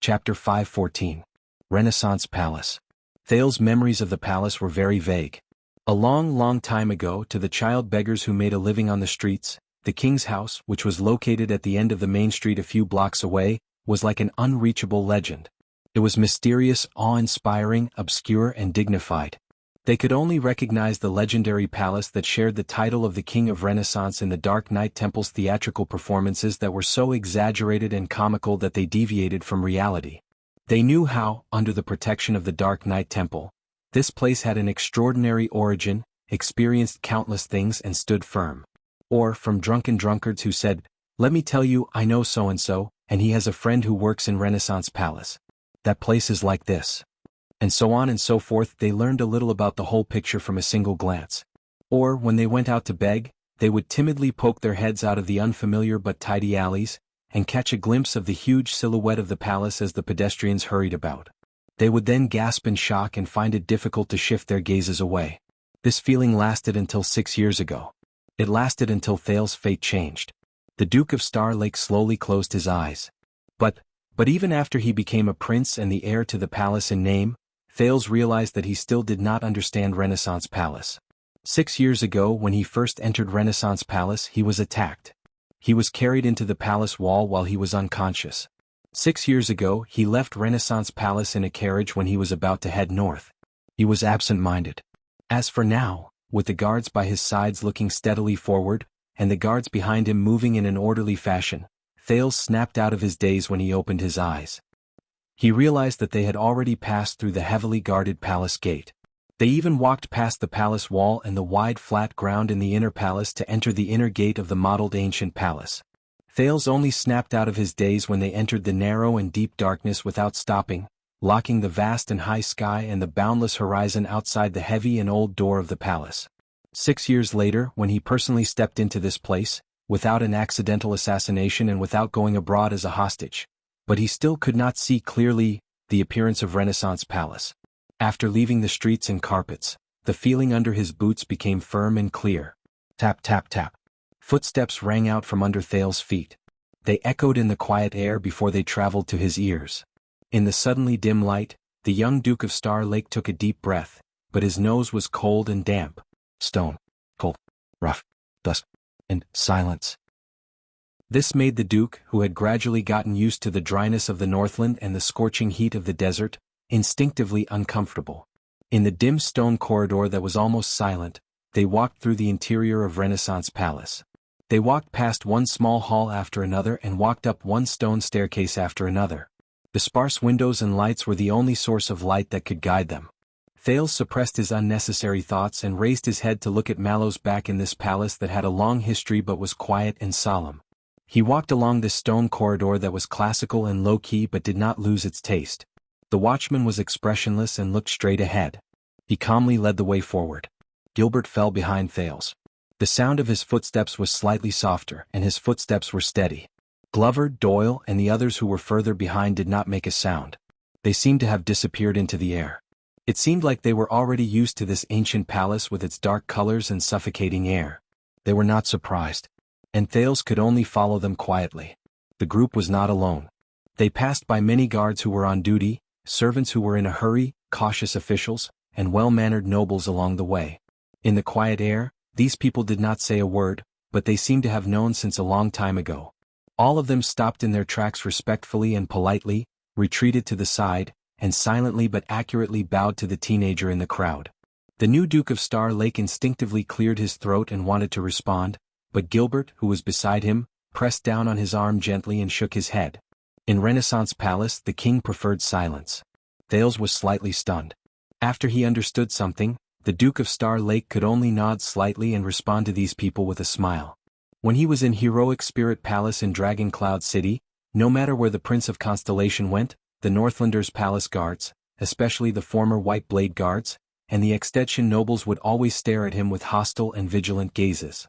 Chapter 514. Renaissance Palace. Thales's memories of the palace were very vague. A long time ago, to the child beggars who made a living on the streets, the king's house, which was located at the end of the main street a few blocks away, was like an unreachable legend. It was mysterious, awe-inspiring, obscure, and dignified. They could only recognize the legendary palace that shared the title of the King of Renaissance in the Dark Knight Temple's theatrical performances that were so exaggerated and comical that they deviated from reality. They knew how, under the protection of the Dark Knight Temple, this place had an extraordinary origin, experienced countless things and stood firm. Or from drunken drunkards who said, "Let me tell you, I know so-and-so, and he has a friend who works in Renaissance Palace. That place is like this." And so on and so forth. They learned a little about the whole picture from a single glance. Or, when they went out to beg, they would timidly poke their heads out of the unfamiliar but tidy alleys, and catch a glimpse of the huge silhouette of the palace as the pedestrians hurried about. They would then gasp in shock and find it difficult to shift their gazes away. This feeling lasted until 6 years ago. It lasted until Thales's fate changed. The Duke of Star Lake slowly closed his eyes. But even after he became a prince and the heir to the palace in name, Thales realized that he still did not understand Renaissance Palace. 6 years ago, when he first entered Renaissance Palace, he was attacked. He was carried into the palace wall while he was unconscious. 6 years ago, he left Renaissance Palace in a carriage when he was about to head north. He was absent-minded. As for now, with the guards by his sides looking steadily forward, and the guards behind him moving in an orderly fashion, Thales snapped out of his daze when he opened his eyes. He realized that they had already passed through the heavily guarded palace gate. They even walked past the palace wall and the wide flat ground in the inner palace to enter the inner gate of the modeled ancient palace. Thales only snapped out of his daze when they entered the narrow and deep darkness without stopping, locking the vast and high sky and the boundless horizon outside the heavy and old door of the palace. 6 years later, when he personally stepped into this place, without an accidental assassination and without going abroad as a hostage, but he still could not see clearly the appearance of Renaissance Palace. After leaving the streets and carpets, the feeling under his boots became firm and clear. Tap, tap, tap. Footsteps rang out from under Thales's feet. They echoed in the quiet air before they traveled to his ears. In the suddenly dim light, the young Duke of Star Lake took a deep breath, but his nose was cold and damp. Stone. Cold. Rough. Dust. And silence. This made the Duke, who had gradually gotten used to the dryness of the Northland and the scorching heat of the desert, instinctively uncomfortable. In the dim stone corridor that was almost silent, they walked through the interior of Renaissance Palace. They walked past one small hall after another and walked up one stone staircase after another. The sparse windows and lights were the only source of light that could guide them. Thales suppressed his unnecessary thoughts and raised his head to look at Mallow's back in this palace that had a long history but was quiet and solemn. He walked along this stone corridor that was classical and low-key but did not lose its taste. The watchman was expressionless and looked straight ahead. He calmly led the way forward. Gilbert fell behind Thales. The sound of his footsteps was slightly softer, and his footsteps were steady. Glover, Doyle, and the others who were further behind did not make a sound. They seemed to have disappeared into the air. It seemed like they were already used to this ancient palace with its dark colors and suffocating air. They were not surprised. And Thales could only follow them quietly. The group was not alone. They passed by many guards who were on duty, servants who were in a hurry, cautious officials, and well-mannered nobles along the way. In the quiet air, these people did not say a word, but they seemed to have known since a long time ago. All of them stopped in their tracks respectfully and politely, retreated to the side, and silently but accurately bowed to the teenager in the crowd. The new Duke of Star Lake instinctively cleared his throat and wanted to respond, but Gilbert, who was beside him, pressed down on his arm gently and shook his head. In Renaissance Palace, the king preferred silence. Thales was slightly stunned. After he understood something, the Duke of Star Lake could only nod slightly and respond to these people with a smile. When he was in Heroic Spirit Palace in Dragon Cloud City, no matter where the Prince of Constellation went, the Northlanders' palace guards, especially the former White Blade guards, and the Extension nobles would always stare at him with hostile and vigilant gazes.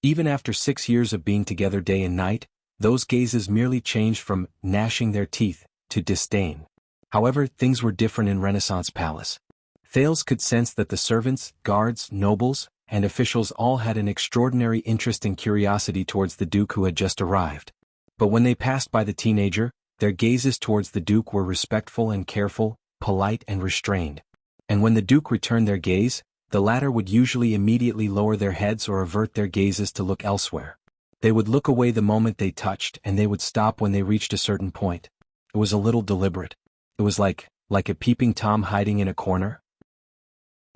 Even after 6 years of being together day and night, those gazes merely changed from gnashing their teeth to disdain. However, things were different in Renaissance Palace. Thales could sense that the servants, guards, nobles, and officials all had an extraordinary interest and curiosity towards the Duke who had just arrived. But when they passed by the teenager, Their gazes towards the Duke were respectful and careful, polite and restrained. And when the Duke returned their gaze, the latter would usually immediately lower their heads or avert their gazes to look elsewhere. They would look away the moment they touched, and they would stop when they reached a certain point. It was a little deliberate. It was like a peeping Tom hiding in a corner,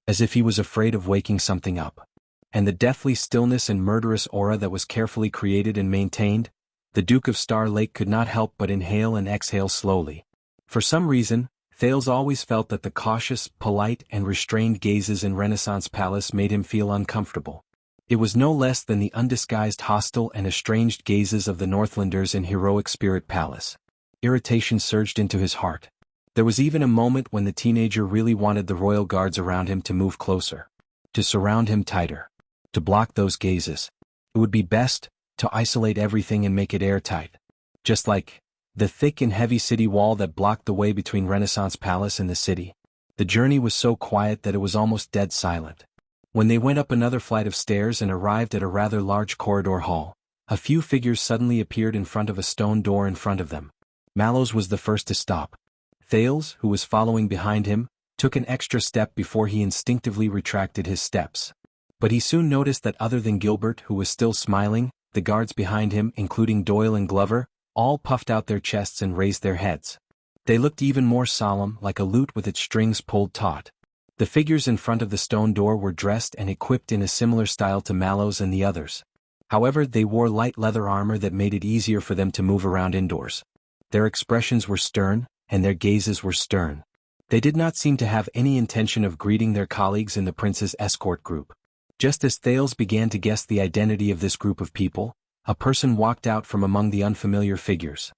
as if he was afraid of waking something up. And the deathly stillness and murderous aura that was carefully created and maintained, the Duke of Star Lake could not help but inhale and exhale slowly. For some reason, Thales always felt that the cautious, polite, and restrained gazes in Renaissance Palace made him feel uncomfortable. It was no less than the undisguised hostile and estranged gazes of the Northlanders in Heroic Spirit Palace. Irritation surged into his heart. There was even a moment when the teenager really wanted the royal guards around him to move closer, to surround him tighter, to block those gazes. It would be best to isolate everything and make it airtight. Just like the thick and heavy city wall that blocked the way between Renaissance Palace and the city. The journey was so quiet that it was almost dead silent. When they went up another flight of stairs and arrived at a rather large corridor hall, a few figures suddenly appeared in front of a stone door in front of them. Mallows was the first to stop. Thales, who was following behind him, took an extra step before he instinctively retracted his steps. But he soon noticed that other than Gilbert, who was still smiling, the guards behind him, including Doyle and Glover, all puffed out their chests and raised their heads. They looked even more solemn, like a lute with its strings pulled taut. The figures in front of the stone door were dressed and equipped in a similar style to Mallows and the others. However, they wore light leather armor that made it easier for them to move around indoors. Their expressions were stern, and their gazes were stern. They did not seem to have any intention of greeting their colleagues in the prince's escort group. Just as Thales began to guess the identity of this group of people, a person walked out from among the unfamiliar figures.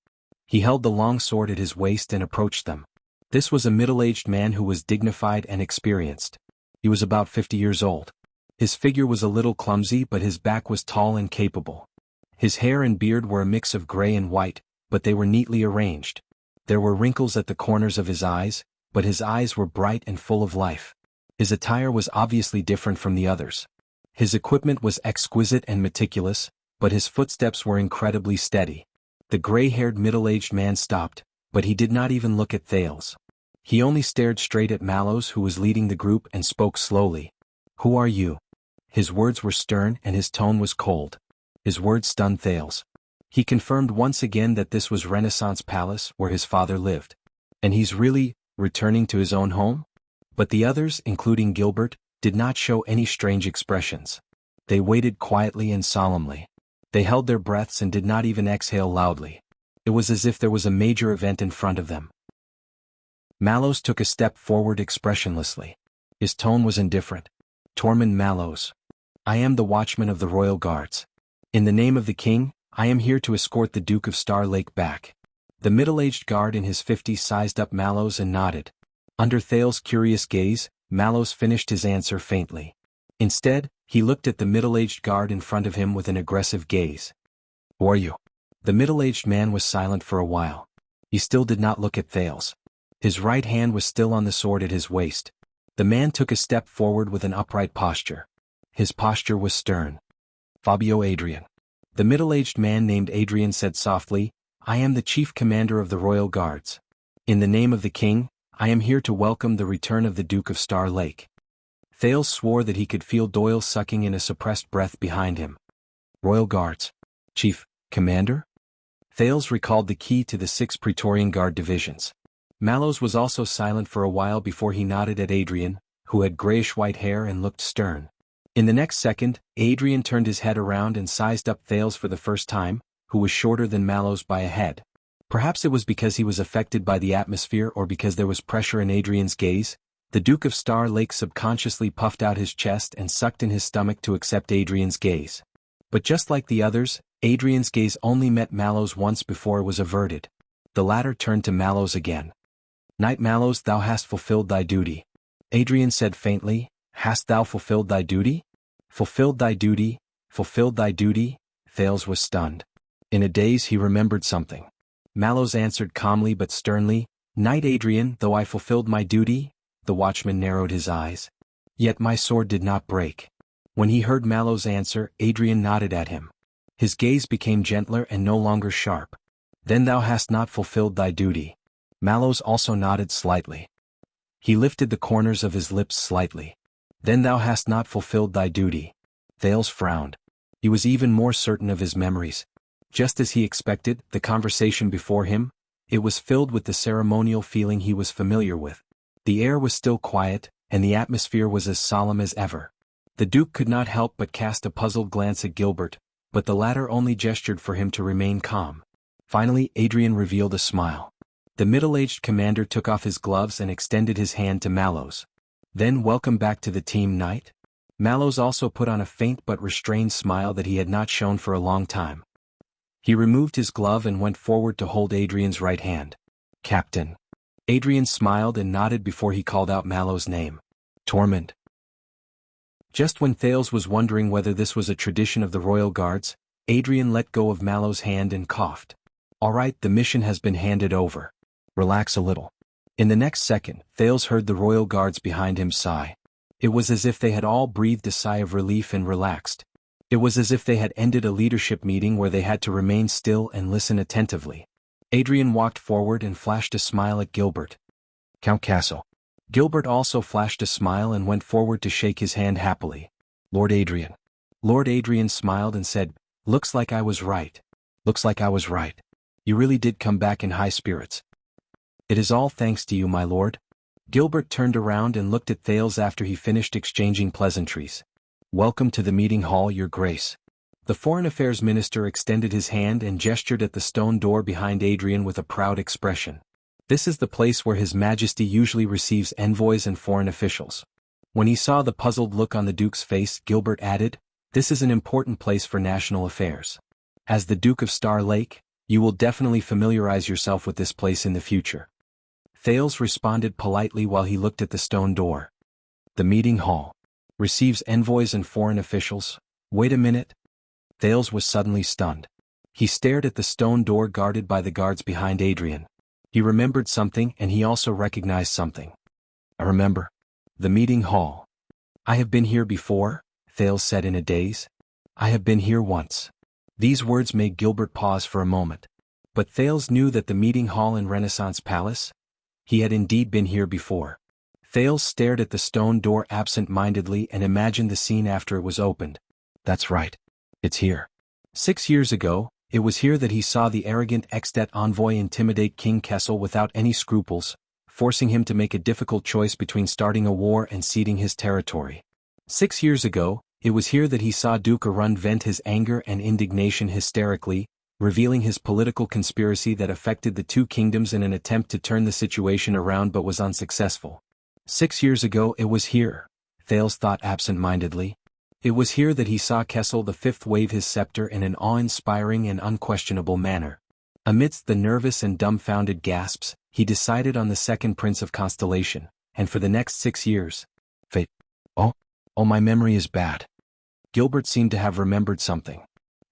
He held the long sword at his waist and approached them. This was a middle-aged man who was dignified and experienced. He was about 50 years old. His figure was a little clumsy, but his back was tall and capable. His hair and beard were a mix of gray and white, but they were neatly arranged. There were wrinkles at the corners of his eyes, but his eyes were bright and full of life. His attire was obviously different from the others. His equipment was exquisite and meticulous, but his footsteps were incredibly steady. The gray-haired middle-aged man stopped, but he did not even look at Thales. He only stared straight at Mallows, who was leading the group, and spoke slowly. "Who are you?" His words were stern and his tone was cold. His words stunned Thales. He confirmed once again that this was Renaissance Palace, where his father lived. And he's really returning to his own home? But the others, including Gilbert, did not show any strange expressions. They waited quietly and solemnly. They held their breaths and did not even exhale loudly. It was as if there was a major event in front of them. Mallows took a step forward expressionlessly. His tone was indifferent. "Tormund Mallows. I am the watchman of the royal guards. In the name of the king, I am here to escort the Duke of Star Lake back." The middle-aged guard in his 50s sized up Mallows and nodded. Under Thales' curious gaze, Mallows finished his answer faintly. Instead, he looked at the middle-aged guard in front of him with an aggressive gaze. "Who are you?" The middle-aged man was silent for a while. He still did not look at Thales. His right hand was still on the sword at his waist. The man took a step forward with an upright posture. His posture was stern. "Fabio Adrian." The middle-aged man named Adrian said softly, "I am the chief commander of the royal guards. In the name of the king, I am here to welcome the return of the Duke of Star Lake." Thales swore that he could feel Doyle sucking in a suppressed breath behind him. "Royal Guards. Chief, Commander?" Thales recalled the key to the 6 Praetorian Guard divisions. Mallows was also silent for a while before he nodded at Adrian, who had grayish-white hair and looked stern. In the next second, Adrian turned his head around and sized up Thales for the first time, who was shorter than Mallows by a head. Perhaps it was because he was affected by the atmosphere or because there was pressure in Adrian's gaze. The Duke of Star Lake subconsciously puffed out his chest and sucked in his stomach to accept Adrian's gaze. But just like the others, Adrian's gaze only met Mallows once before it was averted. The latter turned to Mallows again. "Knight Mallows, thou hast fulfilled thy duty." Adrian said faintly, "Hast thou fulfilled thy duty?" "Fulfilled thy duty, fulfilled thy duty." Thales was stunned. In a daze he remembered something. Mallows answered calmly but sternly, "Knight Adrian, though I fulfilled my duty." The watchman narrowed his eyes. "Yet my sword did not break." When he heard Mallows' answer, Adrian nodded at him. His gaze became gentler and no longer sharp. Then thou hast not fulfilled thy duty. Mallows also nodded slightly. He lifted the corners of his lips slightly. Then thou hast not fulfilled thy duty. Thales frowned. He was even more certain of his memories. Just as he expected, the conversation before him, it was filled with the ceremonial feeling he was familiar with. The air was still quiet, and the atmosphere was as solemn as ever. The Duke could not help but cast a puzzled glance at Gilbert, but the latter only gestured for him to remain calm. Finally, Adrian revealed a smile. The middle-aged commander took off his gloves and extended his hand to Mallows. Then, welcome back to the team, Knight. Mallows also put on a faint but restrained smile that he had not shown for a long time. He removed his glove and went forward to hold Adrian's right hand. Captain. Adrian smiled and nodded before he called out Mallows' name. Torment. Just when Thales was wondering whether this was a tradition of the Royal Guards, Adrian let go of Mallows' hand and coughed. All right, the mission has been handed over. Relax a little. In the next second, Thales heard the Royal Guards behind him sigh. It was as if they had all breathed a sigh of relief and relaxed. It was as if they had ended a leadership meeting where they had to remain still and listen attentively. Adrian walked forward and flashed a smile at Gilbert. Count Castle. Gilbert also flashed a smile and went forward to shake his hand happily. Lord Adrian. Lord Adrian smiled and said, Looks like I was right. Looks like I was right. You really did come back in high spirits. It is all thanks to you, my lord. Gilbert turned around and looked at Thales after he finished exchanging pleasantries. Welcome to the meeting hall, your grace. The Foreign Affairs Minister extended his hand and gestured at the stone door behind Adrian with a proud expression. This is the place where His Majesty usually receives envoys and foreign officials. When he saw the puzzled look on the Duke's face, Gilbert added, This is an important place for national affairs. As the Duke of Star Lake, you will definitely familiarize yourself with this place in the future. Thales responded politely while he looked at the stone door. The meeting hall. Receives envoys and foreign officials. Wait a minute. Thales was suddenly stunned. He stared at the stone door guarded by the guards behind Adrian. He remembered something and he also recognized something. I remember. The meeting hall. I have been here before, Thales said in a daze. I have been here once. These words made Gilbert pause for a moment. But Thales knew that the meeting hall in Renaissance Palace? He had indeed been here before. Thales stared at the stone door absent-mindedly and imagined the scene after it was opened. That's right. It's here. 6 years ago, it was here that he saw the arrogant ex-state envoy intimidate King Kessel without any scruples, forcing him to make a difficult choice between starting a war and ceding his territory. 6 years ago, it was here that he saw Duke Arund vent his anger and indignation hysterically, revealing his political conspiracy that affected the two kingdoms in an attempt to turn the situation around but was unsuccessful. 6 years ago it was here, Thales thought absent-mindedly. It was here that he saw Kessel V wave his scepter in an awe-inspiring and unquestionable manner. Amidst the nervous and dumbfounded gasps, he decided on the second Prince of Constellation, and for the next 6 years. Fate. Oh, my memory is bad. Gilbert seemed to have remembered something.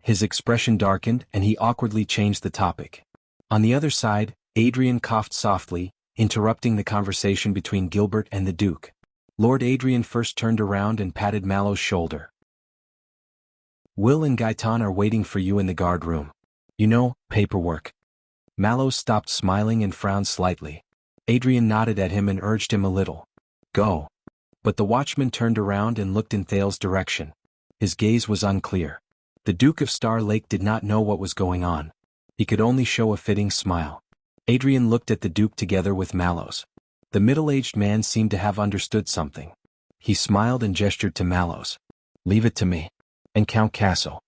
His expression darkened and he awkwardly changed the topic. On the other side, Adrian coughed softly, interrupting the conversation between Gilbert and the Duke. Lord Adrian first turned around and patted Mallows' shoulder. Will and Gaetan are waiting for you in the guard room. You know, paperwork. Mallows stopped smiling and frowned slightly. Adrian nodded at him and urged him a little. Go. But the watchman turned around and looked in Thales' direction. His gaze was unclear. The Duke of Star Lake did not know what was going on. He could only show a fitting smile. Adrian looked at the Duke together with Mallows. The middle-aged man seemed to have understood something. He smiled and gestured to Mallows. Leave it to me. And Count Castle.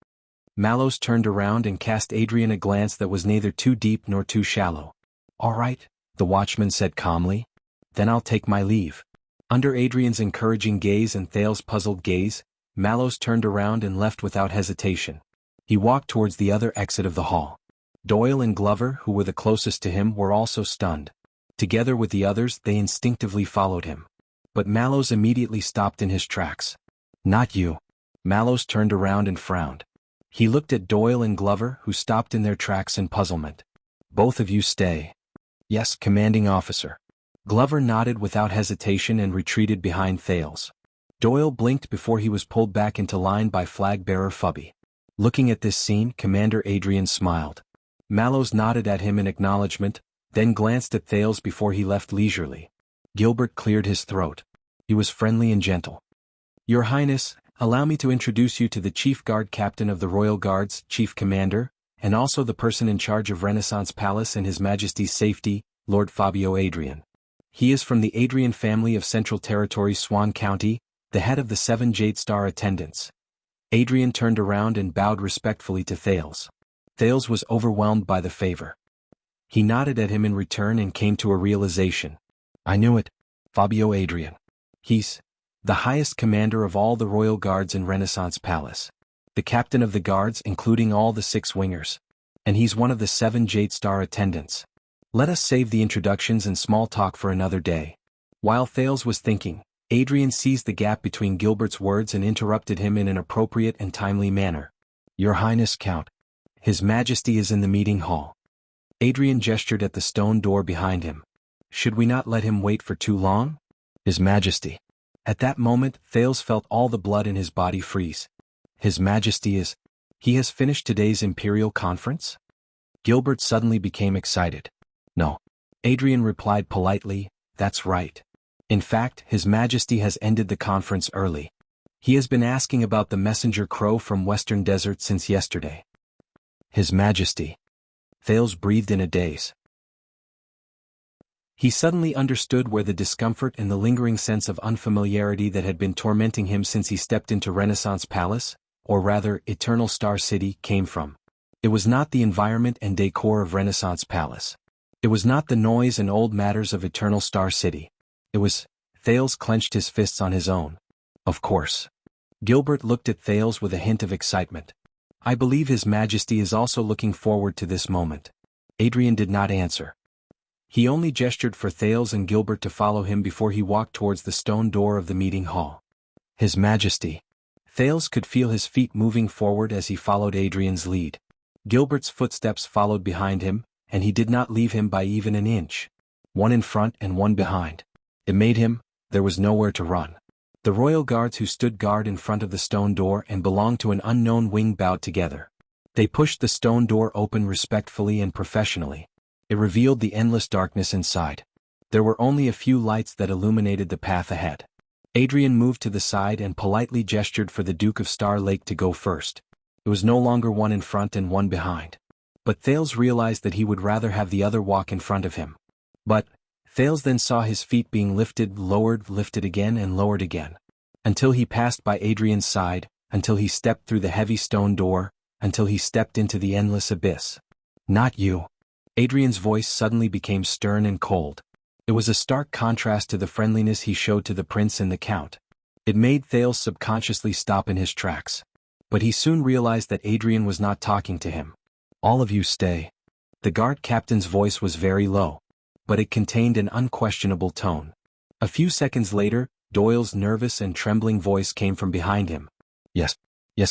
Mallows turned around and cast Adrian a glance that was neither too deep nor too shallow. All right, the watchman said calmly. Then I'll take my leave. Under Adrian's encouraging gaze and Thales' puzzled gaze, Mallows turned around and left without hesitation. He walked towards the other exit of the hall. Doyle and Glover, who were the closest to him, were also stunned. Together with the others, they instinctively followed him. But Mallows immediately stopped in his tracks. Not you. Mallows turned around and frowned. He looked at Doyle and Glover, who stopped in their tracks in puzzlement. Both of you stay. Yes, commanding officer. Glover nodded without hesitation and retreated behind Thales. Doyle blinked before he was pulled back into line by flag-bearer Fubby. Looking at this scene, Commander Adrian smiled. Mallows nodded at him in acknowledgement, then glanced at Thales before he left leisurely. Gilbert cleared his throat. He was friendly and gentle. Your Highness, allow me to introduce you to the Chief Guard Captain of the Royal Guards, Chief Commander, and also the person in charge of Renaissance Palace and His Majesty's safety, Lord Fabio Adrian. He is from the Adrian family of Central Territory Swan County, the head of the 7 Jade Star attendants. Adrian turned around and bowed respectfully to Thales. Thales was overwhelmed by the favor. He nodded at him in return and came to a realization. I knew it. Fabio Adrian. He's the highest commander of all the royal guards in Renaissance Palace. The captain of the guards including all the 6 wingers. And he's one of the 7 Jade Star attendants. Let us save the introductions and small talk for another day. While Thales was thinking, Adrian seized the gap between Gilbert's words and interrupted him in an appropriate and timely manner. Your Highness, Count. His Majesty is in the meeting hall. Adrian gestured at the stone door behind him. Should we not let him wait for too long? His Majesty. At that moment, Thales felt all the blood in his body freeze. His Majesty is... He has finished today's Imperial Conference? Gilbert suddenly became excited. No. Adrian replied politely, that's right. In fact, His Majesty has ended the conference early. He has been asking about the messenger crow from Western Desert since yesterday. His Majesty. Thales breathed in a daze. He suddenly understood where the discomfort and the lingering sense of unfamiliarity that had been tormenting him since he stepped into Renaissance Palace, or rather, Eternal Star City, came from. It was not the environment and decor of Renaissance Palace. It was not the noise and old matters of Eternal Star City. It was... Thales clenched his fists on his own. Of course. Gilbert looked at Thales with a hint of excitement. I believe His Majesty is also looking forward to this moment. Adrian did not answer. He only gestured for Thales and Gilbert to follow him before he walked towards the stone door of the meeting hall. His Majesty. Thales could feel his feet moving forward as he followed Adrian's lead. Gilbert's footsteps followed behind him, and he did not leave him by even an inch. One in front and one behind. It made him, there was nowhere to run. The royal guards who stood guard in front of the stone door and belonged to an unknown wing bowed together. They pushed the stone door open respectfully and professionally. It revealed the endless darkness inside. There were only a few lights that illuminated the path ahead. Adrian moved to the side and politely gestured for the Duke of Star Lake to go first. It was no longer one in front and one behind. But Thales realized that he would rather have the other walk in front of him. But Thales then saw his feet being lifted, lowered, lifted again and lowered again. Until he passed by Adrian's side, until he stepped through the heavy stone door, until he stepped into the endless abyss. Not you. Adrian's voice suddenly became stern and cold. It was a stark contrast to the friendliness he showed to the prince and the count. It made Thales subconsciously stop in his tracks. But he soon realized that Adrian was not talking to him. All of you stay. The guard captain's voice was very low, but it contained an unquestionable tone. A few seconds later, Doyle's nervous and trembling voice came from behind him. Yes,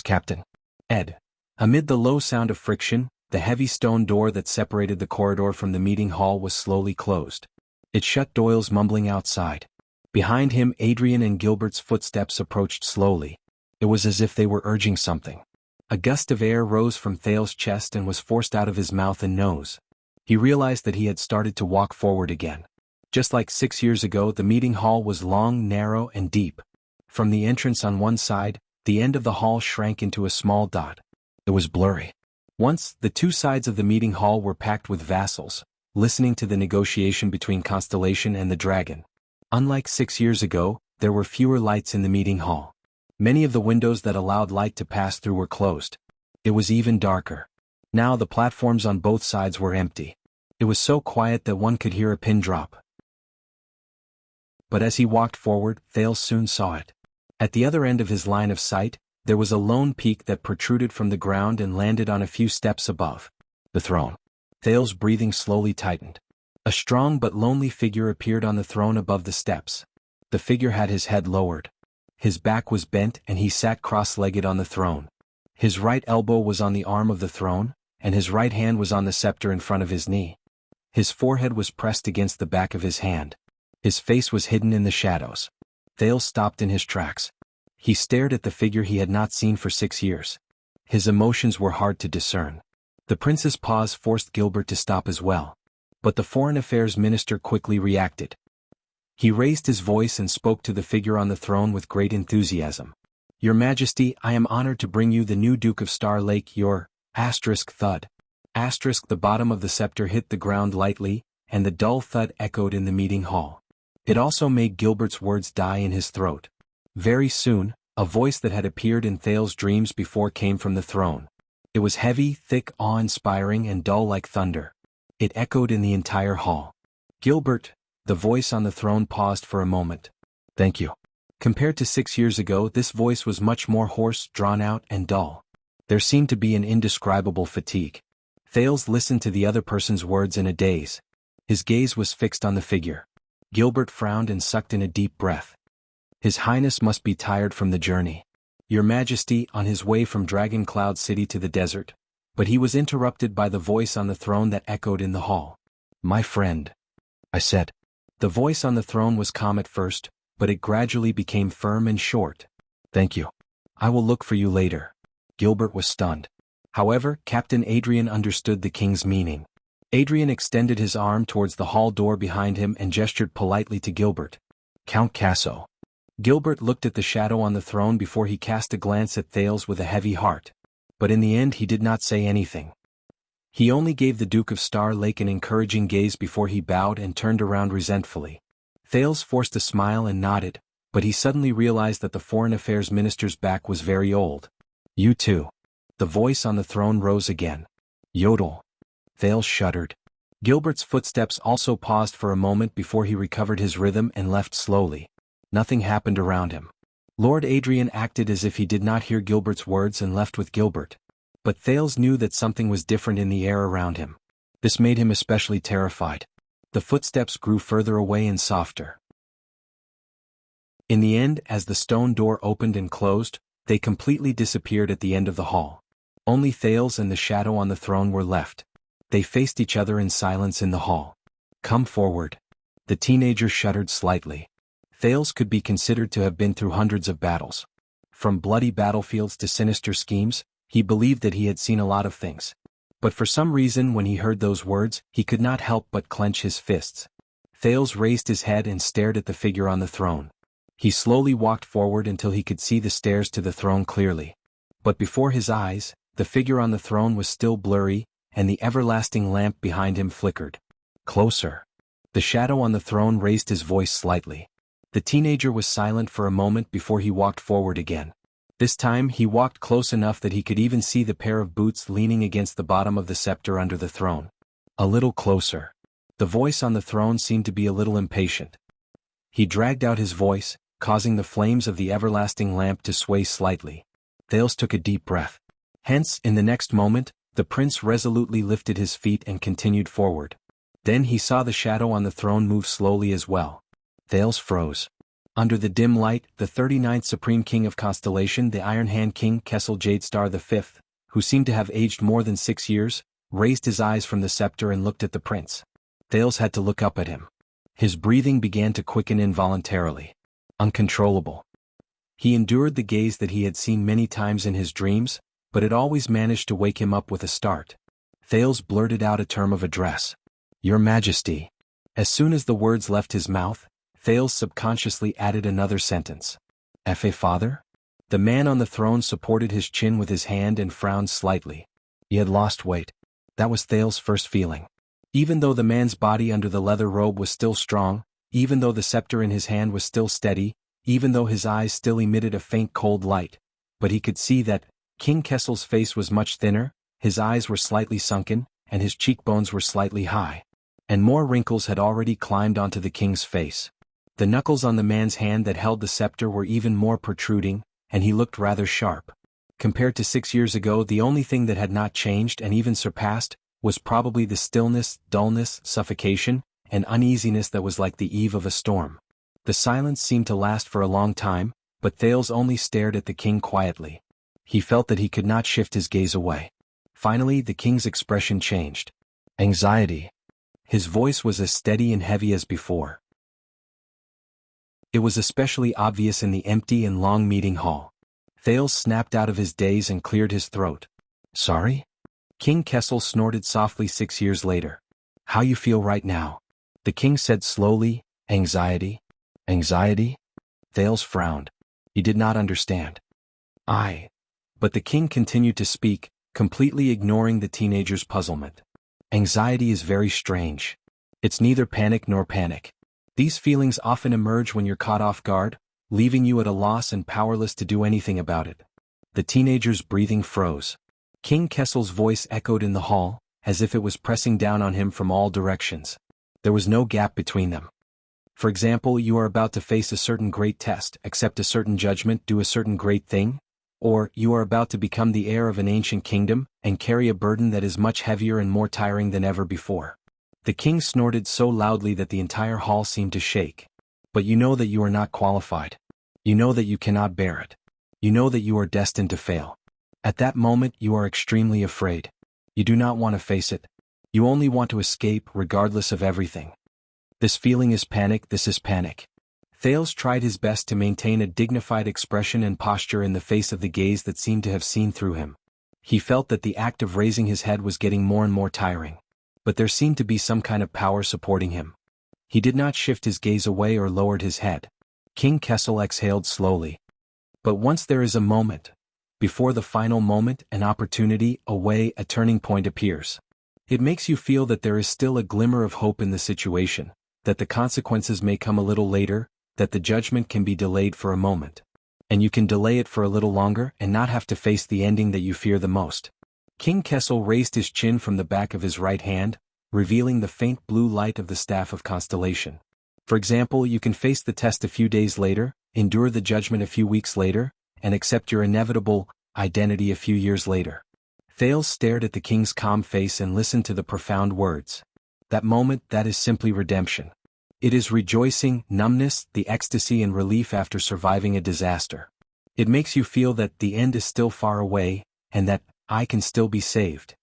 Captain. Ed. Amid the low sound of friction, the heavy stone door that separated the corridor from the meeting hall was slowly closed. It shut Doyle's mumbling outside. Behind him, Adrian and Gilbert's footsteps approached slowly. It was as if they were urging something. A gust of air rose from Thales' chest and was forced out of his mouth and nose. He realized that he had started to walk forward again. Just like 6 years ago, the meeting hall was long, narrow, and deep. From the entrance on one side, the end of the hall shrank into a small dot. It was blurry. Once, the 2 sides of the meeting hall were packed with vassals, listening to the negotiation between Constellation and the Dragon. Unlike 6 years ago, there were fewer lights in the meeting hall. Many of the windows that allowed light to pass through were closed. It was even darker. Now the platforms on both sides were empty. It was so quiet that one could hear a pin drop. But as he walked forward, Thales soon saw it. At the other end of his line of sight, there was a lone peak that protruded from the ground and landed on a few steps above. The throne. Thales' breathing slowly tightened. A strong but lonely figure appeared on the throne above the steps. The figure had his head lowered. His back was bent and he sat cross-legged on the throne. His right elbow was on the arm of the throne, and his right hand was on the scepter in front of his knee. His forehead was pressed against the back of his hand. His face was hidden in the shadows. Thales stopped in his tracks. He stared at the figure he had not seen for 6 years. His emotions were hard to discern. The prince's pause forced Gilbert to stop as well. But the foreign affairs minister quickly reacted. He raised his voice and spoke to the figure on the throne with great enthusiasm. Your Majesty, I am honored to bring you the new Duke of Star Lake, your thud. The bottom of the scepter hit the ground lightly, and the dull thud echoed in the meeting hall. It also made Gilbert's words die in his throat. Very soon, a voice that had appeared in Thales's dreams before came from the throne. It was heavy, thick, awe-inspiring, and dull like thunder. It echoed in the entire hall. Gilbert, the voice on the throne paused for a moment. Thank you. Compared to 6 years ago, this voice was much more hoarse, drawn out, and dull. There seemed to be an indescribable fatigue. Thales listened to the other person's words in a daze. His gaze was fixed on the figure. Gilbert frowned and sucked in a deep breath. His Highness must be tired from the journey. Your Majesty, on his way from Dragon Cloud City to the desert. But he was interrupted by the voice on the throne that echoed in the hall. My friend, I said. The voice on the throne was calm at first, but it gradually became firm and short. Thank you. I will look for you later. Gilbert was stunned. However, Captain Adrian understood the king's meaning. Adrian extended his arm towards the hall door behind him and gestured politely to Gilbert. Count Casso. Gilbert looked at the shadow on the throne before he cast a glance at Thales with a heavy heart. But in the end he did not say anything. He only gave the Duke of Star Lake an encouraging gaze before he bowed and turned around resentfully. Thales forced a smile and nodded, but he suddenly realized that the foreign affairs minister's back was very old. You too. The voice on the throne rose again. Yodel. Thales shuddered. Gilbert's footsteps also paused for a moment before he recovered his rhythm and left slowly. Nothing happened around him. Lord Adrian acted as if he did not hear Gilbert's words and left with Gilbert. But Thales knew that something was different in the air around him. This made him especially terrified. The footsteps grew further away and softer. In the end, as the stone door opened and closed, they completely disappeared at the end of the hall. Only Thales and the shadow on the throne were left. They faced each other in silence in the hall. Come forward. The teenager shuddered slightly. Thales could be considered to have been through hundreds of battles. From bloody battlefields to sinister schemes, he believed that he had seen a lot of things. But for some reason when he heard those words, he could not help but clench his fists. Thales raised his head and stared at the figure on the throne. He slowly walked forward until he could see the stairs to the throne clearly. But before his eyes, the figure on the throne was still blurry, and the everlasting lamp behind him flickered. Closer. The shadow on the throne raised his voice slightly. The teenager was silent for a moment before he walked forward again. This time he walked close enough that he could even see the pair of boots leaning against the bottom of the scepter under the throne. A little closer. The voice on the throne seemed to be a little impatient. He dragged out his voice, causing the flames of the everlasting lamp to sway slightly. Thales took a deep breath. Hence, in the next moment, the prince resolutely lifted his feet and continued forward. Then he saw the shadow on the throne move slowly as well. Thales froze. Under the dim light, the 39th Supreme King of Constellation, the Iron Hand King Kessel Jadestar V, who seemed to have aged more than 6 years, raised his eyes from the scepter and looked at the prince. Thales had to look up at him. His breathing began to quicken involuntarily. Uncontrollable. He endured the gaze that he had seen many times in his dreams, but it always managed to wake him up with a start. Thales blurted out a term of address. Your Majesty. As soon as the words left his mouth, Thales subconsciously added another sentence. Father? The man on the throne supported his chin with his hand and frowned slightly. He had lost weight. That was Thales' first feeling. Even though the man's body under the leather robe was still strong, even though the scepter in his hand was still steady, even though his eyes still emitted a faint cold light, but he could see that King Kessel's face was much thinner, his eyes were slightly sunken, and his cheekbones were slightly high. And more wrinkles had already climbed onto the king's face. The knuckles on the man's hand that held the scepter were even more protruding, and he looked rather sharp. Compared to 6 years ago, the only thing that had not changed and even surpassed was probably the stillness, dullness, suffocation, and uneasiness that was like the eve of a storm. The silence seemed to last for a long time, but Thales only stared at the king quietly. He felt that he could not shift his gaze away. Finally, the king's expression changed. Anxiety. His voice was as steady and heavy as before. It was especially obvious in the empty and long meeting hall. Thales snapped out of his daze and cleared his throat. Sorry? King Kessel snorted softly 6 years later. How you feel right now? The king said slowly. Anxiety? Anxiety? Thales frowned. He did not understand. But the king continued to speak, completely ignoring the teenager's puzzlement. Anxiety is very strange. It's neither panic nor panic. These feelings often emerge when you're caught off guard, leaving you at a loss and powerless to do anything about it. The teenager's breathing froze. King Kessel's voice echoed in the hall, as if it was pressing down on him from all directions. There was no gap between them. For example, you are about to face a certain great test, accept a certain judgment, do a certain great thing, or you are about to become the heir of an ancient kingdom, and carry a burden that is much heavier and more tiring than ever before. The king snorted so loudly that the entire hall seemed to shake. But you know that you are not qualified. You know that you cannot bear it. You know that you are destined to fail. At that moment you are extremely afraid. You do not want to face it. You only want to escape, regardless of everything. This feeling is panic, this is panic. Thales tried his best to maintain a dignified expression and posture in the face of the gaze that seemed to have seen through him. He felt that the act of raising his head was getting more and more tiring. But there seemed to be some kind of power supporting him. He did not shift his gaze away or lowered his head. King Kessel exhaled slowly. But once there is a moment, before the final moment, an opportunity, a way, a turning point appears. It makes you feel that there is still a glimmer of hope in the situation, that the consequences may come a little later, that the judgment can be delayed for a moment. And you can delay it for a little longer and not have to face the ending that you fear the most. King Kessel raised his chin from the back of his right hand, revealing the faint blue light of the staff of constellation. For example, you can face the test a few days later, endure the judgment a few weeks later, and accept your inevitable identity a few years later. Thales stared at the king's calm face and listened to the profound words. That moment, that is simply redemption. It is rejoicing, numbness, the ecstasy and relief after surviving a disaster. It makes you feel that the end is still far away, and that I can still be saved.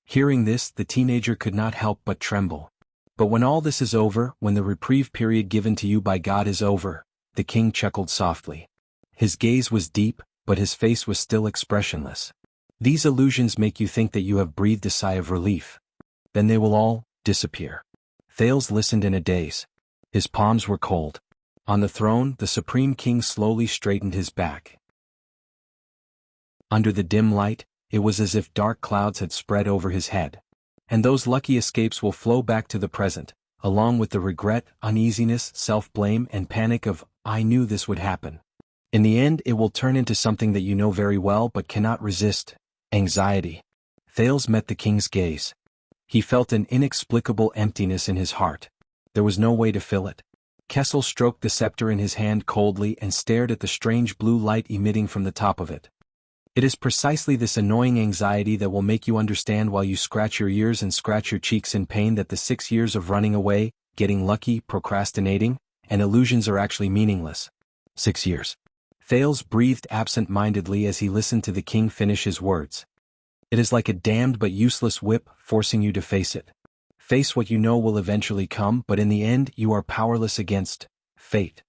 Hearing this, the teenager could not help but tremble. But when all this is over, when the reprieve period given to you by God is over, the king chuckled softly. His gaze was deep, but his face was still expressionless. These illusions make you think that you have breathed a sigh of relief. Then they will all disappear. Thales listened in a daze. His palms were cold. On the throne, the supreme king slowly straightened his back. Under the dim light, it was as if dark clouds had spread over his head. And those lucky escapes will flow back to the present, along with the regret, uneasiness, self-blame, and panic of, I knew this would happen. In the end, it will turn into something that you know very well but cannot resist: anxiety. Thales met the king's gaze. He felt an inexplicable emptiness in his heart. There was no way to fill it. Kessel stroked the scepter in his hand coldly and stared at the strange blue light emitting from the top of it. It is precisely this annoying anxiety that will make you understand while you scratch your ears and scratch your cheeks in pain that the 6 years of running away, getting lucky, procrastinating, and illusions are actually meaningless. 6 years. Thales breathed absent-mindedly as he listened to the king finish his words. It is like a damned but useless whip, forcing you to face it. Face what you know will eventually come, but in the end you are powerless against fate.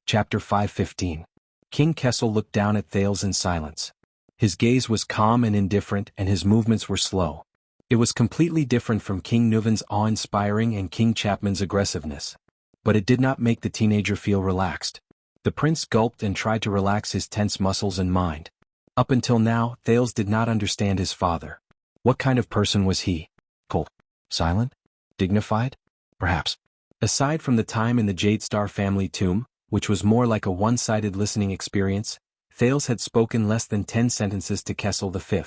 Chapter 5:15. King Kessel looked down at Thales in silence. His gaze was calm and indifferent, and his movements were slow. It was completely different from King Nuven's awe-inspiring and King Chapman's aggressiveness. But it did not make the teenager feel relaxed. The prince gulped and tried to relax his tense muscles and mind. Up until now, Thales did not understand his father. What kind of person was he? Cold? Silent? Dignified? Perhaps. Aside from the time in the Jade Star family tomb, which was more like a one-sided listening experience, Thales had spoken less than 10 sentences to Kessel V.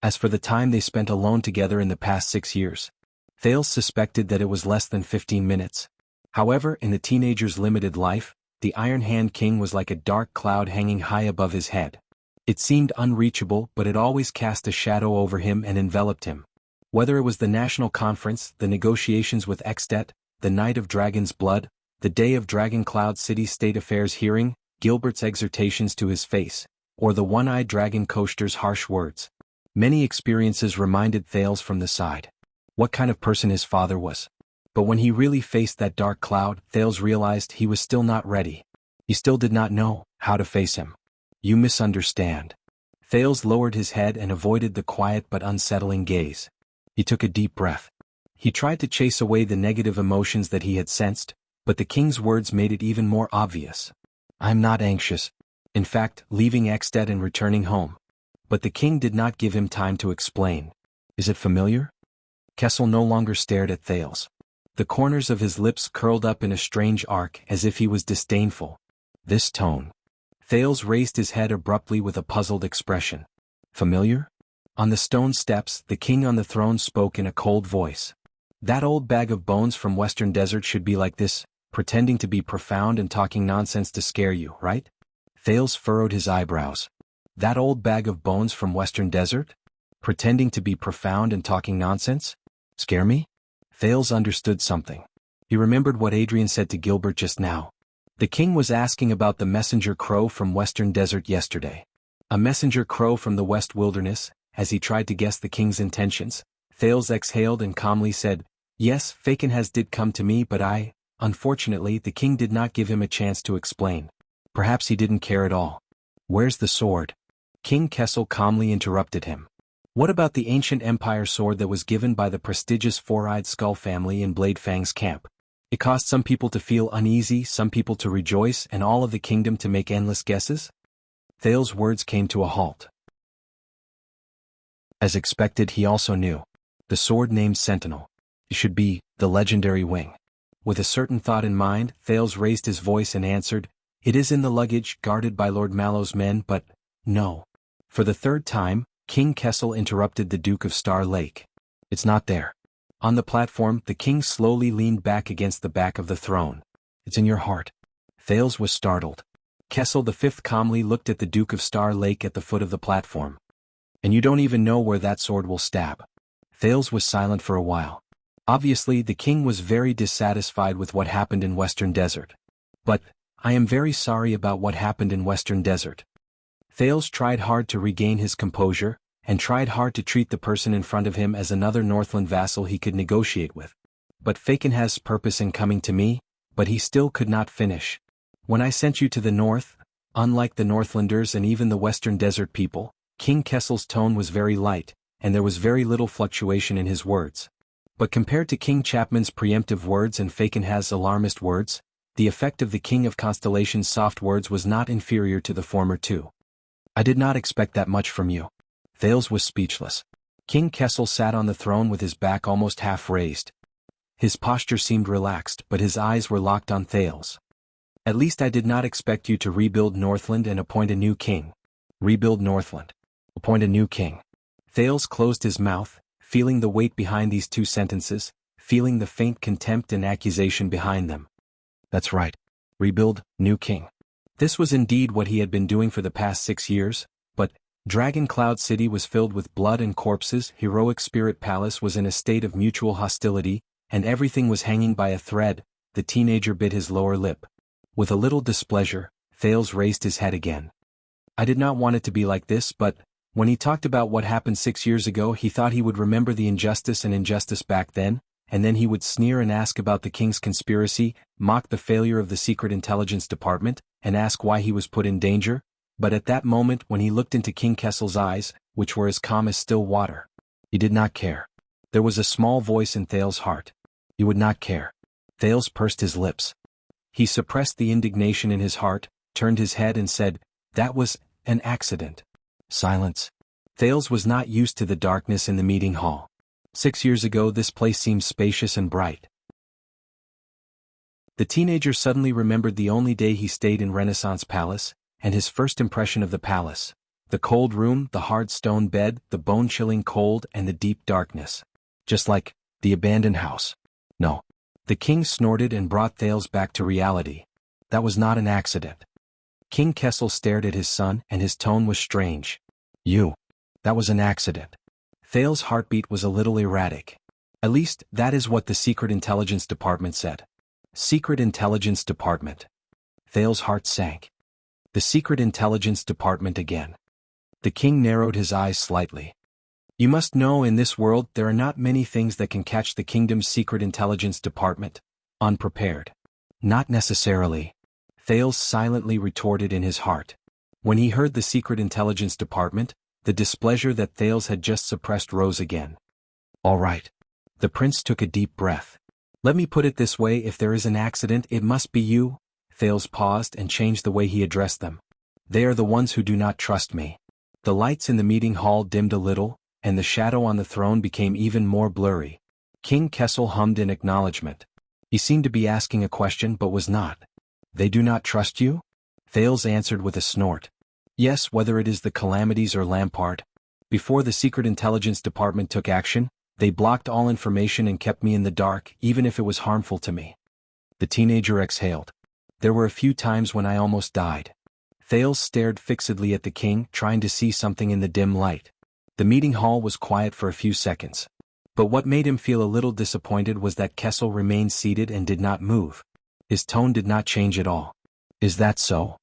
As for the time they spent alone together in the past 6 years, Thales suspected that it was less than 15 minutes. However, in the teenager's limited life, the Iron Hand King was like a dark cloud hanging high above his head. It seemed unreachable, but it always cast a shadow over him and enveloped him. Whether it was the national conference, the negotiations with Extet, the night of Dragon's Blood, the day of Dragon Cloud City's State Affairs hearing, Gilbert's exhortations to his face, or the one-eyed dragon Koster's harsh words. Many experiences reminded Thales from the side what kind of person his father was. But when he really faced that dark cloud, Thales realized he was still not ready. He still did not know how to face him. You misunderstand. Thales lowered his head and avoided the quiet but unsettling gaze. He took a deep breath. He tried to chase away the negative emotions that he had sensed, but the king's words made it even more obvious. I'm not anxious. In fact, leaving Ekstedt and returning home. But the king did not give him time to explain. Is it familiar? Kessel no longer stared at Thales. The corners of his lips curled up in a strange arc as if he was disdainful. This tone. Thales raised his head abruptly with a puzzled expression. Familiar? On the stone steps, the king on the throne spoke in a cold voice. That old bag of bones from Western Desert should be like this, pretending to be profound and talking nonsense to scare you, right? Thales furrowed his eyebrows. That old bag of bones from Western Desert? Pretending to be profound and talking nonsense? Scare me? Thales understood something. He remembered what Adrian said to Gilbert just now. The king was asking about the messenger crow from Western Desert yesterday. A messenger crow from the West Wilderness, as he tried to guess the king's intentions. Thales exhaled and calmly said, Yes, Fakenhas did come to me, but unfortunately the king did not give him a chance to explain. Perhaps he didn't care at all. Where's the sword? King Kessel calmly interrupted him. What about the ancient empire sword that was given by the prestigious Four-Eyed Skull family in Bladefang's camp? It caused some people to feel uneasy, some people to rejoice, and all of the kingdom to make endless guesses? Thales' words came to a halt. As expected, he also knew. The sword named Sentinel. It should be the legendary wing. With a certain thought in mind, Thales raised his voice and answered, It is in the luggage, guarded by Lord Mallow's men, but no. For the third time, King Kessel interrupted the Duke of Star Lake. It's not there. On the platform, the king slowly leaned back against the back of the throne. It's in your heart. Thales was startled. Kessel V calmly looked at the Duke of Star Lake at the foot of the platform. And you don't even know where that sword will stab. Thales was silent for a while. Obviously, the king was very dissatisfied with what happened in Western Desert. But, I am very sorry about what happened in Western Desert. Thales tried hard to regain his composure, and tried hard to treat the person in front of him as another Northland vassal he could negotiate with. But Fakenhas' purpose in coming to me, but he still could not finish. When I sent you to the north, unlike the Northlanders and even the Western Desert people, King Kessel's tone was very light, and there was very little fluctuation in his words. But compared to King Chapman's preemptive words and Fakenhas' alarmist words, the effect of the King of Constellation's soft words was not inferior to the former two. I did not expect that much from you. Thales was speechless. King Kessel sat on the throne with his back almost half raised. His posture seemed relaxed, but his eyes were locked on Thales. At least I did not expect you to rebuild Northland and appoint a new king. Rebuild Northland. Appoint a new king. Thales closed his mouth, feeling the weight behind these two sentences, feeling the faint contempt and accusation behind them. That's right. Rebuild, new king. This was indeed what he had been doing for the past 6 years, but Dragon Cloud City was filled with blood and corpses, Heroic Spirit Palace was in a state of mutual hostility, and everything was hanging by a thread. The teenager bit his lower lip. With a little displeasure, Thales raised his head again. I did not want it to be like this, but when he talked about what happened 6 years ago, he thought he would remember the injustice and injustice back then, and then he would sneer and ask about the king's conspiracy, mock the failure of the Secret Intelligence Department, and ask why he was put in danger. But at that moment when he looked into King Kessel's eyes, which were as calm as still water, he did not care. There was a small voice in Thales' heart. He would not care. Thales pursed his lips. He suppressed the indignation in his heart, turned his head and said, That was an accident. Silence. Thales was not used to the darkness in the meeting hall. 6 years ago this place seemed spacious and bright. The teenager suddenly remembered the only day he stayed in Renaissance Palace, and his first impression of the palace. The cold room, the hard stone bed, the bone-chilling cold, and the deep darkness. Just like the abandoned house. No. The king snorted and brought Thales back to reality. That was not an accident. King Kessel stared at his son, and his tone was strange. That was an accident. Thales' heartbeat was a little erratic. At least, that is what the Secret Intelligence Department said. Secret Intelligence Department. Thales' heart sank. The Secret Intelligence Department again. The king narrowed his eyes slightly. You must know in this world there are not many things that can catch the kingdom's Secret Intelligence Department unprepared. Not necessarily. Thales silently retorted in his heart. When he heard the Secret Intelligence Department, The displeasure that Thales had just suppressed rose again. All right. The prince took a deep breath. Let me put it this way, if there is an accident, it must be you. Thales paused and changed the way he addressed them. They are the ones who do not trust me. The lights in the meeting hall dimmed a little, and the shadow on the throne became even more blurry. King Kessel hummed in acknowledgement. He seemed to be asking a question but was not. They do not trust you? Thales answered with a snort. Yes, whether it is the Calamities or Lampard. Before the Secret Intelligence Department took action, they blocked all information and kept me in the dark, even if it was harmful to me. The teenager exhaled. There were a few times when I almost died. Thales stared fixedly at the king, trying to see something in the dim light. The meeting hall was quiet for a few seconds. But what made him feel a little disappointed was that Kessel remained seated and did not move. His tone did not change at all. Is that so?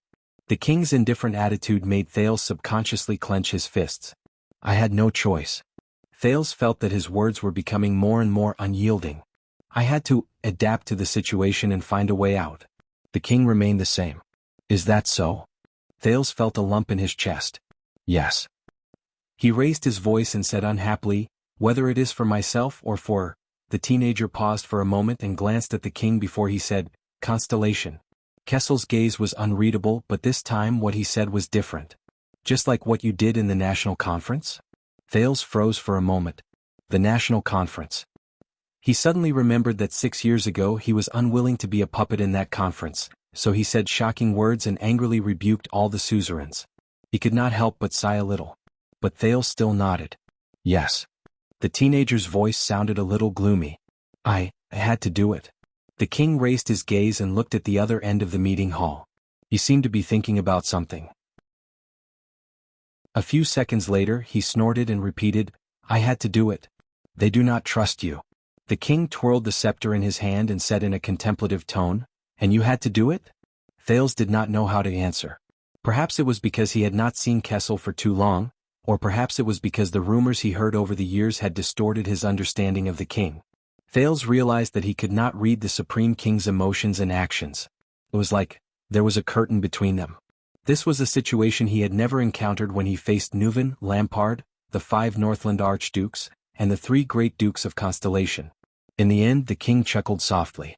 The king's indifferent attitude made Thales subconsciously clench his fists. I had no choice. Thales felt that his words were becoming more and more unyielding. I had to adapt to the situation and find a way out. The king remained the same. Is that so? Thales felt a lump in his chest. Yes. He raised his voice and said unhappily, whether it is for myself or for... The teenager paused for a moment and glanced at the king before he said, Constellation. Kessel's gaze was unreadable, but this time what he said was different. Just like what you did in the national conference? Thales froze for a moment. The national conference. He suddenly remembered that 6 years ago he was unwilling to be a puppet in that conference, so he said shocking words and angrily rebuked all the suzerains. He could not help but sigh a little. But Thales still nodded. Yes. The teenager's voice sounded a little gloomy. I had to do it. The king raised his gaze and looked at the other end of the meeting hall. He seemed to be thinking about something. A few seconds later he snorted and repeated, I had to do it. They do not trust you. The king twirled the scepter in his hand and said in a contemplative tone, And you had to do it? Thales did not know how to answer. Perhaps it was because he had not seen Kessel for too long, or perhaps it was because the rumors he heard over the years had distorted his understanding of the king. Thales realized that he could not read the Supreme King's emotions and actions. It was like there was a curtain between them. This was a situation he had never encountered when he faced Neuven, Lampard, the 5 Northland archdukes, and the 3 great dukes of Constellation. In the end, the king chuckled softly.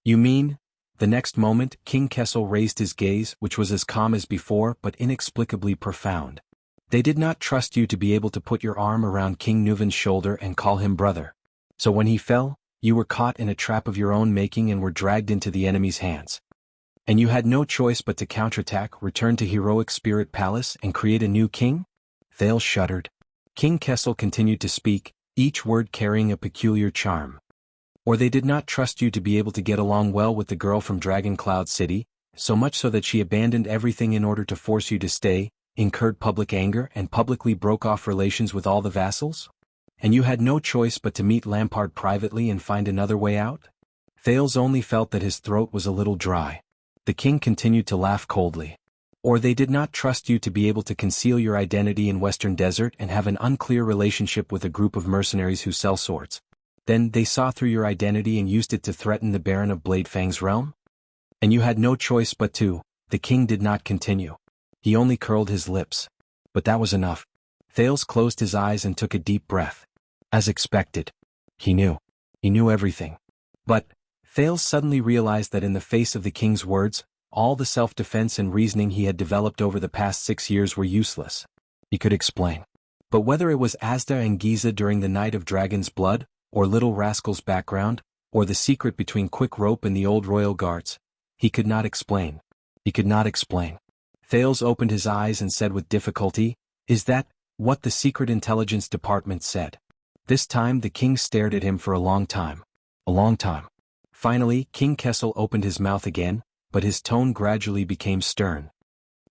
You mean? The next moment, King Kessel raised his gaze, which was as calm as before but inexplicably profound. They did not trust you to be able to put your arm around King Neuven's shoulder and call him brother. So when he fell, you were caught in a trap of your own making and were dragged into the enemy's hands. And you had no choice but to counterattack, return to Heroic Spirit Palace and create a new king? Thales shuddered. King Kessel continued to speak, each word carrying a peculiar charm. Or they did not trust you to be able to get along well with the girl from Dragon Cloud City, so much so that she abandoned everything in order to force you to stay, incurred public anger and publicly broke off relations with all the vassals? And you had no choice but to meet Lampard privately and find another way out? Thales only felt that his throat was a little dry. The king continued to laugh coldly. Or they did not trust you to be able to conceal your identity in Western Desert and have an unclear relationship with a group of mercenaries who sell swords. Then they saw through your identity and used it to threaten the Baron of Bladefang's realm? And you had no choice but to. The king did not continue. He only curled his lips. But that was enough. Thales closed his eyes and took a deep breath. As expected. He knew. He knew everything. But Thales suddenly realized that in the face of the king's words, all the self-defense and reasoning he had developed over the past 6 years were useless. He could explain. But whether it was Asda and Giza during the Night of Dragon's Blood, or Little Rascal's background, or the secret between Quick Rope and the old royal guards, he could not explain. He could not explain. Thales opened his eyes and said with difficulty, Is that what the Secret Intelligence Department said? This time the king stared at him for a long time. A long time. Finally, King Kessel opened his mouth again, but his tone gradually became stern.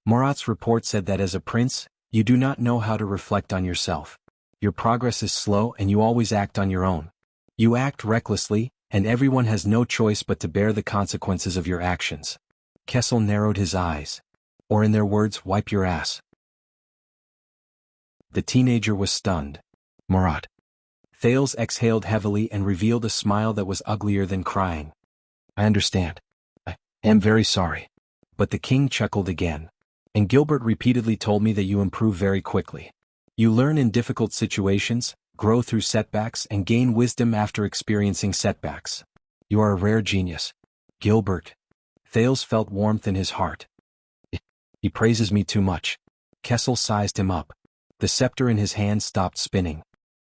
Murat's report said that as a prince, you do not know how to reflect on yourself. Your progress is slow and you always act on your own. You act recklessly, and everyone has no choice but to bear the consequences of your actions. Kessel narrowed his eyes. Or in their words, wipe your ass. The teenager was stunned. Murat. Thales exhaled heavily and revealed a smile that was uglier than crying. I understand. I am very sorry. But the king chuckled again. And Gilbert repeatedly told me that you improve very quickly. You learn in difficult situations, grow through setbacks and gain wisdom after experiencing setbacks. You are a rare genius. Gilbert. Thales felt warmth in his heart. He praises me too much. Kessel sized him up. The scepter in his hand stopped spinning.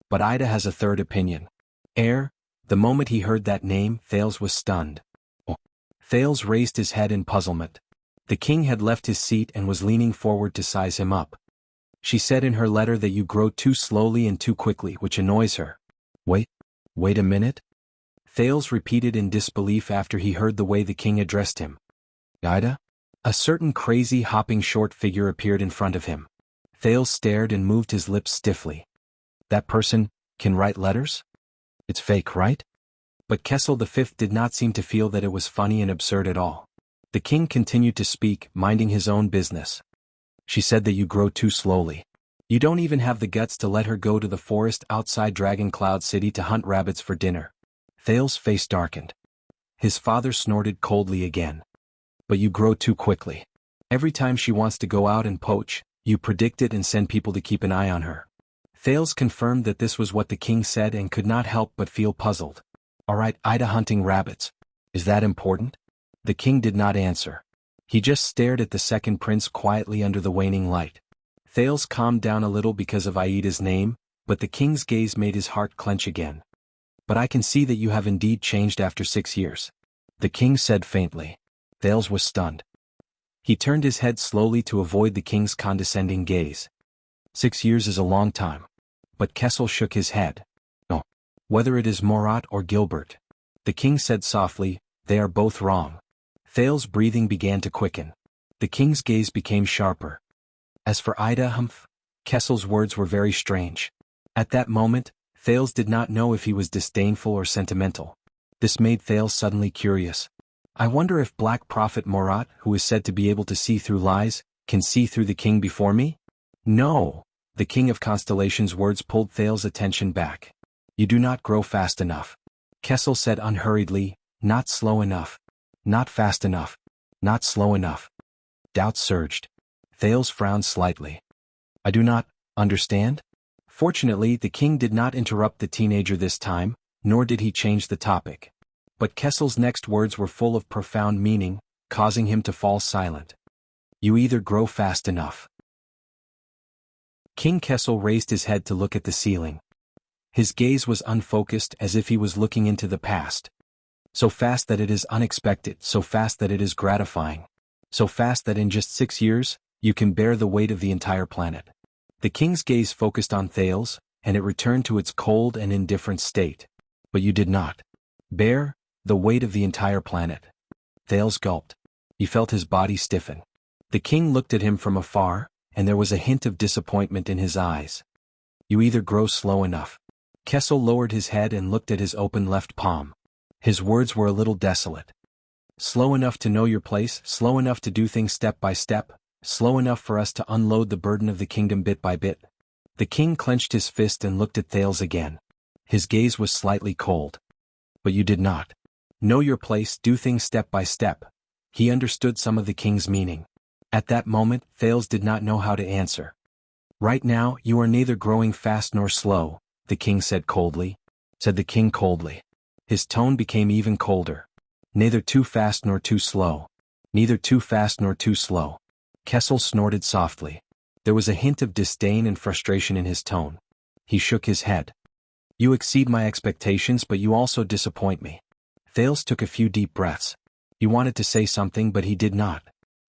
But Ida has a third opinion. The moment he heard that name, Thales was stunned. Oh. Thales raised his head in puzzlement. The king had left his seat and was leaning forward to size him up. She said in her letter that you grow too slowly and too quickly, which annoys her. Wait a minute? Thales repeated in disbelief after he heard the way the king addressed him. Ida? A certain crazy hopping short figure appeared in front of him. Thales stared and moved his lips stiffly. That person can write letters? It's fake, right? But Kessel V did not seem to feel that it was funny and absurd at all. The king continued to speak, minding his own business. She said that you grow too slowly. You don't even have the guts to let her go to the forest outside Dragon Cloud City to hunt rabbits for dinner. Thales' face darkened. His father snorted coldly again. But you grow too quickly. Every time she wants to go out and poach, you predict it and send people to keep an eye on her. Thales confirmed that this was what the king said and could not help but feel puzzled. All right, Ida hunting rabbits. Is that important? The king did not answer. He just stared at the second prince quietly under the waning light. Thales calmed down a little because of Aida's name, but the king's gaze made his heart clench again. But I can see that you have indeed changed after 6 years. The king said faintly. Thales was stunned. He turned his head slowly to avoid the king's condescending gaze. 6 years is a long time. But Kessel shook his head. No. Whether it is Morat or Gilbert. The king said softly, they are both wrong. Thales' breathing began to quicken. The king's gaze became sharper. As for Ida, Kessel's words were very strange. At that moment, Thales did not know if he was disdainful or sentimental. This made Thales suddenly curious. I wonder if Black Prophet Morat, who is said to be able to see through lies, can see through the king before me? No. The king of constellation's words pulled Thales' attention back. You do not grow fast enough. Kessel said unhurriedly, not slow enough. Not fast enough. Not slow enough. Doubt surged. Thales frowned slightly. I do not understand? Fortunately, the king did not interrupt the teenager this time, nor did he change the topic. But Kessel's next words were full of profound meaning, causing him to fall silent. You either grow fast enough. King Kessel raised his head to look at the ceiling. His gaze was unfocused as if he was looking into the past. So fast that it is unexpected, so fast that it is gratifying. So fast that in just 6 years, you can bear the weight of the entire planet. The king's gaze focused on Thales, and it returned to its cold and indifferent state. But you did not bear the weight of the entire planet. Thales gulped. He felt his body stiffen. The king looked at him from afar, and there was a hint of disappointment in his eyes. You either grow slow enough. Kessel lowered his head and looked at his open left palm. His words were a little desolate. Slow enough to know your place, slow enough to do things step by step, slow enough for us to unload the burden of the kingdom bit by bit. The king clenched his fist and looked at Thales again. His gaze was slightly cold. But you did not know your place, do things step by step. He understood some of the king's meaning. At that moment, Thales did not know how to answer. Right now, you are neither growing fast nor slow, the king said coldly. Said the king coldly. His tone became even colder. Neither too fast nor too slow. Neither too fast nor too slow. Kessel snorted softly. There was a hint of disdain and frustration in his tone. He shook his head. You exceed my expectations, but you also disappoint me. Thales took a few deep breaths. He wanted to say something, but he did not.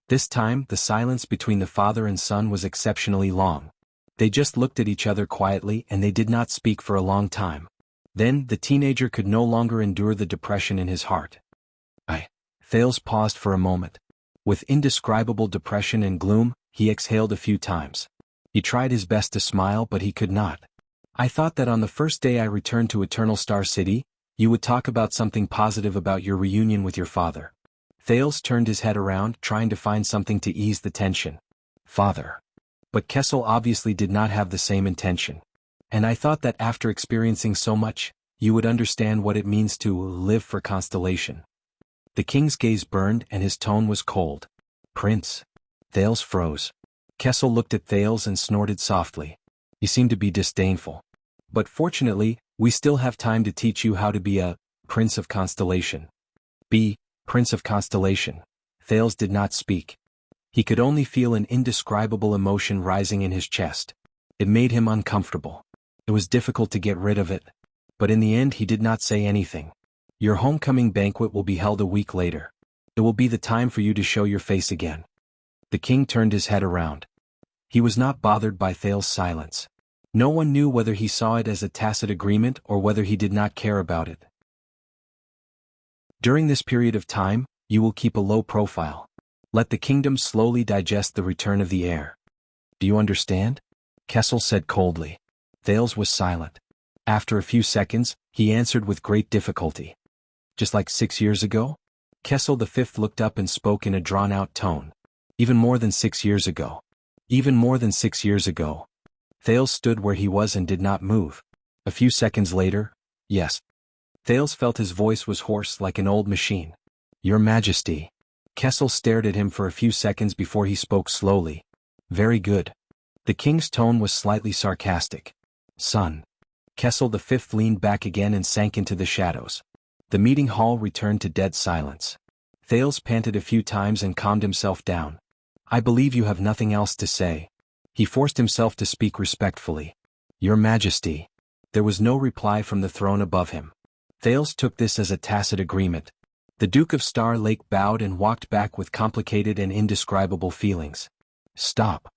This time, the silence between the father and son was exceptionally long. They just looked at each other quietly and they did not speak for a long time. Then, the teenager could no longer endure the depression in his heart. Thales paused for a moment. With indescribable depression and gloom, he exhaled a few times. He tried his best to smile, but he could not. I thought that on the first day I returned to Eternal Star City, you would talk about something positive about your reunion with your father. Thales turned his head around, trying to find something to ease the tension. Father. But Kessel obviously did not have the same intention. And I thought that after experiencing so much, you would understand what it means to live for Constellation. The king's gaze burned and his tone was cold. Prince. Thales froze. Kessel looked at Thales and snorted softly. You seem to be disdainful. But fortunately, we still have time to teach you how to be a Prince of Constellation. Be Prince of Constellation. Thales did not speak. He could only feel an indescribable emotion rising in his chest. It made him uncomfortable. It was difficult to get rid of it. But in the end he did not say anything. Your homecoming banquet will be held a week later. It will be the time for you to show your face again. The king turned his head around. He was not bothered by Thales' silence. No one knew whether he saw it as a tacit agreement or whether he did not care about it. During this period of time, you will keep a low profile. Let the kingdom slowly digest the return of the heir. Do you understand? Kessel said coldly. Thales was silent. After a few seconds, he answered with great difficulty. Just like 6 years ago? Kessel V looked up and spoke in a drawn-out tone. Even more than 6 years ago. Even more than 6 years ago. Thales stood where he was and did not move. A few seconds later, yes. Thales felt his voice was hoarse like an old machine. Your Majesty. Kessel stared at him for a few seconds before he spoke slowly. Very good. The king's tone was slightly sarcastic. Son. Kessel V leaned back again and sank into the shadows. The meeting hall returned to dead silence. Thales panted a few times and calmed himself down. I believe you have nothing else to say. He forced himself to speak respectfully. Your Majesty. There was no reply from the throne above him. Thales took this as a tacit agreement. The Duke of Star Lake bowed and walked back with complicated and indescribable feelings. Stop.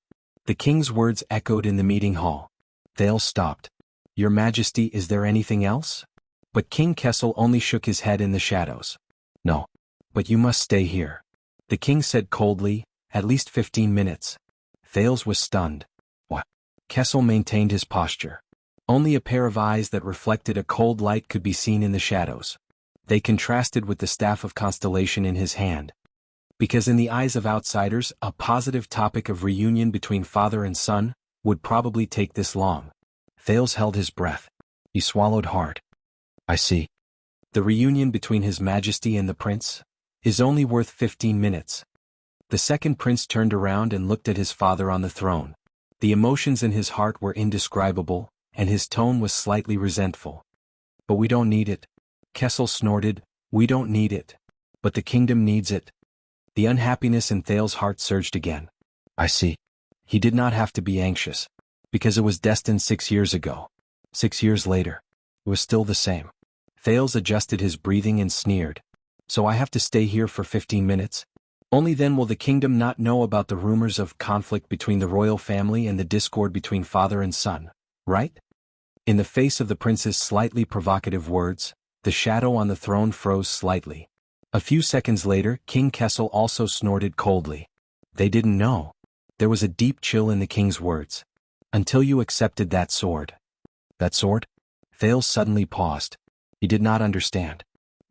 The king's words echoed in the meeting hall. Thales stopped. Your Majesty, is there anything else? But King Kessel only shook his head in the shadows. No. But you must stay here. The king said coldly, at least 15 minutes. Thales was stunned. What? Kessel maintained his posture. Only a pair of eyes that reflected a cold light could be seen in the shadows. They contrasted with the staff of constellation in his hand. Because in the eyes of outsiders, a positive topic of reunion between father and son would probably take this long. Thales held his breath. He swallowed hard. I see. The reunion between His Majesty and the prince is only worth 15 minutes. The second prince turned around and looked at his father on the throne. The emotions in his heart were indescribable, and his tone was slightly resentful. But we don't need it. Kessel snorted, we don't need it. But the kingdom needs it. The unhappiness in Thales' heart surged again. I see. He did not have to be anxious. Because it was destined 6 years ago. 6 years later. It was still the same. Thales adjusted his breathing and sneered. So I have to stay here for 15 minutes? Only then will the kingdom not know about the rumors of conflict between the royal family and the discord between father and son, right? In the face of the prince's slightly provocative words, the shadow on the throne froze slightly. A few seconds later, King Kessel also snorted coldly. They didn't know. There was a deep chill in the king's words. Until you accepted that sword. That sword? Thales suddenly paused. He did not understand.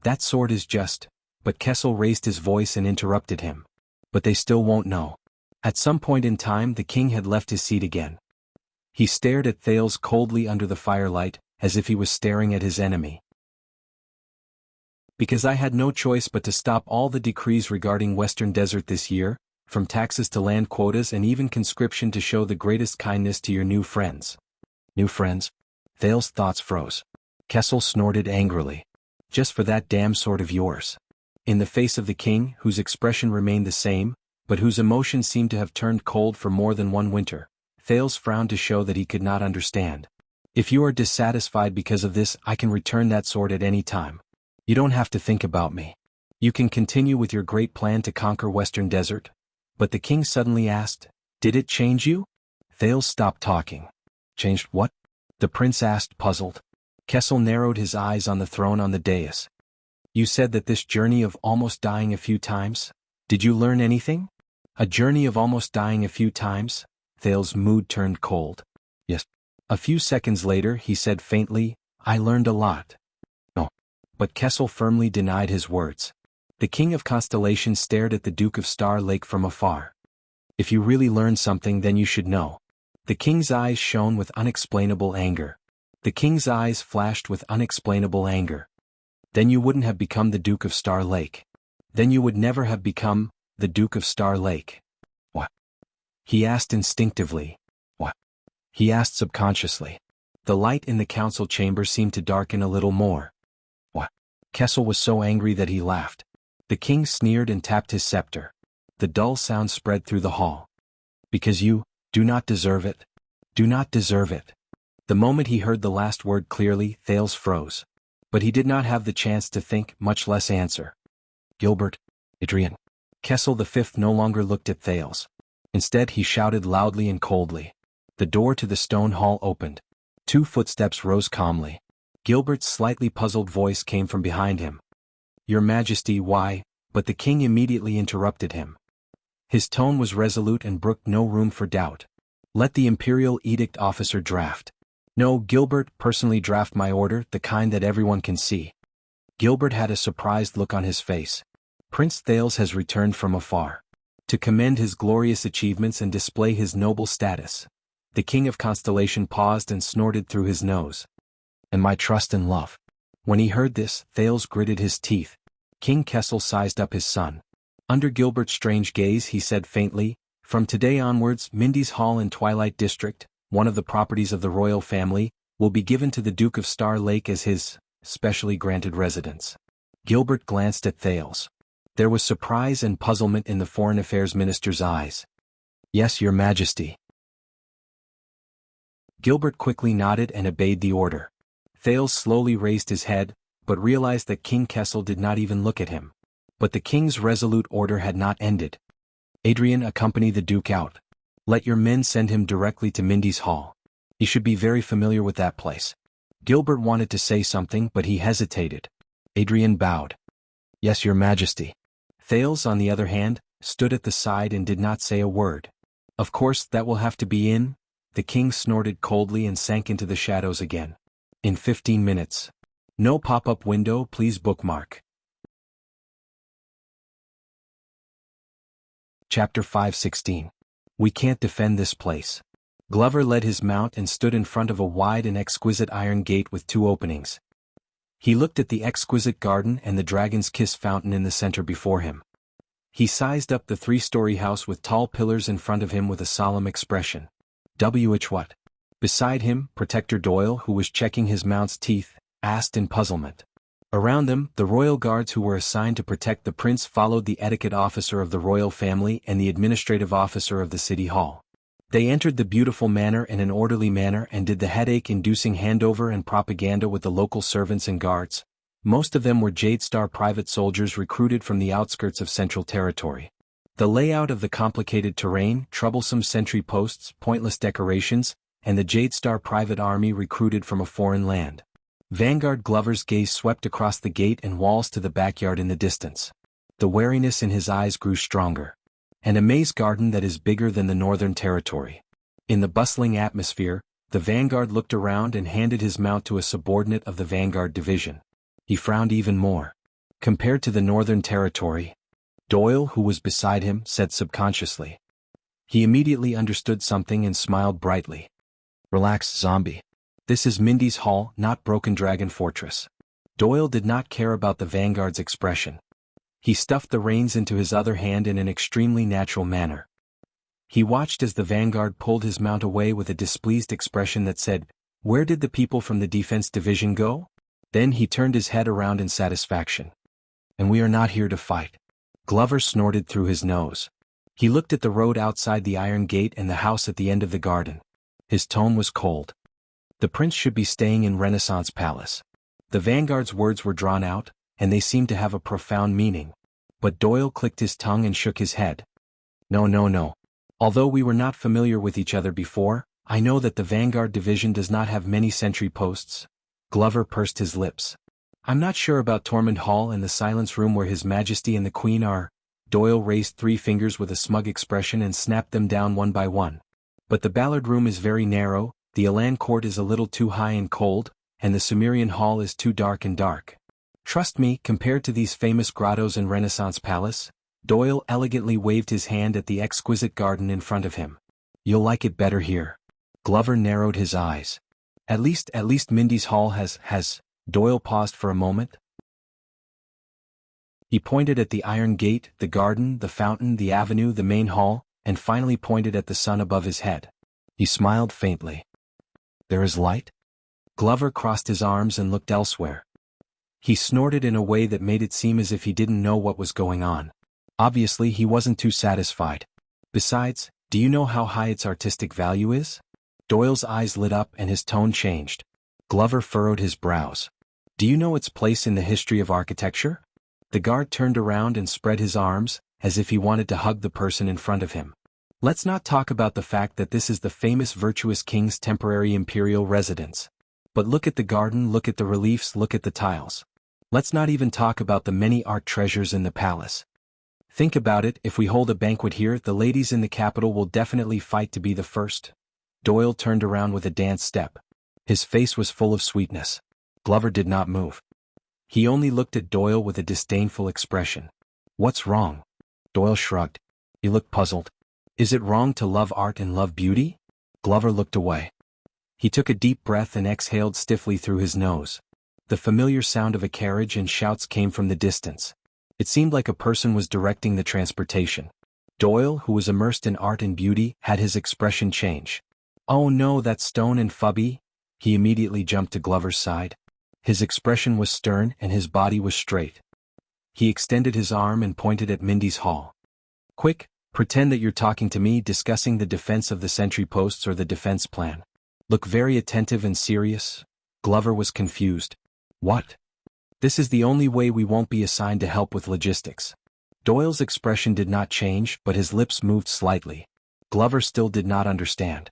That sword is just... But Kessel raised his voice and interrupted him. But they still won't know. At some point in time the king had left his seat again. He stared at Thales coldly under the firelight, as if he was staring at his enemy. Because I had no choice but to stop all the decrees regarding Western Desert this year, from taxes to land quotas and even conscription to show the greatest kindness to your new friends. New friends? Thales' thoughts froze. Kessel snorted angrily. Just for that damn sword of yours. In the face of the king, whose expression remained the same, but whose emotions seemed to have turned cold for more than one winter, Thales frowned to show that he could not understand. If you are dissatisfied because of this, I can return that sword at any time. You don't have to think about me. You can continue with your great plan to conquer Western Desert. But the king suddenly asked, did it change you? Thales stopped talking. Changed what? The prince asked, puzzled. Kessel narrowed his eyes on the throne on the dais. You said that this journey of almost dying a few times? Did you learn anything? A journey of almost dying a few times? Thales' mood turned cold. Yes. A few seconds later he said faintly, I learned a lot. No. But Kessel firmly denied his words. The king of Constellation stared at the Duke of Star Lake from afar. If you really learned something then you should know. The king's eyes shone with unexplainable anger. The king's eyes flashed with unexplainable anger. Then you wouldn't have become the Duke of Star Lake. Then you would never have become the Duke of Star Lake. What? He asked instinctively. What? he asked subconsciously. The light in the council chamber seemed to darken a little more. What? Kessel was so angry that he laughed. The king sneered and tapped his scepter. The dull sound spread through the hall. Because you do not deserve it. Do not deserve it. The moment he heard the last word clearly, Thales froze. But he did not have the chance to think, much less answer. Gilbert, Adrian. Kessel V no longer looked at Thales. Instead he shouted loudly and coldly. The door to the stone hall opened. 2 footsteps rose calmly. Gilbert's slightly puzzled voice came from behind him. Your Majesty, why? But the king immediately interrupted him. His tone was resolute and brooked no room for doubt. Let the imperial edict officer draft. No, Gilbert, personally draft my order, the kind that everyone can see. Gilbert had a surprised look on his face. Prince Thales has returned from afar. To commend his glorious achievements and display his noble status. The king of Constellation paused and snorted through his nose. And my trust and love. When he heard this, Thales gritted his teeth. King Kessel sized up his son. Under Gilbert's strange gaze he said faintly, from today onwards Mindy's Hall in Twilight District, one of the properties of the royal family, will be given to the Duke of Star Lake as his specially granted residence. Gilbert glanced at Thales. There was surprise and puzzlement in the Foreign Affairs Minister's eyes. Yes, Your Majesty. Gilbert quickly nodded and obeyed the order. Thales slowly raised his head, but realized that King Kessel did not even look at him. But the king's resolute order had not ended. Adrian, accompany the Duke out. Let your men send him directly to Mindy's Hall. He should be very familiar with that place. Gilbert wanted to say something but he hesitated. Adrian bowed. Yes, Your Majesty. Thales, on the other hand, stood at the side and did not say a word. Of course, that will have to be in. The king snorted coldly and sank into the shadows again. In 15 minutes. No pop-up window, please bookmark. Chapter 5:16. We can't defend this place. Glover led his mount and stood in front of a wide and exquisite iron gate with 2 openings. He looked at the exquisite garden and the Dragon's Kiss fountain in the center before him. He sized up the 3-story house with tall pillars in front of him with a solemn expression. What? Beside him, Protector Doyle, who was checking his mount's teeth, asked in puzzlement. Around them, the royal guards who were assigned to protect the prince followed the etiquette officer of the royal family and the administrative officer of the city hall. They entered the beautiful manor in an orderly manner and did the headache-inducing handover and propaganda with the local servants and guards. Most of them were Jade Star private soldiers recruited from the outskirts of Central Territory. The layout of the complicated terrain, troublesome sentry posts, pointless decorations, and the Jade Star private army recruited from a foreign land. Vanguard Glover's gaze swept across the gate and walls to the backyard in the distance. The wariness in his eyes grew stronger. And a maze garden that is bigger than the Northern Territory. In the bustling atmosphere, the Vanguard looked around and handed his mount to a subordinate of the Vanguard Division. He frowned even more. Compared to the Northern Territory, Doyle, who was beside him, said subconsciously. He immediately understood something and smiled brightly. Relax, zombie. This is Mindy's Hall, not Broken Dragon Fortress. Doyle did not care about the Vanguard's expression. He stuffed the reins into his other hand in an extremely natural manner. He watched as the Vanguard pulled his mount away with a displeased expression that said, "Where did the people from the Defense Division go?" Then he turned his head around in satisfaction. "And we are not here to fight." Glover snorted through his nose. He looked at the road outside the iron gate and the house at the end of the garden. His tone was cold. The prince should be staying in Renaissance Palace. The Vanguard's words were drawn out, and they seemed to have a profound meaning. But Doyle clicked his tongue and shook his head. No. Although we were not familiar with each other before, I know that the Vanguard Division does not have many sentry posts. Glover pursed his lips. I'm not sure about Tormund Hall and the Silence Room where His Majesty and the Queen are. Doyle raised 3 fingers with a smug expression and snapped them down one by one. But the Ballard Room is very narrow, the Elan Court is a little too high and cold, and the Sumerian Hall is too dark and dark. Trust me, compared to these famous grottos in Renaissance Palace, Doyle elegantly waved his hand at the exquisite garden in front of him. You'll like it better here. Glover narrowed his eyes. At least Mindy's Hall has. Doyle paused for a moment. He pointed at the iron gate, the garden, the fountain, the avenue, the main hall, and finally pointed at the sun above his head. He smiled faintly. There is light? Glover crossed his arms and looked elsewhere. He snorted in a way that made it seem as if he didn't know what was going on. Obviously, he wasn't too satisfied. Besides, do you know how high its artistic value is? Doyle's eyes lit up and his tone changed. Glover furrowed his brows. Do you know its place in the history of architecture? The guard turned around and spread his arms, as if he wanted to hug the person in front of him. Let's not talk about the fact that this is the famous virtuous king's temporary imperial residence. But look at the garden, look at the reliefs, look at the tiles. Let's not even talk about the many art treasures in the palace. Think about it, if we hold a banquet here, the ladies in the capital will definitely fight to be the first. Doyle turned around with a dance step. His face was full of sweetness. Glover did not move. He only looked at Doyle with a disdainful expression. What's wrong? Doyle shrugged. He looked puzzled. Is it wrong to love art and love beauty? Glover looked away. He took a deep breath and exhaled stiffly through his nose. The familiar sound of a carriage and shouts came from the distance. It seemed like a person was directing the transportation. Doyle, who was immersed in art and beauty, had his expression change. Oh no, that's Stone and Fubby. He immediately jumped to Glover's side. His expression was stern and his body was straight. He extended his arm and pointed at Mindy's hall. Quick, pretend that you're talking to me, discussing the defense of the sentry posts or the defense plan. Look very attentive and serious. Glover was confused. What? This is the only way we won't be assigned to help with logistics. Doyle's expression did not change, but his lips moved slightly. Glover still did not understand.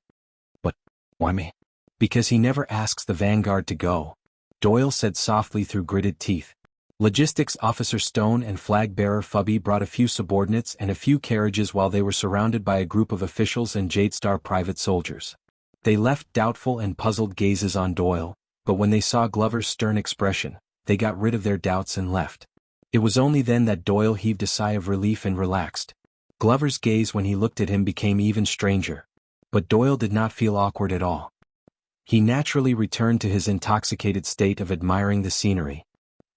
But, why me? Because he never asks the vanguard to go. Doyle said softly through gritted teeth. Logistics Officer Stone and Flag Bearer Fubby brought a few subordinates and a few carriages while they were surrounded by a group of officials and Jadestar private soldiers. They left doubtful and puzzled gazes on Doyle, but when they saw Glover's stern expression, they got rid of their doubts and left. It was only then that Doyle heaved a sigh of relief and relaxed. Glover's gaze when he looked at him became even stranger. But Doyle did not feel awkward at all. He naturally returned to his intoxicated state of admiring the scenery.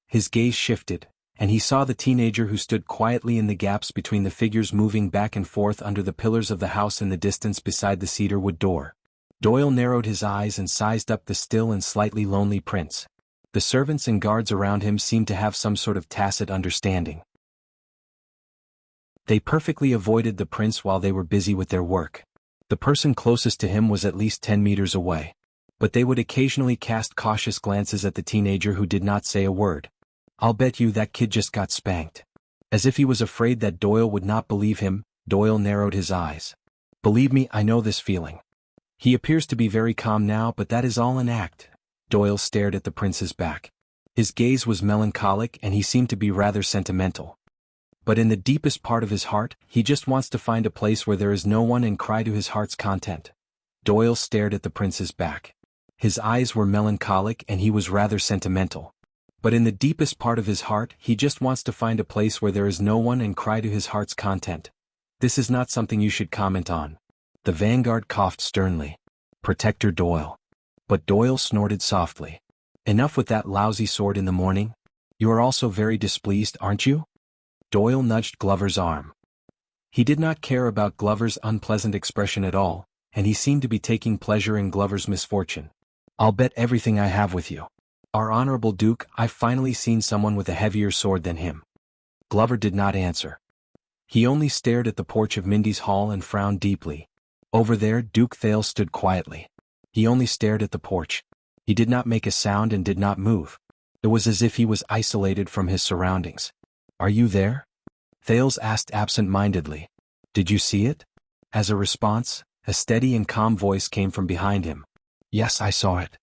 His gaze shifted, and he saw the teenager who stood quietly in the gaps between the figures moving back and forth under the pillars of the house in the distance beside the cedar wood door. Doyle narrowed his eyes and sized up the still and slightly lonely prince. The servants and guards around him seemed to have some sort of tacit understanding. They perfectly avoided the prince while they were busy with their work. The person closest to him was at least 10 meters away. But they would occasionally cast cautious glances at the teenager who did not say a word. I'll bet you that kid just got spanked. As if he was afraid that Doyle would not believe him, Doyle narrowed his eyes. Believe me, I know this feeling. He appears to be very calm now, but that is all an act. Doyle stared at the prince's back. His gaze was melancholic and he seemed to be rather sentimental. But in the deepest part of his heart, he just wants to find a place where there is no one and cry to his heart's content. Doyle stared at the prince's back. His eyes were melancholic and he was rather sentimental. But in the deepest part of his heart, he just wants to find a place where there is no one and cry to his heart's content. This is not something you should comment on. The vanguard coughed sternly. Protector Doyle. But Doyle snorted softly. Enough with that lousy sword in the morning. You are also very displeased, aren't you? Doyle nudged Glover's arm. He did not care about Glover's unpleasant expression at all, and he seemed to be taking pleasure in Glover's misfortune. I'll bet everything I have with you. Our honorable Duke, I've finally seen someone with a heavier sword than him. Glover did not answer. He only stared at the porch of Mindy's hall and frowned deeply. Over there, Duke Thale stood quietly. He only stared at the porch. He did not make a sound and did not move. It was as if he was isolated from his surroundings. Are you there? Thales asked absent-mindedly. Did you see it? As a response, a steady and calm voice came from behind him. Yes, I saw it.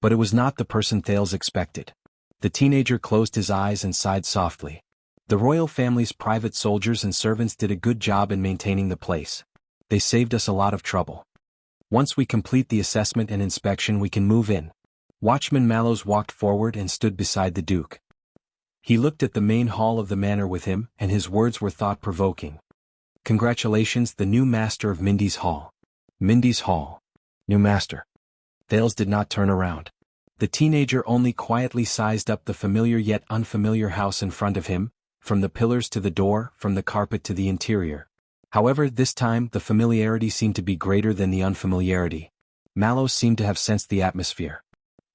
But it was not the person Thales expected. The teenager closed his eyes and sighed softly. The royal family's private soldiers and servants did a good job in maintaining the place. They saved us a lot of trouble. Once we complete the assessment and inspection, we can move in. Watchman Mallows walked forward and stood beside the Duke. He looked at the main hall of the manor with him, and his words were thought-provoking. Congratulations, the new master of Mindy's Hall. Mindy's Hall. New master. Thales did not turn around. The teenager only quietly sized up the familiar yet unfamiliar house in front of him, from the pillars to the door, from the carpet to the interior. However, this time the familiarity seemed to be greater than the unfamiliarity. Mallow seemed to have sensed the atmosphere.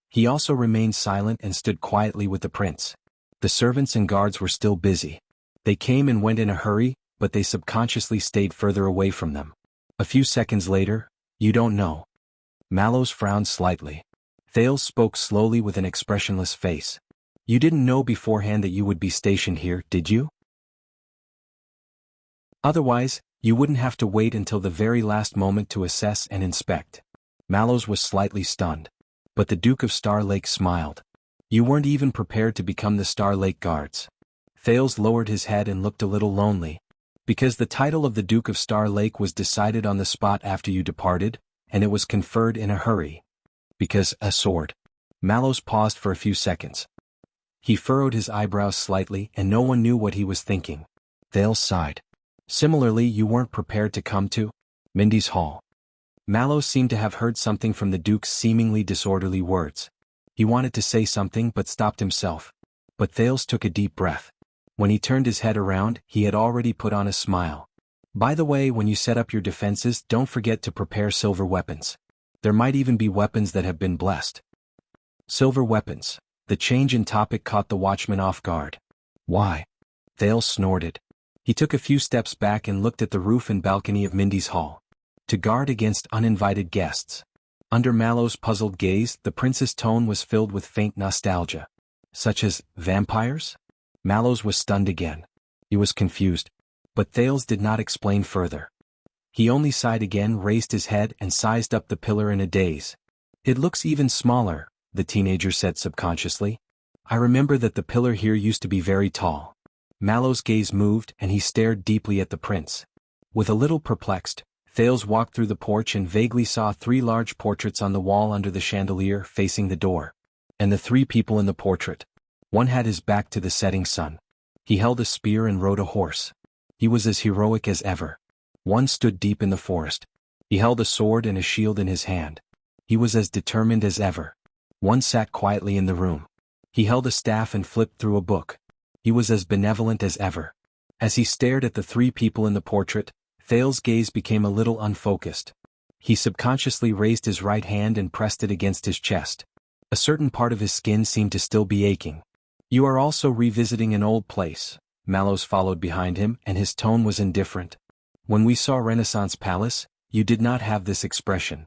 He also remained silent and stood quietly with the prince. The servants and guards were still busy. They came and went in a hurry, but they subconsciously stayed further away from them. A few seconds later, "You don't know." Mallows frowned slightly. Thales spoke slowly with an expressionless face. "You didn't know beforehand that you would be stationed here, did you? Otherwise, you wouldn't have to wait until the very last moment to assess and inspect." Mallows was slightly stunned. But the Duke of Star Lake smiled. "You weren't even prepared to become the Star Lake Guards." Thales lowered his head and looked a little lonely. "Because the title of the Duke of Star Lake was decided on the spot after you departed, and it was conferred in a hurry. Because a sword." Mallows paused for a few seconds. He furrowed his eyebrows slightly and no one knew what he was thinking. Thales sighed. "Similarly, you weren't prepared to come to Mindy's Hall." Mallows seemed to have heard something from the Duke's seemingly disorderly words. He wanted to say something but stopped himself. But Thales took a deep breath. When he turned his head around, he had already put on a smile. "By the way, when you set up your defenses, don't forget to prepare silver weapons. There might even be weapons that have been blessed." Silver weapons. The change in topic caught the watchman off guard. "Why?" Thales snorted. He took a few steps back and looked at the roof and balcony of Mindy's Hall. "To guard against uninvited guests." Under Mallow's puzzled gaze, the prince's tone was filled with faint nostalgia. "Such as vampires?" Mallows was stunned again. He was confused. But Thales did not explain further. He only sighed again, raised his head and sized up the pillar in a daze. "It looks even smaller," the teenager said subconsciously. "I remember that the pillar here used to be very tall." Mallow's gaze moved and he stared deeply at the prince. With a little perplexed, Thales walked through the porch and vaguely saw 3 large portraits on the wall under the chandelier facing the door. And the 3 people in the portrait. One had his back to the setting sun. He held a spear and rode a horse. He was as heroic as ever. One stood deep in the forest. He held a sword and a shield in his hand. He was as determined as ever. One sat quietly in the room. He held a staff and flipped through a book. He was as benevolent as ever. As he stared at the 3 people in the portrait, Thales' gaze became a little unfocused. He subconsciously raised his right hand and pressed it against his chest. A certain part of his skin seemed to still be aching. "You are also revisiting an old place." Mallows followed behind him and his tone was indifferent. "When we saw Renaissance Palace, you did not have this expression."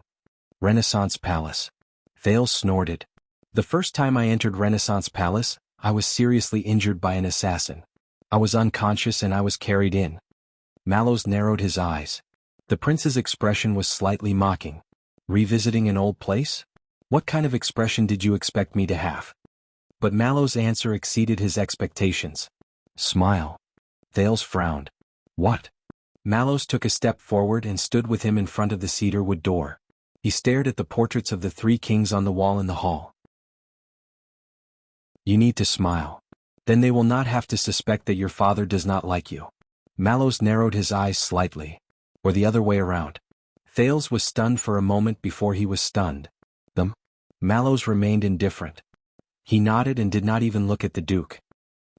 "Renaissance Palace." Thales snorted. "The first time I entered Renaissance Palace, I was seriously injured by an assassin. I was unconscious and I was carried in." Mallows narrowed his eyes. The prince's expression was slightly mocking. "Revisiting an old place? What kind of expression did you expect me to have?" But Mallow's answer exceeded his expectations. "Smile." Thales frowned. "What?" Mallows took a step forward and stood with him in front of the cedar wood door. He stared at the portraits of the 3 kings on the wall in the hall. "You need to smile. Then they will not have to suspect that your father does not like you." Mallows narrowed his eyes slightly. "Or the other way around." Thales was stunned for a moment before he was stunned. "Them?" Mallows remained indifferent. He nodded and did not even look at the Duke.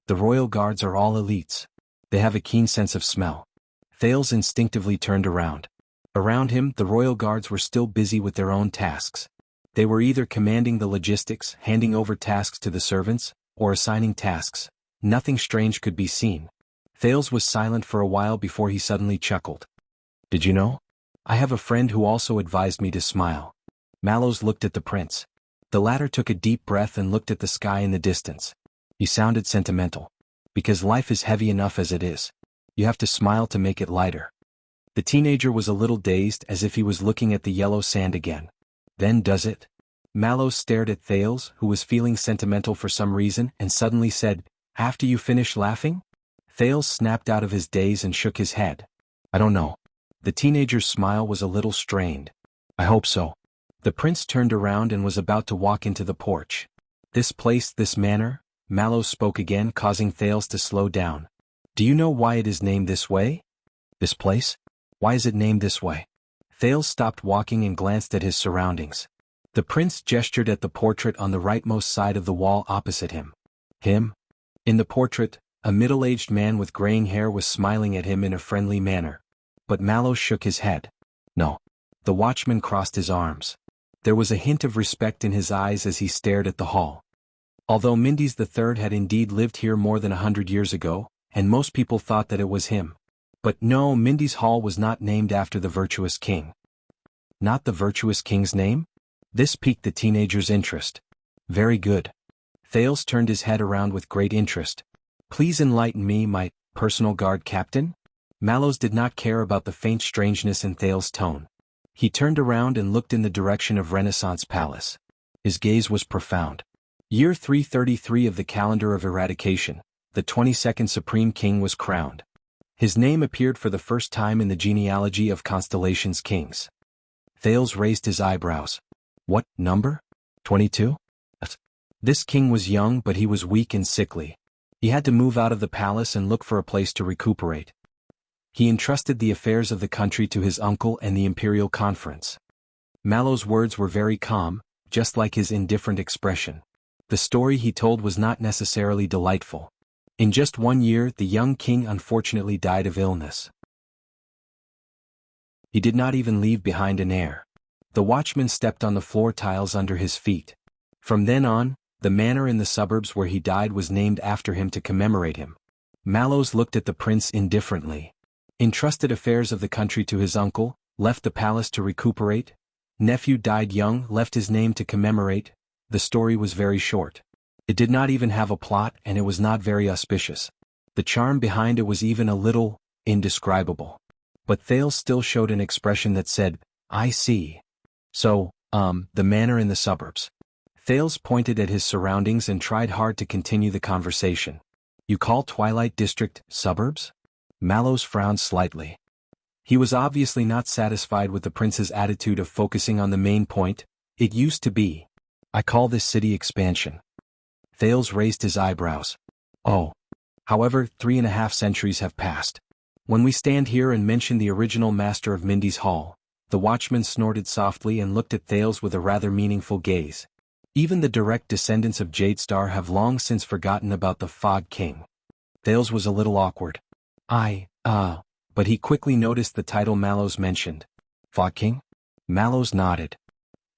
"The royal guards are all elites. They have a keen sense of smell." Thales instinctively turned around. Around him, the royal guards were still busy with their own tasks. They were either commanding the logistics, handing over tasks to the servants, or assigning tasks. Nothing strange could be seen. Thales was silent for a while before he suddenly chuckled. "Did you know? I have a friend who also advised me to smile." Mallows looked at the prince. The latter took a deep breath and looked at the sky in the distance. He sounded sentimental. "Because life is heavy enough as it is. You have to smile to make it lighter." The teenager was a little dazed as if he was looking at the yellow sand again. "Then does it?" Mallows stared at Thales, who was feeling sentimental for some reason, and suddenly said, "After you finish laughing?" Thales snapped out of his daze and shook his head. "I don't know." The teenager's smile was a little strained. "I hope so." The prince turned around and was about to walk into the porch. "This place, this manor?" Mallows spoke again, causing Thales to slow down. "Do you know why it is named this way?" "This place? Why is it named this way?" Thales stopped walking and glanced at his surroundings. The prince gestured at the portrait on the rightmost side of the wall opposite him. "Him?" In the portrait, a middle-aged man with graying hair was smiling at him in a friendly manner. but Mallows shook his head. No. The watchman crossed his arms. There was a hint of respect in his eyes as he stared at the hall. Although Mindes III had indeed lived here more than 100 years ago, and most people thought that it was him. But no, Mindes Hall was not named after the virtuous king. Not the virtuous king's name? This piqued the teenager's interest. Very good. Thales turned his head around with great interest. Please enlighten me, my personal guard captain? Mallows did not care about the faint strangeness in Thales' tone. He turned around and looked in the direction of Renaissance Palace. His gaze was profound. Year 333 of the calendar of eradication, the 22nd Supreme King was crowned. His name appeared for the first time in the genealogy of Constellation's kings. Thales raised his eyebrows. What number? 22? This king was young, but he was weak and sickly. He had to move out of the palace and look for a place to recuperate. He entrusted the affairs of the country to his uncle and the imperial conference. Mallows' words were very calm, just like his indifferent expression. The story he told was not necessarily delightful. In just 1 year, the young king unfortunately died of illness. He did not even leave behind an heir. The watchman stepped on the floor tiles under his feet. From then on, the manor in the suburbs where he died was named after him to commemorate him. Mallows looked at the prince indifferently. Entrusted affairs of the country to his uncle, left the palace to recuperate. Nephew died young, left his name to commemorate. The story was very short. It did not even have a plot, and it was not very auspicious. The charm behind it was even a little indescribable. But Thales still showed an expression that said, I see. So, the manor in the suburbs. Thales pointed at his surroundings and tried hard to continue the conversation. You call Twilight District suburbs? Mallows frowned slightly. He was obviously not satisfied with the prince's attitude of focusing on the main point. It used to be. I call this city expansion. Thales raised his eyebrows. Oh. However, 3.5 centuries have passed. When we stand here and mention the original master of Mindes Hall, the watchman snorted softly and looked at Thales with a rather meaningful gaze. Even the direct descendants of Jadestar have long since forgotten about the Fog King. Thales was a little awkward. But he quickly noticed the title Mallows mentioned. Fog King? Mallows nodded.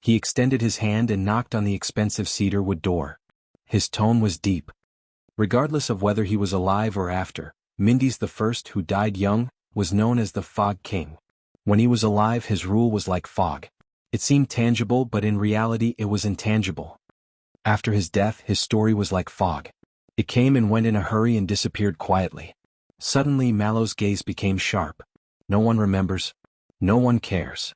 He extended his hand and knocked on the expensive cedar wood door. His tone was deep. Regardless of whether he was alive or after, Mindes I, who died young, was known as the Fog King. When he was alive, his rule was like fog. It seemed tangible, but in reality it was intangible. After his death, his story was like fog. It came and went in a hurry and disappeared quietly. Suddenly Mallows' gaze became sharp. No one remembers. No one cares.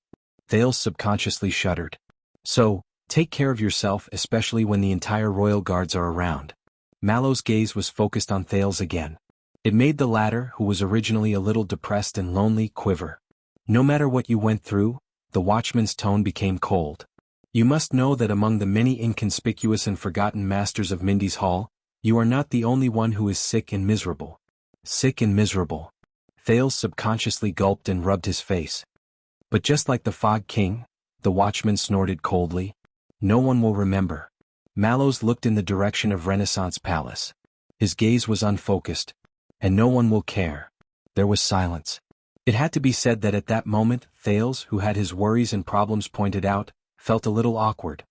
Thales subconsciously shuddered. So, take care of yourself, especially when the entire royal guards are around. Mallows' gaze was focused on Thales again. It made the latter, who was originally a little depressed and lonely, quiver. No matter what you went through, the watchman's tone became cold. You must know that among the many inconspicuous and forgotten masters of Mindes Hall, you are not the only one who is sick and miserable. Sick and miserable. Thales subconsciously gulped and rubbed his face. But just like the Fog King, the watchman snorted coldly, no one will remember. Mallows looked in the direction of Renaissance Palace. His gaze was unfocused. And no one will care. There was silence. It had to be said that at that moment, Thales, who had his worries and problems pointed out, felt a little awkward.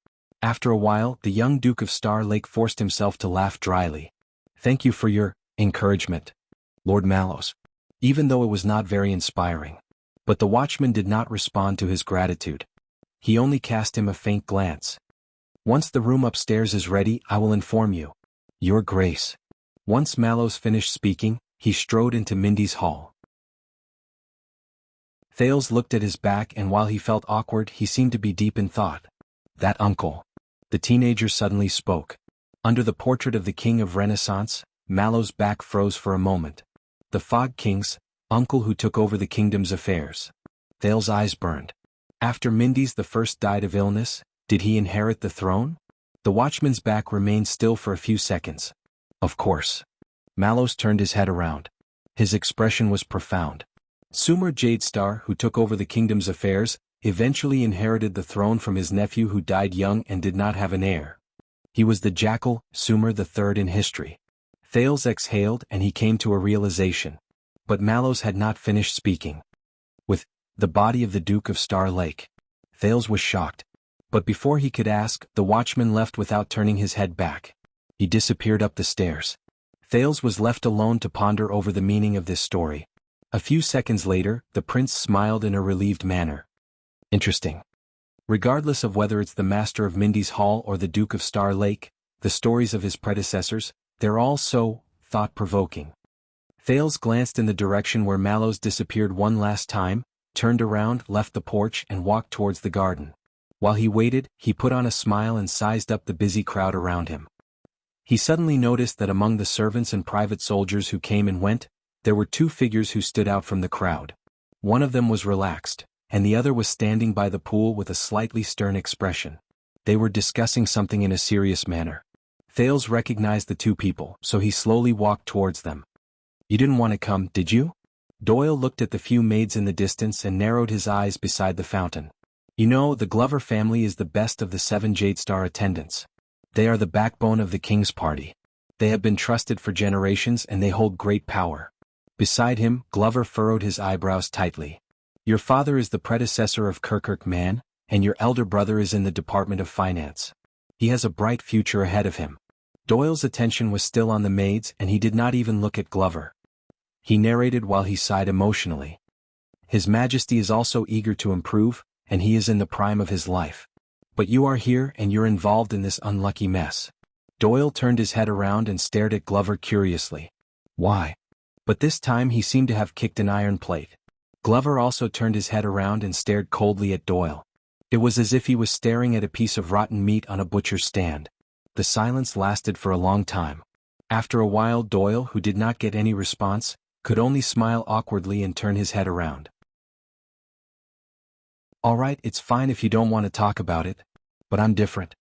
After a while, the young Duke of Star Lake forced himself to laugh dryly. Thank you for your encouragement, Lord Mallows. Even though it was not very inspiring. But the watchman did not respond to his gratitude. He only cast him a faint glance. Once the room upstairs is ready, I will inform you. Your Grace. Once Mallows finished speaking, he strode into Mindes Hall. Thales looked at his back, and while he felt awkward, he seemed to be deep in thought. That uncle. The teenager suddenly spoke. Under the portrait of the King of Renaissance, Mallows' back froze for a moment. The Fog King's uncle who took over the kingdom's affairs. Thales' eyes burned. After Mindes I died of illness, did he inherit the throne? The watchman's back remained still for a few seconds. Of course. Mallows turned his head around. His expression was profound. Sumer Jadestar, who took over the kingdom's affairs, eventually inherited the throne from his nephew who died young and did not have an heir. He was the jackal, Sumer III in history. Thales exhaled and he came to a realization. But Mallows had not finished speaking. The body of the Duke of Star Lake. Thales was shocked. But before he could ask, the watchman left without turning his head back. He disappeared up the stairs. Thales was left alone to ponder over the meaning of this story. A few seconds later, the prince smiled in a relieved manner. Interesting. Regardless of whether it's the Master of Mindy's Hall or the Duke of Star Lake, the stories of his predecessors, they're all so thought-provoking. Thales glanced in the direction where Mallows disappeared one last time, turned around, left the porch and walked towards the garden. While he waited, he put on a smile and sized up the busy crowd around him. He suddenly noticed that among the servants and private soldiers who came and went, there were two figures who stood out from the crowd. One of them was relaxed, and the other was standing by the pool with a slightly stern expression. They were discussing something in a serious manner. Thales recognized the two people, so he slowly walked towards them. "You didn't want to come, did you?" Doyle looked at the few maids in the distance and narrowed his eyes beside the fountain. "You know, the Glover family is the best of the 7 Jadestar attendants. They are the backbone of the king's party. They have been trusted for generations and they hold great power." Beside him, Glover furrowed his eyebrows tightly. "Your father is the predecessor of Kirkirk Man, and your elder brother is in the Department of Finance. He has a bright future ahead of him." Doyle's attention was still on the maids and he did not even look at Glover. He narrated while he sighed emotionally. "His Majesty is also eager to improve, and he is in the prime of his life. But you are here and you're involved in this unlucky mess." Doyle turned his head around and stared at Glover curiously. "Why?" But this time he seemed to have kicked an iron plate. Glover also turned his head around and stared coldly at Doyle. It was as if he was staring at a piece of rotten meat on a butcher's stand. The silence lasted for a long time. After a while Doyle, who did not get any response, could only smile awkwardly and turn his head around. "All right, it's fine if you don't want to talk about it. But I'm different."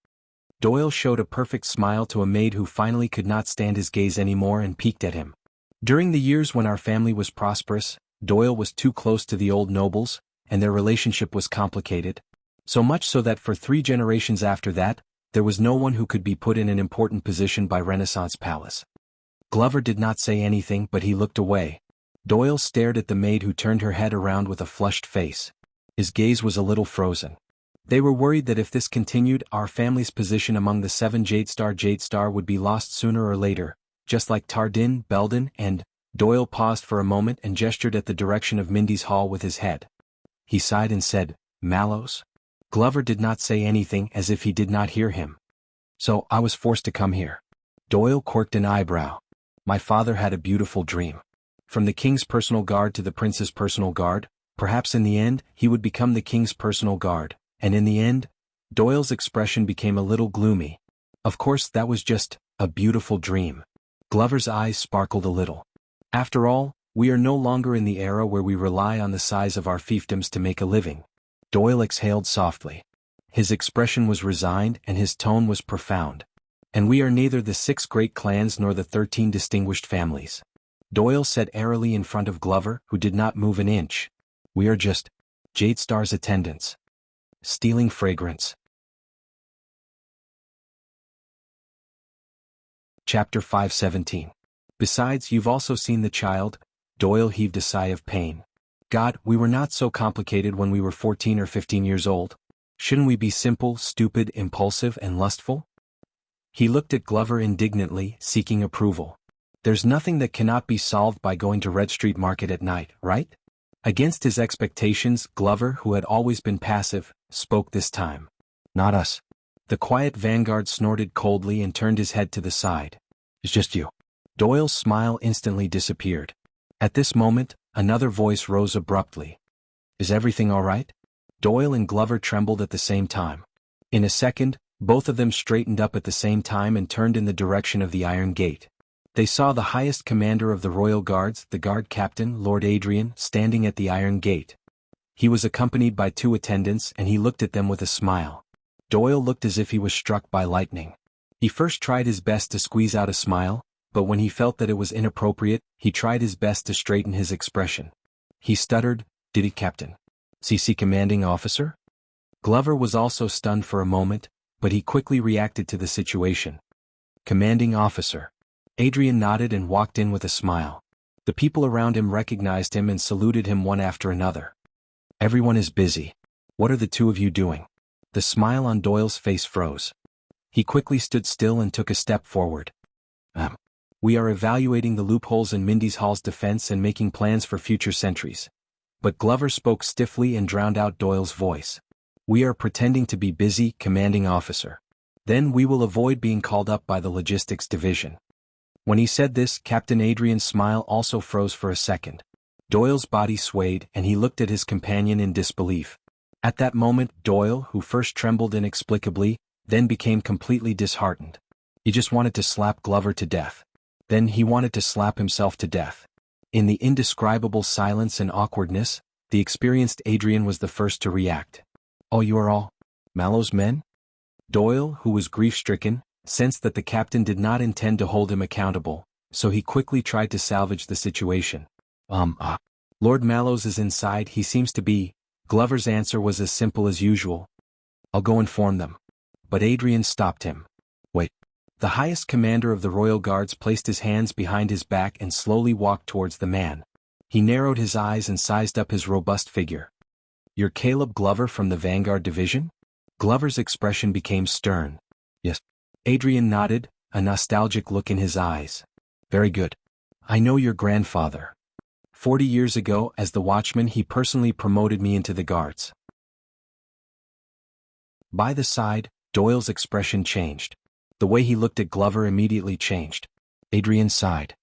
Doyle showed a perfect smile to a maid who finally could not stand his gaze anymore and peeked at him. "During the years when our family was prosperous, Doyle was too close to the old nobles, and their relationship was complicated. So much so that for 3 generations after that, there was no one who could be put in an important position by Renaissance Palace." Glover did not say anything but he looked away. Doyle stared at the maid who turned her head around with a flushed face. His gaze was a little frozen. They were worried that if this continued, our family's position among the 7 Jadestar would be lost sooner or later, just like Tardin, Belden, and... Doyle paused for a moment and gestured at the direction of Mindy's Hall with his head. He sighed and said, "Mallows?" Glover did not say anything, as if he did not hear him. "So, I was forced to come here." Doyle quirked an eyebrow. "My father had a beautiful dream. From the king's personal guard to the prince's personal guard, perhaps in the end, he would become the king's personal guard, and in the end..." Doyle's expression became a little gloomy. "Of course that was just a beautiful dream." Glover's eyes sparkled a little. "After all, we are no longer in the era where we rely on the size of our fiefdoms to make a living." Doyle exhaled softly. His expression was resigned and his tone was profound. "And we are neither the 6 great clans nor the 13 distinguished families," Doyle said airily in front of Glover, who did not move an inch. "We are just Jadestar's attendants. Stealing fragrance." Chapter 517. "Besides, you've also seen the child." Doyle heaved a sigh of pain. "God, we were not so complicated when we were 14 or 15 years old. Shouldn't we be simple, stupid, impulsive, and lustful?" He looked at Glover indignantly, seeking approval. "There's nothing that cannot be solved by going to Red Street Market at night, right?" Against his expectations, Glover, who had always been passive, spoke this time. "Not us." The quiet vanguard snorted coldly and turned his head to the side. "It's just you." Doyle's smile instantly disappeared. At this moment, another voice rose abruptly. "Is everything all right?" Doyle and Glover trembled at the same time. In a second, both of them straightened up at the same time and turned in the direction of the Iron Gate. They saw the highest commander of the Royal Guards, the guard captain, Lord Adrian, standing at the Iron Gate. He was accompanied by 2 attendants and he looked at them with a smile. Doyle looked as if he was struck by lightning. He first tried his best to squeeze out a smile, but when he felt that it was inappropriate, he tried his best to straighten his expression. He stuttered, "Did it, Captain? CC Commanding Officer?" Glover was also stunned for a moment, but he quickly reacted to the situation. "Commanding Officer." Adrian nodded and walked in with a smile. The people around him recognized him and saluted him one after another. Everyone is busy. What are the two of you doing? The smile on Doyle's face froze. He quickly stood still and took a step forward. We are evaluating the loopholes in Mindy's Hall's defense and making plans for future sentries. But Glover spoke stiffly and drowned out Doyle's voice. We are pretending to be busy, commanding officer. Then we will avoid being called up by the logistics division. When he said this, Captain Adrian's smile also froze for a second. Doyle's body swayed and he looked at his companion in disbelief. At that moment, Doyle, who first trembled inexplicably, then became completely disheartened. He just wanted to slap Glover to death. Then he wanted to slap himself to death. In the indescribable silence and awkwardness, the experienced Adrian was the first to react. Oh, you are all Mallow's men? Doyle, who was grief-stricken, sensed that the captain did not intend to hold him accountable, so he quickly tried to salvage the situation. Lord Mallows is inside, he seems to be. Glover's answer was as simple as usual. I'll go inform them. But Adrian stopped him. Wait. The highest commander of the Royal Guards placed his hands behind his back and slowly walked towards the man. He narrowed his eyes and sized up his robust figure. You're Caleb Glover from the Vanguard Division? Glover's expression became stern. Yes. Adrian nodded, a nostalgic look in his eyes. Very good. I know your grandfather. 40 years ago, as the watchman, he personally promoted me into the guards. By the side, Doyle's expression changed. The way he looked at Glover immediately changed. Adrian sighed.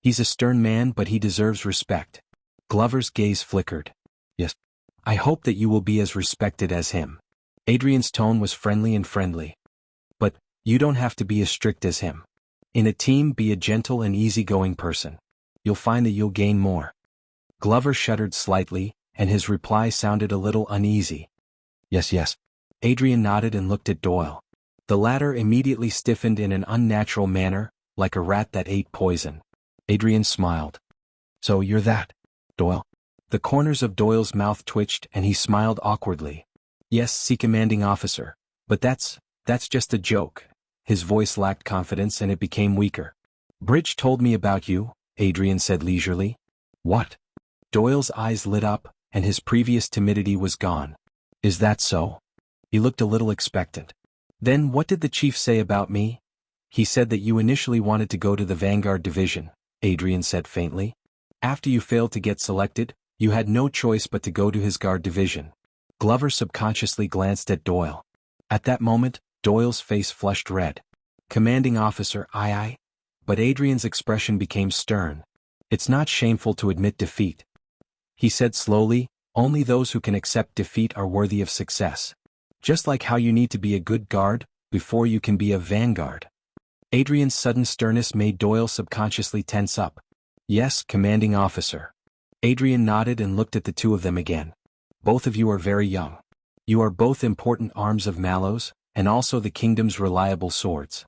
He's a stern man, but he deserves respect. Glover's gaze flickered. Yes. I hope that you will be as respected as him. Adrian's tone was friendly and friendly. But you don't have to be as strict as him. In a team, be a gentle and easygoing person. You'll find that you'll gain more. Glover shuddered slightly, and his reply sounded a little uneasy. Yes. Adrian nodded and looked at Doyle. The latter immediately stiffened in an unnatural manner, like a rat that ate poison. Adrian smiled. So you're that, Doyle? The corners of Doyle's mouth twitched and he smiled awkwardly. Yes, Sea Commanding Officer. But that's just a joke. His voice lacked confidence and it became weaker. Bridge told me about you, Adrian said leisurely. What? Doyle's eyes lit up, and his previous timidity was gone. Is that so? He looked a little expectant. Then what did the chief say about me? He said that you initially wanted to go to the Vanguard Division, Adrian said faintly. After you failed to get selected, you had no choice but to go to his guard division. Glover subconsciously glanced at Doyle. At that moment, Doyle's face flushed red. Commanding officer, aye. But Adrian's expression became stern. It's not shameful to admit defeat. He said slowly, only those who can accept defeat are worthy of success. Just like how you need to be a good guard before you can be a vanguard. Adrian's sudden sternness made Doyle subconsciously tense up. Yes, commanding officer. Adrian nodded and looked at the two of them again. Both of you are very young. You are both important arms of Mallows, and also the kingdom's reliable swords.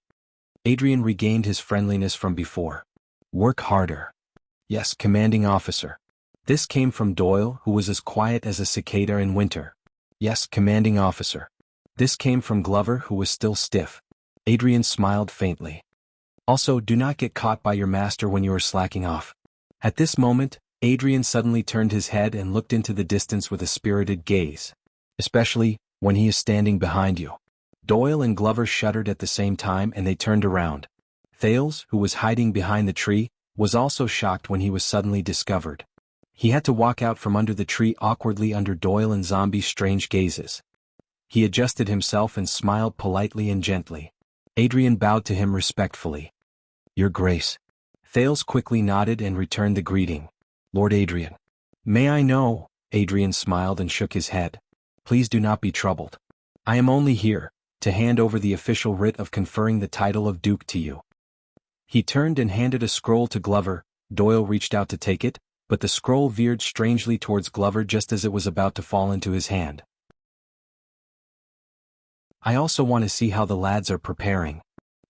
Adrian regained his friendliness from before. Work harder. Yes, commanding officer. This came from Doyle, who was as quiet as a cicada in winter. Yes, commanding officer. This came from Glover, who was still stiff. Adrian smiled faintly. Also, do not get caught by your master when you are slacking off. At this moment, Adrian suddenly turned his head and looked into the distance with a spirited gaze. Especially, when he is standing behind you. Doyle and Glover shuddered at the same time and they turned around. Thales, who was hiding behind the tree, was also shocked when he was suddenly discovered. He had to walk out from under the tree awkwardly under Doyle and Zombie's strange gazes. He adjusted himself and smiled politely and gently. Adrian bowed to him respectfully. Your Grace. Thales quickly nodded and returned the greeting. Lord Adrian. May I know? Adrian smiled and shook his head. Please do not be troubled. I am only here to hand over the official writ of conferring the title of Duke to you. He turned and handed a scroll to Glover. Doyle reached out to take it, but the scroll veered strangely towards Glover just as it was about to fall into his hand. I also want to see how the lads are preparing.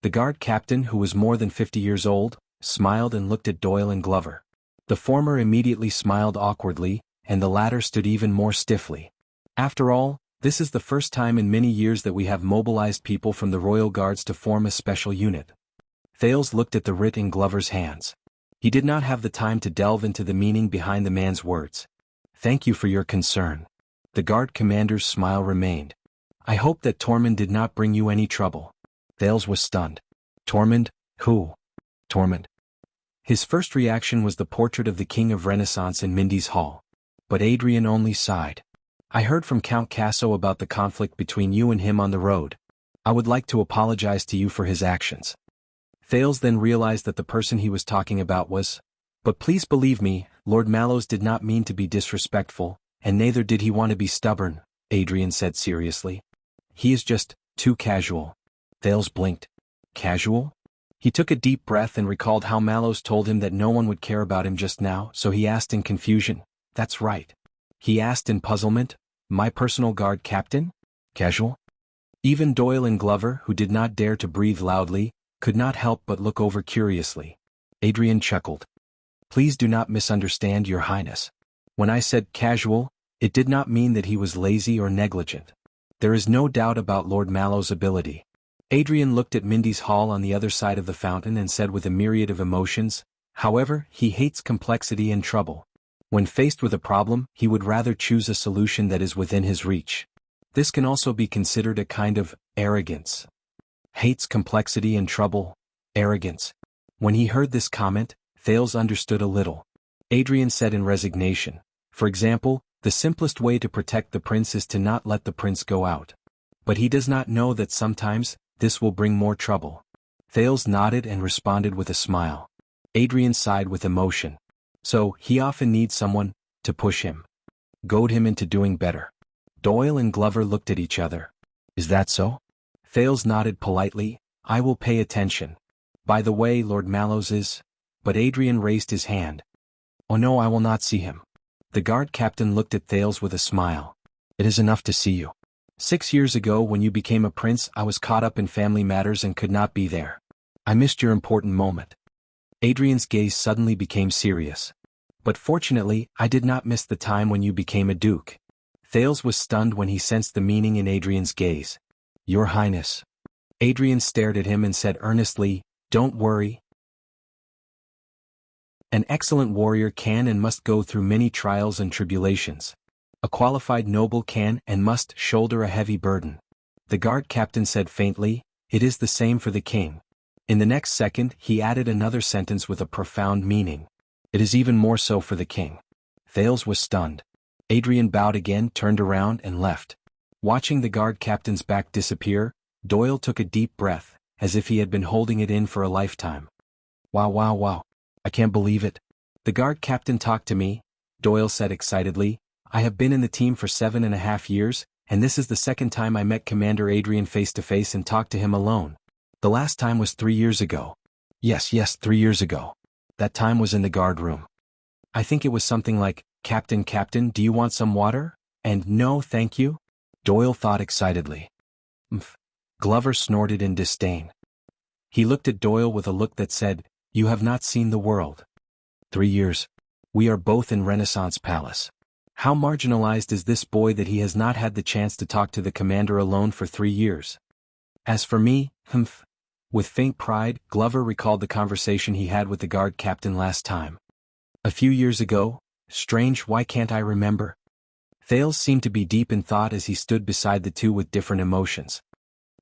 The guard captain, who was more than 50 years old, smiled and looked at Doyle and Glover. The former immediately smiled awkwardly, and the latter stood even more stiffly. After all, this is the first time in many years that we have mobilized people from the Royal Guards to form a special unit. Thales looked at the writ in Glover's hands. He did not have the time to delve into the meaning behind the man's words. Thank you for your concern. The guard commander's smile remained. I hope that Tormund did not bring you any trouble. Thales was stunned. Tormund? Who? Tormund. His first reaction was the portrait of the King of Renaissance in Mindy's hall. But Adrian only sighed. I heard from Count Casso about the conflict between you and him on the road. I would like to apologize to you for his actions. Thales then realized that the person he was talking about was. But please believe me, Lord Mallows did not mean to be disrespectful, and neither did he want to be stubborn, Adrian said seriously. He is just too casual. Thales blinked. Casual? He took a deep breath and recalled how Mallows told him that no one would care about him just now, so he asked in confusion. That's right. He asked in puzzlement, my personal guard captain? Casual? Even Doyle and Glover, who did not dare to breathe loudly, could not help but look over curiously. Adrian chuckled. Please do not misunderstand, Your Highness. When I said casual, it did not mean that he was lazy or negligent. There is no doubt about Lord Mallow's ability. Adrian looked at Mindy's hall on the other side of the fountain and said with a myriad of emotions, however, he hates complexity and trouble. When faced with a problem, he would rather choose a solution that is within his reach. This can also be considered a kind of arrogance. Hates complexity and trouble, arrogance. When he heard this comment, Thales understood a little. Adrian said in resignation, for example, the simplest way to protect the prince is to not let the prince go out. But he does not know that sometimes, this will bring more trouble. Thales nodded and responded with a smile. Adrian sighed with emotion. So, he often needs someone to push him. Goad him into doing better. Doyle and Glover looked at each other. Is that so? Thales nodded politely. I will pay attention. By the way, Lord Mallows is... But Adrian raised his hand. Oh no, I will not see him. The guard captain looked at Thales with a smile. It is enough to see you. 6 years ago when you became a prince, I was caught up in family matters and could not be there. I missed your important moment. Adrian's gaze suddenly became serious. But fortunately, I did not miss the time when you became a duke. Thales was stunned when he sensed the meaning in Adrian's gaze. Your Highness. Adrian stared at him and said earnestly, don't worry. An excellent warrior can and must go through many trials and tribulations. A qualified noble can and must shoulder a heavy burden. The guard captain said faintly, it is the same for the king. In the next second, he added another sentence with a profound meaning. It is even more so for the king. Thales was stunned. Adrian bowed again, turned around and left. Watching the guard captain's back disappear, Doyle took a deep breath, as if he had been holding it in for a lifetime. Wow. I can't believe it. The guard captain talked to me, Doyle said excitedly. I have been in the team for 7.5 years, and this is the second time I met Commander Adrian face to face and talked to him alone. The last time was 3 years ago. Yes, 3 years ago. That time was in the guard room. I think it was something like, Captain, do you want some water? And no, thank you? Doyle thought excitedly. Glover snorted in disdain. He looked at Doyle with a look that said, you have not seen the world. 3 years. We are both in Renaissance Palace. How marginalized is this boy that he has not had the chance to talk to the commander alone for 3 years? As for me, With faint pride, Glover recalled the conversation he had with the guard captain last time. A few years ago? Strange, why can't I remember? Thales seemed to be deep in thought as he stood beside the two with different emotions.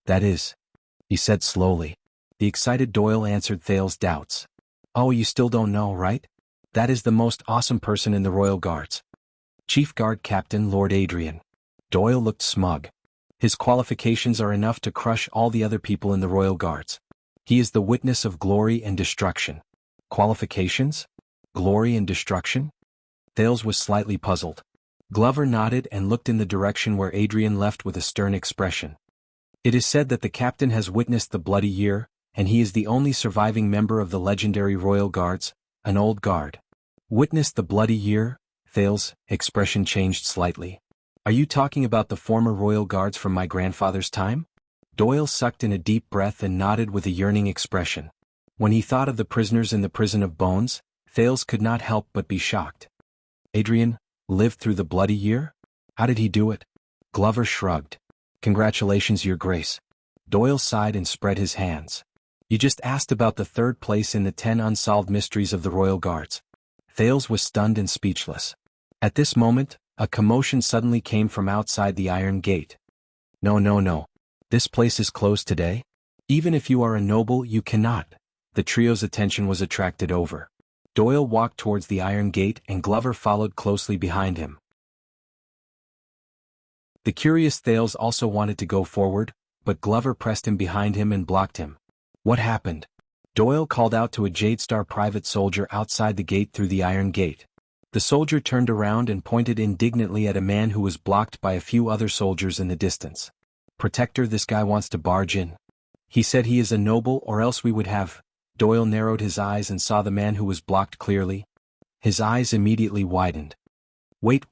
That is, he said slowly. The excited Doyle answered Thales' doubts. Oh, you still don't know, right? That is the most awesome person in the Royal Guards. Chief Guard Captain Lord Adrian. Doyle looked smug. His qualifications are enough to crush all the other people in the Royal Guards. He is the witness of glory and destruction. Qualifications? Glory and destruction? Thales was slightly puzzled. Glover nodded and looked in the direction where Adrian left with a stern expression. It is said that the captain has witnessed the Bloody Year, and he is the only surviving member of the legendary Royal Guards, an old guard. Witnessed the Bloody Year? Thales' expression changed slightly. Are you talking about the former Royal Guards from my grandfather's time? Doyle sucked in a deep breath and nodded with a yearning expression. When he thought of the prisoners in the prison of bones, Thales could not help but be shocked. Adrian lived through the Bloody Year? How did he do it? Glover shrugged. Congratulations, Your Grace. Doyle sighed and spread his hands. You just asked about the third place in the 10 unsolved mysteries of the Royal Guards. Thales was stunned and speechless. At this moment, a commotion suddenly came from outside the iron gate. No, no, no. This place is closed today? Even if you are a noble, you cannot. The trio's attention was attracted over. Doyle walked towards the iron gate and Glover followed closely behind him. The curious Thales also wanted to go forward, but Glover pressed him behind him and blocked him. What happened? Doyle called out to a Jadestar private soldier outside the gate through the iron gate. The soldier turned around and pointed indignantly at a man who was blocked by a few other soldiers in the distance. Protector, this guy wants to barge in. He said he is a noble or else we would have. Doyle narrowed his eyes and saw the man who was blocked clearly. His eyes immediately widened. Wait,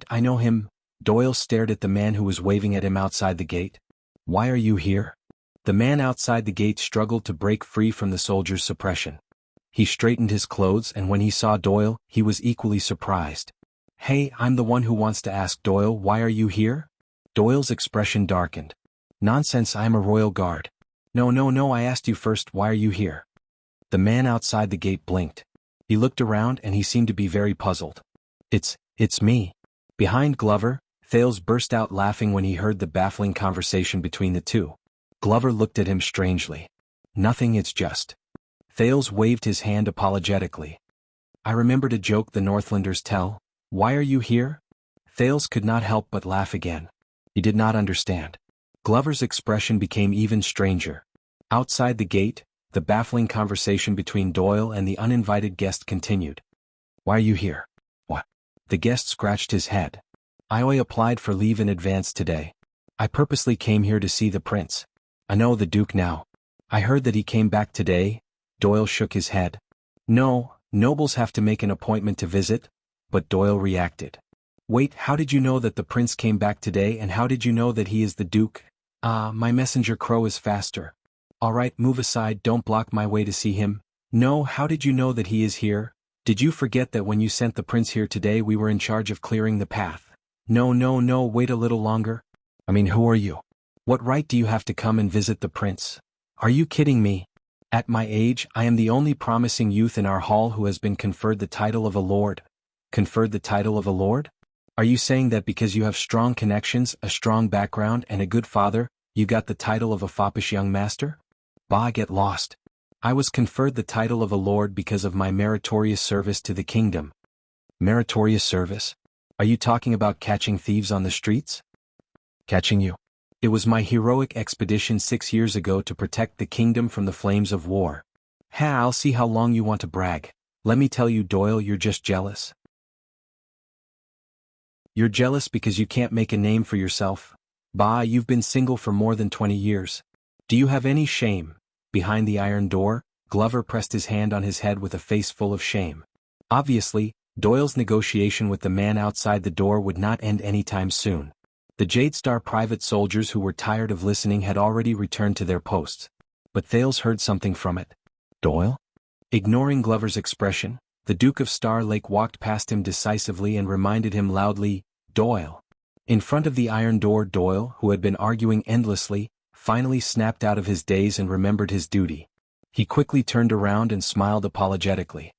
I know him. Doyle stared at the man who was waving at him outside the gate. Why are you here? The man outside the gate struggled to break free from the soldier's suppression. He straightened his clothes and when he saw Doyle, he was equally surprised. Hey, I'm the one who wants to ask Doyle, why are you here? Doyle's expression darkened. Nonsense, I'm a royal guard. No, I asked you first, why are you here? The man outside the gate blinked. He looked around and he seemed to be very puzzled. It's me. Behind Glover, Thales burst out laughing when he heard the baffling conversation between the two. Glover looked at him strangely. Nothing, it's just. Thales waved his hand apologetically. I remembered a joke the Northlanders tell. Why are you here? Thales could not help but laugh again. He did not understand. Glover's expression became even stranger. Outside the gate, the baffling conversation between Doyle and the uninvited guest continued. Why are you here? What? The guest scratched his head. I applied for leave in advance today. I purposely came here to see the prince. I know the Duke now. I heard that he came back today. Doyle shook his head. No, nobles have to make an appointment to visit. But Doyle reacted. Wait, how did you know that the prince came back today and how did you know that he is the Duke? My messenger crow is faster. Alright, move aside, don't block my way to see him. No, how did you know that he is here? Did you forget that when you sent the prince here today we were in charge of clearing the path? No, wait a little longer. I mean, who are you? What right do you have to come and visit the prince? Are you kidding me? At my age, I am the only promising youth in our hall who has been conferred the title of a lord. Conferred the title of a lord? Are you saying that because you have strong connections, a strong background, and a good father, you got the title of a foppish young master? Bah, get lost. I was conferred the title of a lord because of my meritorious service to the kingdom. Meritorious service? Are you talking about catching thieves on the streets? Catching you? It was my heroic expedition 6 years ago to protect the kingdom from the flames of war. I'll see how long you want to brag. Let me tell you, Doyle, you're just jealous. You're jealous because you can't make a name for yourself. Bah, you've been single for more than 20 years. Do you have any shame? Behind the iron door, Glover pressed his hand on his head with a face full of shame. Obviously, Doyle's negotiation with the man outside the door would not end anytime soon. The Jadestar private soldiers who were tired of listening had already returned to their posts. But Thales heard something from it. Doyle? Ignoring Glover's expression, the Duke of Star Lake walked past him decisively and reminded him loudly, Doyle. In front of the iron door, Doyle, who had been arguing endlessly, finally snapped out of his daze and remembered his duty. He quickly turned around and smiled apologetically.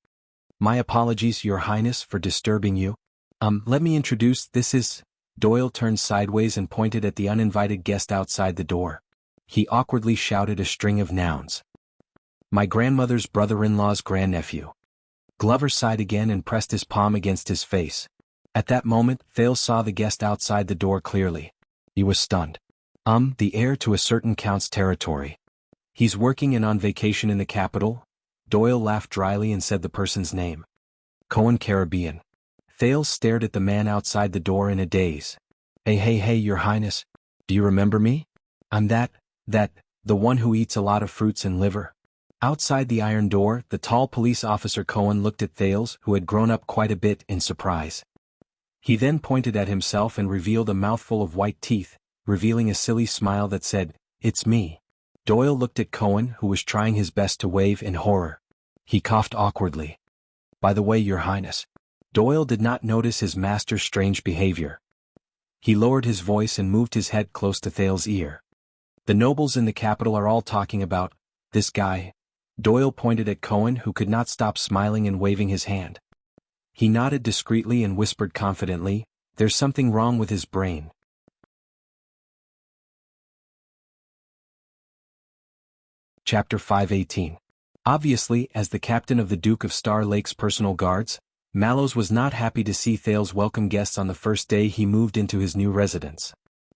My apologies, Your Highness, for disturbing you. Let me introduce, this is... Doyle turned sideways and pointed at the uninvited guest outside the door. He awkwardly shouted a string of nouns. My grandmother's brother-in-law's grandnephew. Glover sighed again and pressed his palm against his face. At that moment, Thales saw the guest outside the door clearly. He was stunned. The heir to a certain count's territory. He's working and on vacation in the capital? Doyle laughed dryly and said the person's name. Cohen Caribbean. Thales stared at the man outside the door in a daze. Hey, Your Highness. Do you remember me? I'm the one who eats a lot of fruits and liver. Outside the iron door, the tall police officer Cohen looked at Thales, who had grown up quite a bit, in surprise. He then pointed at himself and revealed a mouthful of white teeth, revealing a silly smile that said, It's me. Doyle looked at Cohen, who was trying his best to wave, in horror. He coughed awkwardly. By the way, Your Highness. Doyle did not notice his master's strange behavior. He lowered his voice and moved his head close to Thales' ear. The nobles in the capital are all talking about this guy. Doyle pointed at Cohen, who could not stop smiling and waving his hand. He nodded discreetly and whispered confidently, "There's something wrong with his brain." Chapter 518. Obviously, as the captain of the Duke of Star Lake's personal guards, Mallows was not happy to see Thales welcome guests on the first day he moved into his new residence.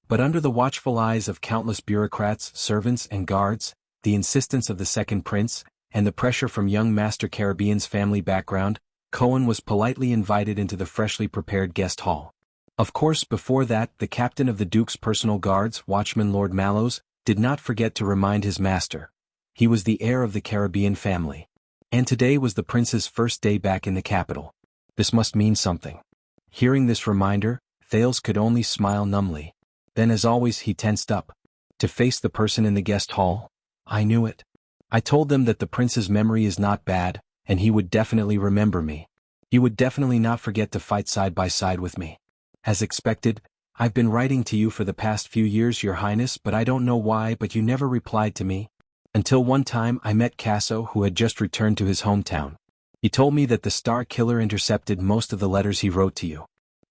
But under the watchful eyes of countless bureaucrats, servants, and guards, the insistence of the second prince, and the pressure from young Master Caribbean's family background, Cohen was politely invited into the freshly prepared guest hall. Of course, before that, the captain of the Duke's personal guards, Watchman Lord Mallows, did not forget to remind his master. He was the heir of the Caribbean family. And today was the prince's first day back in the capital. This must mean something. Hearing this reminder, Thales could only smile numbly. Then as always he tensed up. To face the person in the guest hall? I knew it. I told them that the prince's memory is not bad, and he would definitely remember me. He would definitely not forget to fight side by side with me. As expected, I've been writing to you for the past few years, Your Highness, but I don't know why, but you never replied to me. Until one time I met Casso, who had just returned to his hometown. He told me that the Star Killer intercepted most of the letters he wrote to you.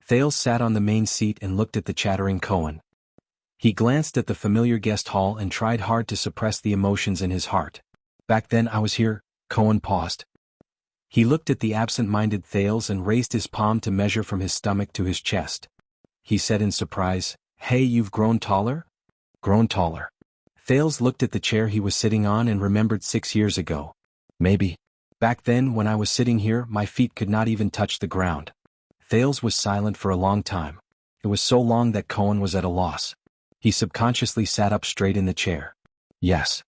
Thales sat on the main seat and looked at the chattering Cohen. He glanced at the familiar guest hall and tried hard to suppress the emotions in his heart. Back then I was here. Cohen paused. He looked at the absent-minded Thales and raised his palm to measure from his stomach to his chest. He said in surprise, "Hey, you've grown taller?" Grown taller. Thales looked at the chair he was sitting on and remembered 6 years ago. Maybe. Back then, when I was sitting here, my feet could not even touch the ground. Thales was silent for a long time. It was so long that Cohen was at a loss. He subconsciously sat up straight in the chair. Yes.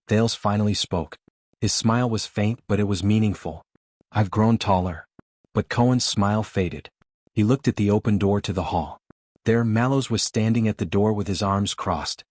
Thales finally spoke. His smile was faint, but it was meaningful. I've grown taller. But Cohen's smile faded. He looked at the open door to the hall. There Mallows was standing at the door with his arms crossed.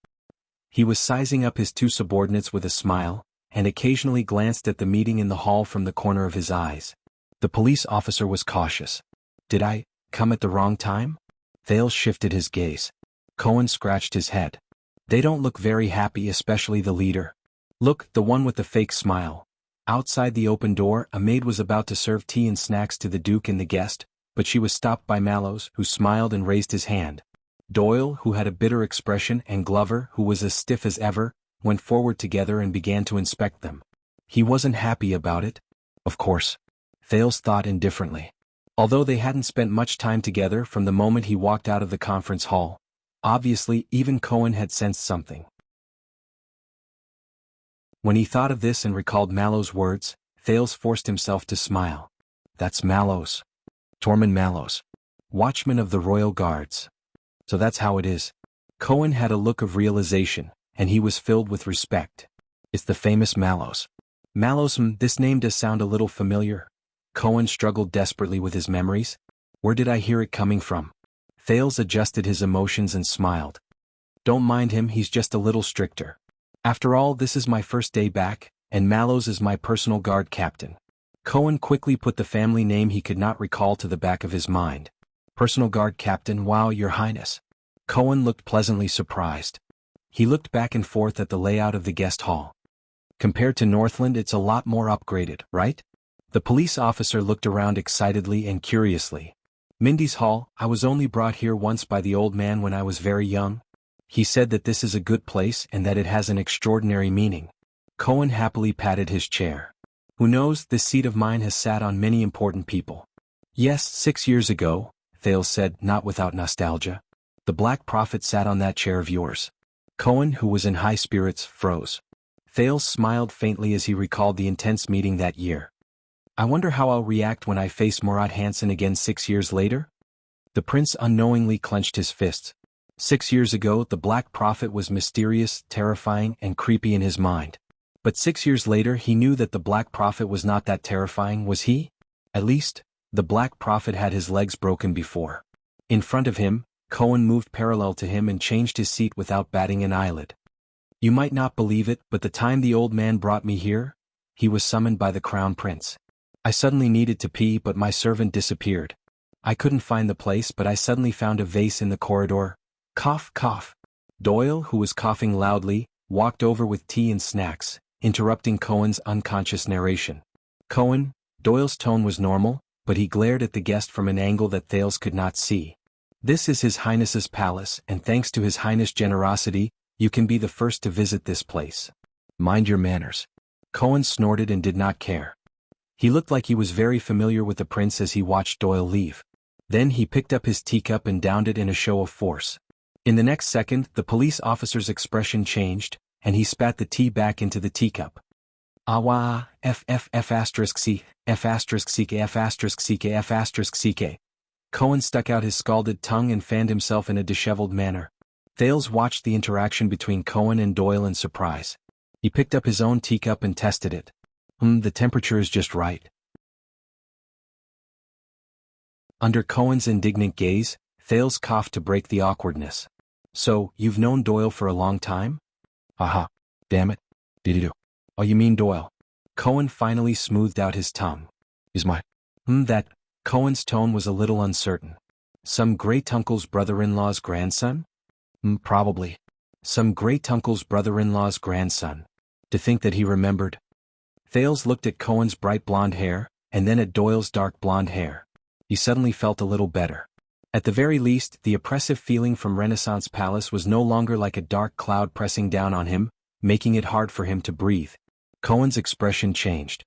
He was sizing up his two subordinates with a smile, and occasionally glanced at the meeting in the hall from the corner of his eyes. The police officer was cautious. Did I come at the wrong time? Thales shifted his gaze. Cohen scratched his head. They don't look very happy, especially the leader. Look, the one with the fake smile. Outside the open door, a maid was about to serve tea and snacks to the Duke and the guest, but she was stopped by Mallows, who smiled and raised his hand. Doyle, who had a bitter expression, and Glover, who was as stiff as ever, went forward together and began to inspect them. He wasn't happy about it. Of course. Thales thought indifferently. Although they hadn't spent much time together from the moment he walked out of the conference hall, obviously even Cohen had sensed something. When he thought of this and recalled Mallows' words, Thales forced himself to smile. That's Mallows. Tormund Mallows. Watchman of the Royal Guards. So that's how it is. Cohen had a look of realization, and he was filled with respect. It's the famous Mallows. Mallows, this name does sound a little familiar. Cohen struggled desperately with his memories. Where did I hear it coming from? Thales adjusted his emotions and smiled. Don't mind him, he's just a little stricter. After all, this is my first day back, and Mallows is my personal guard captain. Cohen quickly put the family name he could not recall to the back of his mind. Personal guard captain, wow, Your Highness. Cohen looked pleasantly surprised. He looked back and forth at the layout of the guest hall. Compared to Northland, it's a lot more upgraded, right? The police officer looked around excitedly and curiously. Mindy's Hall, I was only brought here once by the old man when I was very young. He said that this is a good place and that it has an extraordinary meaning. Cohen happily patted his chair. Who knows, this seat of mine has sat on many important people. Yes, 6 years ago, Thales said, not without nostalgia. The Black Prophet sat on that chair of yours. Cohen, who was in high spirits, froze. Thales smiled faintly as he recalled the intense meeting that year. I wonder how I'll react when I face Murat Hansen again 6 years later? The prince unknowingly clenched his fists. 6 years ago, the Black Prophet was mysterious, terrifying, and creepy in his mind. But 6 years later he knew that the Black Prophet was not that terrifying, was he? At least, the Black Prophet had his legs broken before. In front of him, Cohen moved parallel to him and changed his seat without batting an eyelid. You might not believe it, but the time the old man brought me here, he was summoned by the Crown Prince. I suddenly needed to pee, but my servant disappeared. I couldn't find the place, but I suddenly found a vase in the corridor. Cough, cough. Doyle, who was coughing loudly, walked over with tea and snacks, interrupting Cohen's unconscious narration. Cohen, Doyle's tone was normal, but he glared at the guest from an angle that Thales could not see. "This is His Highness's palace, and thanks to His Highness' generosity, you can be the first to visit this place. Mind your manners." Cohen snorted and did not care. He looked like he was very familiar with the prince as he watched Doyle leave. Then he picked up his teacup and downed it in a show of force. In the next second, the police officer's expression changed, and he spat the tea back into the teacup. "Awa, F***C, F***C. Cohen stuck out his scalded tongue and fanned himself in a disheveled manner. Thales watched the interaction between Cohen and Doyle in surprise. He picked up his own teacup and tested it. The temperature is just right." Under Cohen's indignant gaze, Thales coughed to break the awkwardness. "So, you've known Doyle for a long time?" "Aha. Damn it. Did-do. Oh, you mean Doyle?" Cohen finally smoothed out his tongue. "Is my... that..." Cohen's tone was a little uncertain. "Some great-uncle's brother-in-law's grandson?" Probably. Some great-uncle's brother-in-law's grandson. To think that he remembered." Thales looked at Cohen's bright blonde hair, and then at Doyle's dark blonde hair. He suddenly felt a little better. At the very least, the oppressive feeling from Renaissance Palace was no longer like a dark cloud pressing down on him, making it hard for him to breathe. Cohen's expression changed.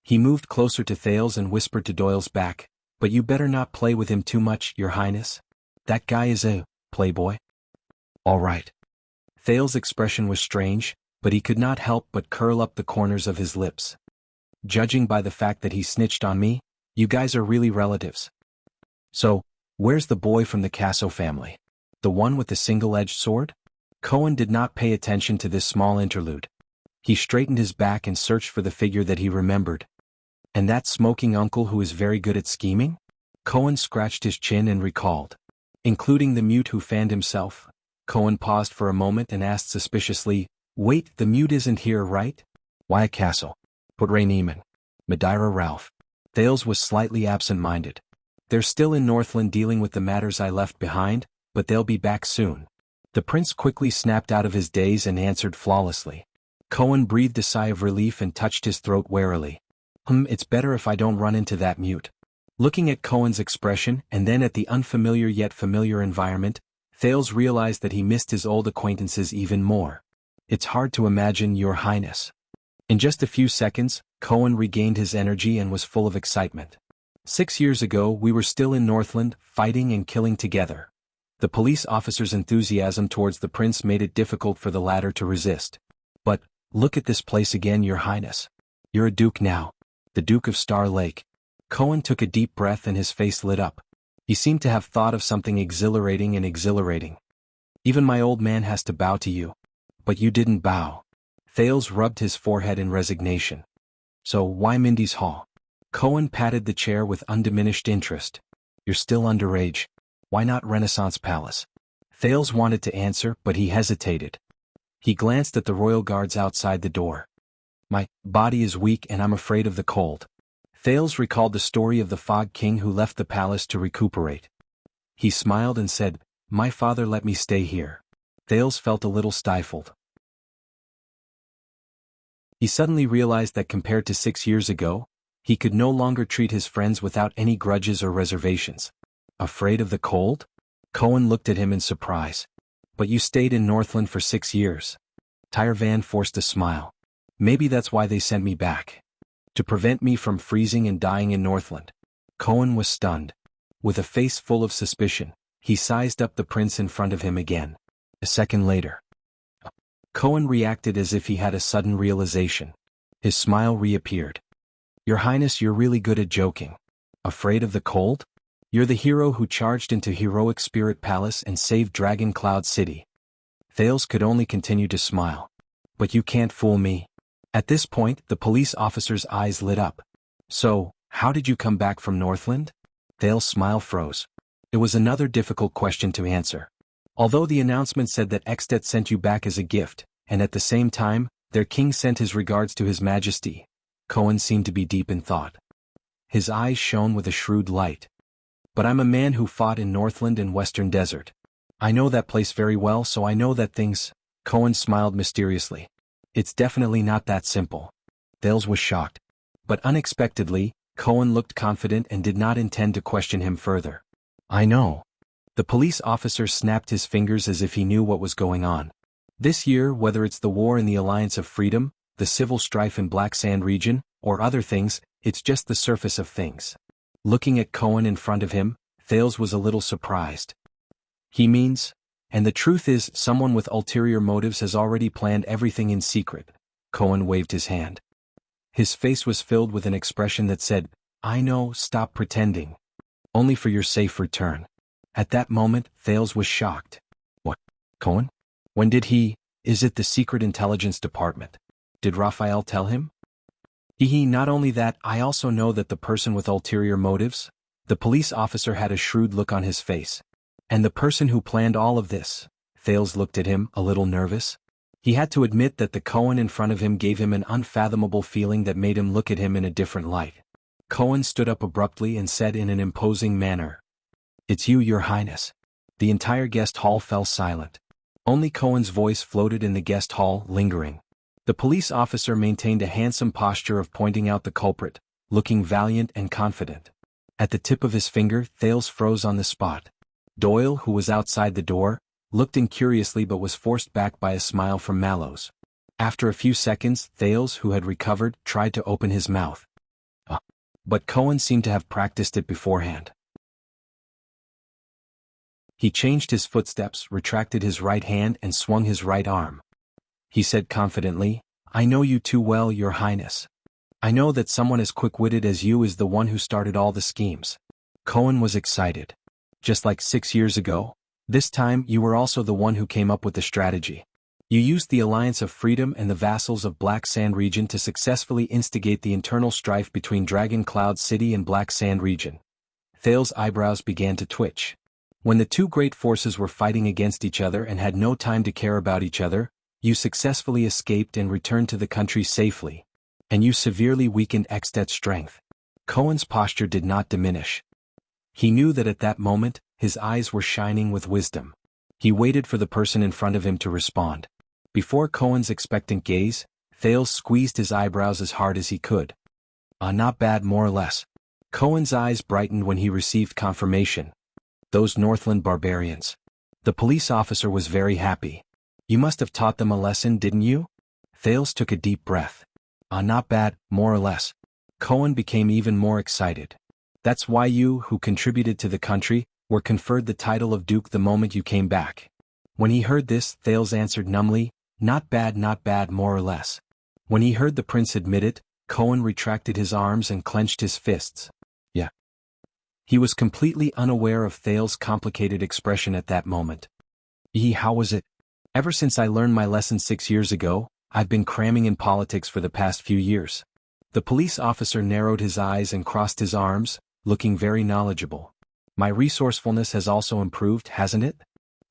He moved closer to Thales and whispered to Doyle's back, "But you better not play with him too much, Your Highness. That guy is a playboy." "All right." Thales' expression was strange, but he could not help but curl up the corners of his lips. "Judging by the fact that he snitched on me, you guys are really relatives. So, where's the boy from the Casso family? The one with the single-edged sword?" Cohen did not pay attention to this small interlude. He straightened his back and searched for the figure that he remembered. "And that smoking uncle who is very good at scheming?" Cohen scratched his chin and recalled. "Including the mute who fanned himself?" Cohen paused for a moment and asked suspiciously, "Wait, the mute isn't here, right?" "Why Castle? Put Ray Neiman. Madeira Ralph." Thales was slightly absent-minded. "They're still in Northland dealing with the matters I left behind, but they'll be back soon." The prince quickly snapped out of his daze and answered flawlessly. Cohen breathed a sigh of relief and touched his throat warily. It's better if I don't run into that mute." Looking at Cohen's expression and then at the unfamiliar yet familiar environment, Thales realized that he missed his old acquaintances even more. "It's hard to imagine, Your Highness." In just a few seconds, Cohen regained his energy and was full of excitement. 6 years ago we were still in Northland, fighting and killing together. The police officer's enthusiasm towards the prince made it difficult for the latter to resist. "But, look at this place again, Your Highness. You're a duke now. The Duke of Star Lake." Cohen took a deep breath and his face lit up. He seemed to have thought of something exhilarating. "Even my old man has to bow to you. But you didn't bow." Thales rubbed his forehead in resignation. "So why Mindy's Hall?" Cohen patted the chair with undiminished interest. "You're still underage. Why not Renaissance Palace?" Thales wanted to answer, but he hesitated. He glanced at the royal guards outside the door. "My body is weak and I'm afraid of the cold." Thales recalled the story of the Fog King who left the palace to recuperate. He smiled and said, "My father let me stay here." Thales felt a little stifled. He suddenly realized that compared to 6 years ago, he could no longer treat his friends without any grudges or reservations. "Afraid of the cold?" Cohen looked at him in surprise. "But you stayed in Northland for 6 years. Tyre forced a smile. "Maybe that's why they sent me back. To prevent me from freezing and dying in Northland." Cohen was stunned. With a face full of suspicion, he sized up the prince in front of him again. A second later, Cohen reacted as if he had a sudden realization. His smile reappeared. "Your Highness, you're really good at joking. Afraid of the cold? You're the hero who charged into Heroic Spirit Palace and saved Dragon Cloud City." Thales could only continue to smile. "But you can't fool me." At this point, the police officer's eyes lit up. "So, how did you come back from Northland?" Thales' smile froze. It was another difficult question to answer. Although the announcement said that Extet sent you back as a gift, and at the same time, their king sent his regards to His Majesty, Cohen seemed to be deep in thought. His eyes shone with a shrewd light. "But I'm a man who fought in Northland and Western Desert. I know that place very well, so I know that things..." Cohen smiled mysteriously. "It's definitely not that simple." Thales was shocked. But unexpectedly, Cohen looked confident and did not intend to question him further. I know. The police officer snapped his fingers as if he knew what was going on. This year, whether it's the war in the Alliance of Freedom, the civil strife in Black Sand region, or other things, it's just the surface of things. Looking at Cohen in front of him, Thales was a little surprised. He means, and the truth is, someone with ulterior motives has already planned everything in secret. Cohen waved his hand. His face was filled with an expression that said, I know, stop pretending. Only for your safe return. At that moment, Thales was shocked. What? Cohen? When did he? Is it the Secret Intelligence Department? Did Raphael tell him? Not only that, I also know that the person with ulterior motives? The police officer had a shrewd look on his face. And the person who planned all of this? Thales looked at him, a little nervous. He had to admit that the Cohen in front of him gave him an unfathomable feeling that made him look at him in a different light. Cohen stood up abruptly and said in an imposing manner, It's you, Your Highness. The entire guest hall fell silent. Only Cohen's voice floated in the guest hall, lingering. The police officer maintained a handsome posture of pointing out the culprit, looking valiant and confident. At the tip of his finger, Thales froze on the spot. Doyle, who was outside the door, looked in curiously but was forced back by a smile from Mallows. After a few seconds, Thales, who had recovered, tried to open his mouth. But Cohen seemed to have practiced it beforehand. He changed his footsteps, retracted his right hand and swung his right arm. He said confidently, I know you too well, Your Highness. I know that someone as quick-witted as you is the one who started all the schemes. Cohen was excited. Just like 6 years ago, this time you were also the one who came up with the strategy. You used the Alliance of Freedom and the vassals of Black Sand region to successfully instigate the internal strife between Dragon Cloud City and Black Sand region. Thales' eyebrows began to twitch. When the two great forces were fighting against each other and had no time to care about each other, you successfully escaped and returned to the country safely. And you severely weakened Extet's strength. Cohen's posture did not diminish. He knew that at that moment, his eyes were shining with wisdom. He waited for the person in front of him to respond. Before Cohen's expectant gaze, Thales squeezed his eyebrows as hard as he could. Not bad, more or less. Cohen's eyes brightened when he received confirmation. Those Northland barbarians. The police officer was very happy. You must have taught them a lesson, didn't you? Thales took a deep breath. Not bad, more or less. Cohen became even more excited. That's why you, who contributed to the country, were conferred the title of Duke the moment you came back. When he heard this, Thales answered numbly, not bad, more or less. When he heard the prince admit it, Cohen retracted his arms and clenched his fists. Yeah. He was completely unaware of Thales' complicated expression at that moment. How was it? Ever since I learned my lesson 6 years ago, I've been cramming in politics for the past few years. The police officer narrowed his eyes and crossed his arms, looking very knowledgeable. My resourcefulness has also improved, hasn't it?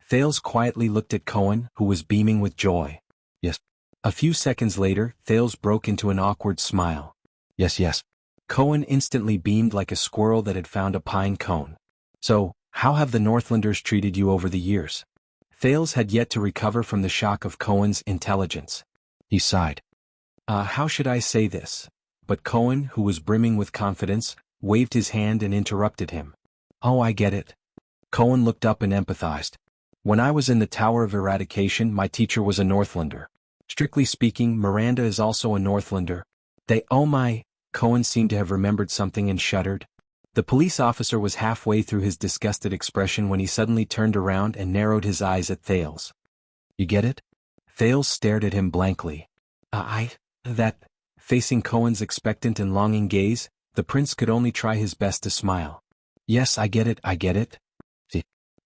Thales quietly looked at Cohen, who was beaming with joy. Yes. A few seconds later, Thales broke into an awkward smile. Yes. Cohen instantly beamed like a squirrel that had found a pine cone. So, how have the Northlanders treated you over the years? Thales had yet to recover from the shock of Cohen's intelligence. He sighed. How should I say this? But Cohen, who was brimming with confidence, waved his hand and interrupted him. Oh, I get it. Cohen looked up and empathized. When I was in the Tower of Eradication, my teacher was a Northlander. Strictly speaking, Miranda is also a Northlander. Oh my, Cohen seemed to have remembered something and shuddered. The police officer was halfway through his disgusted expression when he suddenly turned around and narrowed his eyes at Thales. You get it? Thales stared at him blankly. Facing Cohen's expectant and longing gaze, the prince could only try his best to smile. Yes, I get it.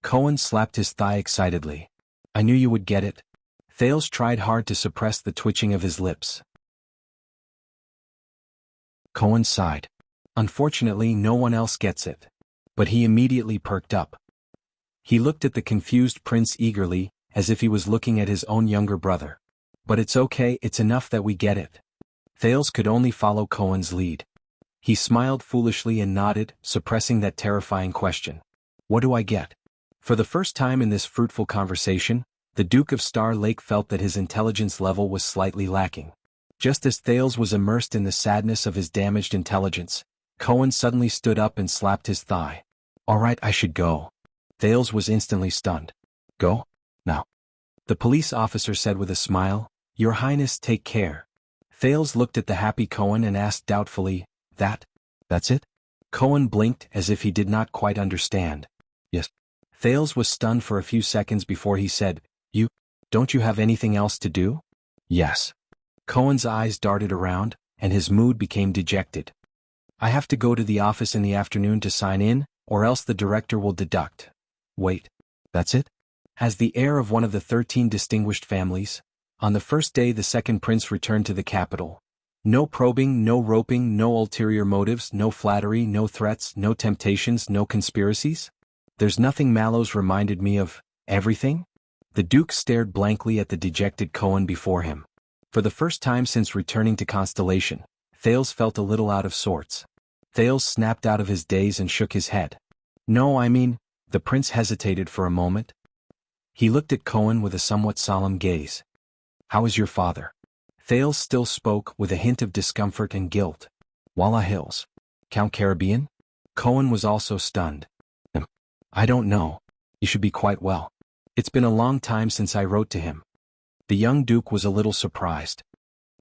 Cohen slapped his thigh excitedly. I knew you would get it. Thales tried hard to suppress the twitching of his lips. Cohen sighed. Unfortunately, no one else gets it. But he immediately perked up. He looked at the confused prince eagerly, as if he was looking at his own younger brother. But it's okay, it's enough that we get it. Thales could only follow Cohen's lead. He smiled foolishly and nodded, suppressing that terrifying question. What do I get? For the first time in this fruitful conversation, the Duke of Star Lake felt that his intelligence level was slightly lacking. Just as Thales was immersed in the sadness of his damaged intelligence, Cohen suddenly stood up and slapped his thigh. All right, I should go. Thales was instantly stunned. Go? Now. The police officer said with a smile, Your Highness, take care. Thales looked at the happy Cohen and asked doubtfully, That's it? Cohen blinked as if he did not quite understand. Yes. Thales was stunned for a few seconds before he said, Don't you have anything else to do? Yes. Cohen's eyes darted around, and his mood became dejected. I have to go to the office in the afternoon to sign in, or else the director will deduct. Wait. That's it? As the heir of one of the 13 distinguished families, on the first day the second prince returned to the capital. No probing, no roping, no ulterior motives, no flattery, no threats, no temptations, no conspiracies? There's nothing. Mallows reminded me of everything? The Duke stared blankly at the dejected Cohen before him. For the first time since returning to Constellation, Thales felt a little out of sorts. Thales snapped out of his daze and shook his head. No, I mean, the prince hesitated for a moment. He looked at Cohen with a somewhat solemn gaze. How is your father? Thales still spoke with a hint of discomfort and guilt. Walla Hills. Count Caribbean? Cohen was also stunned. I don't know. He should be quite well. It's been a long time since I wrote to him. The young Duke was a little surprised.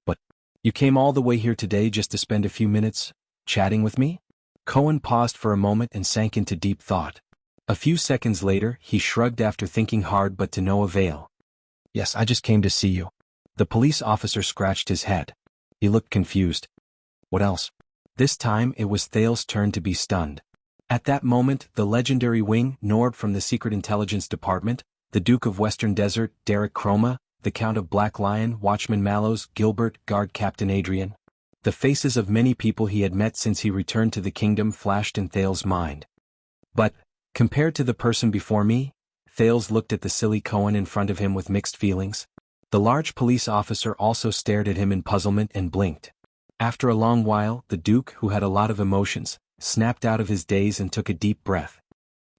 But, you came all the way here today just to spend a few minutes, chatting with me? Cohen paused for a moment and sank into deep thought. A few seconds later, he shrugged after thinking hard but to no avail. Yes, I just came to see you. The police officer scratched his head. He looked confused. What else? This time it was Thales' turn to be stunned. At that moment, the legendary wing, Nord from the Secret Intelligence Department, the Duke of Western Desert, Derek Chroma, the Count of Black Lion, Watchman Mallows, Gilbert, Guard Captain Adrian. The faces of many people he had met since he returned to the kingdom flashed in Thales' mind. But, compared to the person before me, Thales looked at the silly Cohen in front of him with mixed feelings. The large police officer also stared at him in puzzlement and blinked. After a long while, the Duke, who had a lot of emotions, snapped out of his daze and took a deep breath.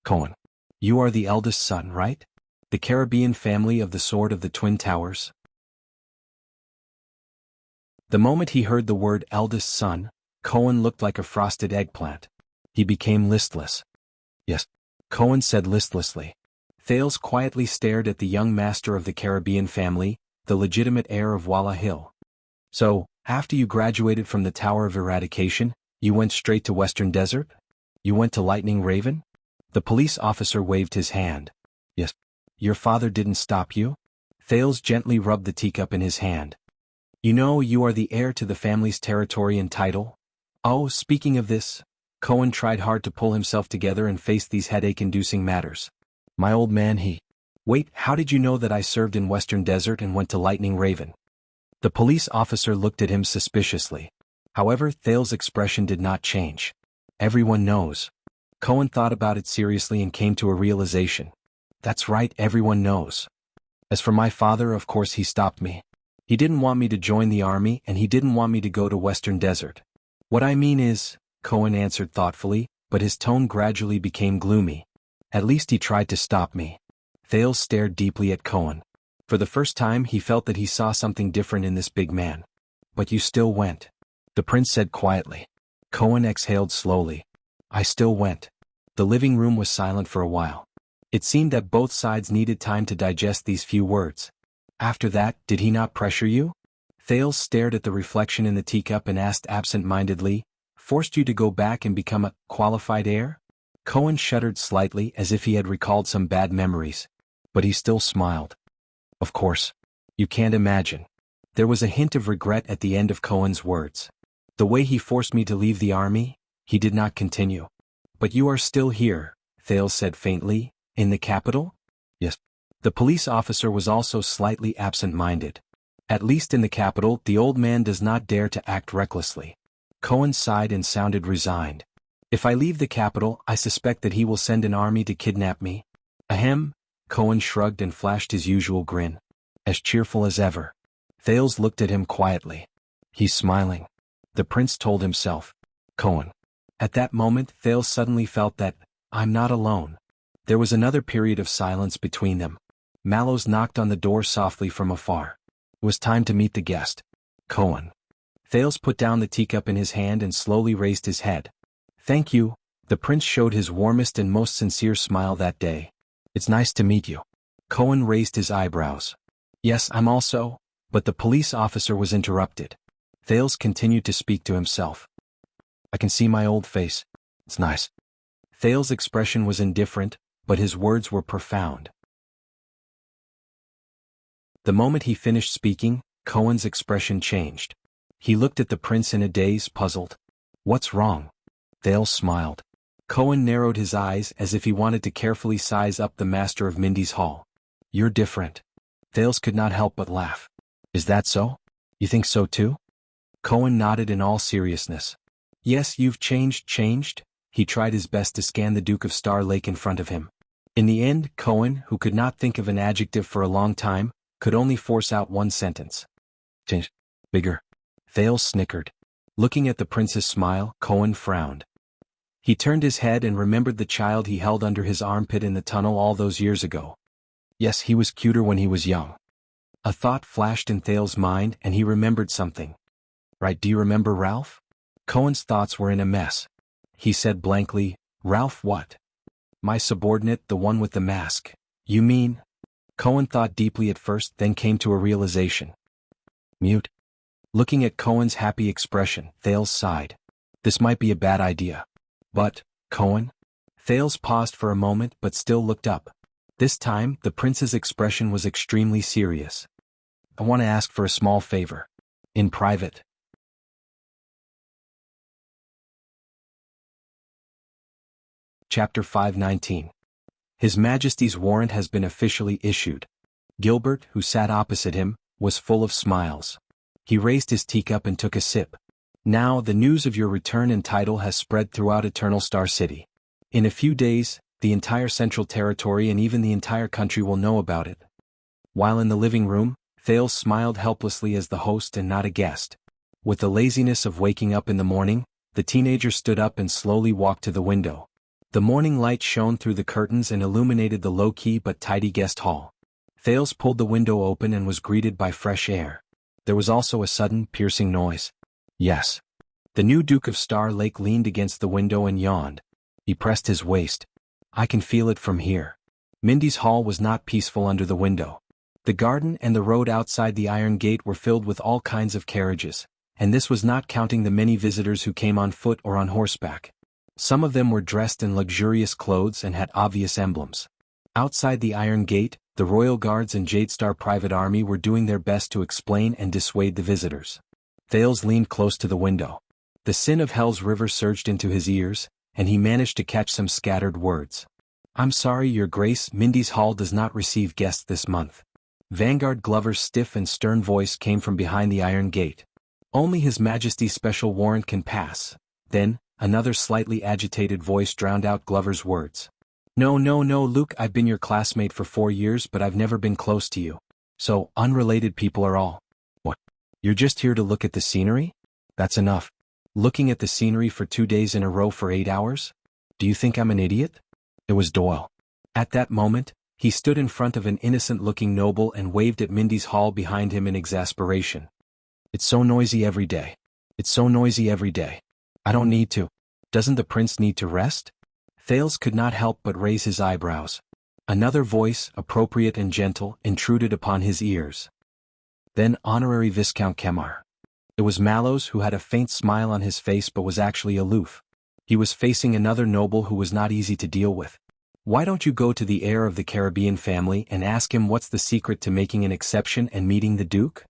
Cohen, you are the eldest son, right? The Caribbean family of the Sword of the Twin Towers? The moment he heard the word eldest son, Cohen looked like a frosted eggplant. He became listless. Yes, Cohen said listlessly. Thales quietly stared at the young master of the Caribbean family, the legitimate heir of Walla Hill. So, after you graduated from the Tower of Eradication, you went straight to Western Desert? You went to Lightning Raven? The police officer waved his hand. Yes. Your father didn't stop you? Thales gently rubbed the teacup in his hand. You know you are the heir to the family's territory and title? Oh, speaking of this, Cohen tried hard to pull himself together and face these headache-inducing matters. My old man, Wait, how did you know that I served in Western Desert and went to Lightning Raven? The police officer looked at him suspiciously. However, Thales' expression did not change. Everyone knows. Cohen thought about it seriously and came to a realization. That's right, everyone knows. As for my father, of course he stopped me. He didn't want me to join the army and he didn't want me to go to Western Desert. What I mean is, Cohen answered thoughtfully, but his tone gradually became gloomy. At least he tried to stop me. Thales stared deeply at Cohen. For the first time he felt that he saw something different in this big man. But you still went. The prince said quietly. Cohen exhaled slowly. I still went. The living room was silent for a while. It seemed that both sides needed time to digest these few words. After that, did he not pressure you? Thales stared at the reflection in the teacup and asked absent-mindedly, forced you to go back and become a qualified heir? Cohen shuddered slightly as if he had recalled some bad memories. But he still smiled. Of course. You can't imagine. There was a hint of regret at the end of Cohen's words. The way he forced me to leave the army, he did not continue. But you are still here, Thales said faintly, in the capital? Yes. The police officer was also slightly absent-minded. At least in the capital, the old man does not dare to act recklessly. Cohen sighed and sounded resigned. If I leave the capital, I suspect that he will send an army to kidnap me. Ahem, Cohen shrugged and flashed his usual grin. As cheerful as ever. Thales looked at him quietly. He's smiling. The prince told himself. Cohen. At that moment, Thales suddenly felt that, I'm not alone. There was another period of silence between them. Mallows knocked on the door softly from afar. It was time to meet the guest. Cohen. Thales put down the teacup in his hand and slowly raised his head. Thank you. The prince showed his warmest and most sincere smile that day. It's nice to meet you. Cohen raised his eyebrows. Yes, I'm also. But the police officer was interrupted. Thales continued to speak to himself. I can see my old face. It's nice. Thales' expression was indifferent, but his words were profound. The moment he finished speaking, Cohen's expression changed. He looked at the prince in a daze, puzzled. What's wrong? Thales smiled. Cohen narrowed his eyes as if he wanted to carefully size up the master of Mindy's Hall. You're different. Thales could not help but laugh. Is that so? You think so too? Cohen nodded in all seriousness. Yes, you've changed. He tried his best to scan the Duke of Star Lake in front of him. In the end, Cohen, who could not think of an adjective for a long time, could only force out one sentence. Changed. Bigger. Thales snickered. Looking at the prince's smile, Cohen frowned. He turned his head and remembered the child he held under his armpit in the tunnel all those years ago. Yes, he was cuter when he was young. A thought flashed in Thales' mind and he remembered something. Right, do you remember Ralph? Cohen's thoughts were in a mess. He said blankly, Ralph what? My subordinate, the one with the mask. You mean? Cohen thought deeply at first, then came to a realization. Mute. Looking at Cohen's happy expression, Thales sighed. This might be a bad idea. But, Cohen? Thales paused for a moment but still looked up. This time, the prince's expression was extremely serious. I want to ask for a small favor. In private. Chapter 519. His Majesty's warrant has been officially issued. Gilbert, who sat opposite him, was full of smiles. He raised his teacup and took a sip. Now, the news of your return and title has spread throughout Eternal Star City. In a few days, the entire Central Territory and even the entire country will know about it. While in the living room, Thales smiled helplessly as the host and not a guest. With the laziness of waking up in the morning, the teenager stood up and slowly walked to the window. The morning light shone through the curtains and illuminated the low-key but tidy guest hall. Thales pulled the window open and was greeted by fresh air. There was also a sudden, piercing noise. Yes. The new Duke of Star Lake leaned against the window and yawned. He pressed his waist. I can feel it from here. Mindy's Hall was not peaceful under the window. The garden and the road outside the iron gate were filled with all kinds of carriages, and this was not counting the many visitors who came on foot or on horseback. Some of them were dressed in luxurious clothes and had obvious emblems. Outside the iron gate, the Royal Guards and Jadestar Private Army were doing their best to explain and dissuade the visitors. Thales leaned close to the window. The sin of Hell's River surged into his ears, and he managed to catch some scattered words. I'm sorry, Your Grace, Mindy's Hall does not receive guests this month. Vanguard Glover's stiff and stern voice came from behind the iron gate. Only His Majesty's special warrant can pass. Then, another slightly agitated voice drowned out Glover's words. No, Luke, I've been your classmate for 4 years but I've never been close to you. So, unrelated people are all. What? You're just here to look at the scenery? That's enough. Looking at the scenery for 2 days in a row for 8 hours? Do you think I'm an idiot? It was Doyle. At that moment, he stood in front of an innocent-looking noble and waved at Mindy's Hall behind him in exasperation. It's so noisy every day. It's so noisy every day. I don't need to. Doesn't the prince need to rest? Thales could not help but raise his eyebrows. Another voice, appropriate and gentle, intruded upon his ears. Then Honorary Viscount Kemar. It was Mallows, who had a faint smile on his face but was actually aloof. He was facing another noble who was not easy to deal with. Why don't you go to the heir of the Caribbean family and ask him what's the secret to making an exception and meeting the Duke?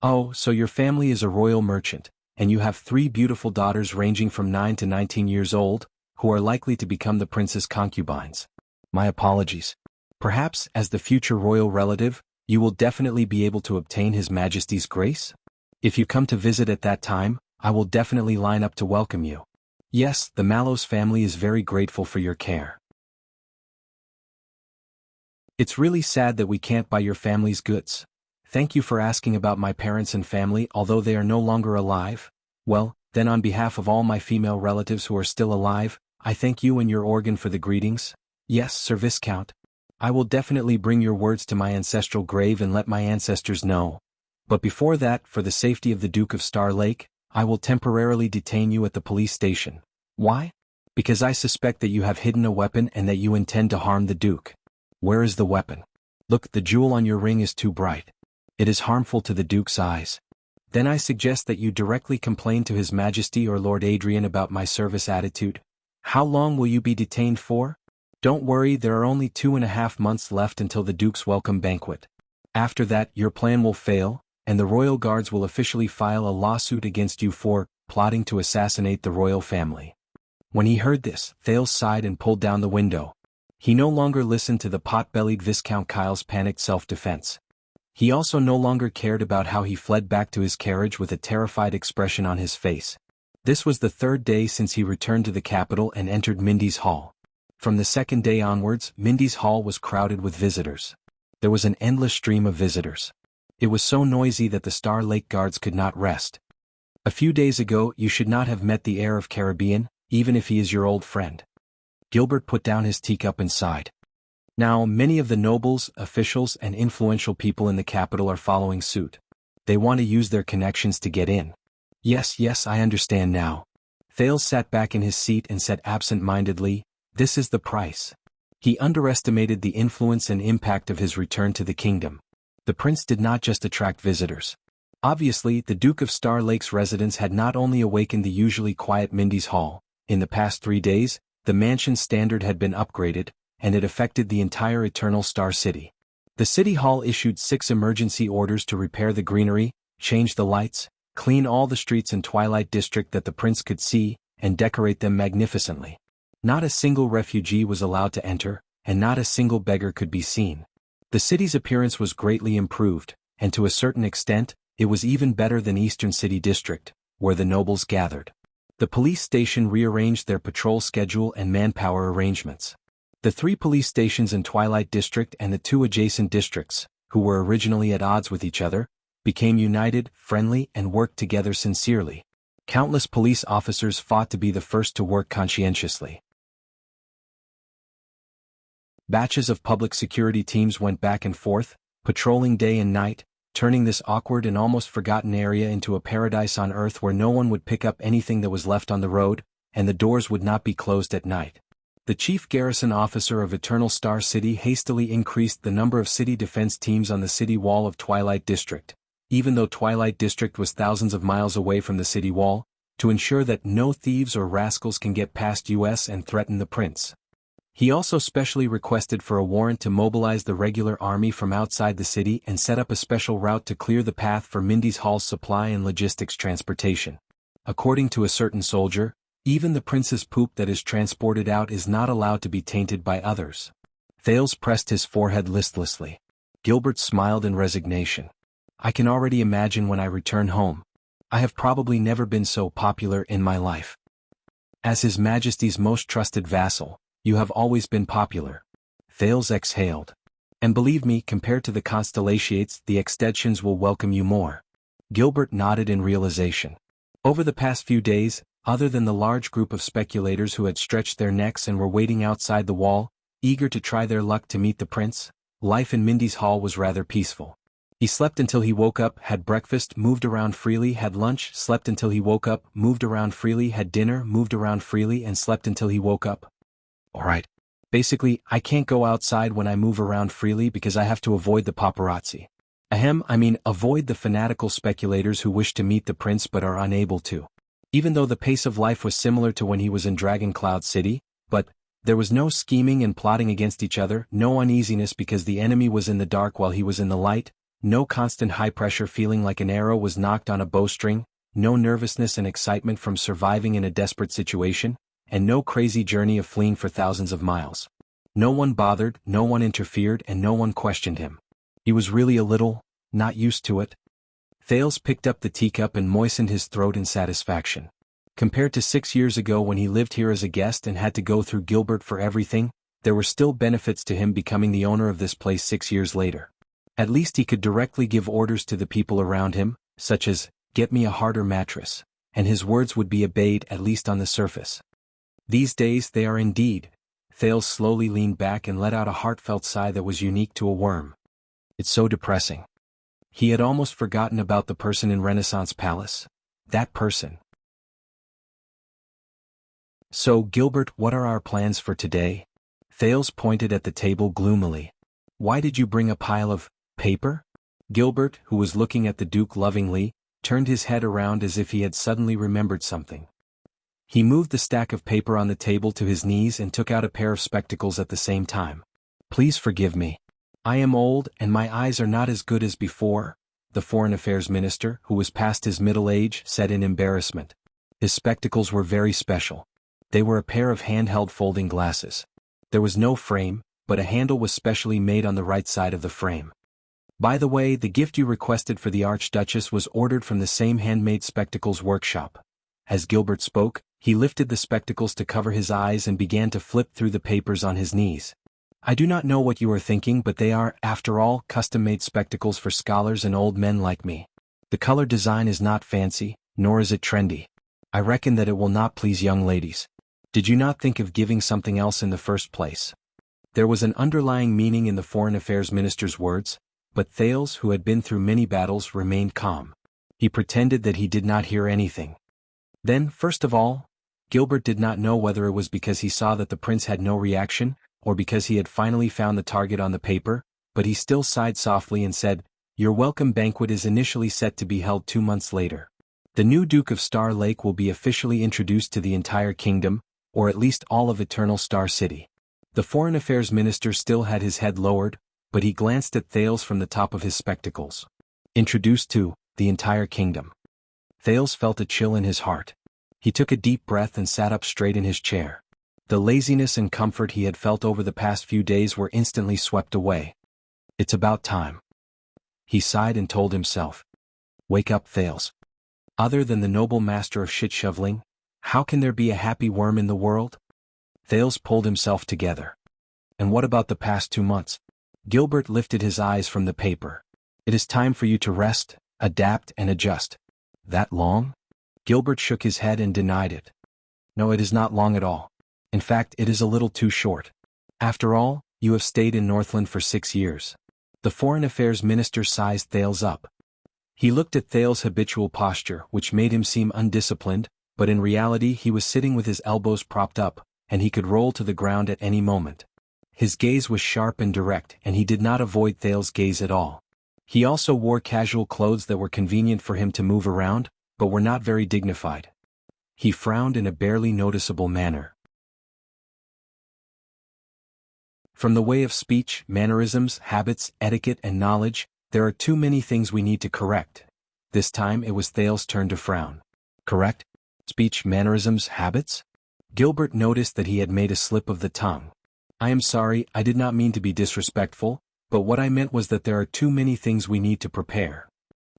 Oh, so your family is a royal merchant, and you have 3 beautiful daughters ranging from 9 to 19 years old, who are likely to become the prince's concubines. My apologies. Perhaps, as the future royal relative, you will definitely be able to obtain His Majesty's grace? If you come to visit at that time, I will definitely line up to welcome you. Yes, the Mallows family is very grateful for your care. It's really sad that we can't buy your family's goods. Thank you for asking about my parents and family, although they are no longer alive. Well, then on behalf of all my female relatives who are still alive, I thank you and your organ for the greetings. Yes, Sir Viscount. I will definitely bring your words to my ancestral grave and let my ancestors know. But before that, for the safety of the Duke of Star Lake, I will temporarily detain you at the police station. Why? Because I suspect that you have hidden a weapon and that you intend to harm the Duke. Where is the weapon? Look, the jewel on your ring is too bright. It is harmful to the Duke's eyes. Then I suggest that you directly complain to His Majesty or Lord Adrian about my service attitude. How long will you be detained for? Don't worry, there are only 2.5 months left until the Duke's welcome banquet. After that, your plan will fail, and the royal guards will officially file a lawsuit against you for plotting to assassinate the royal family. When he heard this, Thales sighed and pulled down the window. He no longer listened to the pot-bellied Viscount Kyle's panicked self-defense. He also no longer cared about how he fled back to his carriage with a terrified expression on his face. This was the 3rd day since he returned to the capital and entered Mindy's Hall. From the 2nd day onwards, Mindy's Hall was crowded with visitors. There was an endless stream of visitors. It was so noisy that the Star Lake guards could not rest. A few days ago you should not have met the heir of Caribbean, even if he is your old friend. Gilbert put down his teacup and sighed. Now many of the nobles, officials and influential people in the capital are following suit. They want to use their connections to get in. Yes, I understand now. Thales sat back in his seat and said absent-mindedly, "This is the price." He underestimated the influence and impact of his return to the kingdom. The prince did not just attract visitors. Obviously, the Duke of Star Lake's residence had not only awakened the usually quiet Mindy's Hall. In the past 3 days, the mansion's standard had been upgraded, and it affected the entire Eternal Star City. The City Hall issued 6 emergency orders to repair the greenery, change the lights, clean all the streets in Twilight District that the prince could see, and decorate them magnificently. Not a single refugee was allowed to enter, and not a single beggar could be seen. The city's appearance was greatly improved, and to a certain extent, it was even better than Eastern City District, where the nobles gathered. The police station rearranged their patrol schedule and manpower arrangements. The 3 police stations in Twilight District and the 2 adjacent districts, who were originally at odds with each other, became united, friendly, and worked together sincerely. Countless police officers fought to be the first to work conscientiously. Batches of public security teams went back and forth, patrolling day and night, turning this awkward and almost forgotten area into a paradise on earth where no one would pick up anything that was left on the road, and the doors would not be closed at night. The chief garrison officer of Eternal Star City hastily increased the number of city defense teams on the city wall of Twilight District, even though Twilight District was thousands of miles away from the city wall, to ensure that no thieves or rascals can get past US and threaten the prince. He also specially requested for a warrant to mobilize the regular army from outside the city and set up a special route to clear the path for Mindy's Hall's supply and logistics transportation. According to a certain soldier, even the prince's poop that is transported out is not allowed to be tainted by others. Thales pressed his forehead listlessly. Gilbert smiled in resignation. I can already imagine when I return home. I have probably never been so popular in my life. As His Majesty's most trusted vassal, you have always been popular. Thales exhaled. And believe me, compared to the Constellations, the Extensions will welcome you more. Gilbert nodded in realization. Over the past few days, other than the large group of speculators who had stretched their necks and were waiting outside the wall, eager to try their luck to meet the prince, life in Mindy's Hall was rather peaceful. He slept until he woke up, had breakfast, moved around freely, had lunch, slept until he woke up, moved around freely, had dinner, moved around freely, and slept until he woke up. Alright. Basically, I can't go outside when I move around freely because I have to avoid the paparazzi. Avoid the fanatical speculators who wish to meet the prince but are unable to. Even though the pace of life was similar to when he was in Dragon Cloud City, but there was no scheming and plotting against each other, no uneasiness because the enemy was in the dark while he was in the light, no constant high-pressure feeling like an arrow was knocked on a bowstring, no nervousness and excitement from surviving in a desperate situation, and no crazy journey of fleeing for thousands of miles. No one bothered, no one interfered, and no one questioned him. He was really a little, not used to it. Thales picked up the teacup and moistened his throat in satisfaction. Compared to 6 years ago when he lived here as a guest and had to go through Gilbert for everything, there were still benefits to him becoming the owner of this place 6 years later. At least he could directly give orders to the people around him, such as, "Get me a harder mattress," and his words would be obeyed at least on the surface. These days they are indeed. Thales slowly leaned back and let out a heartfelt sigh that was unique to a worm. It's so depressing. He had almost forgotten about the person in Renaissance Palace. That person. So, Gilbert, what are our plans for today? Thales pointed at the table gloomily. Why did you bring a pile of paper? Gilbert, who was looking at the Duke lovingly, turned his head around as if he had suddenly remembered something. He moved the stack of paper on the table to his knees and took out a pair of spectacles at the same time. Please forgive me. I am old and my eyes are not as good as before, the Foreign Affairs Minister, who was past his middle age, said in embarrassment. His spectacles were very special. They were a pair of handheld folding glasses. There was no frame, but a handle was specially made on the right side of the frame. By the way, the gift you requested for the Archduchess was ordered from the same handmade spectacles workshop. As Gilbert spoke, he lifted the spectacles to cover his eyes and began to flip through the papers on his knees. I do not know what you are thinking, but they are, after all, custom-made spectacles for scholars and old men like me. The color design is not fancy, nor is it trendy. I reckon that it will not please young ladies. Did you not think of giving something else in the first place? There was an underlying meaning in the Foreign Affairs Minister's words, but Thales, who had been through many battles, remained calm. He pretended that he did not hear anything. Then, first of all, Gilbert did not know whether it was because he saw that the prince had no reaction, or because he had finally found the target on the paper, but he still sighed softly and said, "Your welcome banquet is initially set to be held 2 months later. The new Duke of Star Lake will be officially introduced to the entire kingdom, or at least all of Eternal Star City." The Foreign Affairs Minister still had his head lowered, but he glanced at Thales from the top of his spectacles. Introduced to the entire kingdom. Thales felt a chill in his heart. He took a deep breath and sat up straight in his chair. The laziness and comfort he had felt over the past few days were instantly swept away. It's about time. He sighed and told himself. Wake up, Thales. Other than the noble master of shit-shoveling, how can there be a happy worm in the world? Thales pulled himself together. And what about the past 2 months? Gilbert lifted his eyes from the paper. It is time for you to rest, adapt and adjust. That long? Gilbert shook his head and denied it. No, it is not long at all. In fact, it is a little too short. After all, you have stayed in Northland for 6 years. The Foreign Affairs Minister sized Thales up. He looked at Thales' habitual posture, which made him seem undisciplined, but in reality he was sitting with his elbows propped up, and he could roll to the ground at any moment. His gaze was sharp and direct, and he did not avoid Thales' gaze at all. He also wore casual clothes that were convenient for him to move around, but were not very dignified. He frowned in a barely noticeable manner. From the way of speech, mannerisms, habits, etiquette and knowledge, there are too many things we need to correct. This time it was Thales' turn to frown. Correct? Speech, mannerisms, habits? Gilbert noticed that he had made a slip of the tongue. I am sorry, I did not mean to be disrespectful, but what I meant was that there are too many things we need to prepare.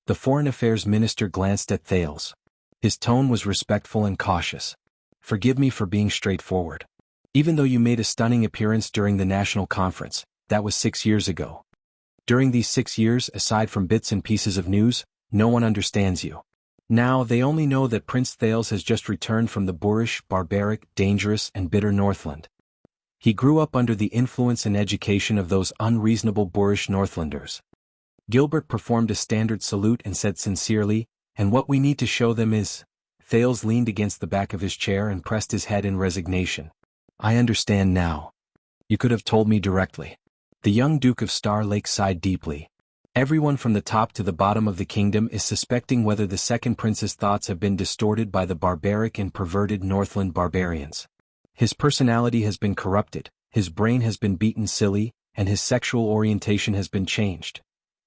The Foreign Affairs Minister glanced at Thales. His tone was respectful and cautious. Forgive me for being straightforward. Even though you made a stunning appearance during the national conference, that was 6 years ago. During these 6 years, aside from bits and pieces of news, no one understands you. Now they only know that Prince Thales has just returned from the boorish, barbaric, dangerous and bitter Northland. He grew up under the influence and education of those unreasonable boorish Northlanders. Gilbert performed a standard salute and said sincerely, "And what we need to show them is..." Thales leaned against the back of his chair and pressed his head in resignation. I understand now. You could have told me directly. The young Duke of Star Lake sighed deeply. Everyone from the top to the bottom of the kingdom is suspecting whether the second prince's thoughts have been distorted by the barbaric and perverted Northland barbarians. His personality has been corrupted, his brain has been beaten silly, and his sexual orientation has been changed.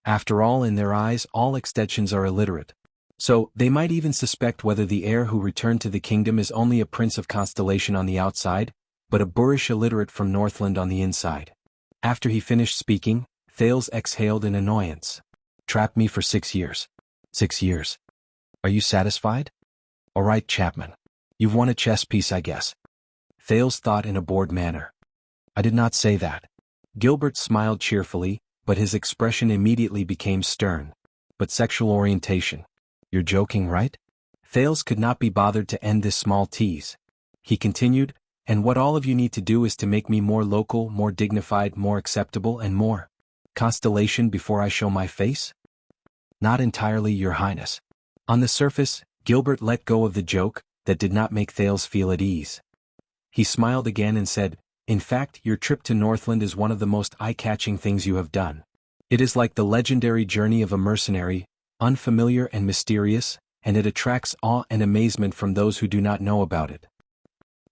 After all, in their eyes, all extensions are illiterate. So, they might even suspect whether the heir who returned to the kingdom is only a prince of Constellation on the outside, but a boorish illiterate from Northland on the inside. After he finished speaking, Thales exhaled in annoyance. Trapped me for 6 years. 6 years. Are you satisfied? All right, Chapman. You've won a chess piece, I guess. Thales thought in a bored manner. I did not say that. Gilbert smiled cheerfully, but his expression immediately became stern. But sexual orientation. You're joking, right? Thales could not be bothered to end this small tease. He continued, and what all of you need to do is to make me more local, more dignified, more acceptable, and more Constellation before I show my face? Not entirely, Your Highness. On the surface, Gilbert let go of the joke that did not make Thales feel at ease. He smiled again and said, "In fact, your trip to Northland is one of the most eye-catching things you have done. It is like the legendary journey of a mercenary, unfamiliar and mysterious, and it attracts awe and amazement from those who do not know about it."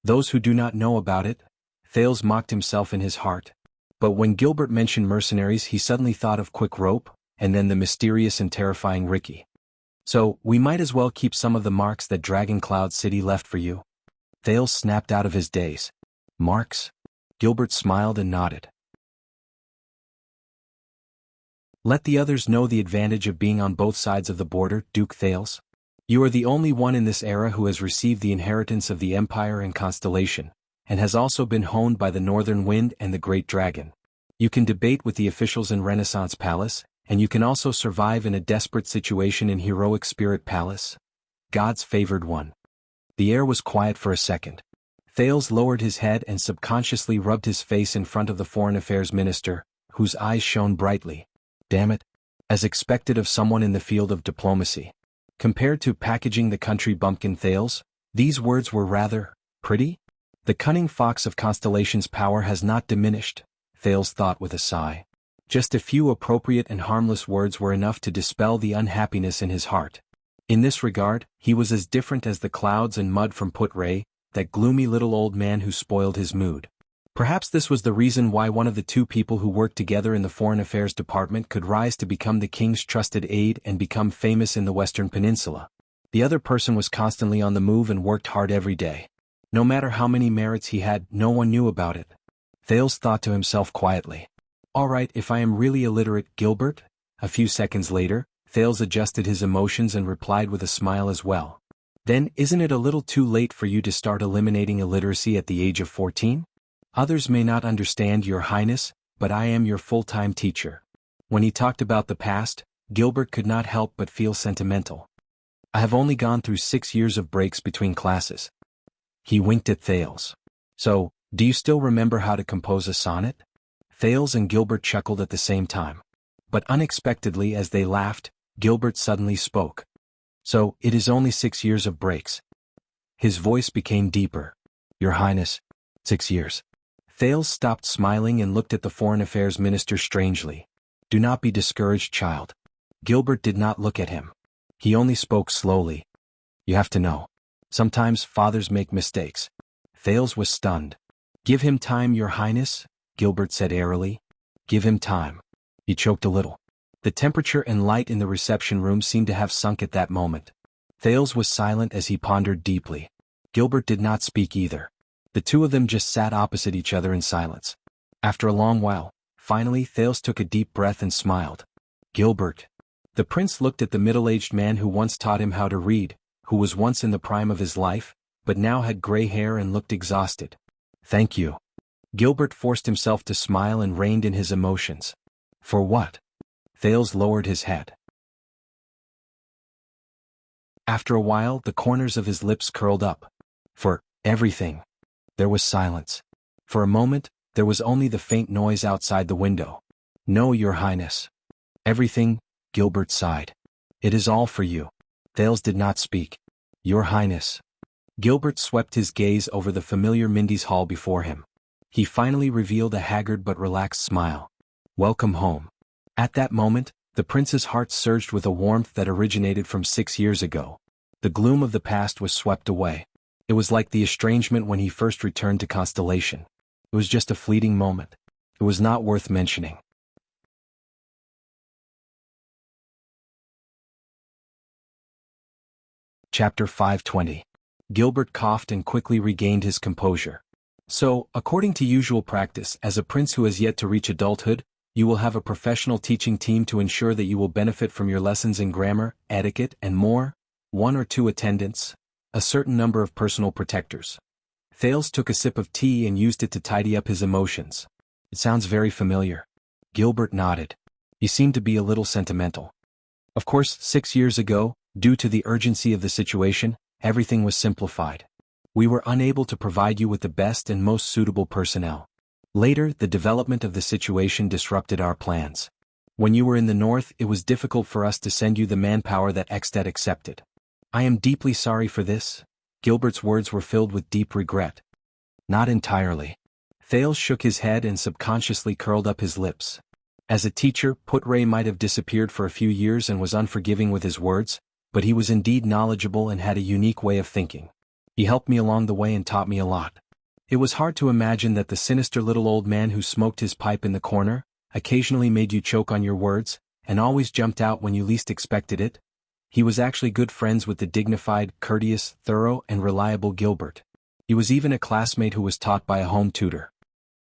Those who do not know about it? Thales mocked himself in his heart. But when Gilbert mentioned mercenaries, he suddenly thought of Quick Rope, and then the mysterious and terrifying Ricky. "So, we might as well keep some of the marks that Dragon Cloud City left for you." Thales snapped out of his daze. "Marks?" Gilbert smiled and nodded. "Let the others know the advantage of being on both sides of the border, Duke Thales. You are the only one in this era who has received the inheritance of the Empire and Constellation, and has also been honed by the Northern Wind and the Great Dragon. You can debate with the officials in Renaissance Palace, and you can also survive in a desperate situation in Heroic Spirit Palace. God's favored one." The air was quiet for a second. Thales lowered his head and subconsciously rubbed his face in front of the Foreign Affairs Minister, whose eyes shone brightly. Damn it. As expected of someone in the field of diplomacy. Compared to packaging the country bumpkin Thales, these words were rather pretty. The cunning fox of Constellation's power has not diminished, Thales thought with a sigh. Just a few appropriate and harmless words were enough to dispel the unhappiness in his heart. In this regard, he was as different as the clouds and mud from Put Ray, that gloomy little old man who spoiled his mood. Perhaps this was the reason why one of the two people who worked together in the Foreign Affairs Department could rise to become the king's trusted aide and become famous in the Western Peninsula. The other person was constantly on the move and worked hard every day. No matter how many merits he had, no one knew about it. Thales thought to himself quietly. "All right, if I am really illiterate, Gilbert?" A few seconds later, Thales adjusted his emotions and replied with a smile as well. "Then isn't it a little too late for you to start eliminating illiteracy at the age of 14? Others may not understand, Your Highness, but I am your full-time teacher." When he talked about the past, Gilbert could not help but feel sentimental. "I have only gone through 6 years of breaks between classes." He winked at Thales. "So, do you still remember how to compose a sonnet?" Thales and Gilbert chuckled at the same time. But unexpectedly, as they laughed, Gilbert suddenly spoke. "So, it is only 6 years of breaks." His voice became deeper. "Your Highness, 6 years." Thales stopped smiling and looked at the Foreign Affairs Minister strangely. "Do not be discouraged, child." Gilbert did not look at him. He only spoke slowly. "You have to know. Sometimes fathers make mistakes." Thales was stunned. "Give him time, Your Highness," Gilbert said airily. "Give him time." He choked a little. The temperature and light in the reception room seemed to have sunk at that moment. Thales was silent as he pondered deeply. Gilbert did not speak either. The two of them just sat opposite each other in silence. After a long while, finally Thales took a deep breath and smiled. "Gilbert." The prince looked at the middle-aged man who once taught him how to read, who was once in the prime of his life, but now had gray hair and looked exhausted. "Thank you." Gilbert forced himself to smile and reined in his emotions. "For what?" Thales lowered his head. After a while, the corners of his lips curled up. "For everything." There was silence. For a moment, there was only the faint noise outside the window. "No, Your Highness." "Everything," Gilbert sighed. "It is all for you." Thales did not speak. "Your Highness." Gilbert swept his gaze over the familiar Mindy's Hall before him. He finally revealed a haggard but relaxed smile. "Welcome home." At that moment, the prince's heart surged with a warmth that originated from 6 years ago. The gloom of the past was swept away. It was like the estrangement when he first returned to Constellation. It was just a fleeting moment. It was not worth mentioning. Chapter 520. Gilbert coughed and quickly regained his composure. "So, according to usual practice, as a prince who has yet to reach adulthood, you will have a professional teaching team to ensure that you will benefit from your lessons in grammar, etiquette, and more, 1 or 2 attendants, a certain number of personal protectors." Thales took a sip of tea and used it to tidy up his emotions. "It sounds very familiar." Gilbert nodded. He seemed to be a little sentimental. "Of course, 6 years ago, due to the urgency of the situation, everything was simplified. We were unable to provide you with the best and most suitable personnel. Later, the development of the situation disrupted our plans. When you were in the north, it was difficult for us to send you the manpower that Extet accepted. I am deeply sorry for this." Gilbert's words were filled with deep regret. Not entirely. Thales shook his head and subconsciously curled up his lips. As a teacher, Putray might have disappeared for a few years and was unforgiving with his words, but he was indeed knowledgeable and had a unique way of thinking. He helped me along the way and taught me a lot. It was hard to imagine that the sinister little old man who smoked his pipe in the corner, occasionally made you choke on your words, and always jumped out when you least expected it. He was actually good friends with the dignified, courteous, thorough, and reliable Gilbert. He was even a classmate who was taught by a home tutor.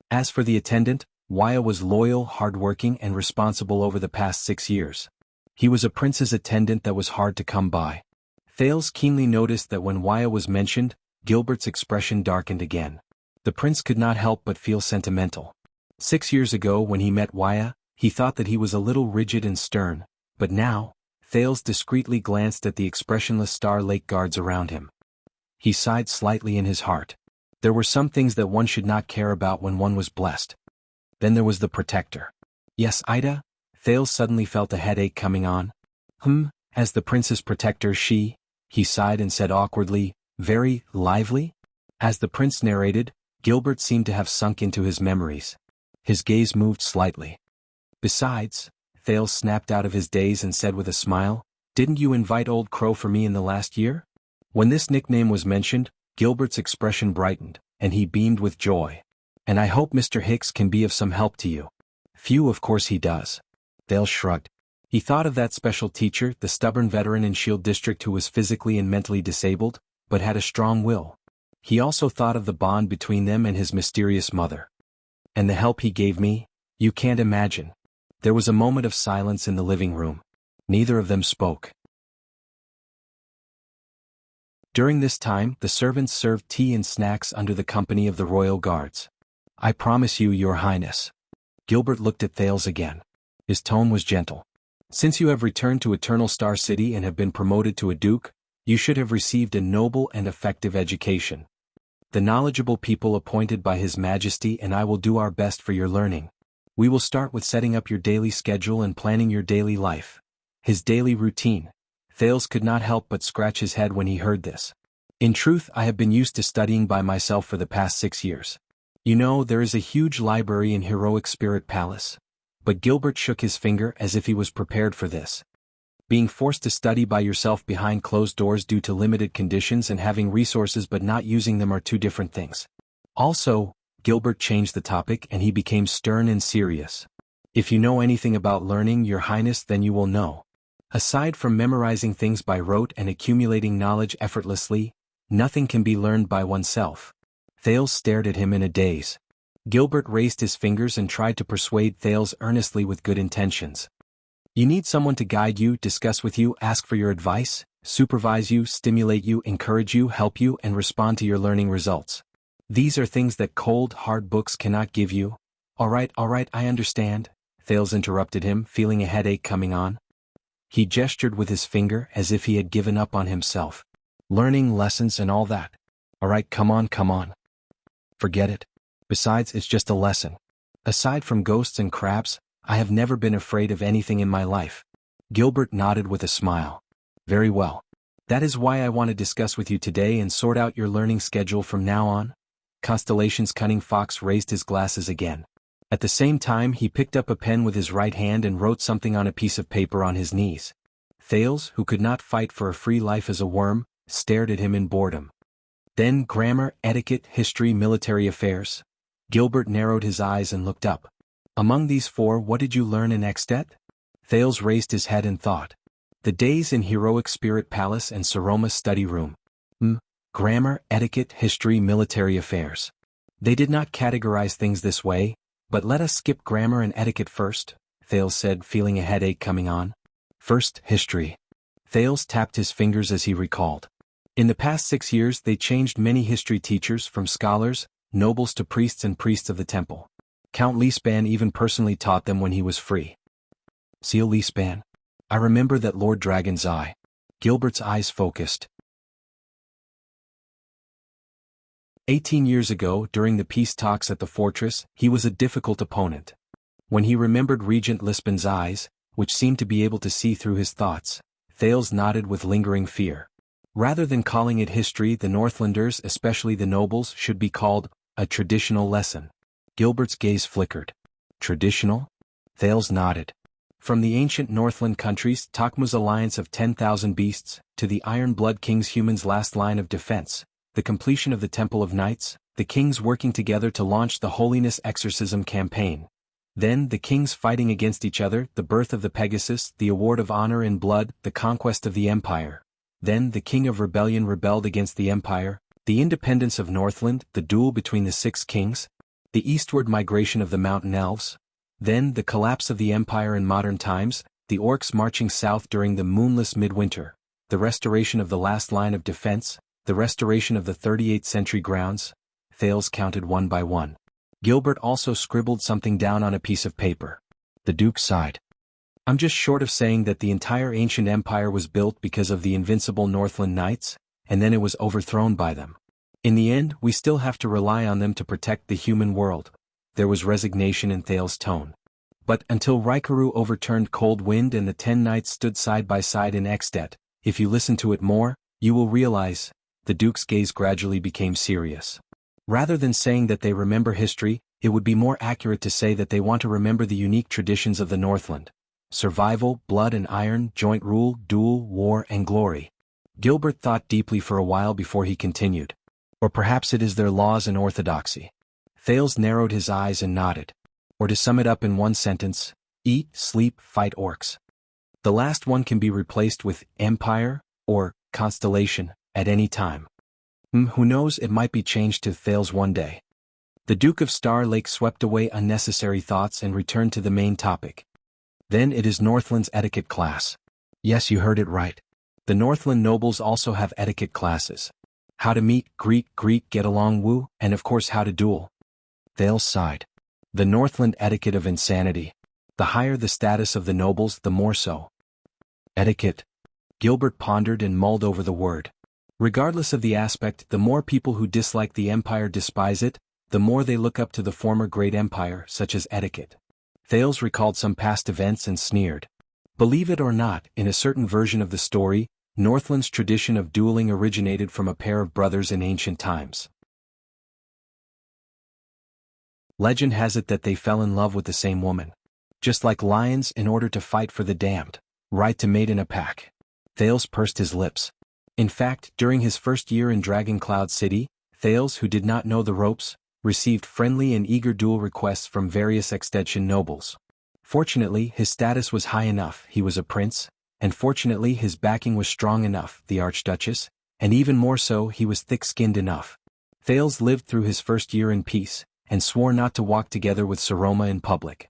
As for the attendant, Wuxia was loyal, hardworking, and responsible over the past 6 years. He was a prince's attendant that was hard to come by. Thales keenly noticed that when Wuxia was mentioned, Gilbert's expression darkened again. The prince could not help but feel sentimental. 6 years ago when he met Wuxia, he thought that he was a little rigid and stern, but now, Thales discreetly glanced at the expressionless Star Lake guards around him. He sighed slightly in his heart. There were some things that one should not care about when one was blessed. Then there was the protector. Yes, Ida? Thales suddenly felt a headache coming on. As the prince's protector he sighed and said awkwardly, very lively? As the prince narrated, Gilbert seemed to have sunk into his memories. His gaze moved slightly. Besides, Thales snapped out of his daze and said with a smile, didn't you invite Old Crow for me in the last year? When this nickname was mentioned, Gilbert's expression brightened, and he beamed with joy. And I hope Mr. Hicks can be of some help to you. Few, of course he does. Thales shrugged. He thought of that special teacher, the stubborn veteran in Shield District who was physically and mentally disabled, but had a strong will. He also thought of the bond between them and his mysterious mother. And the help he gave me? You can't imagine. There was a moment of silence in the living room. Neither of them spoke. During this time, the servants served tea and snacks under the company of the royal guards. I promise you, Your Highness. Gilbert looked at Thales again. His tone was gentle. Since you have returned to Eternal Star City and have been promoted to a duke, you should have received a noble and effective education. The knowledgeable people appointed by His Majesty and I will do our best for your learning. We will start with setting up your daily schedule and planning your daily life. His daily routine. Thales could not help but scratch his head when he heard this. In truth, I have been used to studying by myself for the past 6 years. You know, there is a huge library in Heroic Spirit Palace. But Gilbert shook his finger as if he was prepared for this. Being forced to study by yourself behind closed doors due to limited conditions and having resources but not using them are two different things. Also, Gilbert changed the topic and he became stern and serious. If you know anything about learning, Your Highness, then you will know. Aside from memorizing things by rote and accumulating knowledge effortlessly, nothing can be learned by oneself. Thales stared at him in a daze. Gilbert raised his fingers and tried to persuade Thales earnestly with good intentions. You need someone to guide you, discuss with you, ask for your advice, supervise you, stimulate you, encourage you, help you, and respond to your learning results. These are things that cold, hard books cannot give you. All right, I understand, Thales interrupted him, feeling a headache coming on. He gestured with his finger as if he had given up on himself. Learning lessons and all that. All right, come on. Forget it. Besides, it's just a lesson. Aside from ghosts and crabs, I have never been afraid of anything in my life. Gilbert nodded with a smile. Very well. That is why I want to discuss with you today and sort out your learning schedule from now on. Constellation's cunning fox raised his glasses again. At the same time, he picked up a pen with his right hand and wrote something on a piece of paper on his knees. Thales, who could not fight for a free life as a worm, stared at him in boredom. Then grammar, etiquette, history, military affairs. Gilbert narrowed his eyes and looked up. Among these 4, what did you learn in Extet? Thales raised his head and thought. The days in Heroic Spirit Palace and Saroma's study room. Grammar, etiquette, history, military affairs. They did not categorize things this way, but let us skip grammar and etiquette first, Thales said, feeling a headache coming on. First, history. Thales tapped his fingers as he recalled. In the past 6 years they changed many history teachers from scholars, nobles to priests and priests of the temple. Count Leespan even personally taught them when he was free. Seal Leespan? I remember that Lord Dragon's Eye. Gilbert's eyes focused. 18 years ago, during the peace talks at the fortress, he was a difficult opponent. When he remembered Regent Lispan's eyes, which seemed to be able to see through his thoughts, Thales nodded with lingering fear. Rather than calling it history, the Northlanders, especially the nobles, should be called A traditional lesson. Gilbert's gaze flickered. Traditional? Thales nodded. From the ancient Northland countries, Takmu's alliance of 10,000 beasts, to the Iron Blood King's humans' last line of defense, the completion of the Temple of Knights, the kings working together to launch the Holiness Exorcism campaign. Then the kings fighting against each other, the birth of the Pegasus, the award of honor in blood, the conquest of the empire. Then the king of rebellion rebelled against the empire, the independence of Northland, the duel between the 6 kings, the eastward migration of the mountain elves. Then the collapse of the empire in modern times, the orcs marching south during the moonless midwinter, the restoration of the last line of defense, the restoration of the 38th century grounds. Thales counted one by one. Gilbert also scribbled something down on a piece of paper. The Duke sighed. I'm just short of saying that the entire ancient empire was built because of the invincible Northland Knights, and then it was overthrown by them. In the end, we still have to rely on them to protect the human world. There was resignation in Thales' tone. But until Raikaru overturned Cold Wind and the 10 knights stood side by side in Exdet, if you listen to it more, you will realize. The Duke's gaze gradually became serious. Rather than saying that they remember history, it would be more accurate to say that they want to remember the unique traditions of the Northland. Survival, blood and iron, joint rule, duel, war and glory. Gilbert thought deeply for a while before he continued. Or perhaps it is their laws and orthodoxy. Thales narrowed his eyes and nodded. Or to sum it up in one sentence, eat, sleep, fight orcs. The last one can be replaced with empire, or constellation, at any time. Who knows, it might be changed to Thales one day. The Duke of Star Lake swept away unnecessary thoughts and returned to the main topic. Then it is Northland's etiquette class. Yes, you heard it right. The Northland nobles also have etiquette classes. How to meet, greet, get along, woo, and of course how to duel. Thales sighed. The Northland etiquette of insanity. The higher the status of the nobles, the more so. Etiquette. Gilbert pondered and mulled over the word. Regardless of the aspect, the more people who dislike the empire despise it, the more they look up to the former great empire, such as etiquette. Thales recalled some past events and sneered. Believe it or not, in a certain version of the story, Northland's tradition of dueling originated from a pair of brothers in ancient times. Legend has it that they fell in love with the same woman. Just like lions, in order to fight for the damned right to mate in a pack. Thales pursed his lips. In fact, during his first year in Dragon Cloud City, Thales, who did not know the ropes, received friendly and eager duel requests from various extension nobles. Fortunately, his status was high enough, he was a prince, and fortunately his backing was strong enough, the Archduchess, and even more so, he was thick-skinned enough. Thales lived through his first year in peace, and swore not to walk together with Saroma in public.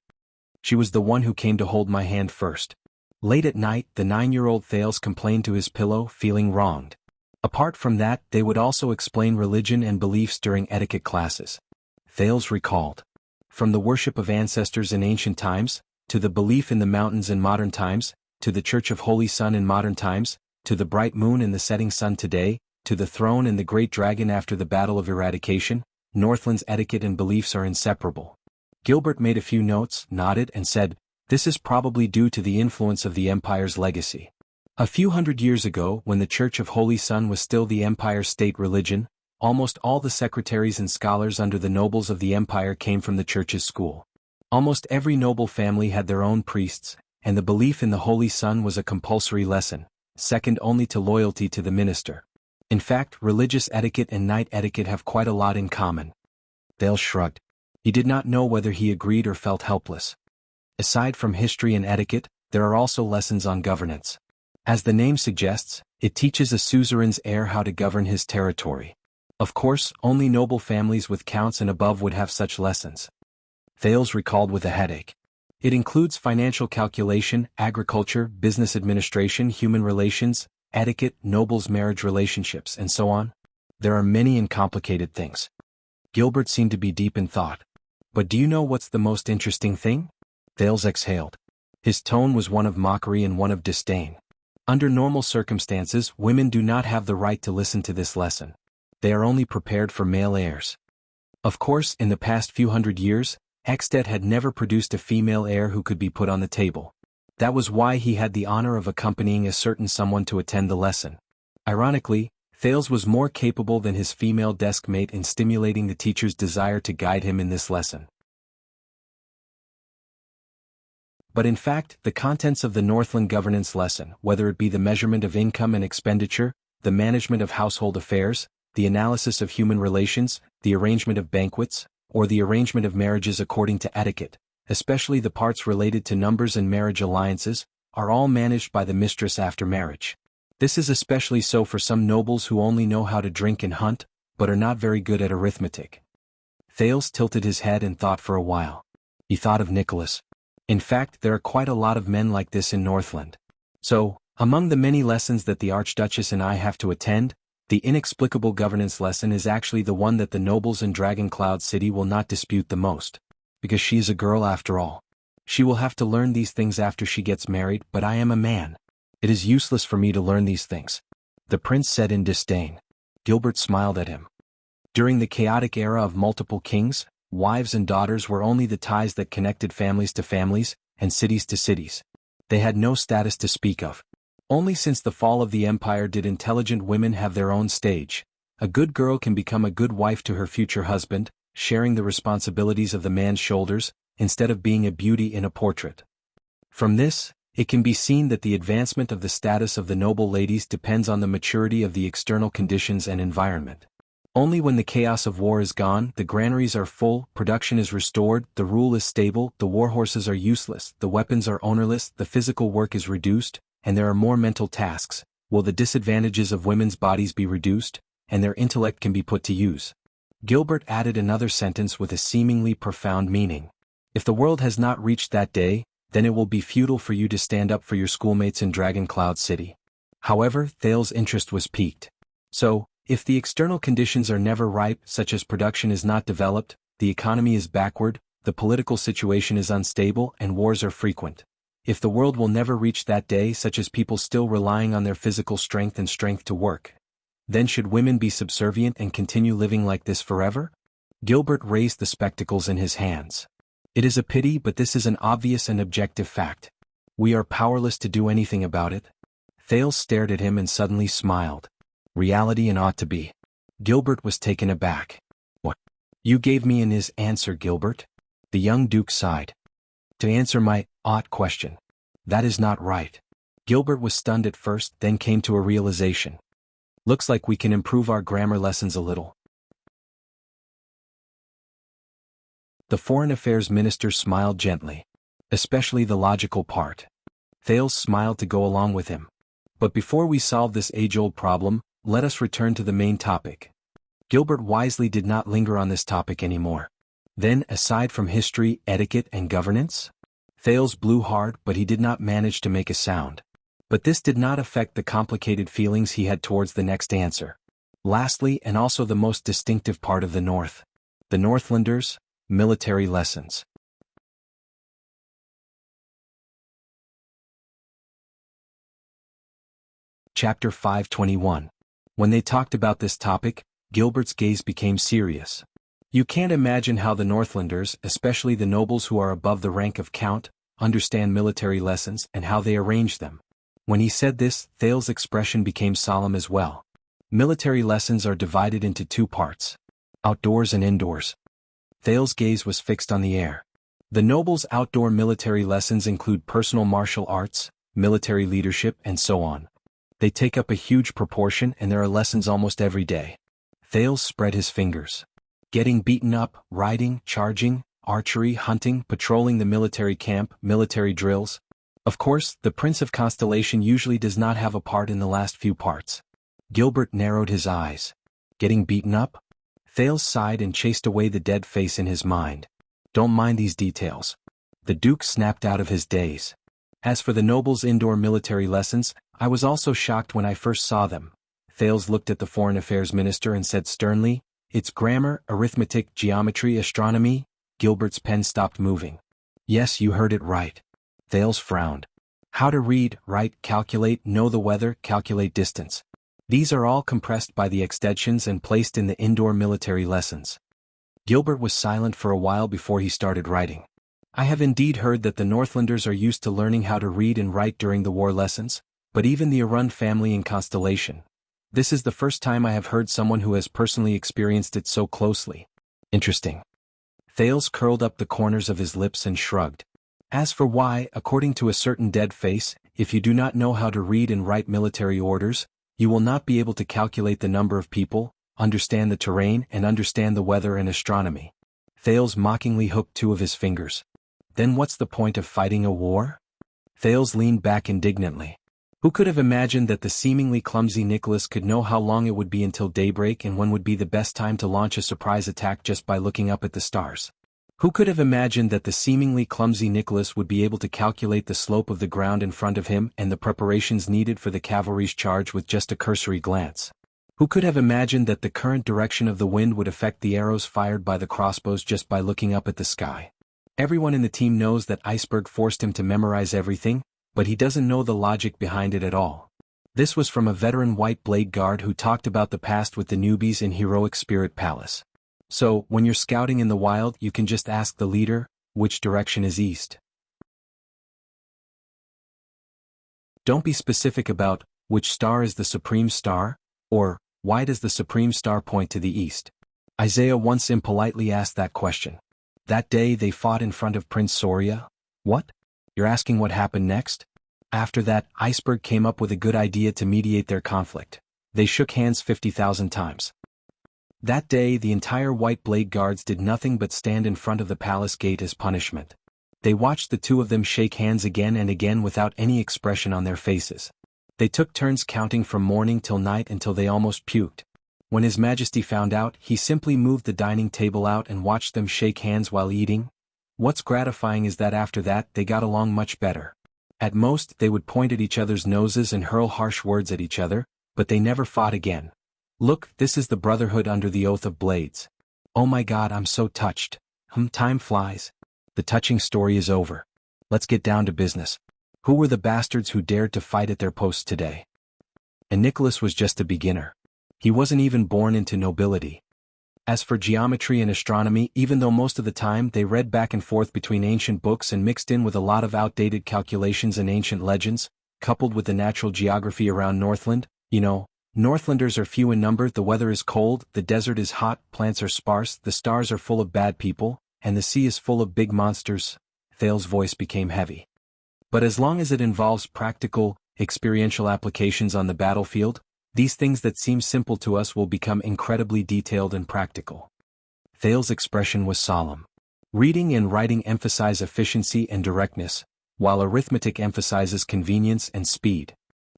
She was the one who came to hold my hand first. Late at night, the 9-year-old Thales complained to his pillow, feeling wronged. Apart from that, they would also explain religion and beliefs during etiquette classes. Thales recalled. From the worship of ancestors in ancient times, to the belief in the mountains in modern times, to the Church of Holy Sun in modern times, to the bright moon and the setting sun today, to the throne and the great dragon after the Battle of Eradication, Northland's etiquette and beliefs are inseparable. Gilbert made a few notes, nodded and said, this is probably due to the influence of the empire's legacy. A few hundred years ago, when the Church of Holy Sun was still the empire's state religion, almost all the secretaries and scholars under the nobles of the empire came from the church's school. Almost every noble family had their own priests, and the belief in the Holy Sun was a compulsory lesson, second only to loyalty to the minister. In fact, religious etiquette and knight etiquette have quite a lot in common. Thales shrugged. He did not know whether he agreed or felt helpless. Aside from history and etiquette, there are also lessons on governance. As the name suggests, it teaches a suzerain's heir how to govern his territory. Of course, only noble families with counts and above would have such lessons. Thales recalled with a headache. It includes financial calculation, agriculture, business administration, human relations, etiquette, nobles' marriage relationships, and so on. There are many and complicated things. Gilbert seemed to be deep in thought. But do you know what's the most interesting thing? Thales exhaled. His tone was one of mockery and one of disdain. Under normal circumstances, women do not have the right to listen to this lesson. They are only prepared for male heirs. Of course, in the past few hundred years, Exdet had never produced a female heir who could be put on the table. That was why he had the honor of accompanying a certain someone to attend the lesson. Ironically, Thales was more capable than his female desk mate in stimulating the teacher's desire to guide him in this lesson. But in fact, the contents of the Northland governance lesson, whether it be the measurement of income and expenditure, the management of household affairs, the analysis of human relations, the arrangement of banquets, or the arrangement of marriages according to etiquette, especially the parts related to numbers and marriage alliances, are all managed by the mistress after marriage. This is especially so for some nobles who only know how to drink and hunt, but are not very good at arithmetic. Thales tilted his head and thought for a while. He thought of Nicholas. In fact, there are quite a lot of men like this in Northland. So, among the many lessons that the Archduchess and I have to attend, the inexplicable governance lesson is actually the one that the nobles in Dragon Cloud City will not dispute the most. Because she is a girl after all. She will have to learn these things after she gets married, but I am a man. It is useless for me to learn these things. The prince said in disdain. Gilbert smiled at him. During the chaotic era of multiple kings, wives and daughters were only the ties that connected families to families, and cities to cities. They had no status to speak of. Only since the fall of the empire did intelligent women have their own stage. A good girl can become a good wife to her future husband, sharing the responsibilities of the man's shoulders, instead of being a beauty in a portrait. From this, it can be seen that the advancement of the status of the noble ladies depends on the maturity of the external conditions and environment. Only when the chaos of war is gone, the granaries are full, production is restored, the rule is stable, the warhorses are useless, the weapons are ownerless, the physical work is reduced, and there are more mental tasks, will the disadvantages of women's bodies be reduced, and their intellect can be put to use. Gilbert added another sentence with a seemingly profound meaning. If the world has not reached that day, then it will be futile for you to stand up for your schoolmates in Dragon Cloud City. However, Thales' interest was piqued. So, if the external conditions are never ripe, such as production is not developed, the economy is backward, the political situation is unstable, and wars are frequent. If the world will never reach that day, such as people still relying on their physical strength and strength to work, then should women be subservient and continue living like this forever? Gilbert raised the spectacles in his hands. It is a pity, but this is an obvious and objective fact. We are powerless to do anything about it. Thales stared at him and suddenly smiled. Reality and ought to be. Gilbert was taken aback. What? You gave me his answer, Gilbert? The young duke sighed. To answer my ought question. That is not right. Gilbert was stunned at first, then came to a realization. Looks like we can improve our grammar lessons a little. The Foreign Affairs Minister smiled gently. Especially the logical part. Thales smiled to go along with him. But before we solve this age-old problem, let us return to the main topic. Gilbert wisely did not linger on this topic anymore. Then, aside from history, etiquette, and governance? Thales blew hard, but he did not manage to make a sound. But this did not affect the complicated feelings he had towards the next answer. Lastly, and also the most distinctive part of the North. The Northlanders, military lessons. Chapter 521. When they talked about this topic, Gilbert's gaze became serious. You can't imagine how the Northlanders, especially the nobles who are above the rank of count, understand military lessons and how they arrange them. When he said this, Thales' expression became solemn as well. Military lessons are divided into two parts. Outdoors and indoors. Thales' gaze was fixed on the air. The nobles' outdoor military lessons include personal martial arts, military leadership, and so on. They take up a huge proportion and there are lessons almost every day. Thales spread his fingers. Getting beaten up, riding, charging, archery, hunting, patrolling the military camp, military drills. Of course, the Prince of Constellation usually does not have a part in the last few parts. Gilbert narrowed his eyes. Getting beaten up? Thales sighed and chased away the dead face in his mind. Don't mind these details. The Duke snapped out of his daze. As for the nobles' indoor military lessons, I was also shocked when I first saw them. Thales looked at the Foreign Affairs Minister and said sternly, It's grammar, arithmetic, geometry, astronomy. Gilbert's pen stopped moving. Yes, you heard it right. Thales frowned. How to read, write, calculate, know the weather, calculate distance. These are all compressed by the extensions and placed in the indoor military lessons. Gilbert was silent for a while before he started writing. I have indeed heard that the Northlanders are used to learning how to read and write during the war lessons, but even the Arun family in Constellation. This is the first time I have heard someone who has personally experienced it so closely. Interesting. Thales curled up the corners of his lips and shrugged. As for why, according to a certain dead face, if you do not know how to read and write military orders, you will not be able to calculate the number of people, understand the terrain and understand the weather and astronomy. Thales mockingly hooked two of his fingers. Then what's the point of fighting a war? Thales leaned back indignantly. Who could have imagined that the seemingly clumsy Nicholas could know how long it would be until daybreak and when would be the best time to launch a surprise attack just by looking up at the stars? Who could have imagined that the seemingly clumsy Nicholas would be able to calculate the slope of the ground in front of him and the preparations needed for the cavalry's charge with just a cursory glance? Who could have imagined that the current direction of the wind would affect the arrows fired by the crossbows just by looking up at the sky? Everyone in the team knows that Iceberg forced him to memorize everything, but he doesn't know the logic behind it at all. This was from a veteran White Blade Guard who talked about the past with the newbies in Heroic Spirit Palace. So, when you're scouting in the wild, you can just ask the leader, which direction is east? Don't be specific about, which star is the supreme star, or, why does the supreme star point to the east? Isaiah once impolitely asked that question. That day they fought in front of Prince Soria? What? You're asking what happened next? After that, Iceberg came up with a good idea to mediate their conflict. They shook hands 50,000 times. That day the entire White Blade Guards did nothing but stand in front of the palace gate as punishment. They watched the two of them shake hands again and again without any expression on their faces. They took turns counting from morning till night until they almost puked. When His Majesty found out, he simply moved the dining table out and watched them shake hands while eating. What's gratifying is that after that they got along much better. At most, they would point at each other's noses and hurl harsh words at each other, but they never fought again. Look, this is the Brotherhood under the Oath of Blades. Oh my God, I'm so touched. Time flies. The touching story is over. Let's get down to business. Who were the bastards who dared to fight at their posts today? And Nicholas was just a beginner. He wasn't even born into nobility. As for geometry and astronomy, even though most of the time they read back and forth between ancient books and mixed in with a lot of outdated calculations and ancient legends, coupled with the natural geography around Northland, Northlanders are few in number, the weather is cold, the desert is hot, plants are sparse, the stars are full of bad people, and the sea is full of big monsters. Thales' voice became heavy. But as long as it involves practical, experiential applications on the battlefield, these things that seem simple to us will become incredibly detailed and practical. Thales' expression was solemn. Reading and writing emphasize efficiency and directness, while arithmetic emphasizes convenience and speed.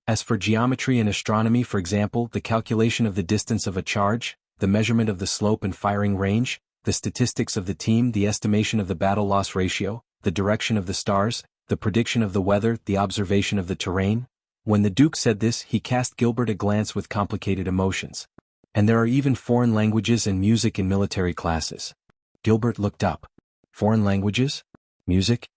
As for geometry and astronomy, for example, the calculation of the distance of a charge, the measurement of the slope and firing range, the statistics of the team, the estimation of the battle-loss ratio, the direction of the stars, the prediction of the weather, the observation of the terrain. When the Duke said this, he cast Gilbert a glance with complicated emotions. And there are even foreign languages and music in military classes. Gilbert looked up. Foreign languages? Music?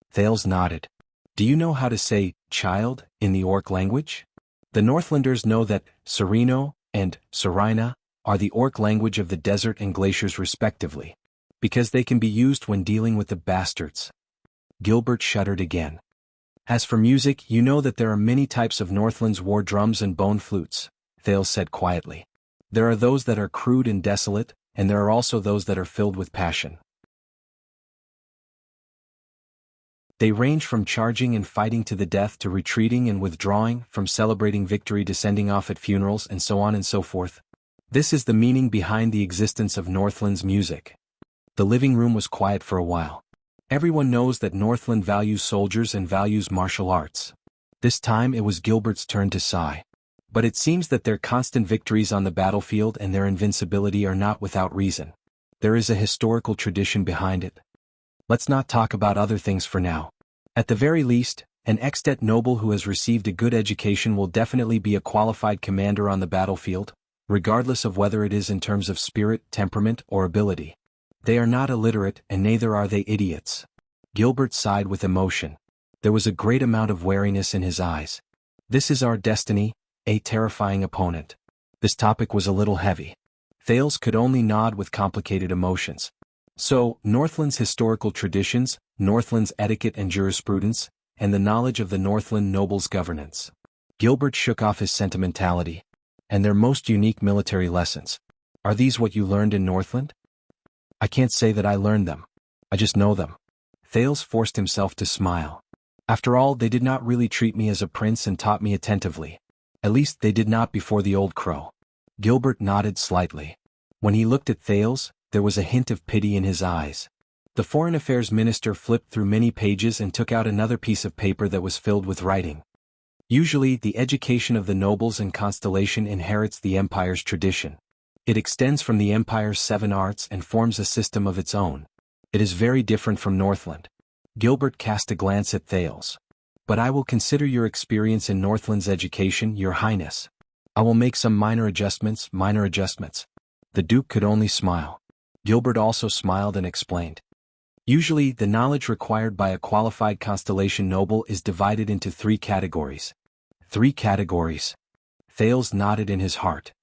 Thales nodded. Do you know how to say, child, in the Orc language? The Northlanders know that Sereno and Serina are the Orc language of the desert and glaciers respectively, because they can be used when dealing with the bastards. Gilbert shuddered again. As for music, you know that there are many types of Northland's war drums and bone flutes, Thales said quietly. There are those that are crude and desolate, and there are also those that are filled with passion. They range from charging and fighting to the death to retreating and withdrawing, from celebrating victory to sending off at funerals and so on and so forth. This is the meaning behind the existence of Northland's music. The living room was quiet for a while. Everyone knows that Northland values soldiers and values martial arts. This time it was Gilbert's turn to sigh. But it seems that their constant victories on the battlefield and their invincibility are not without reason. There is a historical tradition behind it. Let's not talk about other things for now. At the very least, an extant noble who has received a good education will definitely be a qualified commander on the battlefield, regardless of whether it is in terms of spirit, temperament, or ability. They are not illiterate, and neither are they idiots. Gilbert sighed with emotion. There was a great amount of wariness in his eyes. This is our destiny, a terrifying opponent. This topic was a little heavy. Thales could only nod with complicated emotions. So, Northland's historical traditions, Northland's etiquette and jurisprudence, and the knowledge of the Northland nobles' governance. Gilbert shook off his sentimentality. And their most unique military lessons. Are these what you learned in Northland? I can't say that I learned them. I just know them. Thales forced himself to smile. After all, they did not really treat me as a prince and taught me attentively. At least they did not before the old crow. Gilbert nodded slightly. When he looked at Thales, there was a hint of pity in his eyes. The Foreign Affairs Minister flipped through many pages and took out another piece of paper that was filled with writing. Usually, the education of the nobles and constellation inherits the empire's tradition. It extends from the empire's 7 arts and forms a system of its own. It is very different from Northland. Gilbert cast a glance at Thales. But I will consider your experience in Northland's education, Your Highness. I will make some minor adjustments. The Duke could only smile. Gilbert also smiled and explained. Usually, the knowledge required by a qualified constellation noble is divided into 3 categories. 3 categories. Thales nodded in his heart.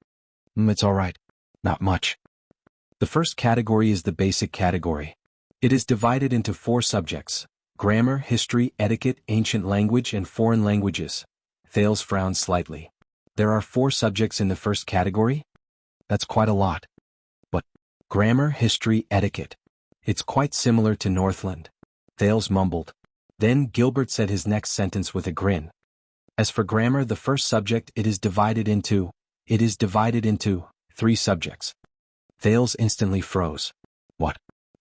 It's all right. Not much. The first category is the basic category. It is divided into 4 subjects: grammar, history, etiquette, ancient language, and foreign languages. Thales frowned slightly. There are 4 subjects in the first category? That's quite a lot. But grammar, history, etiquette. It's quite similar to Northland. Thales mumbled. Then Gilbert said his next sentence with a grin. As for grammar, the first subject, it is divided into 3 subjects. Thales instantly froze. What?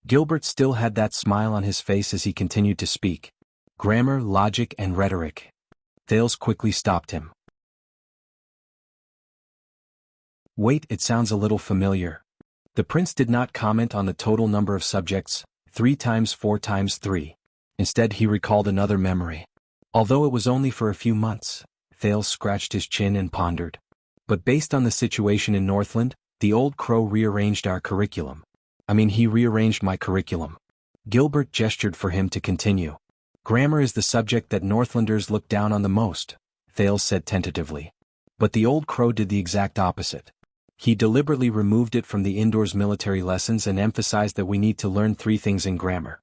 Gilbert still had that smile on his face as he continued to speak. Grammar, logic, and rhetoric. Thales quickly stopped him. Wait, it sounds a little familiar. The prince did not comment on the total number of subjects, 3 times 4 times 3. Instead, he recalled another memory. Although it was only for a few months, Thales scratched his chin and pondered. But based on the situation in Northland, the old crow rearranged our curriculum. He rearranged my curriculum. Gilbert gestured for him to continue. Grammar is the subject that Northlanders look down on the most, Thales said tentatively. But the old crow did the exact opposite. He deliberately removed it from the indoors military lessons and emphasized that we need to learn 3 things in grammar.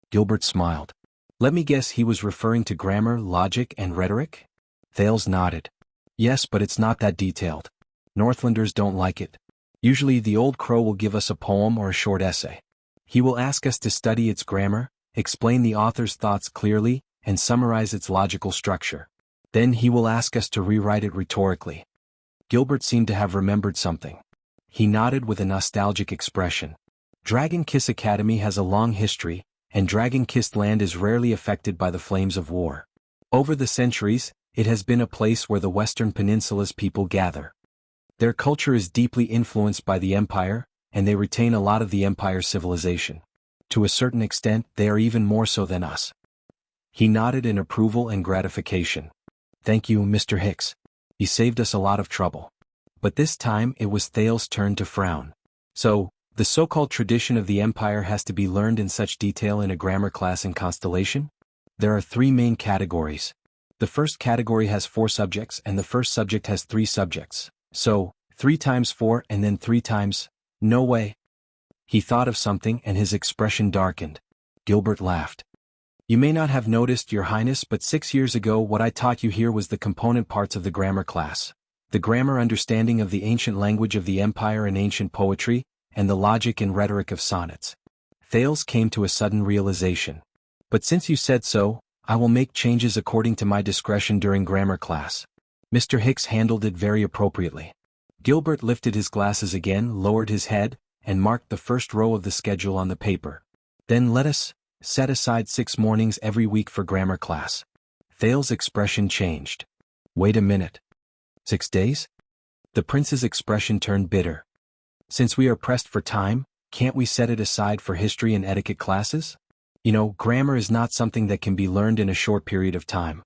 Gilbert smiled. Let me guess, he was referring to grammar, logic, and rhetoric? Thales nodded. Yes, but it's not that detailed. Northlanders don't like it. Usually the old crow will give us a poem or a short essay. He will ask us to study its grammar, explain the author's thoughts clearly, and summarize its logical structure. Then he will ask us to rewrite it rhetorically. Gilbert seemed to have remembered something. He nodded with a nostalgic expression. Dragon Kiss Academy has a long history, and Dragon Kissed Land is rarely affected by the flames of war. Over the centuries, it has been a place where the Western Peninsula's people gather. Their culture is deeply influenced by the Empire, and they retain a lot of the Empire's civilization. To a certain extent, they are even more so than us. He nodded in approval and gratification. Thank you, Mr. Hicks. You saved us a lot of trouble. But this time it was Thales' turn to frown. So, the so-called tradition of the Empire has to be learned in such detail in a grammar class in Constellation? There are 3 main categories. The first category has 4 subjects and the first subject has 3 subjects. So, 3 times 4 and then 3 times... No way. He thought of something and his expression darkened. Gilbert laughed. You may not have noticed, Your Highness, but 6 years ago what I taught you here was the component parts of the grammar class. The grammar understanding of the ancient language of the Empire and ancient poetry, and the logic and rhetoric of sonnets. Thales came to a sudden realization. But since you said so, I will make changes according to my discretion during grammar class. Mr. Hicks handled it very appropriately. Gilbert lifted his glasses again, lowered his head, and marked the first row of the schedule on the paper. Then let us set aside 6 mornings every week for grammar class. Thales' expression changed. Wait a minute. 6 days? The prince's expression turned bitter. Since we are pressed for time, can't we set it aside for history and etiquette classes? Grammar is not something that can be learned in a short period of time.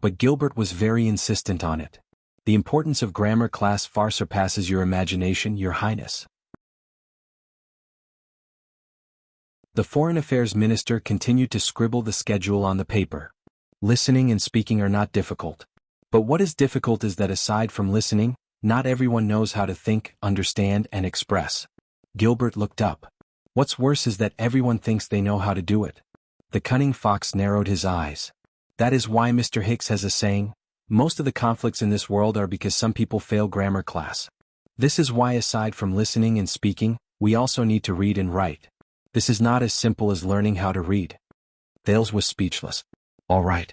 But Gilbert was very insistent on it. The importance of grammar class far surpasses your imagination, Your Highness. The Foreign Affairs Minister continued to scribble the schedule on the paper. Listening and speaking are not difficult. But what is difficult is that aside from listening, not everyone knows how to think, understand, and express. Gilbert looked up. What's worse is that everyone thinks they know how to do it. The cunning fox narrowed his eyes. That is why Mr. Hicks has a saying, Most of the conflicts in this world are because some people fail grammar class. This is why aside from listening and speaking, we also need to read and write. This is not as simple as learning how to read. Thales was speechless. All right.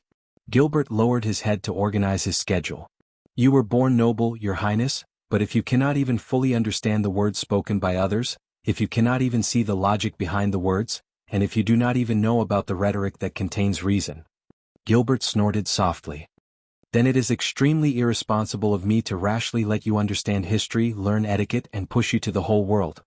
Gilbert lowered his head to organize his schedule. You were born noble, Your Highness, but if you cannot even fully understand the words spoken by others, if you cannot even see the logic behind the words, and if you do not even know about the rhetoric that contains reason. Gilbert snorted softly. Then it is extremely irresponsible of me to rashly let you understand history, learn etiquette, and push you to the whole world.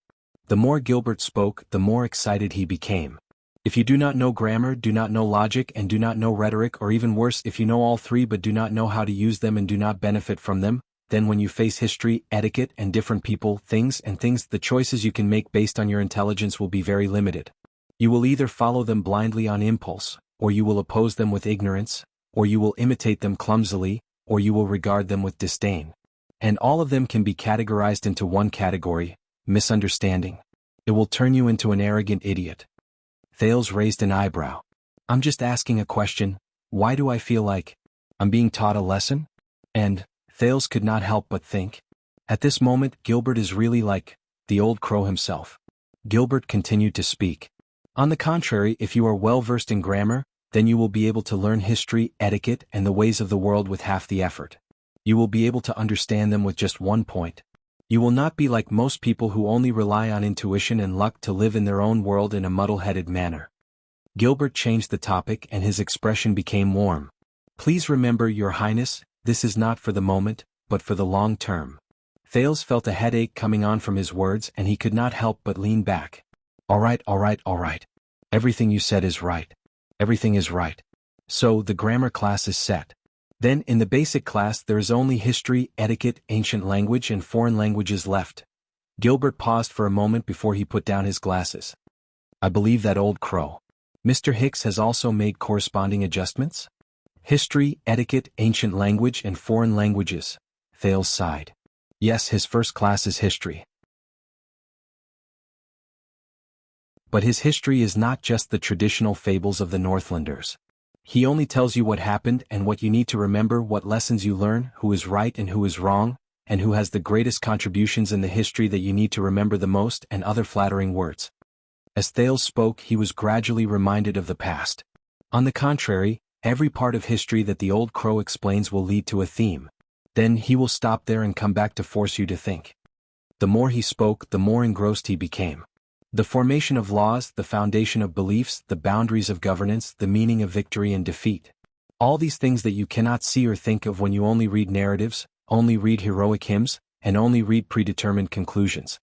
The more Gilbert spoke, the more excited he became. If you do not know grammar, do not know logic, and do not know rhetoric, or even worse, if you know all three but do not know how to use them and do not benefit from them, then when you face history, etiquette, and different people, things, the choices you can make based on your intelligence will be very limited. You will either follow them blindly on impulse, or you will oppose them with ignorance, or you will imitate them clumsily, or you will regard them with disdain. And all of them can be categorized into one category: misunderstanding. It will turn you into an arrogant idiot. Thales raised an eyebrow. I'm just asking a question. Why do I feel like I'm being taught a lesson? And Thales could not help but think. At this moment, Gilbert is really like the old crow himself. Gilbert continued to speak. On the contrary, if you are well versed in grammar, then you will be able to learn history, etiquette, and the ways of the world with half the effort. You will be able to understand them with just 1 point. You will not be like most people who only rely on intuition and luck to live in their own world in a muddle-headed manner. Gilbert changed the topic and his expression became warm. Please remember, Your Highness, this is not for the moment, but for the long term. Thales felt a headache coming on from his words and he could not help but lean back. All right. Everything you said is right. Everything is right. So the grammar class is set. Then in the basic class there is only history, etiquette, ancient language and foreign languages left. Gilbert paused for a moment before he put down his glasses. I believe that old crow, Mr. Hicks, has also made corresponding adjustments? History, etiquette, ancient language and foreign languages. Thales sighed. Yes, his first class is history. But his history is not just the traditional fables of the Northlanders. He only tells you what happened and what you need to remember, what lessons you learn, who is right and who is wrong, and who has the greatest contributions in the history that you need to remember the most, and other flattering words. As Thales spoke, he was gradually reminded of the past. On the contrary, every part of history that the old crow explains will lead to a theme. Then he will stop there and come back to force you to think. The more he spoke, the more engrossed he became. The formation of laws, the foundation of beliefs, the boundaries of governance, the meaning of victory and defeat. All these things that you cannot see or think of when you only read narratives, only read heroic hymns, and only read predetermined conclusions.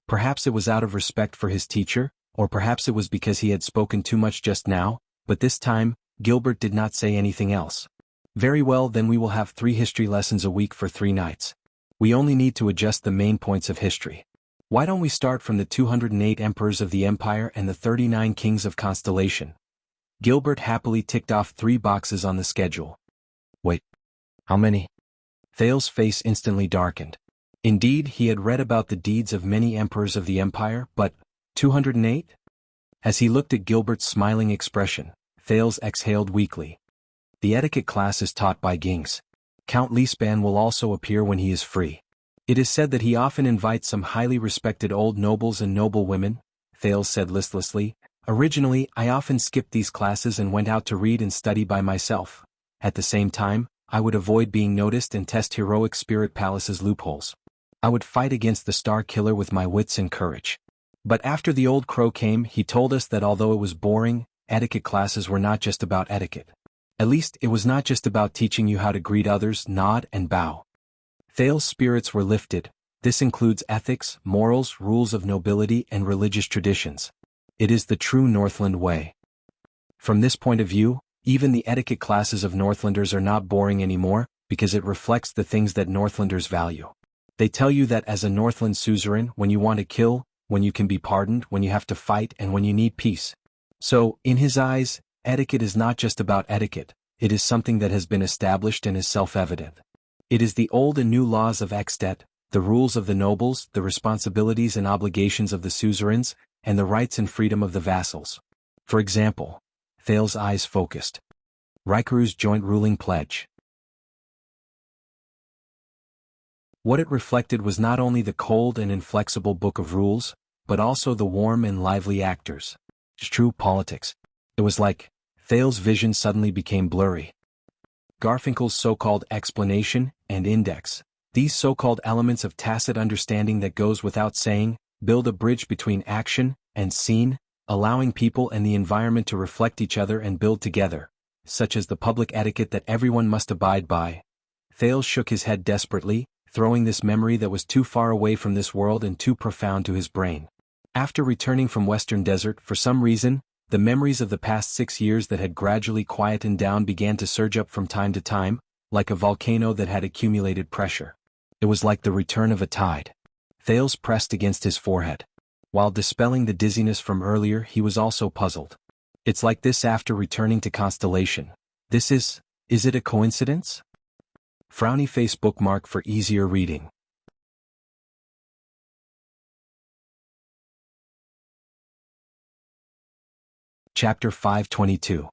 Perhaps it was out of respect for his teacher, or perhaps it was because he had spoken too much just now, but this time, Gilbert did not say anything else. Very well, then we will have 3 history lessons a week for 3 nights. We only need to adjust the main points of history. Why don't we start from the 208 emperors of the empire and the 39 kings of constellation? Gilbert happily ticked off 3 boxes on the schedule. Wait. How many? Thales' face instantly darkened. Indeed, he had read about the deeds of many emperors of the empire, but 208? As he looked at Gilbert's smiling expression, Thales exhaled weakly. The etiquette class is taught by Gings. Count Leespan will also appear when he is free. It is said that he often invites some highly respected old nobles and noblewomen, Thales said listlessly. Originally, I often skipped these classes and went out to read and study by myself. At the same time, I would avoid being noticed and test heroic spirit palaces' loopholes. I would fight against the Star Killer with my wits and courage. But after the old crow came, he told us that although it was boring, etiquette classes were not just about etiquette. At least, it was not just about teaching you how to greet others, nod, and bow. Thales' spirits were lifted. This includes ethics, morals, rules of nobility, and religious traditions. It is the true Northland way. From this point of view, even the etiquette classes of Northlanders are not boring anymore, because it reflects the things that Northlanders value. They tell you that as a Northland suzerain, when you want to kill, when you can be pardoned, when you have to fight, and when you need peace. So, in his eyes, etiquette is not just about etiquette, it is something that has been established and is self-evident. It is the old and new laws of extet, the rules of the nobles, the responsibilities and obligations of the suzerains, and the rights and freedom of the vassals. For example, Thales' eyes focused. Raikuru's joint ruling pledge. What it reflected was not only the cold and inflexible book of rules, but also the warm and lively actors. True politics. It was like, Thale's vision suddenly became blurry. Garfinkel's so-called explanation and index. These so-called elements of tacit understanding that goes without saying, build a bridge between action and scene, allowing people and the environment to reflect each other and build together, such as the public etiquette that everyone must abide by. Thales shook his head desperately, throwing this memory that was too far away from this world and too profound to his brain. After returning from Western Desert, for some reason, the memories of the past 6 years that had gradually quietened down began to surge up from time to time, like a volcano that had accumulated pressure. It was like the return of a tide. Thales pressed against his forehead. While dispelling the dizziness from earlier, he was also puzzled. It's like this after returning to Constellation. Is it a coincidence? Frowny face bookmark for easier reading. Chapter 522.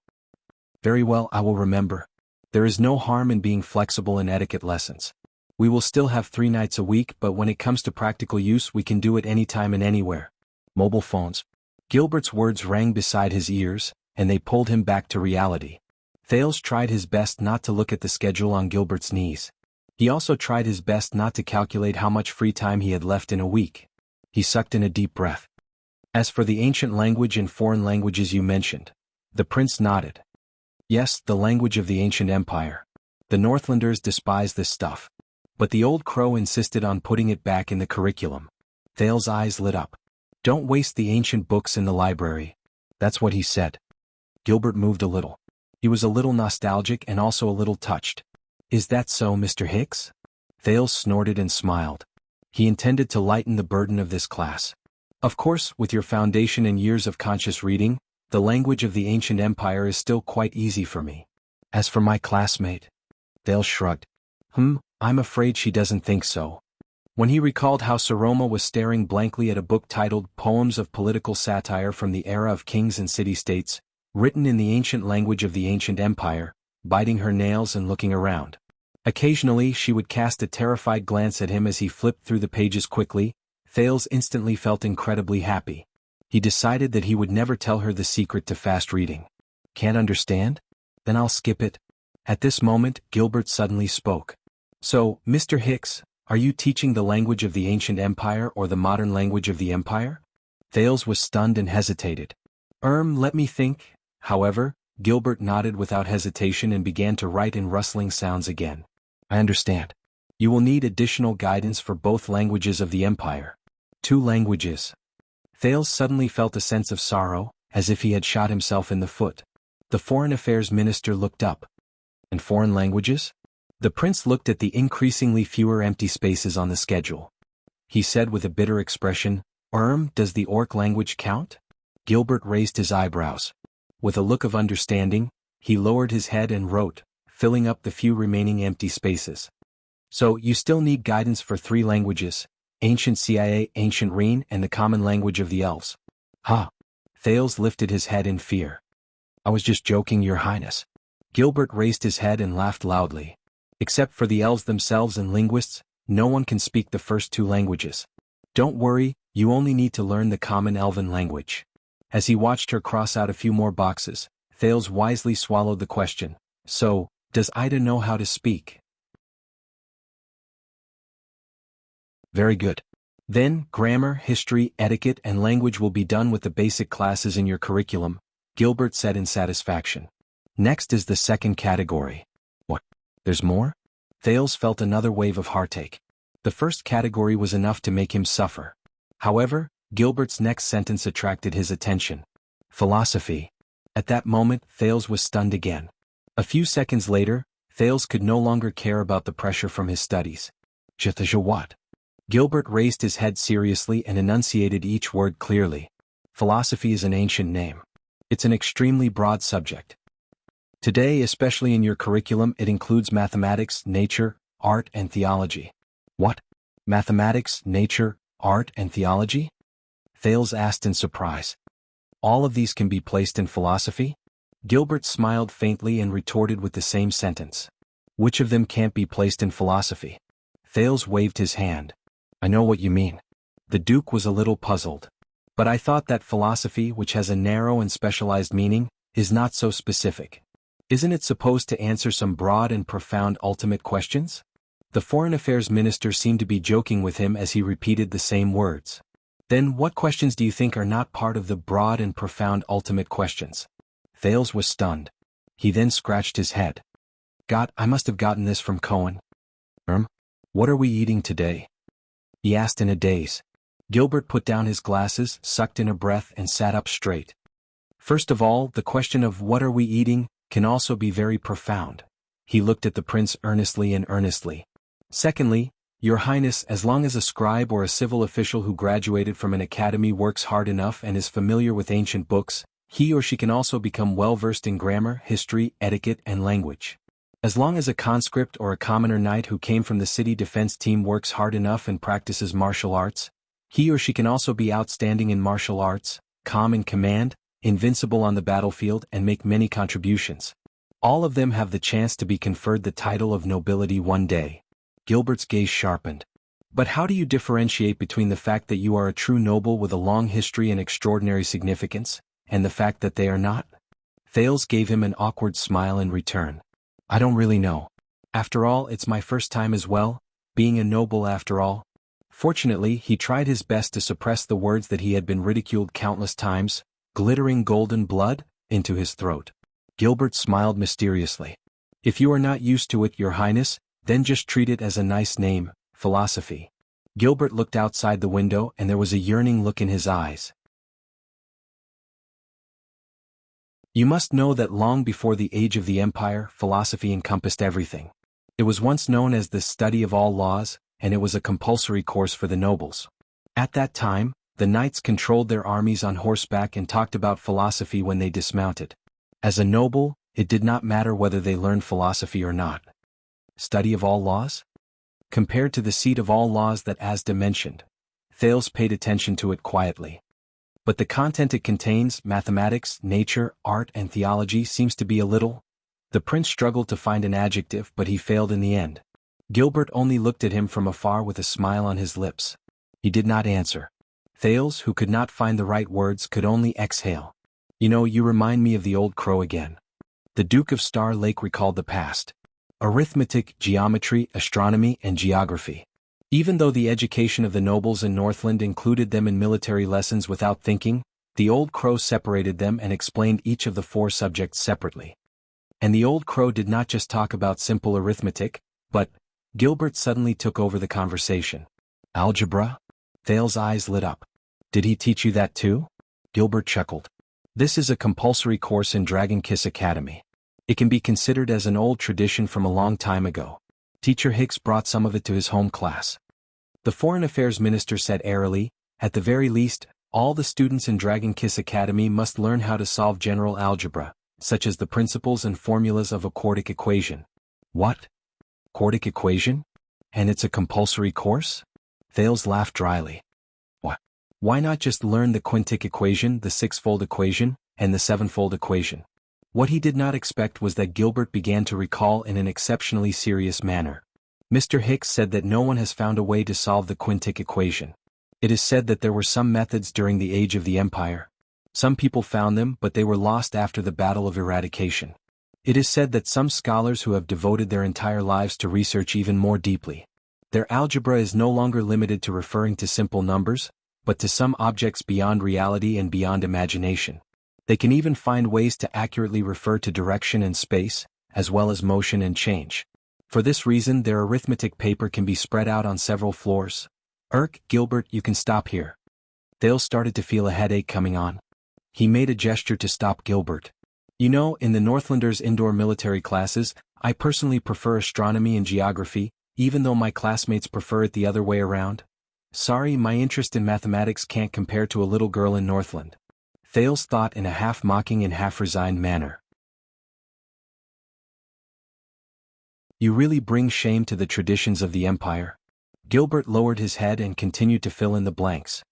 Very well, I will remember. There is no harm in being flexible in etiquette lessons. We will still have 3 nights a week, but when it comes to practical use we can do it anytime and anywhere. Mobile phones. Gilbert's words rang beside his ears, and they pulled him back to reality. Thales tried his best not to look at the schedule on Gilbert's knees. He also tried his best not to calculate how much free time he had left in a week. He sucked in a deep breath. As for the ancient language and foreign languages you mentioned, the prince nodded. Yes, the language of the ancient empire. The Northlanders despise this stuff. But the old crow insisted on putting it back in the curriculum. Thales' eyes lit up. Don't waste the ancient books in the library. That's what he said. Gilbert moved a little. He was a little nostalgic and also a little touched. Is that so, Mr. Hicks? Thales snorted and smiled. He intended to lighten the burden of this class. Of course, with your foundation and years of conscious reading, the language of the ancient empire is still quite easy for me. As for my classmate, Thales shrugged. I'm afraid she doesn't think so. When he recalled how Saroma was staring blankly at a book titled Poems of Political Satire from the Era of Kings and City-States, written in the ancient language of the ancient empire, biting her nails and looking around. Occasionally she would cast a terrified glance at him as he flipped through the pages quickly. Thales instantly felt incredibly happy. He decided that he would never tell her the secret to fast reading. Can't understand? Then I'll skip it. At this moment, Gilbert suddenly spoke. So, Mr. Hicks, are you teaching the language of the ancient empire or the modern language of the empire? Thales was stunned and hesitated. Let me think. However, Gilbert nodded without hesitation and began to write in rustling sounds again. I understand. You will need additional guidance for both languages of the empire. 2 languages. Thales suddenly felt a sense of sorrow, as if he had shot himself in the foot. The foreign affairs minister looked up. And foreign languages? The prince looked at the increasingly fewer empty spaces on the schedule. He said with a bitter expression, does the orc language count? Gilbert raised his eyebrows. With a look of understanding, he lowered his head and wrote, filling up the few remaining empty spaces. So you still need guidance for 3 languages, Ancient Cia, Ancient Reen, and the common language of the elves. Ha! Thales lifted his head in fear. I was just joking, Your Highness. Gilbert raised his head and laughed loudly. Except for the elves themselves and linguists, no one can speak the first 2 languages. Don't worry, you only need to learn the common elven language. As he watched her cross out a few more boxes, Thales wisely swallowed the question. So, does Ida know how to speak? Very good. Then, grammar, history, etiquette, and language will be done with the basic classes in your curriculum, Gilbert said in satisfaction. Next is the second category. What? There's more? Thales felt another wave of heartache. The first category was enough to make him suffer. However, Gilbert's next sentence attracted his attention. Philosophy. At that moment, Thales was stunned again. A few seconds later, Thales could no longer care about the pressure from his studies. What? Gilbert raised his head seriously and enunciated each word clearly. Philosophy is an ancient name. It's an extremely broad subject. Today, especially in your curriculum, it includes mathematics, nature, art, and theology. What? Mathematics, nature, art, and theology? Thales asked in surprise. All of these can be placed in philosophy? Gilbert smiled faintly and retorted with the same sentence. Which of them can't be placed in philosophy? Thales waved his hand. I know what you mean. The Duke was a little puzzled. But I thought that philosophy, which has a narrow and specialized meaning, is not so specific. Isn't it supposed to answer some broad and profound ultimate questions? The Foreign Affairs Minister seemed to be joking with him as he repeated the same words. Then what questions do you think are not part of the broad and profound ultimate questions? Thales was stunned. He then scratched his head. I must have gotten this from Cohen. What are we eating today? He asked in a daze. Gilbert put down his glasses, sucked in a breath, and sat up straight. First of all, the question of what are we eating can also be very profound. He looked at the prince earnestly. Secondly, Your Highness, as long as a scribe or a civil official who graduated from an academy works hard enough and is familiar with ancient books, he or she can also become well-versed in grammar, history, etiquette, and language. As long as a conscript or a commoner knight who came from the city defense team works hard enough and practices martial arts, he or she can also be outstanding in martial arts, calm in command, invincible on the battlefield, and make many contributions. All of them have the chance to be conferred the title of nobility one day. Gilbert's gaze sharpened. But how do you differentiate between the fact that you are a true noble with a long history and extraordinary significance, and the fact that they are not? Thales gave him an awkward smile in return. I don't really know. After all, it's my first time as well, being a noble after all. Fortunately, he tried his best to suppress the words that he had been ridiculed countless times, glittering golden blood, into his throat. Gilbert smiled mysteriously. If you are not used to it, Your Highness, then just treat it as a nice name, philosophy. Gilbert looked outside the window and there was a yearning look in his eyes. You must know that long before the age of the empire, philosophy encompassed everything. It was once known as the study of all laws, and it was a compulsory course for the nobles. At that time, the knights controlled their armies on horseback and talked about philosophy when they dismounted. As a noble, it did not matter whether they learned philosophy or not. Study of all laws? Compared to the seat of all laws that Asda mentioned, Thales paid attention to it quietly. But the content it contains, mathematics, nature, art, and theology, seems to be a little. The prince struggled to find an adjective, but he failed in the end. Gilbert only looked at him from afar with a smile on his lips. He did not answer. Thales, who could not find the right words, could only exhale. You remind me of the old crow again. The Duke of Star Lake recalled the past. Arithmetic, geometry, astronomy, and geography. Even though the education of the nobles in Northland included them in military lessons without thinking, the old crow separated them and explained each of the 4 subjects separately. And the old crow did not just talk about simple arithmetic, but Gilbert suddenly took over the conversation. Algebra? Thales' eyes lit up. Did he teach you that too? Gilbert chuckled. This is a compulsory course in Dragon Kiss Academy. It can be considered as an old tradition from a long time ago. Teacher Hicks brought some of it to his home class. The Foreign Affairs Minister said airily, at the very least, all the students in Dragon Kiss Academy must learn how to solve general algebra, such as the principles and formulas of a quartic equation. What? Quartic equation? And it's a compulsory course? Thales laughed dryly. What? Why not just learn the quintic equation, the sixfold equation, and the sevenfold equation? What he did not expect was that Gilbert began to recall in an exceptionally serious manner. Mr. Hicks said that no one has found a way to solve the quintic equation. It is said that there were some methods during the age of the empire. Some people found them, but they were lost after the Battle of Eradication. It is said that some scholars who have devoted their entire lives to research even more deeply. Their algebra is no longer limited to referring to simple numbers, but to some objects beyond reality and beyond imagination. They can even find ways to accurately refer to direction and space, as well as motion and change. For this reason, their arithmetic paper can be spread out on several floors. Gilbert, you can stop here. Thales started to feel a headache coming on. He made a gesture to stop Gilbert. In the Northlanders' indoor military classes, I personally prefer astronomy and geography, even though my classmates prefer it the other way around. Sorry, my interest in mathematics can't compare to a little girl in Northland. Thales thought in a half-mocking and half-resigned manner. You really bring shame to the traditions of the empire. Gilbert lowered his head and continued to fill in the blanks.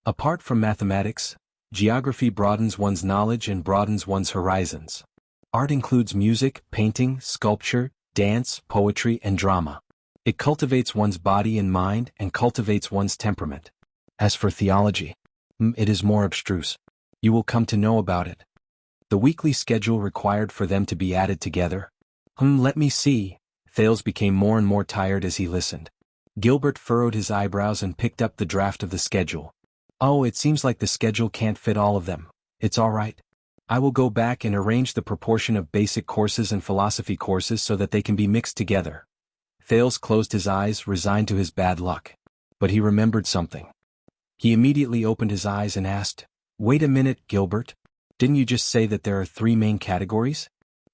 Apart from mathematics, geography broadens one's knowledge and broadens one's horizons. Art includes music, painting, sculpture, dance, poetry, and drama. It cultivates one's body and mind and cultivates one's temperament. As for theology, it is more abstruse. You will come to know about it. The weekly schedule required for them to be added together. Let me see. Thales became more and more tired as he listened. Gilbert furrowed his eyebrows and picked up the draft of the schedule. Oh, it seems like the schedule can't fit all of them. It's all right. I will go back and arrange the proportion of basic courses and philosophy courses so that they can be mixed together. Thales closed his eyes, resigned to his bad luck. But he remembered something. He immediately opened his eyes and asked, "Wait a minute, Gilbert. Didn't you just say that there are 3 main categories?"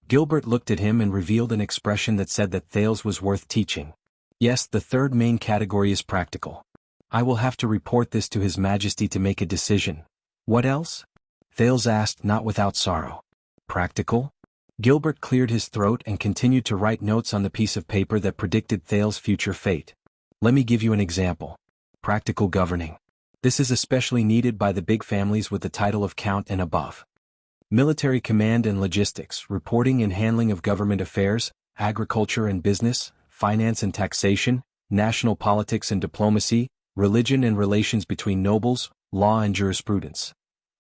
Gilbert looked at him and revealed an expression that said that Thales was worth teaching. Yes, the 3rd main category is practical. I will have to report this to His Majesty to make a decision. What else? Thales asked, not without sorrow. Practical? Gilbert cleared his throat and continued to write notes on the piece of paper that predicted Thales' future fate. Let me give you an example. Practical governing. This is especially needed by the big families with the title of Count and above. Military command and logistics, reporting and handling of government affairs, agriculture and business, finance and taxation, national politics and diplomacy, religion and relations between nobles, law and jurisprudence.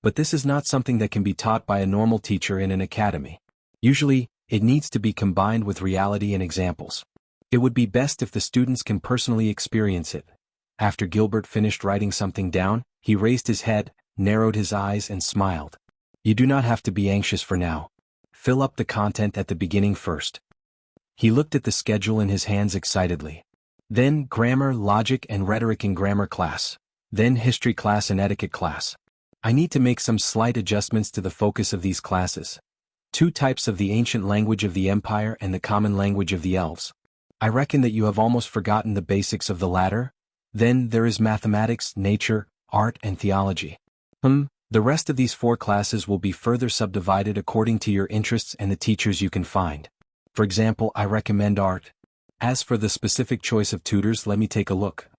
But this is not something that can be taught by a normal teacher in an academy. Usually, it needs to be combined with reality and examples. It would be best if the students can personally experience it. After Gilbert finished writing something down, he raised his head, narrowed his eyes and smiled. You do not have to be anxious for now. Fill up the content at the beginning first. He looked at the schedule in his hands excitedly. Then grammar, logic and rhetoric in grammar class. Then history class and etiquette class. I need to make some slight adjustments to the focus of these classes. 2 types of the ancient language of the empire and the common language of the elves. I reckon that you have almost forgotten the basics of the latter. Then there is mathematics, nature, art and theology. The rest of these 4 classes will be further subdivided according to your interests and the teachers you can find. For example, I recommend art. As for the specific choice of tutors, let me take a look.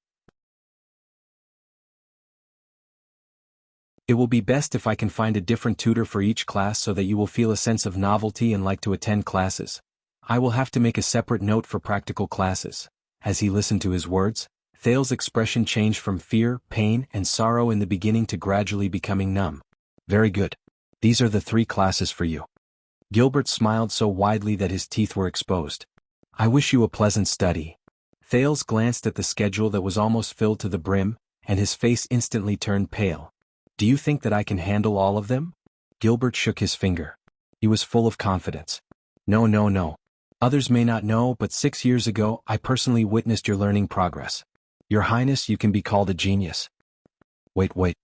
It will be best if I can find a different tutor for each class so that you will feel a sense of novelty and like to attend classes. I will have to make a separate note for practical classes. As he listened to his words, Thales' expression changed from fear, pain, and sorrow in the beginning to gradually becoming numb. Very good. These are the 3 classes for you. Gilbert smiled so widely that his teeth were exposed. I wish you a pleasant study. Thales glanced at the schedule that was almost filled to the brim, and his face instantly turned pale. Do you think that I can handle all of them? Gilbert shook his finger. He was full of confidence. No. Others may not know, but 6 years ago I personally witnessed your learning progress. Your Highness, you can be called a genius. Wait.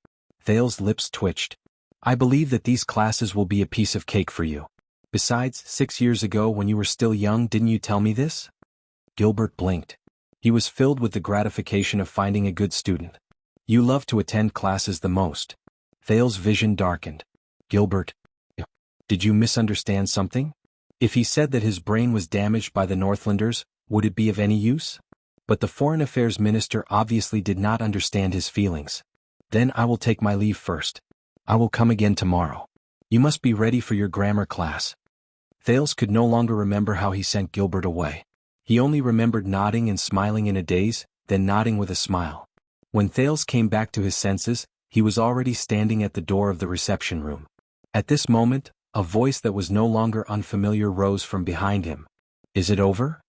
Thales' lips twitched. I believe that these classes will be a piece of cake for you. Besides, 6 years ago when you were still young, didn't you tell me this? Gilbert blinked. He was filled with the gratification of finding a good student. You love to attend classes the most. Thales' vision darkened. Gilbert, did you misunderstand something? If he said that his brain was damaged by the Northlanders, would it be of any use? But the Foreign Affairs Minister obviously did not understand his feelings. Then I will take my leave first. I will come again tomorrow. You must be ready for your grammar class. Thales could no longer remember how he sent Gilbert away. He only remembered nodding and smiling in a daze, then nodding with a smile. When Thales came back to his senses, he was already standing at the door of the reception room. At this moment, a voice that was no longer unfamiliar rose from behind him. Is it over?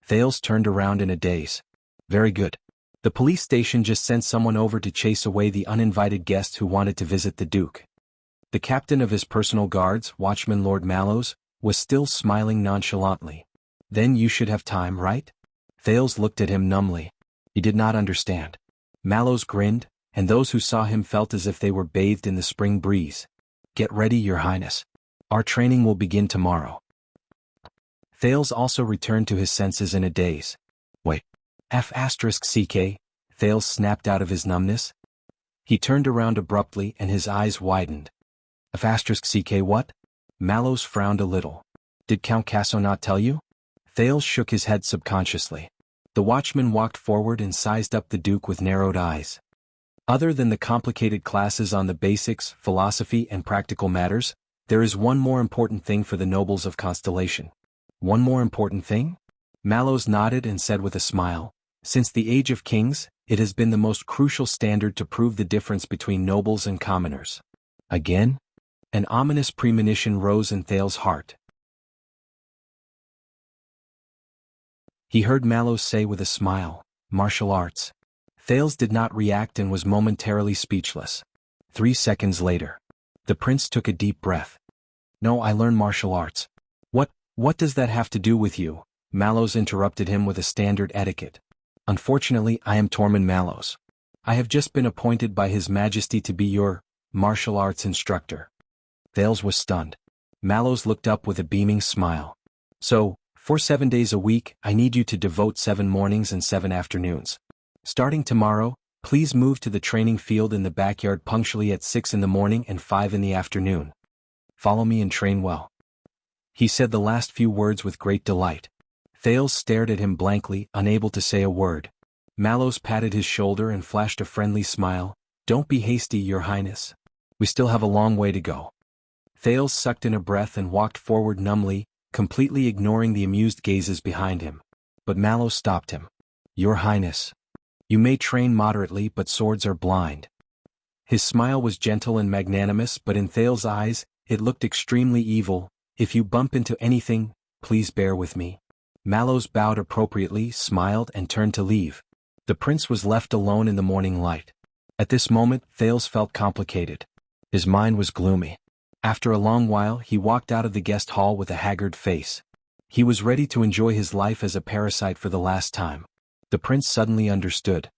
Thales turned around in a daze. Very good. The police station just sent someone over to chase away the uninvited guest who wanted to visit the Duke. The captain of his personal guards, Watchman Lord Mallows, was still smiling nonchalantly. Then you should have time, right? Thales looked at him numbly. He did not understand. Mallows grinned, and those who saw him felt as if they were bathed in the spring breeze. Get ready, Your Highness. Our training will begin tomorrow. Thales also returned to his senses in a daze. Wait. F***ck, Thales snapped out of his numbness. He turned around abruptly and his eyes widened. F***ck what? Mallows frowned a little. Did Count Casso not tell you? Thales shook his head subconsciously. The watchman walked forward and sized up the Duke with narrowed eyes. Other than the complicated classes on the basics, philosophy and practical matters, there is one more important thing for the nobles of Constellation. One more important thing? Mallows nodded and said with a smile, "Since the age of kings, it has been the most crucial standard to prove the difference between nobles and commoners." Again? An ominous premonition rose in Thale's heart. He heard Mallows say with a smile, "Martial arts." Thales did not react and was momentarily speechless. 3 seconds later, the prince took a deep breath. "No, I learned martial arts." What does that have to do with you?" Mallows interrupted him with a standard etiquette. "Unfortunately, I am Tormund Mallows. I have just been appointed by His Majesty to be your martial arts instructor." Thales was stunned. Mallows looked up with a beaming smile. "So, for 7 days a week, I need you to devote 7 mornings and 7 afternoons. Starting tomorrow, please move to the training field in the backyard punctually at 6 in the morning and 5 in the afternoon. Follow me and train well." He said the last few words with great delight. Thales stared at him blankly, unable to say a word. Mallows patted his shoulder and flashed a friendly smile. "Don't be hasty, Your Highness. We still have a long way to go." Thales sucked in a breath and walked forward numbly, completely ignoring the amused gazes behind him. But Mallows stopped him. "Your Highness. You may train moderately, but swords are blind." His smile was gentle and magnanimous, but in Thales' eyes, it looked extremely evil. "If you bump into anything, please bear with me." Mallows bowed appropriately, smiled, and turned to leave. The prince was left alone in the morning light. At this moment, Thales felt complicated. His mind was gloomy. After a long while, he walked out of the guest hall with a haggard face. He was ready to enjoy his life as a parasite for the last time. The prince suddenly understood.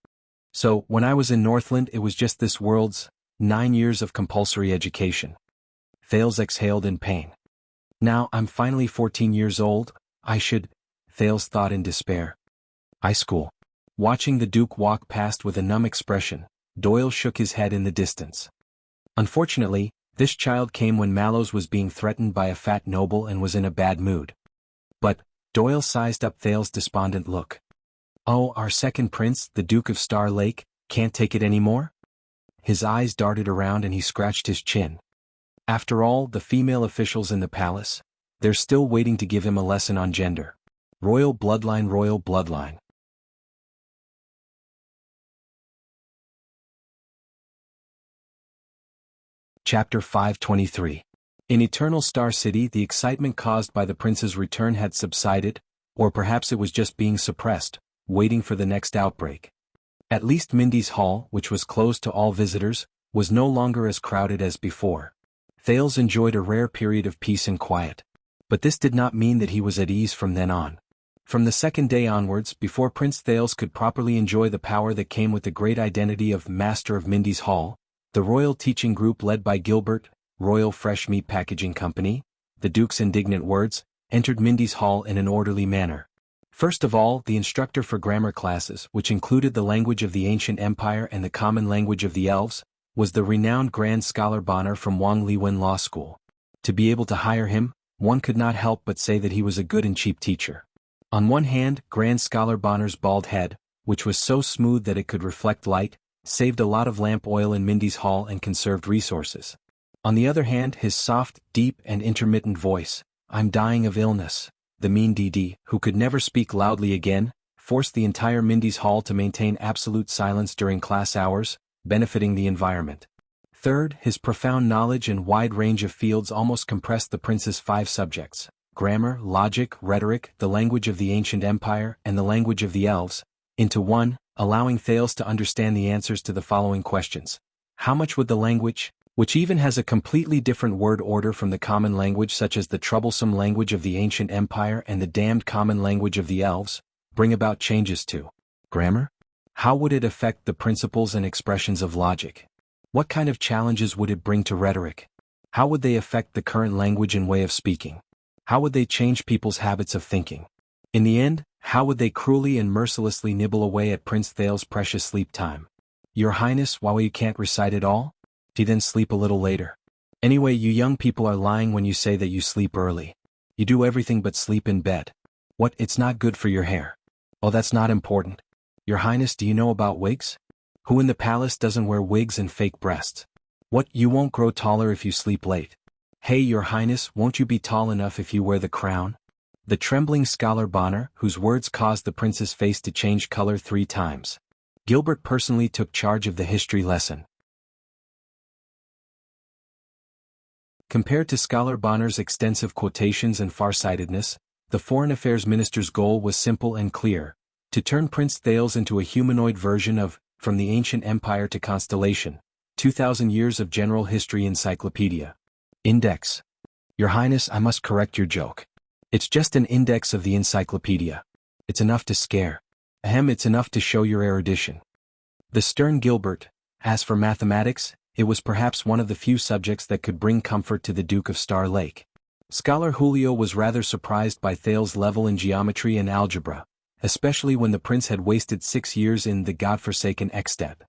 "So, when I was in Northland, it was just this world's 9 years of compulsory education." Thales exhaled in pain. "Now I'm finally 14 years old, I should," Thales thought in despair. "High school." Watching the Duke walk past with a numb expression, Doyle shook his head in the distance. Unfortunately, this child came when Mallows was being threatened by a fat noble and was in a bad mood. But, Doyle sized up Thales' despondent look. "Oh, our second prince, the Duke of Star Lake, can't take it anymore?" His eyes darted around and he scratched his chin. After all, the female officials in the palace, they're still waiting to give him a lesson on gender. Royal bloodline, royal bloodline. Chapter 523. In Eternal Star City, the excitement caused by the prince's return had subsided, or perhaps it was just being suppressed, waiting for the next outbreak. At least Mindy's Hall, which was closed to all visitors, was no longer as crowded as before. Thales enjoyed a rare period of peace and quiet. But this did not mean that he was at ease from then on. From the second day onwards, before Prince Thales could properly enjoy the power that came with the great identity of Master of Mindy's Hall, the Royal Teaching Group led by Gilbert, Royal Fresh Meat Packaging Company, the Duke's indignant words, entered Mindy's Hall in an orderly manner. First of all, the instructor for grammar classes, which included the language of the ancient empire and the common language of the elves, was the renowned Grand Scholar Bonner from Wang Liwen Law School. To be able to hire him, one could not help but say that he was a good and cheap teacher. On one hand, Grand Scholar Bonner's bald head, which was so smooth that it could reflect light, saved a lot of lamp oil in Mindy's Hall and conserved resources. On the other hand, his soft, deep, and intermittent voice, "I'm dying of illness," the mean DD, who could never speak loudly again, forced the entire Mindy's Hall to maintain absolute silence during class hours, benefiting the environment. Third, his profound knowledge and wide range of fields almost compressed the prince's 5 subjects: grammar, logic, rhetoric, the language of the ancient empire, and the language of the elves, into one, allowing Thales to understand the answers to the following questions. How much would the language, which even has a completely different word order from the common language such as the troublesome language of the ancient empire and the damned common language of the elves, bring about changes to grammar? How would it affect the principles and expressions of logic? What kind of challenges would it bring to rhetoric? How would they affect the current language and way of speaking? How would they change people's habits of thinking? In the end, how would they cruelly and mercilessly nibble away at Prince Thales' precious sleep time? "Your Highness, why you can't recite it all? Do you then sleep a little later? Anyway, you young people are lying when you say that you sleep early. You do everything but sleep in bed. What, it's not good for your hair? Oh, that's not important. Your Highness, do you know about wigs? Who in the palace doesn't wear wigs and fake breasts? What, you won't grow taller if you sleep late? Hey, Your Highness, won't you be tall enough if you wear the crown? The trembling scholar Bonner, whose words caused the prince's face to change color 3 times. Gilbert personally took charge of the history lesson. Compared to Scholar Bonner's extensive quotations and farsightedness, the Foreign Affairs Minister's goal was simple and clear: to turn Prince Thales into a humanoid version of From the Ancient Empire to Constellation, 2,000 Years of General History Encyclopedia. Index. Your Highness, I must correct your joke. It's just an index of the encyclopedia. It's enough to scare. Ahem, it's enough to show your erudition. The stern Gilbert. As for mathematics, it was perhaps one of the few subjects that could bring comfort to the Duke of Star Lake. Scholar Julio was rather surprised by Thales' level in geometry and algebra, especially when the prince had wasted 6 years in the godforsaken Ekstep.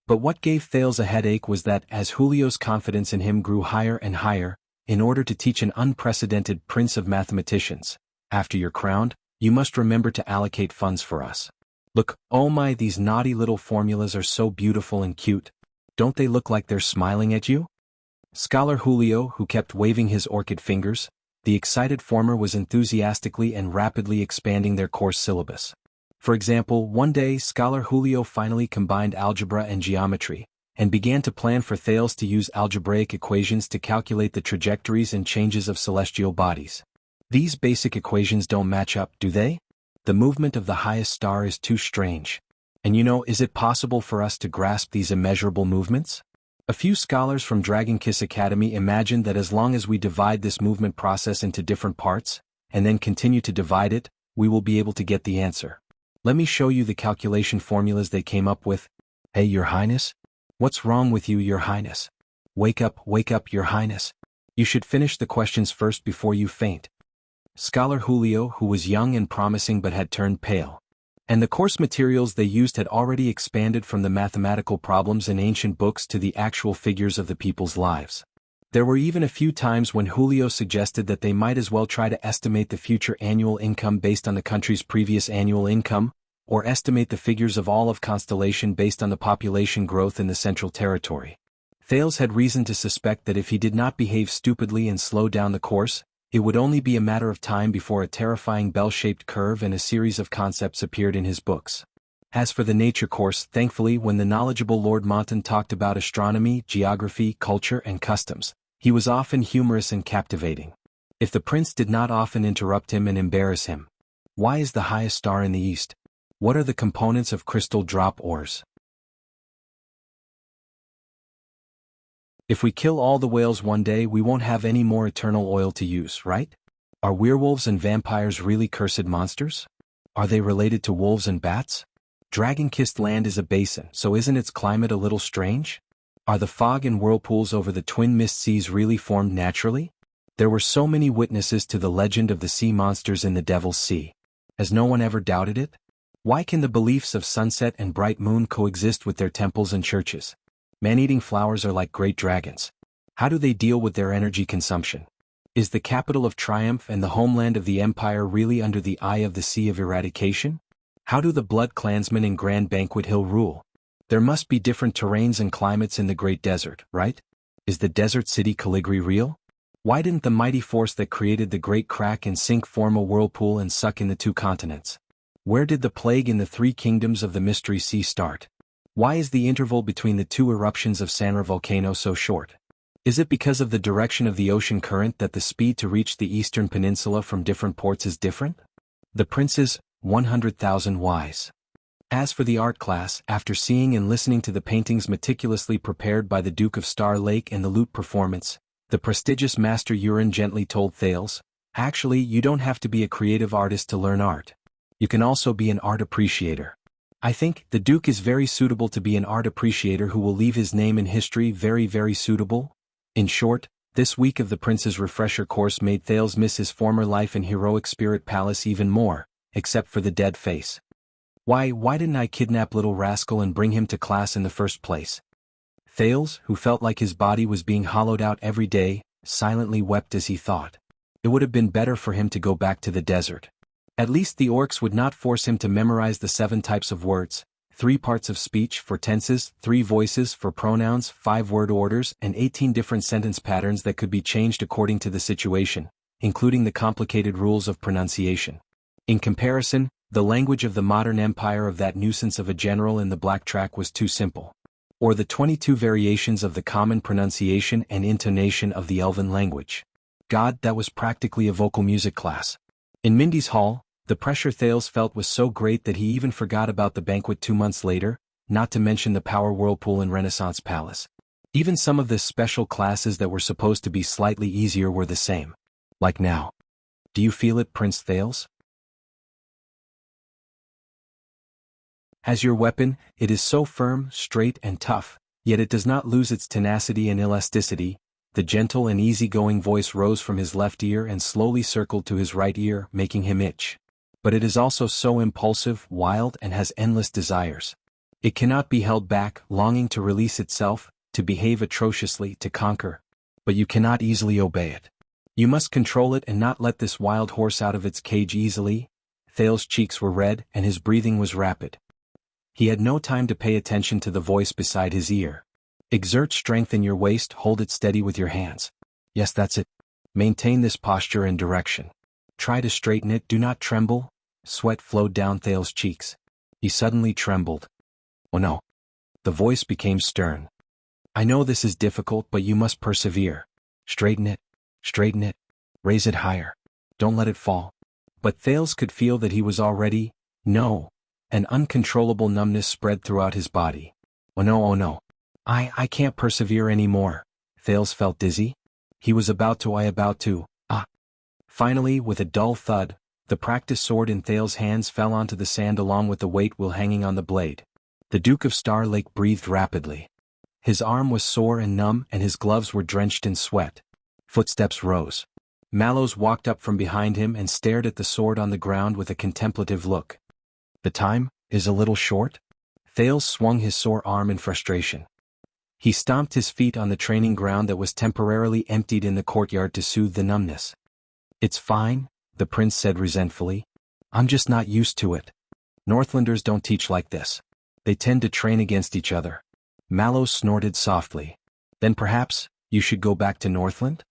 But what gave Thales a headache was that as Julio's confidence in him grew higher and higher, in order to teach an unprecedented prince of mathematicians, after you're crowned, you must remember to allocate funds for us. Look, oh my, these naughty little formulas are so beautiful and cute. Don't they look like they're smiling at you? Scholar Julio, who kept waving his orchid fingers, the excited former was enthusiastically and rapidly expanding their course syllabus. For example, one day Scholar Julio finally combined algebra and geometry, and began to plan for Thales to use algebraic equations to calculate the trajectories and changes of celestial bodies. These basic equations don't match up, do they? The movement of the highest star is too strange. And is it possible for us to grasp these immeasurable movements? A few scholars from Dragon Kiss Academy imagined that as long as we divide this movement process into different parts, and then continue to divide it, we will be able to get the answer. Let me show you the calculation formulas they came up with. Hey, Your Highness? What's wrong with you, Your Highness? Wake up, Your Highness. You should finish the questions first before you faint. Scholar Julio, who was young and promising but had turned pale. And the course materials they used had already expanded from the mathematical problems in ancient books to the actual figures of the people's lives. There were even a few times when Julio suggested that they might as well try to estimate the future annual income based on the country's previous annual income, or estimate the figures of all of Constellation based on the population growth in the Central Territory. Thales had reason to suspect that if he did not behave stupidly and slow down the course, it would only be a matter of time before a terrifying bell-shaped curve and a series of concepts appeared in his books. As for the nature course, thankfully, when the knowledgeable Lord Monton talked about astronomy, geography, culture, and customs, he was often humorous and captivating. If the prince did not often interrupt him and embarrass him. Why is the highest star in the east? What are the components of crystal drop ores? If we kill all the whales one day, we won't have any more eternal oil to use, right? Are werewolves and vampires really cursed monsters? Are they related to wolves and bats? Dragon-kissed land is a basin, so isn't its climate a little strange? Are the fog and whirlpools over the twin mist seas really formed naturally? There were so many witnesses to the legend of the sea monsters in the Devil's Sea. Has no one ever doubted it? Why can the beliefs of sunset and bright moon coexist with their temples and churches? Man-eating flowers are like great dragons. How do they deal with their energy consumption? Is the capital of triumph and the homeland of the empire really under the eye of the Sea of Eradication? How do the Blood Clansmen in Grand Banquet Hill rule? There must be different terrains and climates in the Great Desert, right? Is the desert city Caligari real? Why didn't the mighty force that created the Great Crack and Sink form a whirlpool and suck in the 2 continents? Where did the plague in the 3 kingdoms of the Mystery Sea start? Why is the interval between the 2 eruptions of Sanra volcano so short? Is it because of the direction of the ocean current that the speed to reach the eastern peninsula from different ports is different? The Prince's 100,000 Whys. As for the art class, after seeing and listening to the paintings meticulously prepared by the Duke of Star Lake and the lute performance, the prestigious Master Urin gently told Thales, actually, you don't have to be a creative artist to learn art. You can also be an art appreciator. I think the Duke is very suitable to be an art appreciator who will leave his name in history very, very suitable. In short, this week of the Prince's refresher course made Thales miss his former life in Heroic Spirit Palace even more, except for the dead face. Why didn't I kidnap little rascal and bring him to class in the first place? Thales, who felt like his body was being hollowed out every day, silently wept as he thought. It would have been better for him to go back to the desert. At least the orcs would not force him to memorize the 7 types of words, 3 parts of speech for tenses, 3 voices for pronouns, 5 word orders, and 18 different sentence patterns that could be changed according to the situation. including the complicated rules of pronunciation. In comparison, the language of the modern empire of that nuisance of a general in the black track was too simple. Or the 22 variations of the common pronunciation and intonation of the elven language. God, that was practically a vocal music class. In Mindy's hall, the pressure Thales felt was so great that he even forgot about the banquet 2 months later, not to mention the power whirlpool in Renaissance Palace. Even some of the special classes that were supposed to be slightly easier were the same. Like now. Do you feel it, Prince Thales? As your weapon, it is so firm, straight and tough, yet it does not lose its tenacity and elasticity. The gentle and easygoing voice rose from his left ear and slowly circled to his right ear, making him itch. But it is also so impulsive, wild, and has endless desires. It cannot be held back, longing to release itself, to behave atrociously, to conquer. But you cannot easily obey it. You must control it and not let this wild horse out of its cage easily. Thales' cheeks were red and his breathing was rapid. He had no time to pay attention to the voice beside his ear. Exert strength in your waist, hold it steady with your hands. Yes, that's it. Maintain this posture and direction. Try to straighten it, do not tremble. Sweat flowed down Thales' cheeks. He suddenly trembled. Oh no. The voice became stern. I know this is difficult, but you must persevere. Straighten it. Straighten it. Raise it higher. Don't let it fall. But Thales could feel that he was already, no. An uncontrollable numbness spread throughout his body. Oh no, oh no. I can't persevere anymore. Thales felt dizzy. He was about to. Finally, with a dull thud, the practice sword in Thales' hands fell onto the sand along with the weight wheel hanging on the blade. The Duke of Star Lake breathed rapidly. His arm was sore and numb and his gloves were drenched in sweat. Footsteps rose. Mallows walked up from behind him and stared at the sword on the ground with a contemplative look. The time is a little short? Thales swung his sore arm in frustration. He stomped his feet on the training ground that was temporarily emptied in the courtyard to soothe the numbness. It's fine, the prince said resentfully. I'm just not used to it. Northlanders don't teach like this. They tend to train against each other. Mallows snorted softly. Then perhaps, you should go back to Northland?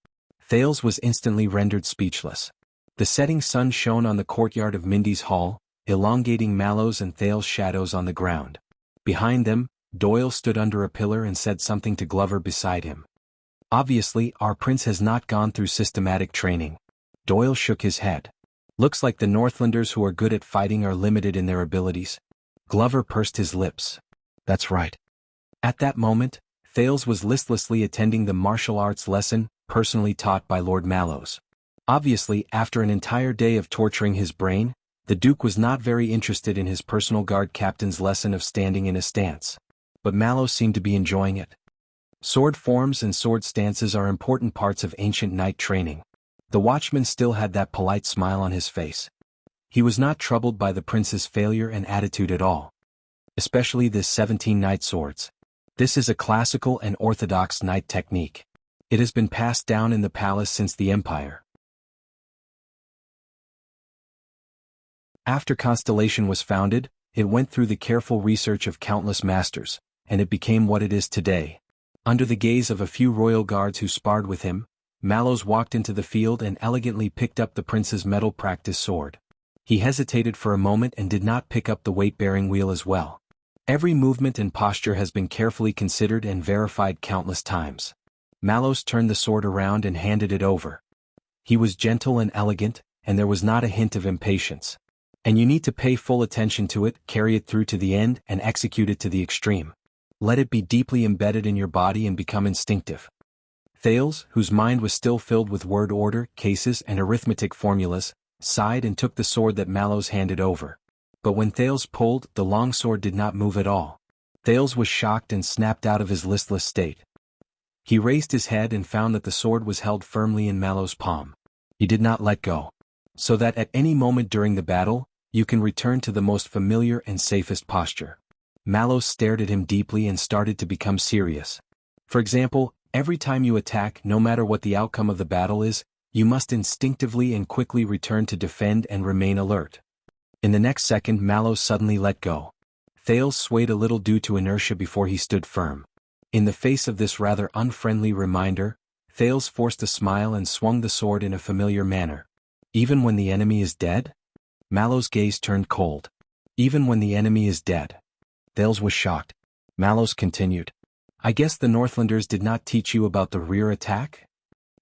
Thales was instantly rendered speechless. The setting sun shone on the courtyard of Mindy's hall, elongating Mallows and Thales' shadows on the ground. Behind them, Doyle stood under a pillar and said something to Glover beside him. Obviously, our prince has not gone through systematic training. Doyle shook his head. Looks like the Northlanders who are good at fighting are limited in their abilities. Glover pursed his lips. That's right. At that moment, Thales was listlessly attending the martial arts lesson, personally taught by Lord Mallows. Obviously, after an entire day of torturing his brain, the Duke was not very interested in his personal guard captain's lesson of standing in a stance. But Mallows seemed to be enjoying it. Sword forms and sword stances are important parts of ancient knight training. The watchman still had that polite smile on his face. He was not troubled by the prince's failure and attitude at all. Especially this 17 knight swords. This is a classical and orthodox knight technique. It has been passed down in the palace since the Empire. After Constellation was founded, it went through the careful research of countless masters, and it became what it is today. Under the gaze of a few royal guards who sparred with him, Mallows walked into the field and elegantly picked up the prince's metal practice sword. He hesitated for a moment and did not pick up the weight-bearing wheel as well. Every movement and posture has been carefully considered and verified countless times. Mallows turned the sword around and handed it over. He was gentle and elegant, and there was not a hint of impatience. And you need to pay full attention to it, carry it through to the end, and execute it to the extreme. Let it be deeply embedded in your body and become instinctive. Thales, whose mind was still filled with word order, cases, and arithmetic formulas, sighed and took the sword that Mallows handed over. But when Thales pulled, the long sword did not move at all. Thales was shocked and snapped out of his listless state. He raised his head and found that the sword was held firmly in Mallows' palm. He did not let go. So that at any moment during the battle, you can return to the most familiar and safest posture. Mallows stared at him deeply and started to become serious. For example, every time you attack, no matter what the outcome of the battle is, you must instinctively and quickly return to defend and remain alert. In the next second, Mallows suddenly let go. Thales swayed a little due to inertia before he stood firm. In the face of this rather unfriendly reminder, Thales forced a smile and swung the sword in a familiar manner. Even when the enemy is dead? Mallow's gaze turned cold. Even when the enemy is dead. Thales was shocked. Mallows continued. I guess the Northlanders did not teach you about the rear attack?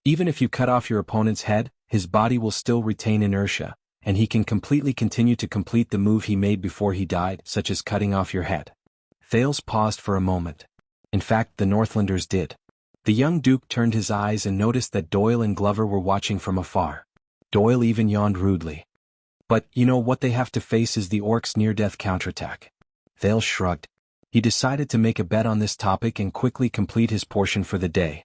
Even if you cut off your opponent's head, his body will still retain inertia, and he can completely continue to complete the move he made before he died, such as cutting off your head. Thales paused for a moment. In fact, the Northlanders did. The young Duke turned his eyes and noticed that Doyle and Glover were watching from afar. Doyle even yawned rudely. But, you know, what they have to face is the orcs' near-death counterattack. Thales shrugged. He decided to make a bet on this topic and quickly complete his portion for the day.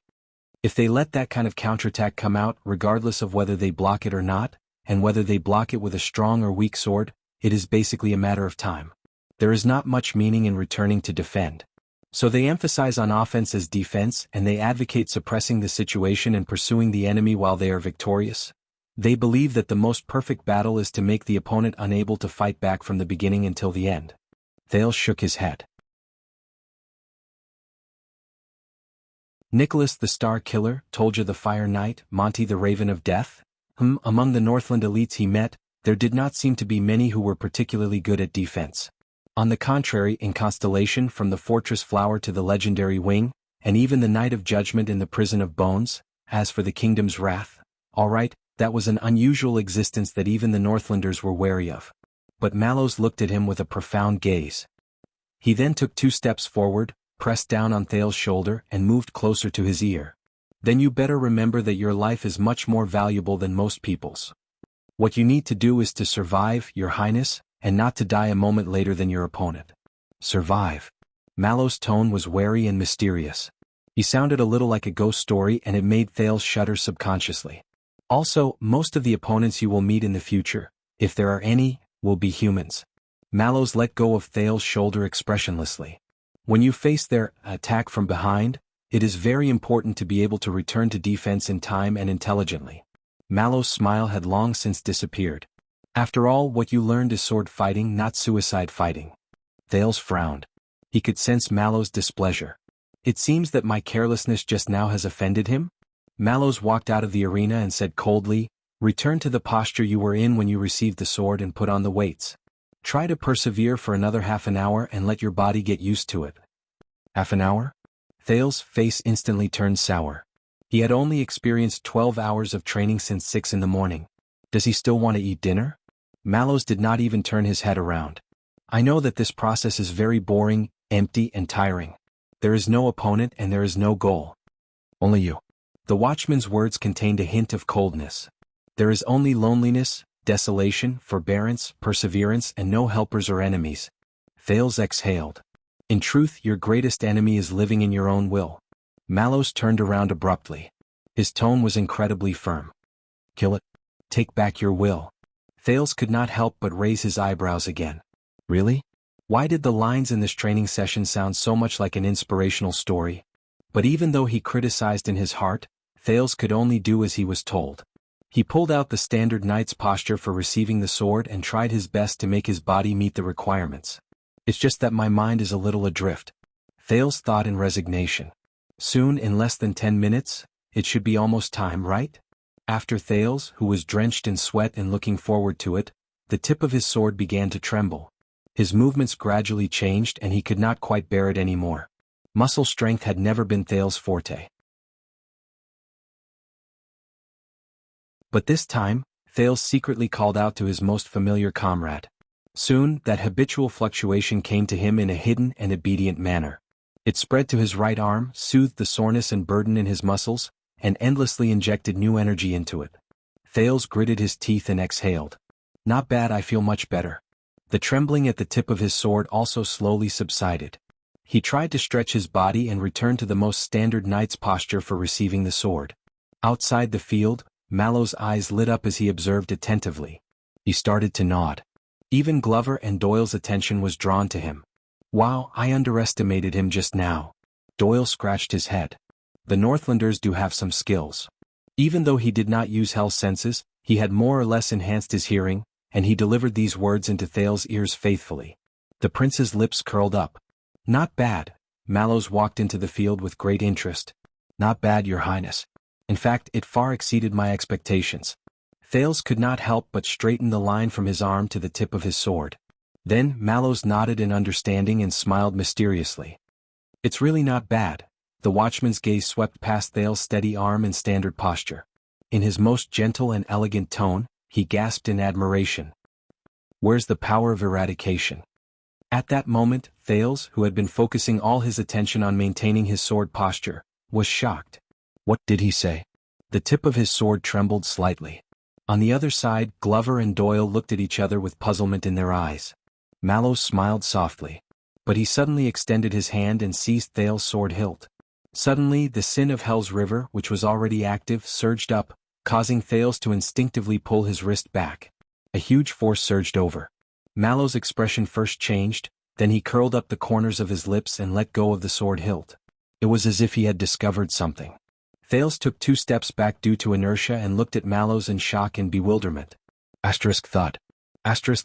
If they let that kind of counterattack come out, regardless of whether they block it or not, and whether they block it with a strong or weak sword, it is basically a matter of time. There is not much meaning in returning to defend. So they emphasize on offense as defense, and they advocate suppressing the situation and pursuing the enemy while they are victorious. They believe that the most perfect battle is to make the opponent unable to fight back from the beginning until the end. Thales shook his head. Nicholas the Star Killer, Tolja the Fire Knight, Monty the Raven of Death? Among the Northland elites he met, there did not seem to be many who were particularly good at defense. On the contrary, in Constellation, from the Fortress Flower to the Legendary Wing, and even the Night of Judgment in the Prison of Bones, as for the Kingdom's Wrath, all right, that was an unusual existence that even the Northlanders were wary of. But Mallows looked at him with a profound gaze. He then took 2 steps forward, pressed down on Thales' shoulder, and moved closer to his ear. Then you better remember that your life is much more valuable than most people's. What you need to do is to survive, Your Highness, and not to die a moment later than your opponent. Survive. Mallows' tone was wary and mysterious. He sounded a little like a ghost story, and it made Thales shudder subconsciously. Also, most of the opponents you will meet in the future, if there are any, will be humans. Mallows let go of Thales' shoulder expressionlessly. When you face their attack from behind, it is very important to be able to return to defense in time and intelligently. Mallows' smile had long since disappeared. After all, what you learned is sword fighting, not suicide fighting. Thales frowned. He could sense Mallows' displeasure. It seems that my carelessness just now has offended him? Mallows walked out of the arena and said coldly, return to the posture you were in when you received the sword and put on the weights. Try to persevere for another half an hour and let your body get used to it. Half an hour? Thales' face instantly turned sour. He had only experienced 12 hours of training since 6 in the morning. Does he still want to eat dinner? Mallows did not even turn his head around. I know that this process is very boring, empty, and tiring. There is no opponent and there is no goal. Only you. The watchman's words contained a hint of coldness. There is only loneliness, desolation, forbearance, perseverance, and no helpers or enemies. Thales exhaled. In truth, your greatest enemy is living in your own will. Mallows turned around abruptly. His tone was incredibly firm. Kill it. Take back your will. Thales could not help but raise his eyebrows again. Really? Why did the lines in this training session sound so much like an inspirational story? But even though he criticized in his heart, Thales could only do as he was told. He pulled out the standard knight's posture for receiving the sword and tried his best to make his body meet the requirements. It's just that my mind is a little adrift. Thales thought in resignation. Soon, in less than 10 minutes, it should be almost time, right? After Thales, who was drenched in sweat and looking forward to it, the tip of his sword began to tremble. His movements gradually changed and he could not quite bear it anymore. Muscle strength had never been Thales' forte. But this time, Thales secretly called out to his most familiar comrade. Soon, that habitual fluctuation came to him in a hidden and obedient manner. It spread to his right arm, soothed the soreness and burden in his muscles, and endlessly injected new energy into it. Thales gritted his teeth and exhaled. Not bad, I feel much better. The trembling at the tip of his sword also slowly subsided. He tried to stretch his body and return to the most standard knight's posture for receiving the sword. Outside the field, Mallow's eyes lit up as he observed attentively. He started to nod. Even Glover and Doyle's attention was drawn to him. Wow, I underestimated him just now. Doyle scratched his head. The Northlanders do have some skills. Even though he did not use Hell's senses, he had more or less enhanced his hearing, and he delivered these words into Thales' ears faithfully. The prince's lips curled up. Not bad. Mallows walked into the field with great interest. Not bad, Your Highness. In fact, it far exceeded my expectations. Thales could not help but straighten the line from his arm to the tip of his sword. Then Mallows nodded in understanding and smiled mysteriously. It's really not bad. The watchman's gaze swept past Thales' steady arm and standard posture. In his most gentle and elegant tone, he gasped in admiration. Where's the power of eradication? At that moment, Thales, who had been focusing all his attention on maintaining his sword posture, was shocked. What did he say? The tip of his sword trembled slightly. On the other side, Glover and Doyle looked at each other with puzzlement in their eyes. Mallows smiled softly. But he suddenly extended his hand and seized Thales' sword hilt. Suddenly, the sin of Hell's River, which was already active, surged up, causing Thales to instinctively pull his wrist back. A huge force surged over. Mallows' expression first changed, then he curled up the corners of his lips and let go of the sword hilt. It was as if he had discovered something. Thales took 2 steps back due to inertia and looked at Mallows in shock and bewilderment. Thud.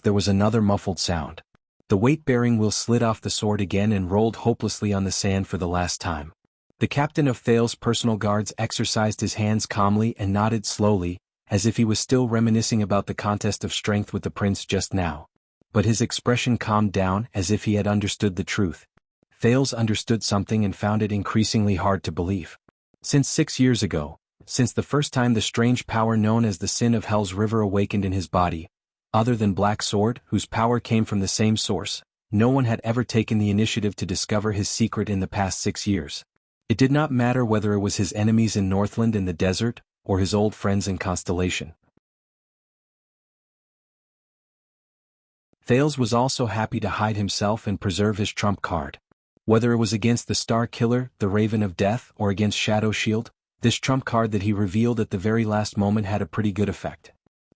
There was another muffled sound. The weight-bearing wheel slid off the sword again and rolled hopelessly on the sand for the last time. The captain of Thales' personal guards exercised his hands calmly and nodded slowly, as if he was still reminiscing about the contest of strength with the prince just now. But his expression calmed down as if he had understood the truth. Thales understood something and found it increasingly hard to believe. Since 6 years ago, since the first time the strange power known as the sin of Hell's River awakened in his body, other than Black Sword, whose power came from the same source, no one had ever taken the initiative to discover his secret in the past 6 years. It did not matter whether it was his enemies in Northland in the desert, or his old friends in Constellation. Thales was also happy to hide himself and preserve his trump card. Whether it was against the Star Killer, the Raven of Death, or against Shadow Shield, this trump card that he revealed at the very last moment had a pretty good effect.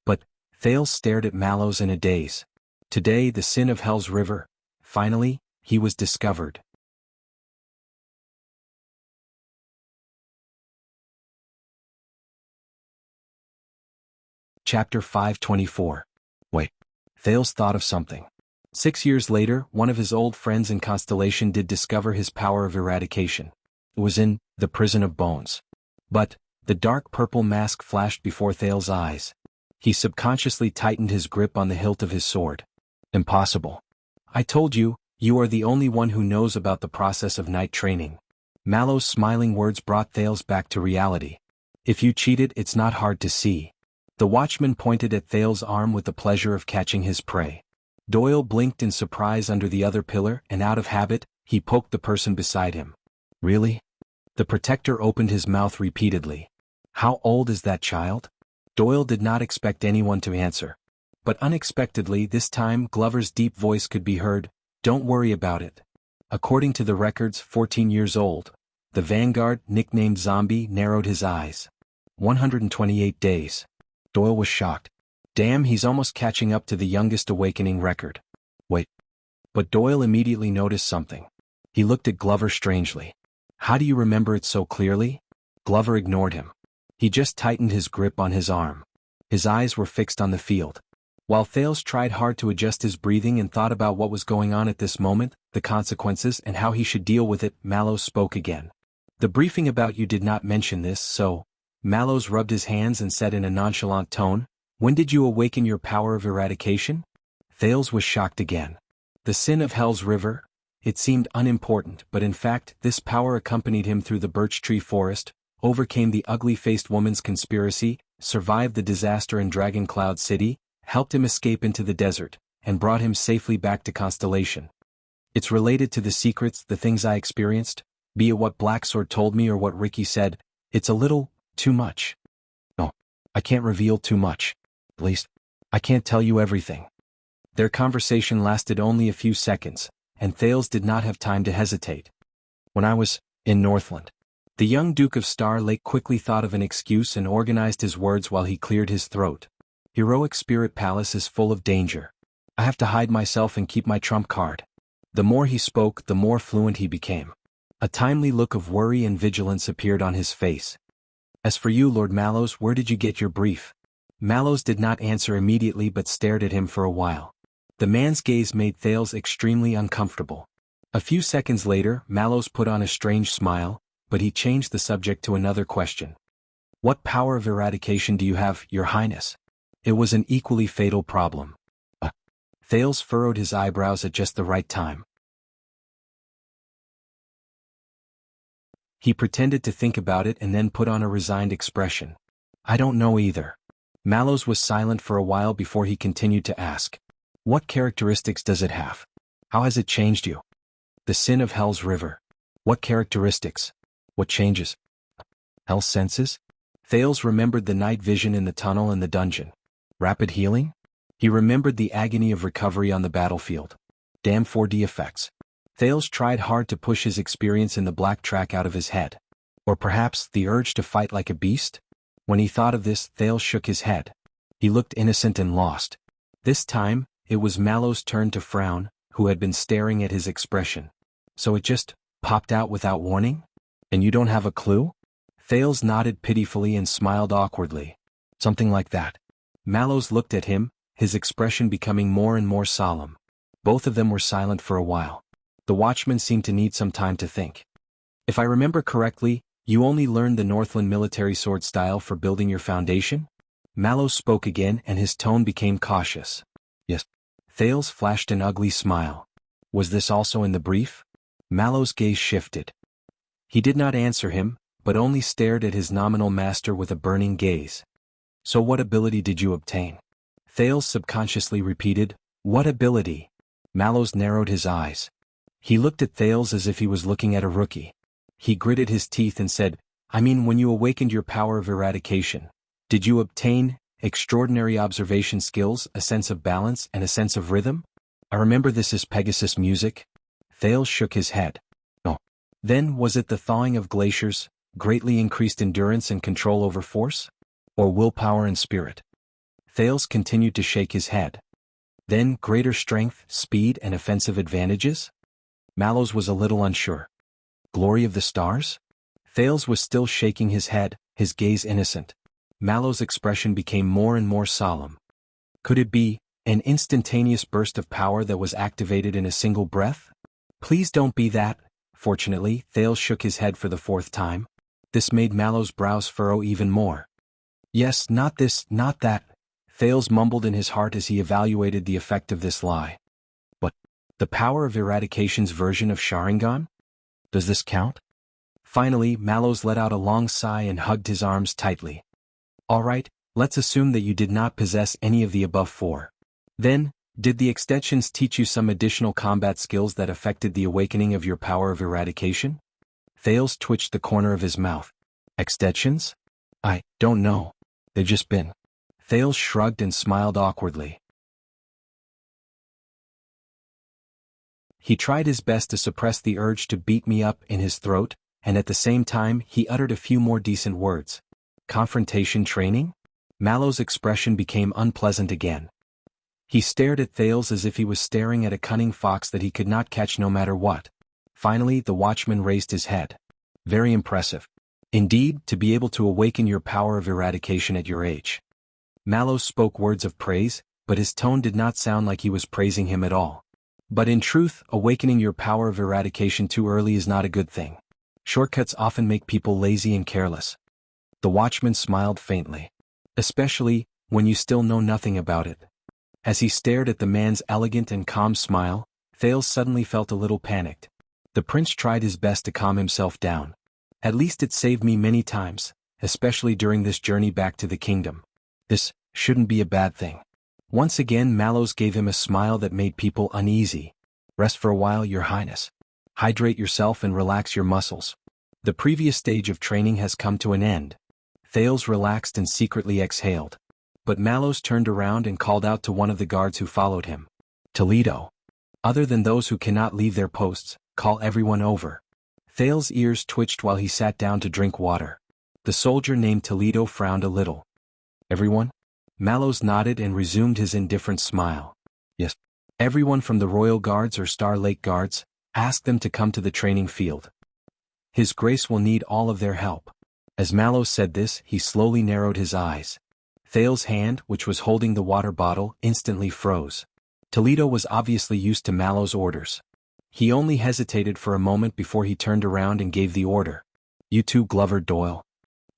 But Thales stared at Mallows in a daze. Today, the sin of Hell's River. Finally, he was discovered. Chapter 524. Wait. Thales thought of something. 6 years later, one of his old friends in Constellation did discover his power of eradication. It was in the Prison of Bones. But the dark purple mask flashed before Thales' eyes. He subconsciously tightened his grip on the hilt of his sword. Impossible. I told you, you are the only one who knows about the process of night training. Mallows' smiling words brought Thales back to reality. If you cheated, it's not hard to see. The watchman pointed at Thales' arm with the pleasure of catching his prey. Doyle blinked in surprise under the other pillar, and out of habit, he poked the person beside him. Really? The protector opened his mouth repeatedly. How old is that child? Doyle did not expect anyone to answer. But unexpectedly this time Glover's deep voice could be heard. Don't worry about it. According to the records, 14 years old. The Vanguard, nicknamed Zombie, narrowed his eyes. 128 days. Doyle was shocked. Damn, he's almost catching up to the youngest awakening record. Wait. But Doyle immediately noticed something. He looked at Glover strangely. How do you remember it so clearly? Glover ignored him. He just tightened his grip on his arm. His eyes were fixed on the field. While Thales tried hard to adjust his breathing and thought about what was going on at this moment, the consequences and how he should deal with it, Mallows spoke again. The briefing about you did not mention this, so... Mallows rubbed his hands and said in a nonchalant tone, when did you awaken your power of eradication? Thales was shocked again. The sin of Hell's River? It seemed unimportant, but in fact, this power accompanied him through the birch tree forest, overcame the ugly-faced woman's conspiracy, survived the disaster in Dragon Cloud City, helped him escape into the desert, and brought him safely back to Constellation. It's related to the secrets, the things I experienced, be it what Blacksword told me or what Ricky said. It's a little too much. No, I can't reveal too much. At least, I can't tell you everything. Their conversation lasted only a few seconds, and Thales did not have time to hesitate. When I was in Northland, the young Duke of Star Lake quickly thought of an excuse and organized his words while he cleared his throat. Heroic Spirit Palace is full of danger. I have to hide myself and keep my trump card. The more he spoke, the more fluent he became. A timely look of worry and vigilance appeared on his face. As for you, Lord Mallows, where did you get your brief? Mallows did not answer immediately but stared at him for a while. The man's gaze made Thales extremely uncomfortable. A few seconds later, Mallows put on a strange smile, but he changed the subject to another question. What power of eradication do you have, Your Highness? It was an equally fatal problem. Thales furrowed his eyebrows at just the right time. He pretended to think about it and then put on a resigned expression. I don't know either. Mallows was silent for a while before he continued to ask. What characteristics does it have? How has it changed you? The sin of Hell's River. What characteristics? What changes? Hell's senses? Thales remembered the night vision in the tunnel and the dungeon. Rapid healing? He remembered the agony of recovery on the battlefield. Damn 4D effects. Thales tried hard to push his experience in the black track out of his head. Or perhaps the urge to fight like a beast? When he thought of this, Thales shook his head. He looked innocent and lost. This time, it was Mallows' turn to frown, who had been staring at his expression. So it just popped out without warning? And you don't have a clue? Thales nodded pitifully and smiled awkwardly. Something like that. Mallows looked at him, his expression becoming more and more solemn. Both of them were silent for a while. The watchman seemed to need some time to think. If I remember correctly, you only learned the Northland military sword style for building your foundation? Mallows spoke again and his tone became cautious. Yes. Thales flashed an ugly smile. Was this also in the brief? Mallows' gaze shifted. He did not answer him, but only stared at his nominal master with a burning gaze. So what ability did you obtain? Thales subconsciously repeated, what ability? Mallows narrowed his eyes. He looked at Thales as if he was looking at a rookie. He gritted his teeth and said, I mean, when you awakened your power of eradication, did you obtain extraordinary observation skills, a sense of balance, and a sense of rhythm? I remember this as Pegasus music. Thales shook his head. No. Then was it the thawing of glaciers, greatly increased endurance and control over force? Or willpower and spirit? Thales continued to shake his head. Then greater strength, speed, and offensive advantages? Mallows was a little unsure. Glory of the stars? Thales was still shaking his head, his gaze innocent. Mallows' expression became more and more solemn. Could it be an instantaneous burst of power that was activated in a single breath? Please don't be that. Fortunately, Thales shook his head for the fourth time. This made Mallows' brows furrow even more. Yes, not this, not that. Thales mumbled in his heart as he evaluated the effect of this lie. But the power of eradication's version of Sharingan? Does this count? Finally, Mallows let out a long sigh and hugged his arms tightly. All right, let's assume that you did not possess any of the above four. Then, did the extensions teach you some additional combat skills that affected the awakening of your power of eradication? Thales twitched the corner of his mouth. Extensions? I don't know. They've just been. Thales shrugged and smiled awkwardly. He tried his best to suppress the urge to beat me up in his throat, and at the same time he uttered a few more decent words. Confrontation training? Mallows' expression became unpleasant again. He stared at Thales as if he was staring at a cunning fox that he could not catch no matter what. Finally, the watchman raised his head. Very impressive. Indeed, to be able to awaken your power of eradication at your age. Mallows spoke words of praise, but his tone did not sound like he was praising him at all. But in truth, awakening your power of eradication too early is not a good thing. Shortcuts often make people lazy and careless. The watchman smiled faintly. Especially, when you still know nothing about it. As he stared at the man's elegant and calm smile, Thales suddenly felt a little panicked. The prince tried his best to calm himself down. At least it saved me many times, especially during this journey back to the kingdom. This shouldn't be a bad thing. Once again Mallows gave him a smile that made people uneasy. Rest for a while, Your Highness. Hydrate yourself and relax your muscles. The previous stage of training has come to an end. Thales relaxed and secretly exhaled. But Mallows turned around and called out to one of the guards who followed him. Toledo. Other than those who cannot leave their posts, call everyone over. Thales' ears twitched while he sat down to drink water. The soldier named Toledo frowned a little. Everyone? Mallows nodded and resumed his indifferent smile. Yes. Everyone from the Royal Guards or Star Lake Guards, ask them to come to the training field. His Grace will need all of their help. As Mallows said this, he slowly narrowed his eyes. Thales' hand, which was holding the water bottle, instantly froze. Toledo was obviously used to Mallows' orders. He only hesitated for a moment before he turned around and gave the order. You too, Glover Doyle.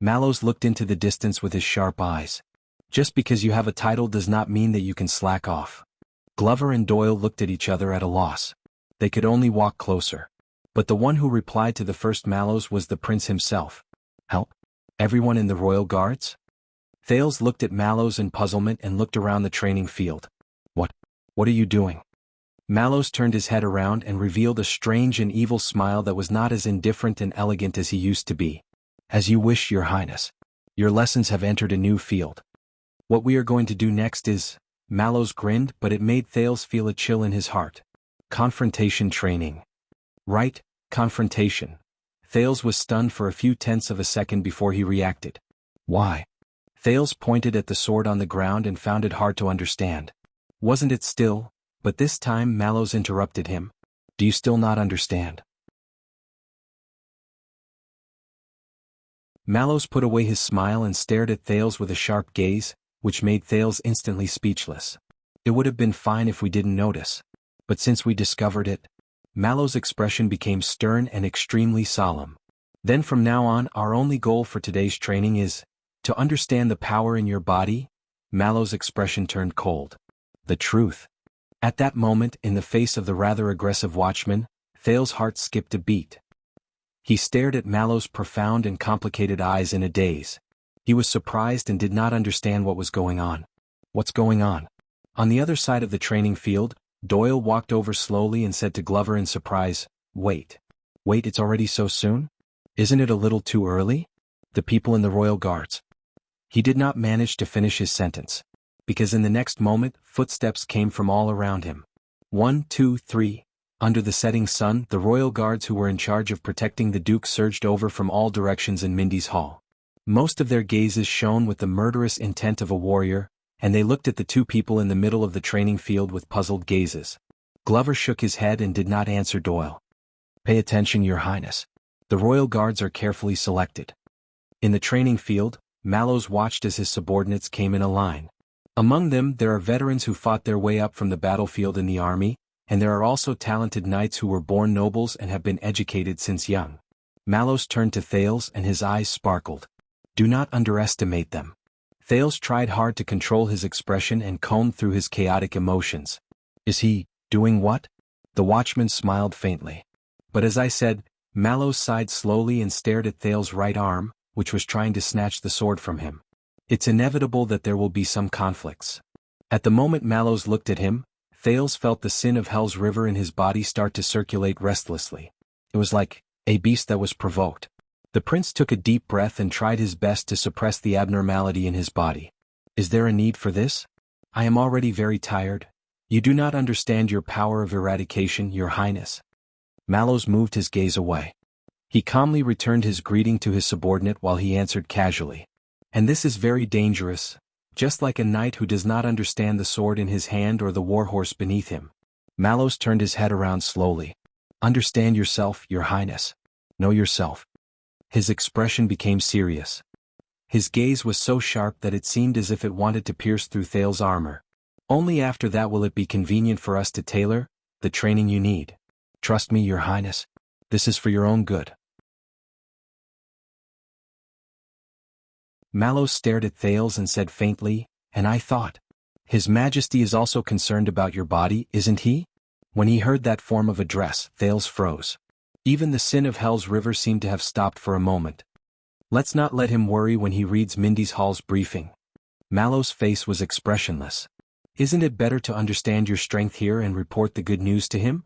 Mallows looked into the distance with his sharp eyes. Just because you have a title does not mean that you can slack off. Glover and Doyle looked at each other at a loss. They could only walk closer. But the one who replied to the first Mallows was the prince himself. Help? Everyone in the Royal Guards? Thales looked at Mallows in puzzlement and looked around the training field. What are you doing? Mallows turned his head around and revealed a strange and evil smile that was not as indifferent and elegant as he used to be. As you wish, Your Highness. Your lessons have entered a new field. What we are going to do next is... Mallows grinned, but it made Thales feel a chill in his heart. Confrontation training. Right, confrontation. Thales was stunned for a few tenths of a second before he reacted. Why? Thales pointed at the sword on the ground and found it hard to understand. Wasn't it still? But this time Mallows interrupted him. Do you still not understand? Mallows put away his smile and stared at Thales with a sharp gaze, which made Thales instantly speechless. It would have been fine if we didn't notice. But since we discovered it, Mallows' expression became stern and extremely solemn. Then from now on, our only goal for today's training is to understand the power in your body. Mallows' expression turned cold. The truth. At that moment, in the face of the rather aggressive watchman, Thales' heart skipped a beat. He stared at Mallows' profound and complicated eyes in a daze. He was surprised and did not understand what was going on. What's going on? On the other side of the training field, Doyle walked over slowly and said to Glover in surprise, Wait, it's already so soon? Isn't it a little too early? The people in the Royal Guards. He did not manage to finish his sentence. Because in the next moment, footsteps came from all around him. 1, 2, 3. Under the setting sun, the Royal Guards who were in charge of protecting the Duke surged over from all directions in Mindy's hall. Most of their gazes shone with the murderous intent of a warrior, and they looked at the two people in the middle of the training field with puzzled gazes. Glover shook his head and did not answer Doyle. Pay attention, Your Highness. The Royal Guards are carefully selected. In the training field, Mallows watched as his subordinates came in a line. Among them, there are veterans who fought their way up from the battlefield in the army, and there are also talented knights who were born nobles and have been educated since young. Mallows turned to Thales and his eyes sparkled. Do not underestimate them. Thales tried hard to control his expression and combed through his chaotic emotions. Is he doing what? The watchman smiled faintly. But as I said, Mallows sighed slowly and stared at Thales' right arm, which was trying to snatch the sword from him. It's inevitable that there will be some conflicts. At the moment Mallows looked at him, Thales felt the sin of Hell's river in his body start to circulate restlessly. It was like a beast that was provoked. The prince took a deep breath and tried his best to suppress the abnormality in his body. Is there a need for this? I am already very tired. You do not understand your power of eradication, Your Highness. Mallows moved his gaze away. He calmly returned his greeting to his subordinate while he answered casually. And this is very dangerous, just like a knight who does not understand the sword in his hand or the warhorse beneath him. Mallows turned his head around slowly. Understand yourself, Your Highness. Know yourself. His expression became serious. His gaze was so sharp that it seemed as if it wanted to pierce through Thales' armor. Only after that will it be convenient for us to tailor the training you need. Trust me, Your Highness. This is for your own good. Mallows stared at Thales and said faintly, and I thought, His Majesty is also concerned about your body, isn't he? When he heard that form of address, Thales froze. Even the sin of Hell's river seemed to have stopped for a moment. Let's not let him worry when he reads Mindy's Hall's briefing. Mallows' face was expressionless. Isn't it better to understand your strength here and report the good news to him?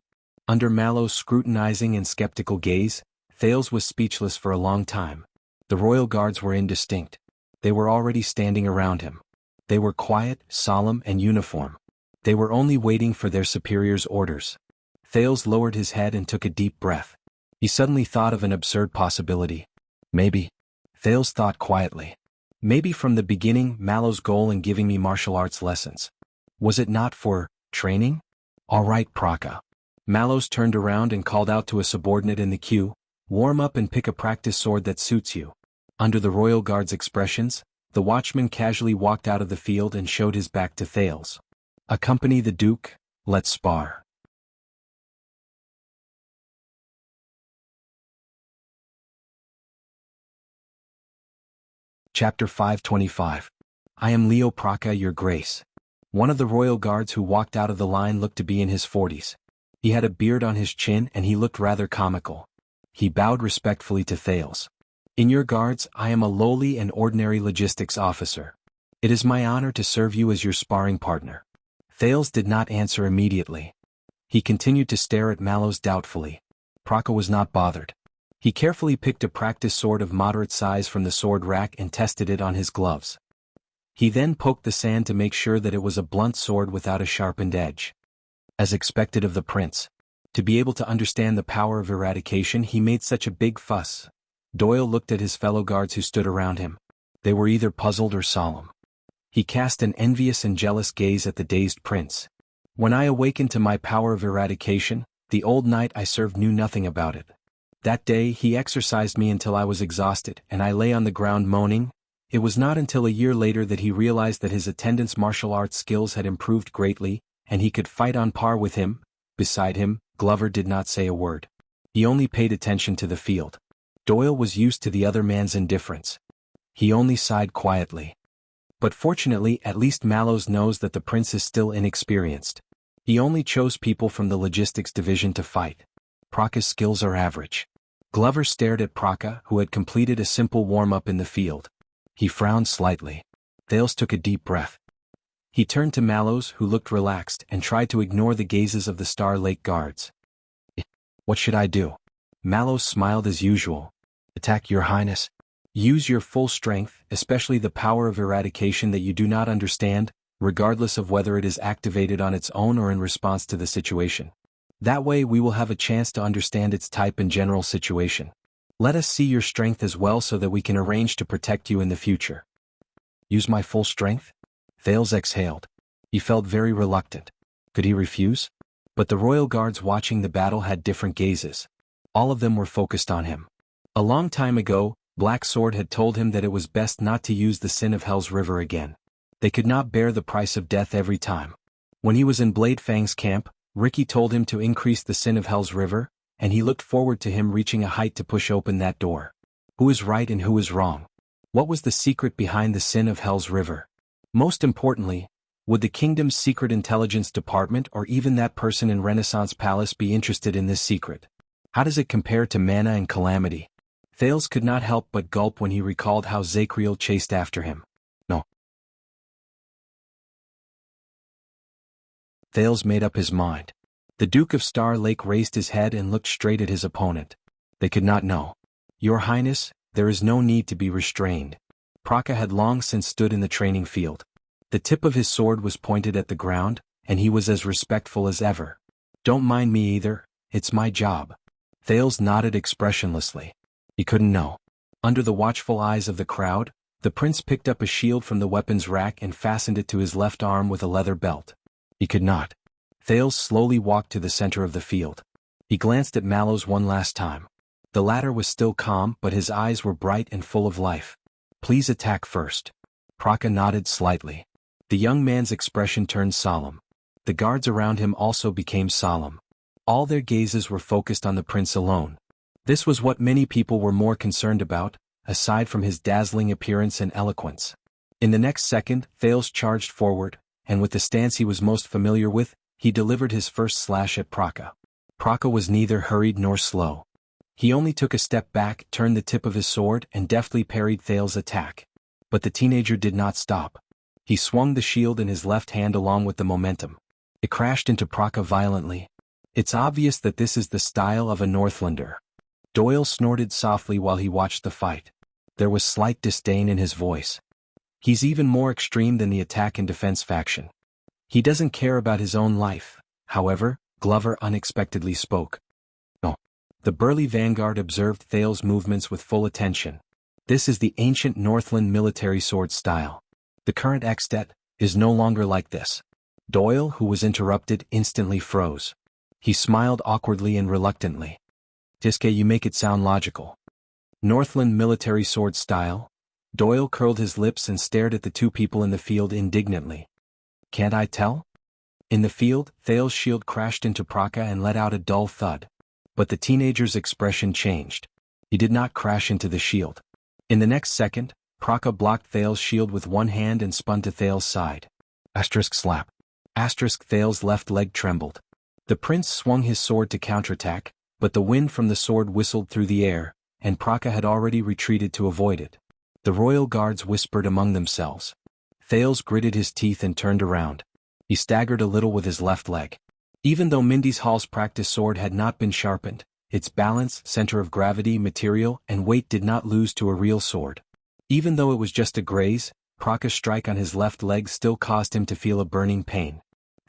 Under Mallows' scrutinizing and skeptical gaze, Thales was speechless for a long time. The Royal Guards were indistinct. They were already standing around him. They were quiet, solemn, and uniform. They were only waiting for their superior's orders. Thales lowered his head and took a deep breath. He suddenly thought of an absurd possibility. Maybe. Thales thought quietly. Maybe from the beginning Mallows' goal in giving me martial arts lessons. Was it not for training? All right, Praka. Mallows turned around and called out to a subordinate in the queue, warm up and pick a practice sword that suits you. Under the Royal Guard's expressions, the watchman casually walked out of the field and showed his back to Thales. Accompany the Duke, let's spar. Chapter 525. I am Leo Praca, your grace. One of the royal guards who walked out of the line looked to be in his 40s. He had a beard on his chin and he looked rather comical. He bowed respectfully to Thales. In your guards, I am a lowly and ordinary logistics officer. It is my honor to serve you as your sparring partner. Thales did not answer immediately. He continued to stare at Mallows doubtfully. Praca was not bothered. He carefully picked a practice sword of moderate size from the sword rack and tested it on his gloves. He then poked the sand to make sure that it was a blunt sword without a sharpened edge. As expected of the prince, to be able to understand the power of eradication, he made such a big fuss. Doyle looked at his fellow guards who stood around him. They were either puzzled or solemn. He cast an envious and jealous gaze at the dazed prince. When I awakened to my power of eradication, the old knight I served knew nothing about it. That day he exercised me until I was exhausted and I lay on the ground moaning. It was not until a year later that he realized that his attendant's martial arts skills had improved greatly, and he could fight on par with him. Beside him, Glover did not say a word. He only paid attention to the field. Doyle was used to the other man's indifference. He only sighed quietly. But fortunately, at least Mallows knows that the prince is still inexperienced. He only chose people from the logistics division to fight. Praca's skills are average. Glover stared at Praca, who had completed a simple warm-up in the field. He frowned slightly. Thales took a deep breath. He turned to Mallows, who looked relaxed, and tried to ignore the gazes of the Star Lake guards. What should I do? Mallows smiled as usual. Attack, your highness. Use your full strength, especially the power of eradication that you do not understand, regardless of whether it is activated on its own or in response to the situation. That way we will have a chance to understand its type and general situation. Let us see your strength as well so that we can arrange to protect you in the future. Use my full strength? Thales exhaled. He felt very reluctant. Could he refuse? But the royal guards watching the battle had different gazes. All of them were focused on him. A long time ago, Black Sword had told him that it was best not to use the sin of Hell's River again. They could not bear the price of death every time. When he was in Blade Fang's camp, Ricky told him to increase the sin of Hell's River, and he looked forward to him reaching a height to push open that door. Who is right and who is wrong? What was the secret behind the sin of Hell's River? Most importantly, would the kingdom's secret intelligence department or even that person in Renaissance Palace be interested in this secret? How does it compare to Mana and Calamity? Thales could not help but gulp when he recalled how Zacriel chased after him. No. Thales made up his mind. The Duke of Star Lake raised his head and looked straight at his opponent. They could not know. Your Highness, there is no need to be restrained. Praca had long since stood in the training field. The tip of his sword was pointed at the ground, and he was as respectful as ever. Don't mind me either, it's my job. Thales nodded expressionlessly. He couldn't know. Under the watchful eyes of the crowd, the prince picked up a shield from the weapons rack and fastened it to his left arm with a leather belt. He could not. Thales slowly walked to the center of the field. He glanced at Mallows one last time. The latter was still calm, but his eyes were bright and full of life. Please attack first. Praca nodded slightly. The young man's expression turned solemn. The guards around him also became solemn. All their gazes were focused on the prince alone. This was what many people were more concerned about, aside from his dazzling appearance and eloquence. In the next second, Thales charged forward, and with the stance he was most familiar with, he delivered his first slash at Praca. Praca was neither hurried nor slow. He only took a step back, turned the tip of his sword, and deftly parried Thales' attack. But the teenager did not stop. He swung the shield in his left hand along with the momentum. It crashed into Praca violently. It's obvious that this is the style of a Northlander. Doyle snorted softly while he watched the fight. There was slight disdain in his voice. He's even more extreme than the attack and defense faction. He doesn't care about his own life. However, Glover unexpectedly spoke. No. The burly vanguard observed Thales' movements with full attention. This is the ancient Northland military sword style. The current extet is no longer like this. Doyle, who was interrupted, instantly froze. He smiled awkwardly and reluctantly. Tiske, you make it sound logical. Northland military sword style? Doyle curled his lips and stared at the two people in the field indignantly. Can't I tell? In the field, Thales' shield crashed into Praca and let out a dull thud. But the teenager's expression changed. He did not crash into the shield. In the next second, Praka blocked Thales' shield with one hand and spun to Thales' side. Asterisk slap. Asterisk Thales' left leg trembled. The prince swung his sword to counterattack, but the wind from the sword whistled through the air, and Praka had already retreated to avoid it. The royal guards whispered among themselves. Thales gritted his teeth and turned around. He staggered a little with his left leg. Even though Mindy's Hall's practice sword had not been sharpened, its balance, center of gravity, material, and weight did not lose to a real sword. Even though it was just a graze, Praka's strike on his left leg still caused him to feel a burning pain.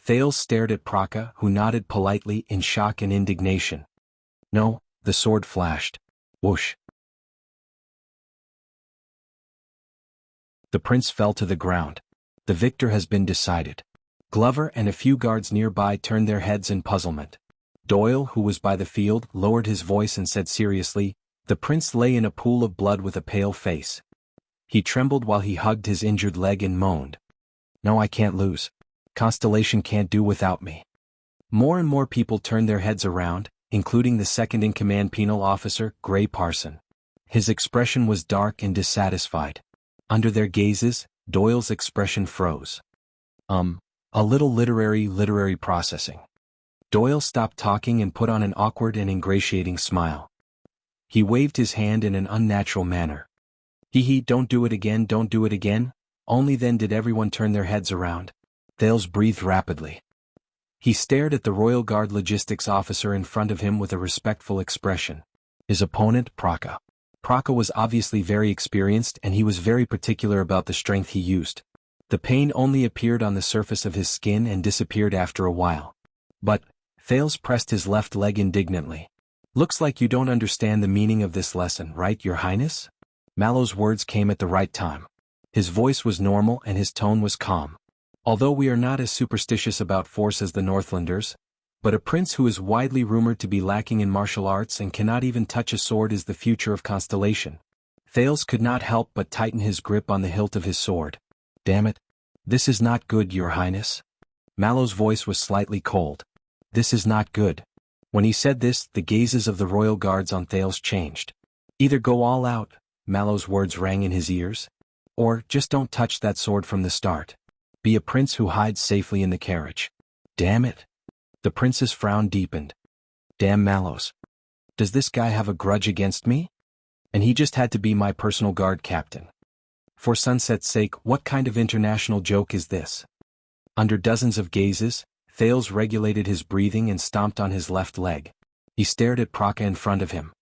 Thales stared at Praka, who nodded politely in shock and indignation. No, the sword flashed. Whoosh. The prince fell to the ground. The victor has been decided. Glover and a few guards nearby turned their heads in puzzlement. Doyle, who was by the field, lowered his voice and said seriously, "The prince lay in a pool of blood with a pale face. He trembled while he hugged his injured leg and moaned. No, I can't lose. Constellation can't do without me." More and more people turned their heads around, including the second-in-command penal officer, Gray Parson. His expression was dark and dissatisfied. Under their gazes, Doyle's expression froze. A little literary processing. Doyle stopped talking and put on an awkward and ingratiating smile. He waved his hand in an unnatural manner. Don't do it again, don't do it again." Only then did everyone turn their heads around. Thales breathed rapidly. He stared at the Royal Guard logistics officer in front of him with a respectful expression. His opponent, Praka. Praka was obviously very experienced and he was very particular about the strength he used. The pain only appeared on the surface of his skin and disappeared after a while. But, Thales pressed his left leg indignantly. "Looks like you don't understand the meaning of this lesson, right, Your Highness?" Mallow's words came at the right time. His voice was normal and his tone was calm. "Although we are not as superstitious about force as the Northlanders, but a prince who is widely rumored to be lacking in martial arts and cannot even touch a sword is the future of Constellation." Thales could not help but tighten his grip on the hilt of his sword. "Damn it. This is not good, Your Highness." Mallow's voice was slightly cold. "This is not good." When he said this, the gazes of the royal guards on Thales changed. "Either go all out," Mallow's words rang in his ears, "or just don't touch that sword from the start. Be a prince who hides safely in the carriage." "Damn it." The prince's frown deepened. "Damn Mallows. Does this guy have a grudge against me? And he just had to be my personal guard captain. For Sunset's sake, what kind of international joke is this?" Under dozens of gazes, Thales regulated his breathing and stomped on his left leg. He stared at Praka in front of him.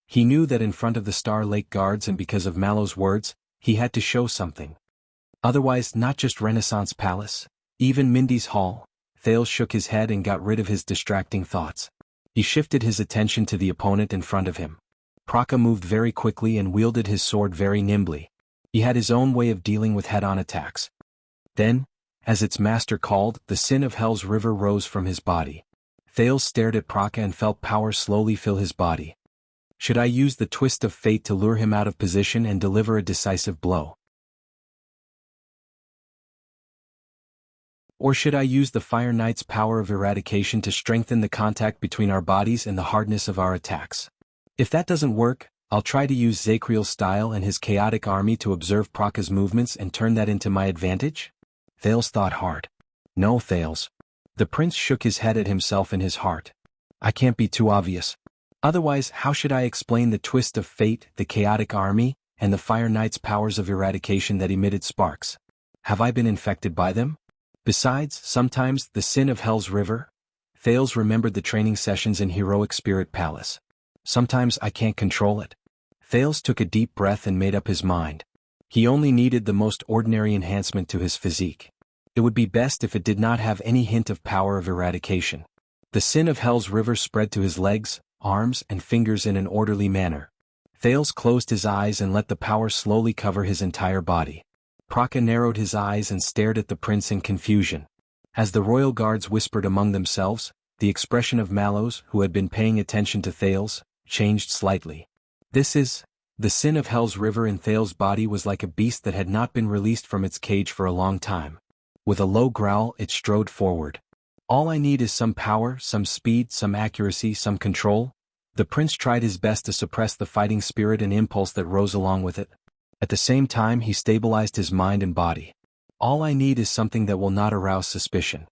He knew that in front of the Star Lake guards and because of Mallow's words, he had to show something. Otherwise, not just Renaissance Palace, even Mindy's Hall. Thales shook his head and got rid of his distracting thoughts. He shifted his attention to the opponent in front of him. Praka moved very quickly and wielded his sword very nimbly. He had his own way of dealing with head-on attacks. Then, as its master called, the sin of Hell's river rose from his body. Thales stared at Praka and felt power slowly fill his body. Should I use the twist of fate to lure him out of position and deliver a decisive blow? Or should I use the Fire Knight's power of eradication to strengthen the contact between our bodies and the hardness of our attacks? If that doesn't work, I'll try to use Zakriel's style and his chaotic army to observe Praka's movements and turn that into my advantage? Thales thought hard. No, Thales. The prince shook his head at himself in his heart. I can't be too obvious. Otherwise, how should I explain the twist of fate, the chaotic army, and the Fire Knight's powers of eradication that emitted sparks? Have I been infected by them? Besides, sometimes, the sin of Hell's river? Thales remembered the training sessions in Heroic Spirit Palace. Sometimes I can't control it. Thales took a deep breath and made up his mind. He only needed the most ordinary enhancement to his physique. It would be best if it did not have any hint of power of eradication. The sin of Hell's river spread to his legs, arms, and fingers in an orderly manner. Thales closed his eyes and let the power slowly cover his entire body. Praka narrowed his eyes and stared at the prince in confusion. As the royal guards whispered among themselves, the expression of Mallows, who had been paying attention to Thales, changed slightly. The sin of Hell's river in Thales' body was like a beast that had not been released from its cage for a long time. With a low growl, it strode forward. All I need is some power, some speed, some accuracy, some control. The prince tried his best to suppress the fighting spirit and impulse that rose along with it. At the same time he stabilized his mind and body. All I need is something that will not arouse suspicion.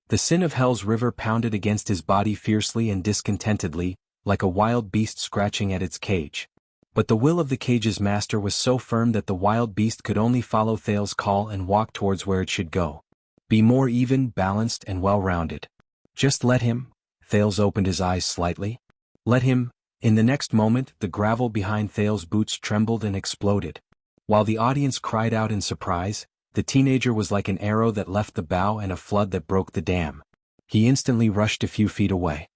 The sin of Hell's River pounded against his body fiercely and discontentedly, like a wild beast scratching at its cage. But the will of the cage's master was so firm that the wild beast could only follow Thales's call and walk towards where it should go. Be more even, balanced, and well-rounded. Just let him. Thales opened his eyes slightly. Let him. In the next moment, the gravel behind Thales' boots trembled and exploded. While the audience cried out in surprise, the teenager was like an arrow that left the bow and a flood that broke the dam. He instantly rushed a few feet away.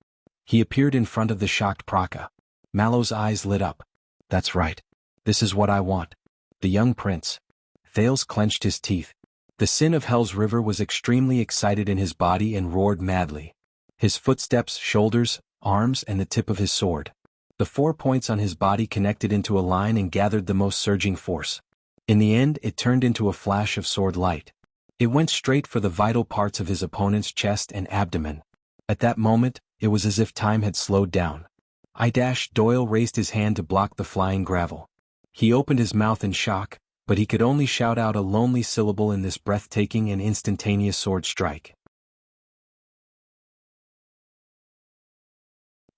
He appeared in front of the shocked Praka. Mallow's eyes lit up. That's right. This is what I want. The young prince. Thales clenched his teeth. The sin of Hell's River was extremely excited in his body and roared madly. His footsteps, shoulders, arms, and the tip of his sword. The 4 points on his body connected into a line and gathered the most surging force. In the end, it turned into a flash of sword light. It went straight for the vital parts of his opponent's chest and abdomen. At that moment, it was as if time had slowed down. Doyle raised his hand to block the flying gravel. He opened his mouth in shock, but he could only shout out a lonely syllable in this breathtaking and instantaneous sword strike.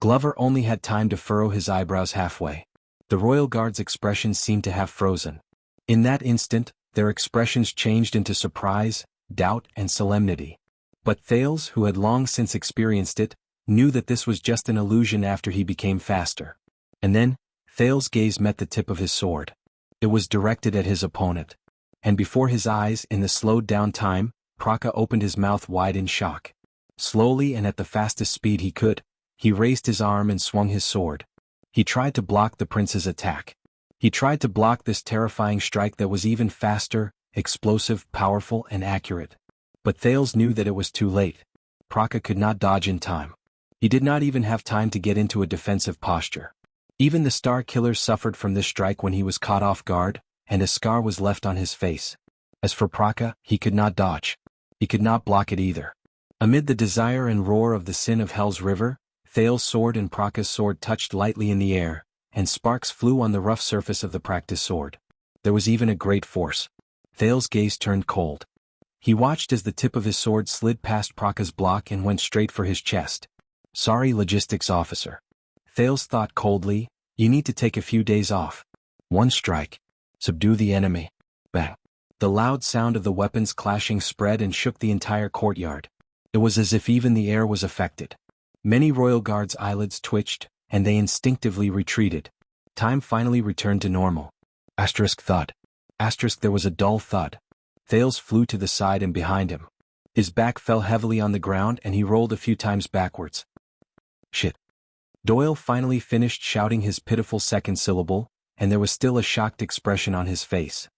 Glover only had time to furrow his eyebrows halfway. The royal guard's expressions seemed to have frozen. In that instant, their expressions changed into surprise, doubt, and solemnity. But Thales, who had long since experienced it, knew that this was just an illusion after he became faster. And then, Thales' gaze met the tip of his sword. It was directed at his opponent. And before his eyes, in the slowed-down time, Praka opened his mouth wide in shock. Slowly and at the fastest speed he could, he raised his arm and swung his sword. He tried to block the prince's attack. He tried to block this terrifying strike that was even faster, explosive, powerful, and accurate. But Thales knew that it was too late. Praka could not dodge in time. He did not even have time to get into a defensive posture. Even the Star Killer suffered from this strike when he was caught off guard, and a scar was left on his face. As for Praka, he could not dodge. He could not block it either. Amid the desire and roar of the sin of Hell's River, Thales' sword and Praka's sword touched lightly in the air, and sparks flew on the rough surface of the practice sword. There was even a great force. Thales' gaze turned cold. He watched as the tip of his sword slid past Praka's block and went straight for his chest. Sorry, logistics officer. Thales thought coldly, you need to take a few days off. One strike. Subdue the enemy. Bang. The loud sound of the weapons clashing spread and shook the entire courtyard. It was as if even the air was affected. Many royal guards' eyelids twitched, and they instinctively retreated. Time finally returned to normal. Thud. There was a dull thud. Thales flew to the side and behind him. His back fell heavily on the ground and he rolled a few times backwards. Shit. Doyle finally finished shouting his pitiful second syllable, and there was still a shocked expression on his face.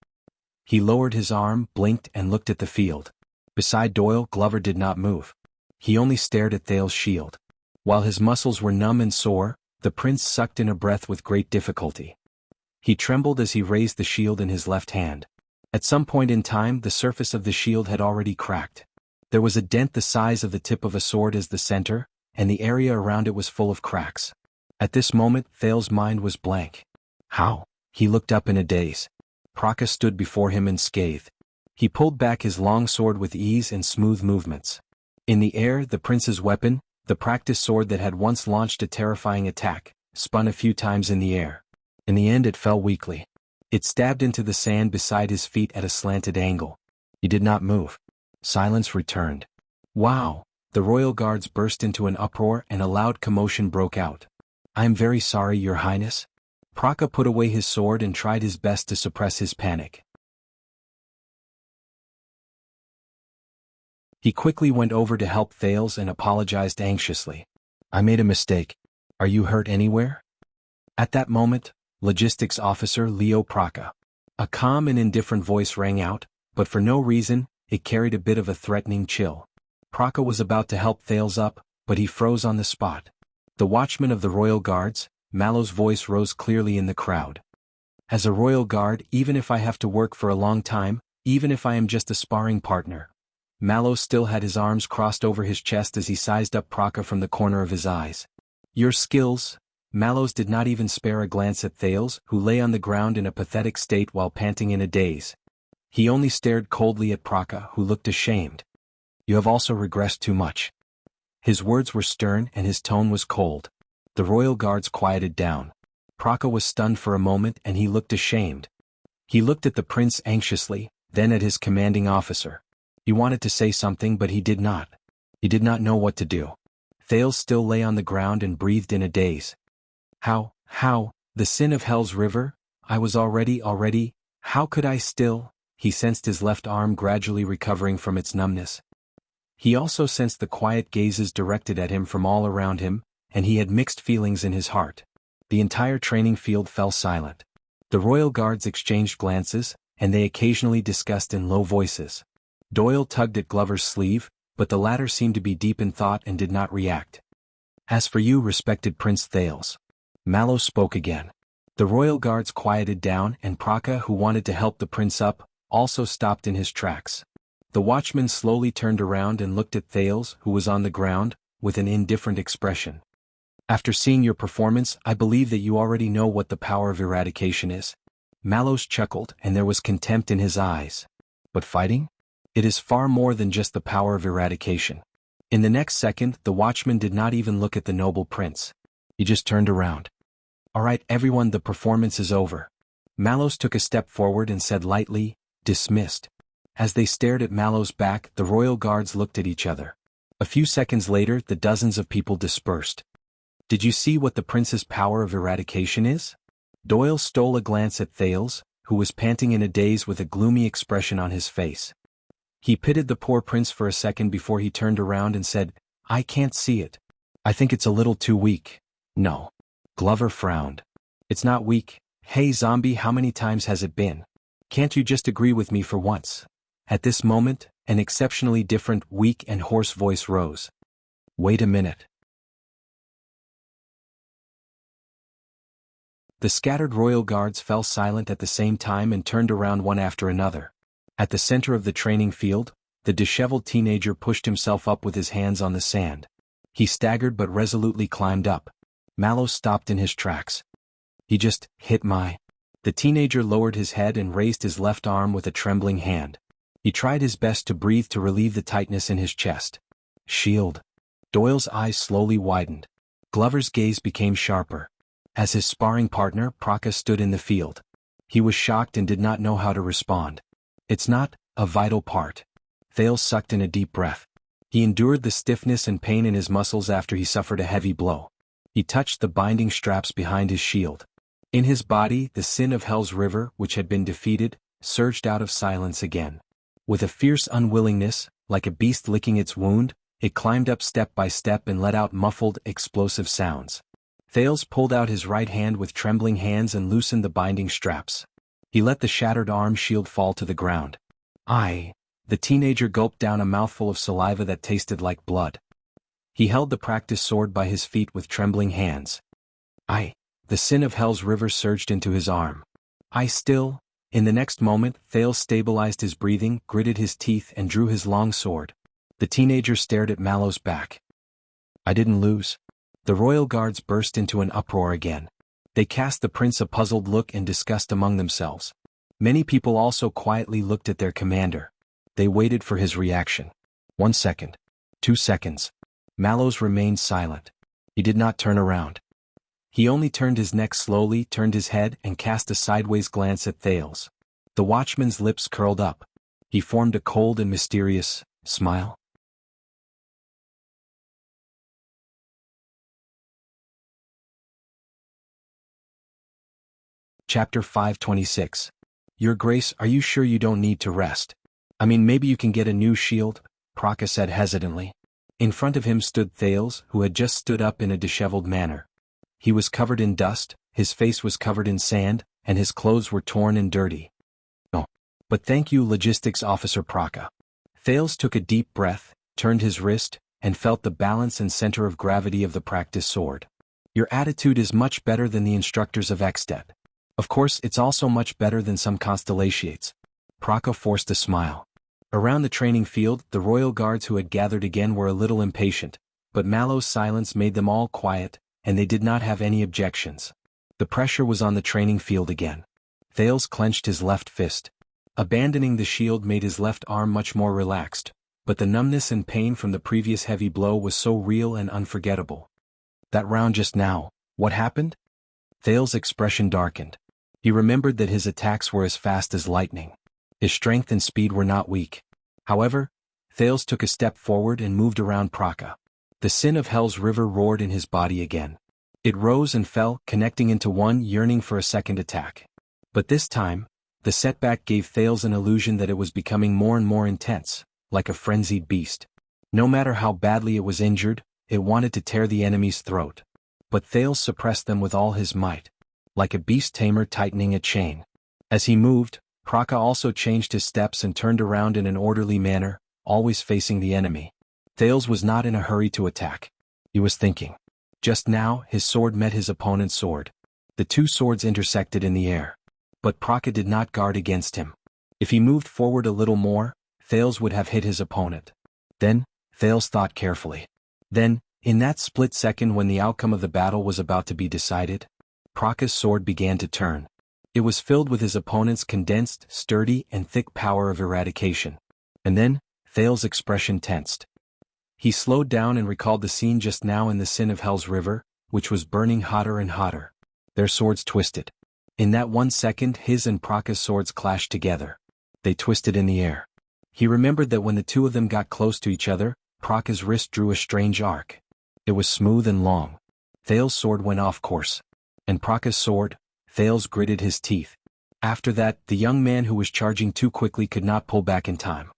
He lowered his arm, blinked, and looked at the field. Beside Doyle, Glover did not move. He only stared at Thales' shield. While his muscles were numb and sore, the prince sucked in a breath with great difficulty. He trembled as he raised the shield in his left hand. At some point in time, the surface of the shield had already cracked. There was a dent the size of the tip of a sword as the center, and the area around it was full of cracks. At this moment, Thales' mind was blank. How? He looked up in a daze. Praka stood before him unscathed. He pulled back his long sword with ease and smooth movements. In the air, the prince's weapon, the practice sword that had once launched a terrifying attack, spun a few times in the air. In the end it fell weakly. It stabbed into the sand beside his feet at a slanted angle. He did not move. Silence returned. Wow! The royal guards burst into an uproar and a loud commotion broke out. I am very sorry, Your Highness. Praka put away his sword and tried his best to suppress his panic. He quickly went over to help Thales and apologized anxiously. I made a mistake. Are you hurt anywhere? At that moment, Logistics Officer Leo Praka. A calm and indifferent voice rang out, but for no reason, it carried a bit of a threatening chill. Praka was about to help Thales up, but he froze on the spot. The watchman of the royal guards, Mallow's voice rose clearly in the crowd. As a royal guard, even if I have to work for a long time, even if I am just a sparring partner. Mallow still had his arms crossed over his chest as he sized up Praka from the corner of his eyes. Your skills, Mallows did not even spare a glance at Thales, who lay on the ground in a pathetic state while panting in a daze. He only stared coldly at Praka, who looked ashamed. "You have also regressed too much." His words were stern and his tone was cold. The royal guards quieted down. Praka was stunned for a moment and he looked ashamed. He looked at the prince anxiously, then at his commanding officer. He wanted to say something but he did not. He did not know what to do. Thales still lay on the ground and breathed in a daze. How, the sin of Hell's River? I was already, how could I still? He sensed his left arm gradually recovering from its numbness. He also sensed the quiet gazes directed at him from all around him, and he had mixed feelings in his heart. The entire training field fell silent. The royal guards exchanged glances, and they occasionally discussed in low voices. Doyle tugged at Glover's sleeve, but the latter seemed to be deep in thought and did not react. "As for you, respected Prince Thales," Mallows spoke again. The royal guards quieted down and Praka, who wanted to help the prince up, also stopped in his tracks. The watchman slowly turned around and looked at Thales, who was on the ground, with an indifferent expression. "After seeing your performance, I believe that you already know what the power of eradication is." Mallows chuckled and there was contempt in his eyes. "But fighting? It is far more than just the power of eradication." In the next second, the watchman did not even look at the noble prince. He just turned around. "All right, everyone, the performance is over." Mallows took a step forward and said lightly, "Dismissed." As they stared at Mallows' back, the royal guards looked at each other. A few seconds later, the dozens of people dispersed. "Did you see what the prince's power of eradication is?" Doyle stole a glance at Thales, who was panting in a daze with a gloomy expression on his face. He pitied the poor prince for a second before he turned around and said, "I can't see it. I think it's a little too weak." "No." Glover frowned. "It's not weak. Hey zombie, how many times has it been? Can't you just agree with me for once?" At this moment, an exceptionally different, weak and hoarse voice rose. "Wait a minute." The scattered royal guards fell silent at the same time and turned around one after another. At the center of the training field, the disheveled teenager pushed himself up with his hands on the sand. He staggered but resolutely climbed up. Mallows stopped in his tracks. "He just hit my..." The teenager lowered his head and raised his left arm with a trembling hand. He tried his best to breathe to relieve the tightness in his chest. "Shield." Doyle's eyes slowly widened. Glover's gaze became sharper. As his sparring partner, Praka stood in the field. He was shocked and did not know how to respond. "It's not a vital part." Thales sucked in a deep breath. He endured the stiffness and pain in his muscles after he suffered a heavy blow. He touched the binding straps behind his shield. In his body, the sin of Hell's River, which had been defeated, surged out of silence again. With a fierce unwillingness, like a beast licking its wound, it climbed up step by step and let out muffled, explosive sounds. Thales pulled out his right hand with trembling hands and loosened the binding straps. He let the shattered arm shield fall to the ground. The teenager gulped down a mouthful of saliva that tasted like blood. He held the practice sword by his feet with trembling hands. The sin of Hell's River surged into his arm. In the next moment, Thales stabilized his breathing, gritted his teeth and drew his long sword. The teenager stared at Mallows' back. "I didn't lose." The royal guards burst into an uproar again. They cast the prince a puzzled look and discussed among themselves. Many people also quietly looked at their commander. They waited for his reaction. 1 second. 2 seconds. Mallows remained silent. He did not turn around. He only turned his neck slowly, turned his head and cast a sideways glance at Thales. The watchman's lips curled up. He formed a cold and mysterious smile. Chapter 526. "Your Grace, are you sure you don't need to rest? I mean, maybe you can get a new shield," Praka said hesitantly. In front of him stood Thales, who had just stood up in a disheveled manner. He was covered in dust, his face was covered in sand, and his clothes were torn and dirty. "No. But thank you, Logistics Officer Praka." Thales took a deep breath, turned his wrist, and felt the balance and center of gravity of the practice sword. "Your attitude is much better than the instructors of Extet. Of course, it's also much better than some constellations." Praka forced a smile. Around the training field, the royal guards who had gathered again were a little impatient, but Mallows' silence made them all quiet, and they did not have any objections. The pressure was on the training field again. Thales clenched his left fist. Abandoning the shield made his left arm much more relaxed, but the numbness and pain from the previous heavy blow was so real and unforgettable. That round just now, what happened? Thales' expression darkened. He remembered that his attacks were as fast as lightning. His strength and speed were not weak. However, Thales took a step forward and moved around Praka. The sin of Hell's river roared in his body again. It rose and fell, connecting into one, yearning for a second attack. But this time, the setback gave Thales an illusion that it was becoming more and more intense, like a frenzied beast. No matter how badly it was injured, it wanted to tear the enemy's throat. But Thales suppressed them with all his might, like a beast tamer tightening a chain. As he moved, Praka also changed his steps and turned around in an orderly manner, always facing the enemy. Thales was not in a hurry to attack. He was thinking. Just now, his sword met his opponent's sword. The two swords intersected in the air. But Praka did not guard against him. If he moved forward a little more, Thales would have hit his opponent. Then, Thales thought carefully. Then, in that split second when the outcome of the battle was about to be decided, Praka's sword began to turn. It was filled with his opponent's condensed, sturdy, and thick power of eradication. And then, Thales' expression tensed. He slowed down and recalled the scene just now in the sin of Hell's river, which was burning hotter and hotter. Their swords twisted. In that 1 second, his and Praka's swords clashed together. They twisted in the air. He remembered that when the two of them got close to each other, Praka's wrist drew a strange arc. It was smooth and long. Thales' sword went off course. And Praka's sword, Thales gritted his teeth. After that, the young man who was charging too quickly could not pull back in time.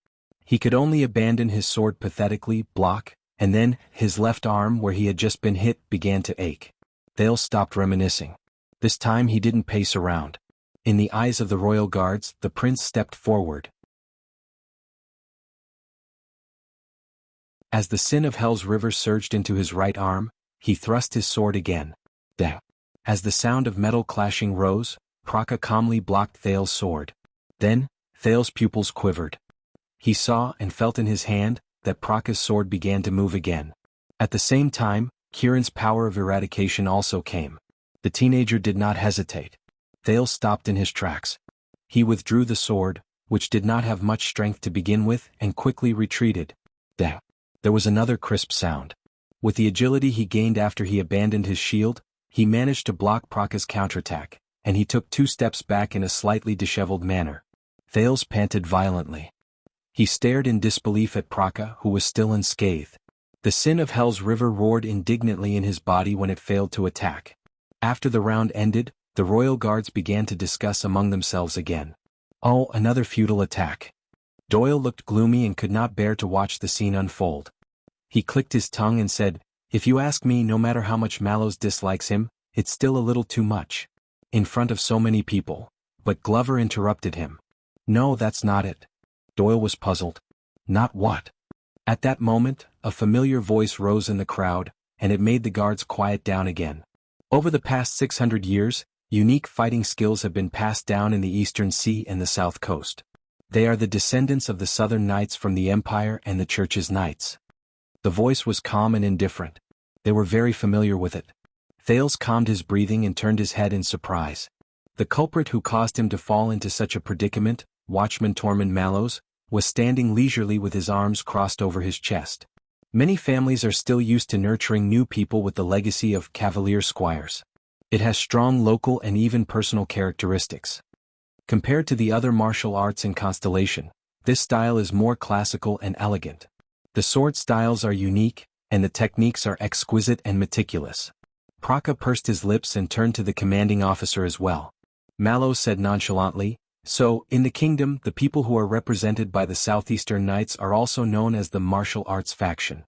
He could only abandon his sword pathetically, block, and then, his left arm where he had just been hit began to ache. Thales stopped reminiscing. This time he didn't pace around. In the eyes of the royal guards, the prince stepped forward. As the sin of Hell's river surged into his right arm, he thrust his sword again. Dang! As the sound of metal clashing rose, Praka calmly blocked Thales' sword. Then, Thales' pupils quivered. He saw and felt in his hand that Praka's sword began to move again. At the same time, Kiran's power of eradication also came. The teenager did not hesitate. Thales stopped in his tracks. He withdrew the sword, which did not have much strength to begin with, and quickly retreated. Dang! There was another crisp sound. With the agility he gained after he abandoned his shield, he managed to block Praka's counterattack, and he took 2 steps back in a slightly disheveled manner. Thales panted violently. He stared in disbelief at Praka, who was still unscathed. The sin of Hell's river roared indignantly in his body when it failed to attack. After the round ended, the royal guards began to discuss among themselves again. Oh, another futile attack. Doyle looked gloomy and could not bear to watch the scene unfold. He clicked his tongue and said, "If you ask me, no matter how much Mallows dislikes him, it's still a little too much. In front of so many people." But Glover interrupted him. "No, that's not it." Doyle was puzzled. Not what? At that moment, a familiar voice rose in the crowd, and it made the guards quiet down again. Over the past 600 years, unique fighting skills have been passed down in the Eastern Sea and the South Coast. They are the descendants of the Southern Knights from the Empire and the Church's Knights. The voice was calm and indifferent. They were very familiar with it. Thales calmed his breathing and turned his head in surprise. The culprit who caused him to fall into such a predicament, Watchman Tormund Mallows, was standing leisurely with his arms crossed over his chest. Many families are still used to nurturing new people with the legacy of Cavalier Squires. It has strong local and even personal characteristics. Compared to the other martial arts in Constellation, this style is more classical and elegant. The sword styles are unique, and the techniques are exquisite and meticulous. Praka pursed his lips and turned to the commanding officer as well. Mallows said nonchalantly, "So, in the kingdom, the people who are represented by the Southeastern Knights are also known as the Martial Arts Faction."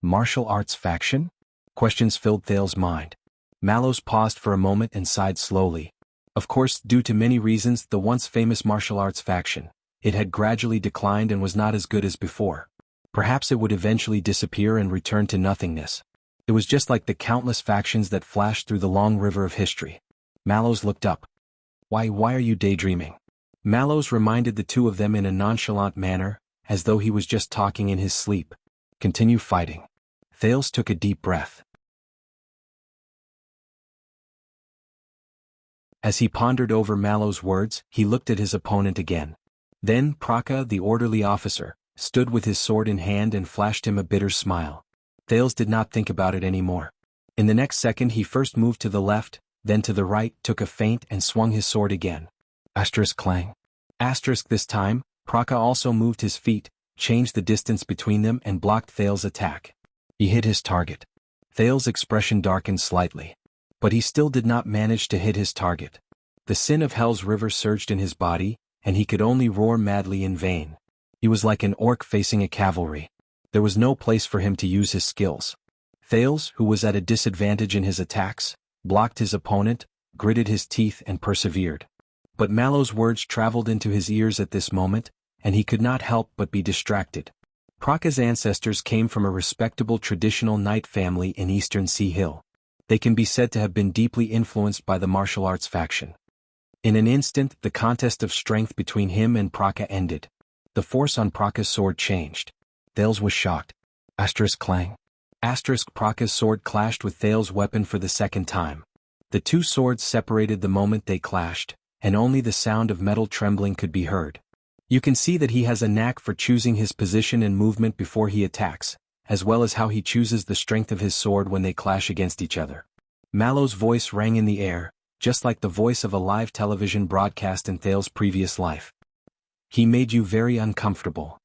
Martial Arts Faction? Questions filled Thales' mind. Mallows paused for a moment and sighed slowly. Of course, due to many reasons, the once famous Martial Arts Faction, it had gradually declined and was not as good as before. Perhaps it would eventually disappear and return to nothingness. It was just like the countless factions that flashed through the long river of history. Mallows looked up. Why are you daydreaming?" Mallows reminded the two of them in a nonchalant manner, as though he was just talking in his sleep. "Continue fighting." Thales took a deep breath. As he pondered over Mallow's words, he looked at his opponent again. Then Praka, the orderly officer, stood with his sword in hand and flashed him a bitter smile. Thales did not think about it anymore. In the next second he first moved to the left, then to the right, took a feint and swung his sword again. Asterisk clang. Asterisk this time, Praka also moved his feet, changed the distance between them and blocked Thales' attack. He hit his target. Thales' expression darkened slightly. But he still did not manage to hit his target. The sin of Hell's river surged in his body, and he could only roar madly in vain. He was like an orc facing a cavalry. There was no place for him to use his skills. Thales, who was at a disadvantage in his attacks, blocked his opponent, gritted his teeth and persevered. But Mallow's words traveled into his ears at this moment, and he could not help but be distracted. Praka's ancestors came from a respectable traditional knight family in eastern Sea Hill. They can be said to have been deeply influenced by the martial arts faction. In an instant, the contest of strength between him and Praka ended. The force on Praka's sword changed. Thales was shocked. Asterisk clang. Asterisk Praka's sword clashed with Thales' weapon for the second time. The two swords separated the moment they clashed, and only the sound of metal trembling could be heard. You can see that he has a knack for choosing his position and movement before he attacks, as well as how he chooses the strength of his sword when they clash against each other. Mallow's voice rang in the air, just like the voice of a live television broadcast in Thales' previous life. He made you very uncomfortable.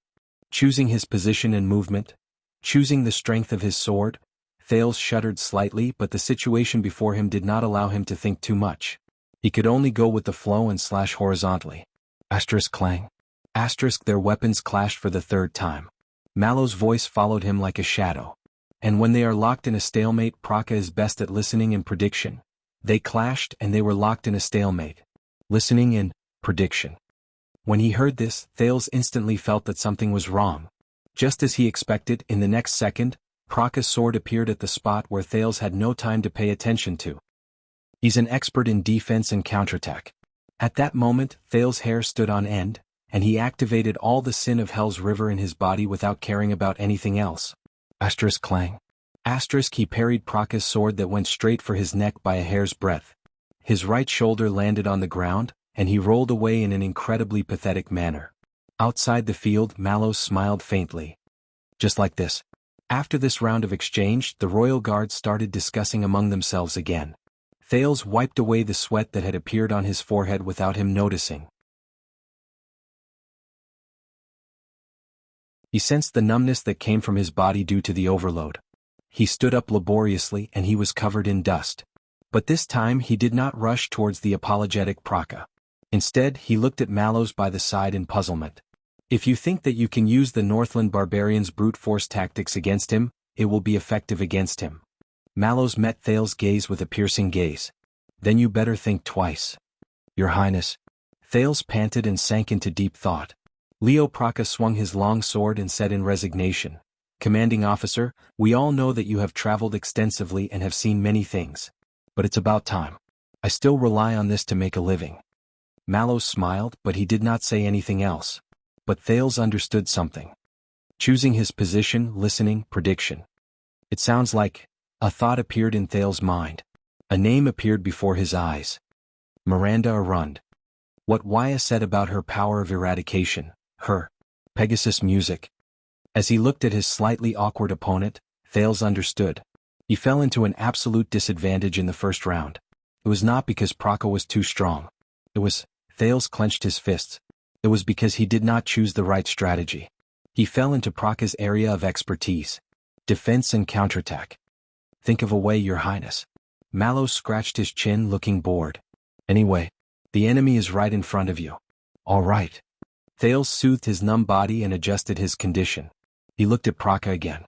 Choosing his position and movement, choosing the strength of his sword. Thales shuddered slightly, but the situation before him did not allow him to think too much. He could only go with the flow and slash horizontally. Asterisk clang. Asterisk their weapons clashed for the third time. Mallow's voice followed him like a shadow. And when they are locked in a stalemate, Praka is best at listening and prediction. They clashed and they were locked in a stalemate. Listening and prediction. When he heard this, Thales instantly felt that something was wrong. Just as he expected, in the next second, Praka's sword appeared at the spot where Thales had no time to pay attention to. He's an expert in defense and counterattack. At that moment, Thales' hair stood on end, and he activated all the sin of Hell's river in his body without caring about anything else. Asterisk clang. Asterisk he parried Praka's sword that went straight for his neck by a hair's breadth. His right shoulder landed on the ground, and he rolled away in an incredibly pathetic manner. Outside the field, Mallow smiled faintly. Just like this. After this round of exchange, the royal guards started discussing among themselves again. Thales wiped away the sweat that had appeared on his forehead without him noticing. He sensed the numbness that came from his body due to the overload. He stood up laboriously and he was covered in dust. But this time he did not rush towards the apologetic Praka. Instead, he looked at Mallows by the side in puzzlement. If you think that you can use the Northland barbarians' brute force tactics against him, it will be effective against him. Mallows met Thales' gaze with a piercing gaze. Then you better think twice. Your Highness. Thales panted and sank into deep thought. Leo Praka swung his long sword and said in resignation, "Commanding officer, we all know that you have traveled extensively and have seen many things. But it's about time. I still rely on this to make a living." Mallows smiled, but he did not say anything else. But Thales understood something. Choosing his position, listening, prediction. It sounds like... A thought appeared in Thales' mind. A name appeared before his eyes. Miranda Arund. What Waya said about her power of eradication, her Pegasus music. As he looked at his slightly awkward opponent, Thales understood. He fell into an absolute disadvantage in the first round. It was not because Praka was too strong. It was... Thales clenched his fists. It was because he did not choose the right strategy. He fell into Praka's area of expertise. Defense and counterattack. Think of a way, Your Highness. Mallows scratched his chin, looking bored. Anyway, the enemy is right in front of you. All right. Thales soothed his numb body and adjusted his condition. He looked at Praka again.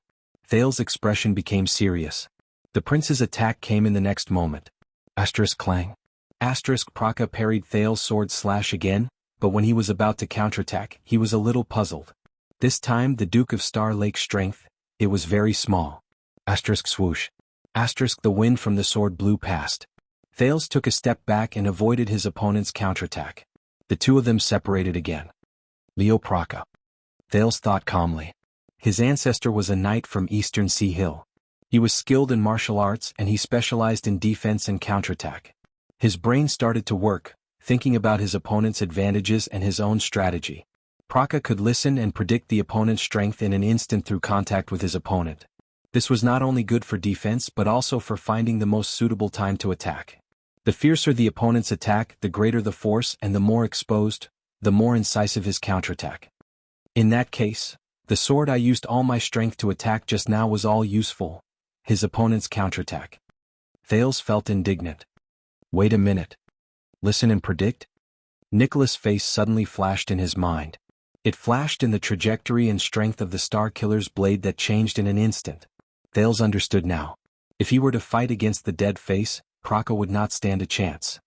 Thales' expression became serious. The prince's attack came in the next moment. Asterisk clang. Asterisk Praka parried Thales' sword slash again, but when he was about to counterattack, he was a little puzzled. This time the Duke of Star Lake's strength, it was very small. Asterisk swoosh. Asterisk the wind from the sword blew past. Thales took a step back and avoided his opponent's counterattack. The two of them separated again. Leo Praka. Thales thought calmly. His ancestor was a knight from Eastern Sea Hill. He was skilled in martial arts and he specialized in defense and counterattack. His brain started to work, thinking about his opponent's advantages and his own strategy. Praka could listen and predict the opponent's strength in an instant through contact with his opponent. This was not only good for defense but also for finding the most suitable time to attack. The fiercer the opponent's attack, the greater the force, and the more exposed, the more incisive his counterattack. In that case, the sword I used all my strength to attack just now was all useful. His opponent's counterattack. Thales felt indignant. Wait a minute. Listen and predict? Nicholas' face suddenly flashed in his mind. It flashed in the trajectory and strength of the Star Killer's blade that changed in an instant. Thales understood now. If he were to fight against the dead face, Praka would not stand a chance.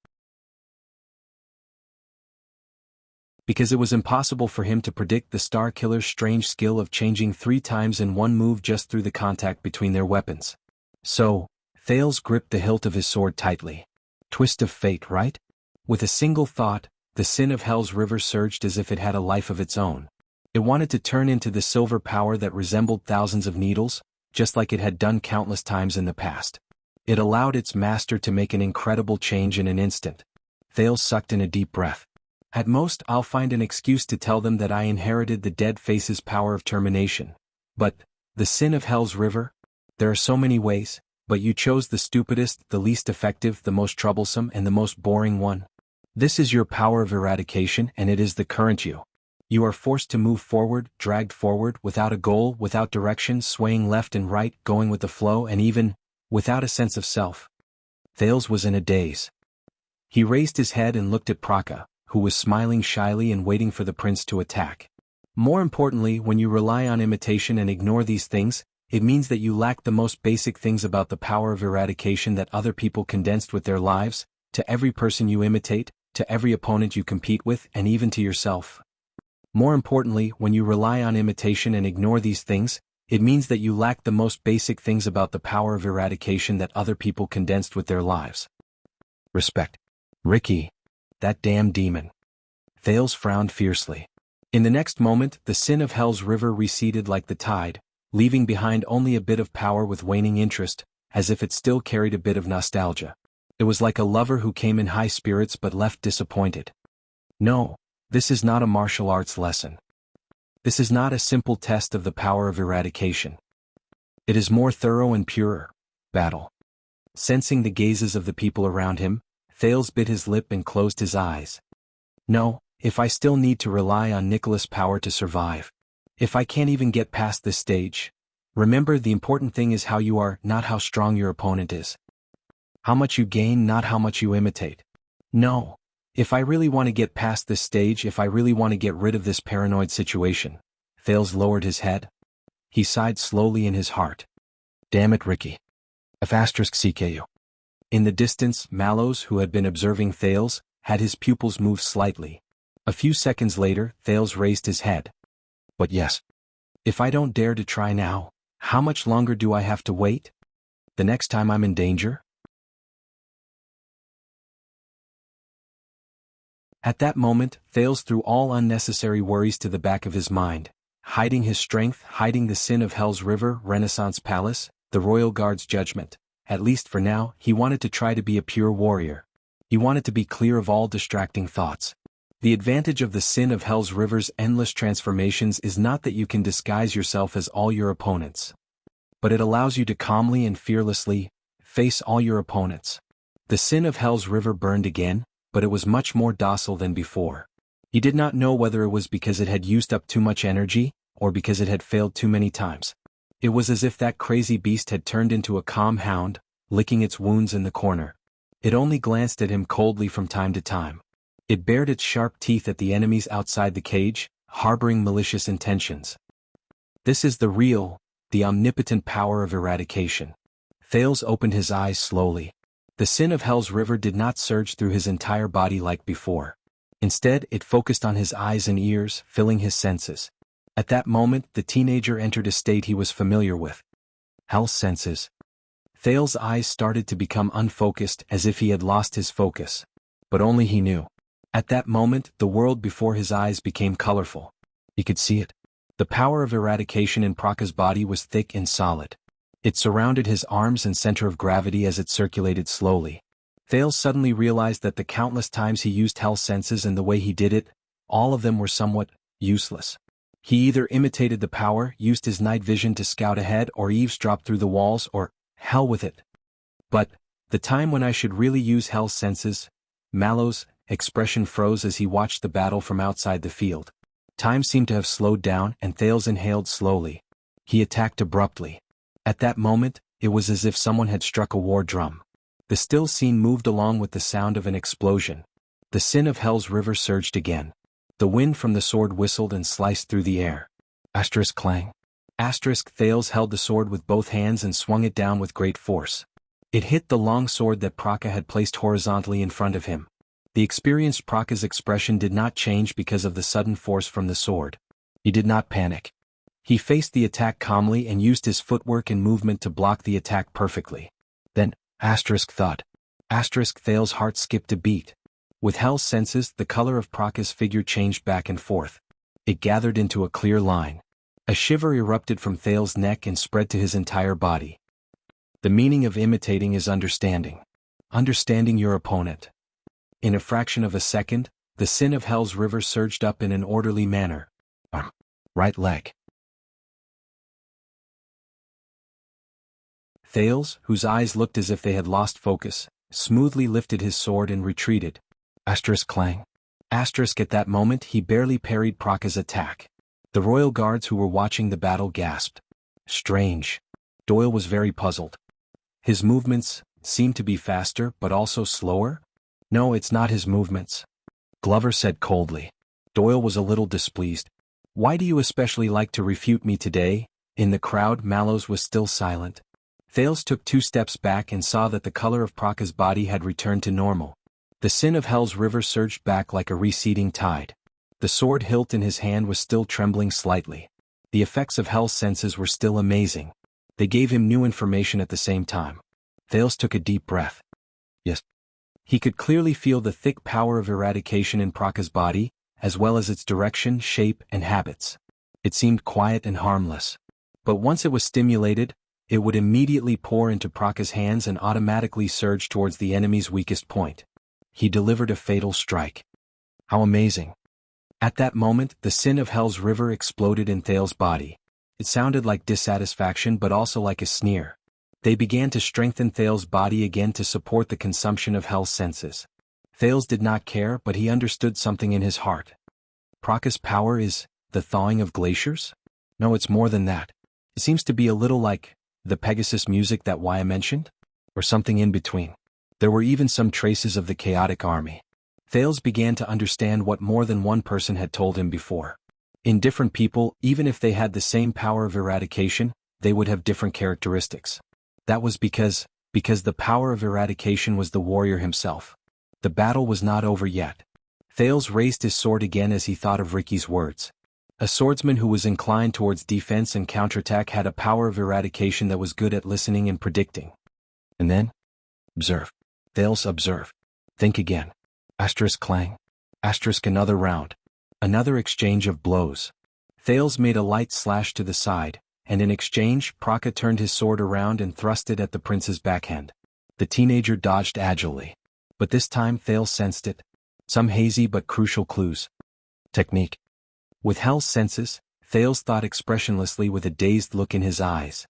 Because it was impossible for him to predict the Star Killer's strange skill of changing 3 times in one move just through the contact between their weapons. So, Thales gripped the hilt of his sword tightly. Twist of fate, right? With a single thought, the sin of Hell's river surged as if it had a life of its own. It wanted to turn into the silver power that resembled thousands of needles, just like it had done countless times in the past. It allowed its master to make an incredible change in an instant. Thales sucked in a deep breath. At most, I'll find an excuse to tell them that I inherited the dead face's power of termination. But, the sin of Hell's river? There are so many ways, but you chose the stupidest, the least effective, the most troublesome, and the most boring one. This is your power of eradication, and it is the current you. You are forced to move forward, dragged forward, without a goal, without direction, swaying left and right, going with the flow, and even without a sense of self. Thales was in a daze. He raised his head and looked at Praka, who was smiling shyly and waiting for the prince to attack. More importantly, when you rely on imitation and ignore these things, it means that you lack the most basic things about the power of eradication that other people condensed with their lives, to every person you imitate, to every opponent you compete with, and even to yourself. More importantly, when you rely on imitation and ignore these things, it means that you lack the most basic things about the power of eradication that other people condensed with their lives. Respect. Ricky. That damn demon. Thales frowned fiercely. In the next moment, the sin of Hell's river receded like the tide, leaving behind only a bit of power with waning interest, as if it still carried a bit of nostalgia. It was like a lover who came in high spirits but left disappointed. No, this is not a martial arts lesson. This is not a simple test of the power of eradication. It is more thorough and purer. Battle. Sensing the gazes of the people around him, Thales bit his lip and closed his eyes. No, if I still need to rely on Nicholas' power to survive. If I can't even get past this stage. Remember, the important thing is how you are, not how strong your opponent is. How much you gain, not how much you imitate. No. If I really want to get past this stage, if I really want to get rid of this paranoid situation. Thales lowered his head. He sighed slowly in his heart. Damn it, Ricky. *CKU. In the distance, Mallows, who had been observing Thales, had his pupils move slightly. A few seconds later, Thales raised his head. But yes. If I don't dare to try now, how much longer do I have to wait? The next time I'm in danger? At that moment, Thales threw all unnecessary worries to the back of his mind, hiding his strength, hiding the sin of Hell's river, Renaissance Palace, the Royal Guard's judgment. At least for now, he wanted to try to be a pure warrior. He wanted to be clear of all distracting thoughts. The advantage of the sin of Hell's river's endless transformations is not that you can disguise yourself as all your opponents, but it allows you to calmly and fearlessly face all your opponents. The sin of Hell's river burned again, but it was much more docile than before. He did not know whether it was because it had used up too much energy, or because it had failed too many times. It was as if that crazy beast had turned into a calm hound, licking its wounds in the corner. It only glanced at him coldly from time to time. It bared its sharp teeth at the enemies outside the cage, harboring malicious intentions. This is the real, the omnipotent power of eradication. Thales opened his eyes slowly. The sin of Hell's river did not surge through his entire body like before. Instead, it focused on his eyes and ears, filling his senses. At that moment, the teenager entered a state he was familiar with. Hell's senses. Thales' eyes started to become unfocused, as if he had lost his focus. But only he knew. At that moment, the world before his eyes became colorful. He could see it. The power of eradication in Praka's body was thick and solid. It surrounded his arms and center of gravity as it circulated slowly. Thales suddenly realized that the countless times he used Hell's senses and the way he did it, all of them were somewhat useless. He either imitated the power, used his night vision to scout ahead, or eavesdropped through the walls, or hell with it. But the time when I should really use Hell's senses, Mallow's expression froze as he watched the battle from outside the field. Time seemed to have slowed down, and Thales inhaled slowly. He attacked abruptly. At that moment, it was as if someone had struck a war drum. The still scene moved along with the sound of an explosion. The sin of Hell's river surged again. The wind from the sword whistled and sliced through the air. Asterisk clang. Asterisk Thales held the sword with both hands and swung it down with great force. It hit the long sword that Praka had placed horizontally in front of him. The experienced Praka's expression did not change because of the sudden force from the sword. He did not panic. He faced the attack calmly and used his footwork and movement to block the attack perfectly. Then, asterisk thought. Asterisk Thales' heart skipped a beat. With Hell's senses, the color of Praka's figure changed back and forth. It gathered into a clear line. A shiver erupted from Thales' neck and spread to his entire body. The meaning of imitating is understanding. Understanding your opponent. In a fraction of a second, the sin of Hell's river surged up in an orderly manner. Arm. Right leg. Thales, whose eyes looked as if they had lost focus, smoothly lifted his sword and retreated. Asterisk clang. Asterisk at that moment he barely parried Praka's attack. The royal guards who were watching the battle gasped. Strange. Doyle was very puzzled. His movements seemed to be faster but also slower? No, it's not his movements. Glover said coldly. Doyle was a little displeased. Why do you especially like to refute me today? In the crowd, Mallows was still silent. Thales took 2 steps back and saw that the color of Praka's body had returned to normal. The sin of Hell's river surged back like a receding tide. The sword hilt in his hand was still trembling slightly. The effects of Hell's senses were still amazing. They gave him new information at the same time. Thales took a deep breath. Yes. He could clearly feel the thick power of eradication in Praka's body, as well as its direction, shape, and habits. It seemed quiet and harmless. But once it was stimulated, it would immediately pour into Praka's hands and automatically surge towards the enemy's weakest point. He delivered a fatal strike. How amazing. At that moment, the sin of Hell's river exploded in Thales' body. It sounded like dissatisfaction but also like a sneer. They began to strengthen Thales' body again to support the consumption of Hell's senses. Thales did not care, but he understood something in his heart. Praka's power is the thawing of glaciers? No, it's more than that. It seems to be a little like the Pegasus music that Waya mentioned? Or something in between. There were even some traces of the chaotic army. Thales began to understand what more than one person had told him before. In different people, even if they had the same power of eradication, they would have different characteristics. That was because the power of eradication was the warrior himself. The battle was not over yet. Thales raised his sword again as he thought of Ricky's words. A swordsman who was inclined towards defense and counterattack had a power of eradication that was good at listening and predicting. And then? Observe. Thales observed. Think again. Asterisk clang. Asterisk another round. Another exchange of blows. Thales made a light slash to the side, and in exchange, Praka turned his sword around and thrust it at the prince's backhand. The teenager dodged agilely. But this time Thales sensed it. Some hazy but crucial clues. Technique. With Hell's senses, Thales thought expressionlessly with a dazed look in his eyes.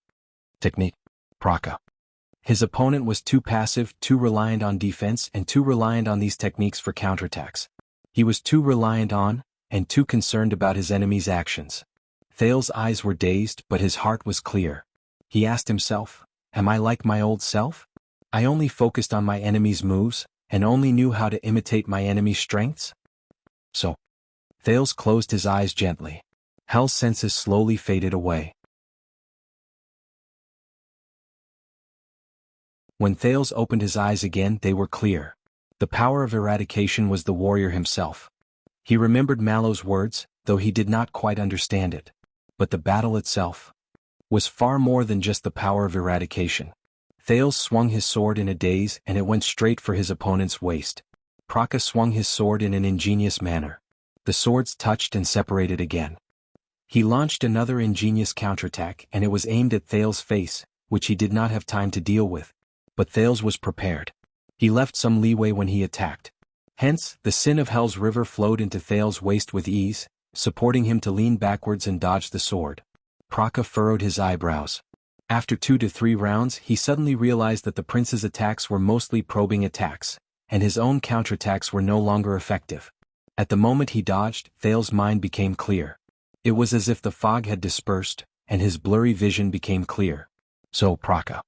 Technique. Praka. His opponent was too passive, too reliant on defense, and too reliant on these techniques for counterattacks. He was too reliant on, and too concerned about his enemy's actions. Thales' eyes were dazed, but his heart was clear. He asked himself, am I like my old self? I only focused on my enemy's moves, and only knew how to imitate my enemy's strengths? So, Thales closed his eyes gently. Hell's senses slowly faded away. When Thales opened his eyes again, they were clear. The power of eradication was the warrior himself. He remembered Mallow's words, though he did not quite understand it. But the battle itself was far more than just the power of eradication. Thales swung his sword in a daze and it went straight for his opponent's waist. Praka swung his sword in an ingenious manner. The swords touched and separated again. He launched another ingenious counterattack and it was aimed at Thales' face, which he did not have time to deal with. But Thales was prepared. He left some leeway when he attacked. Hence, the sin of Hell's River flowed into Thales's waist with ease, supporting him to lean backwards and dodge the sword. Praka furrowed his eyebrows. After 2 to 3 rounds, he suddenly realized that the prince's attacks were mostly probing attacks, and his own counterattacks were no longer effective. At the moment he dodged, Thales's mind became clear. It was as if the fog had dispersed, and his blurry vision became clear. So Praka.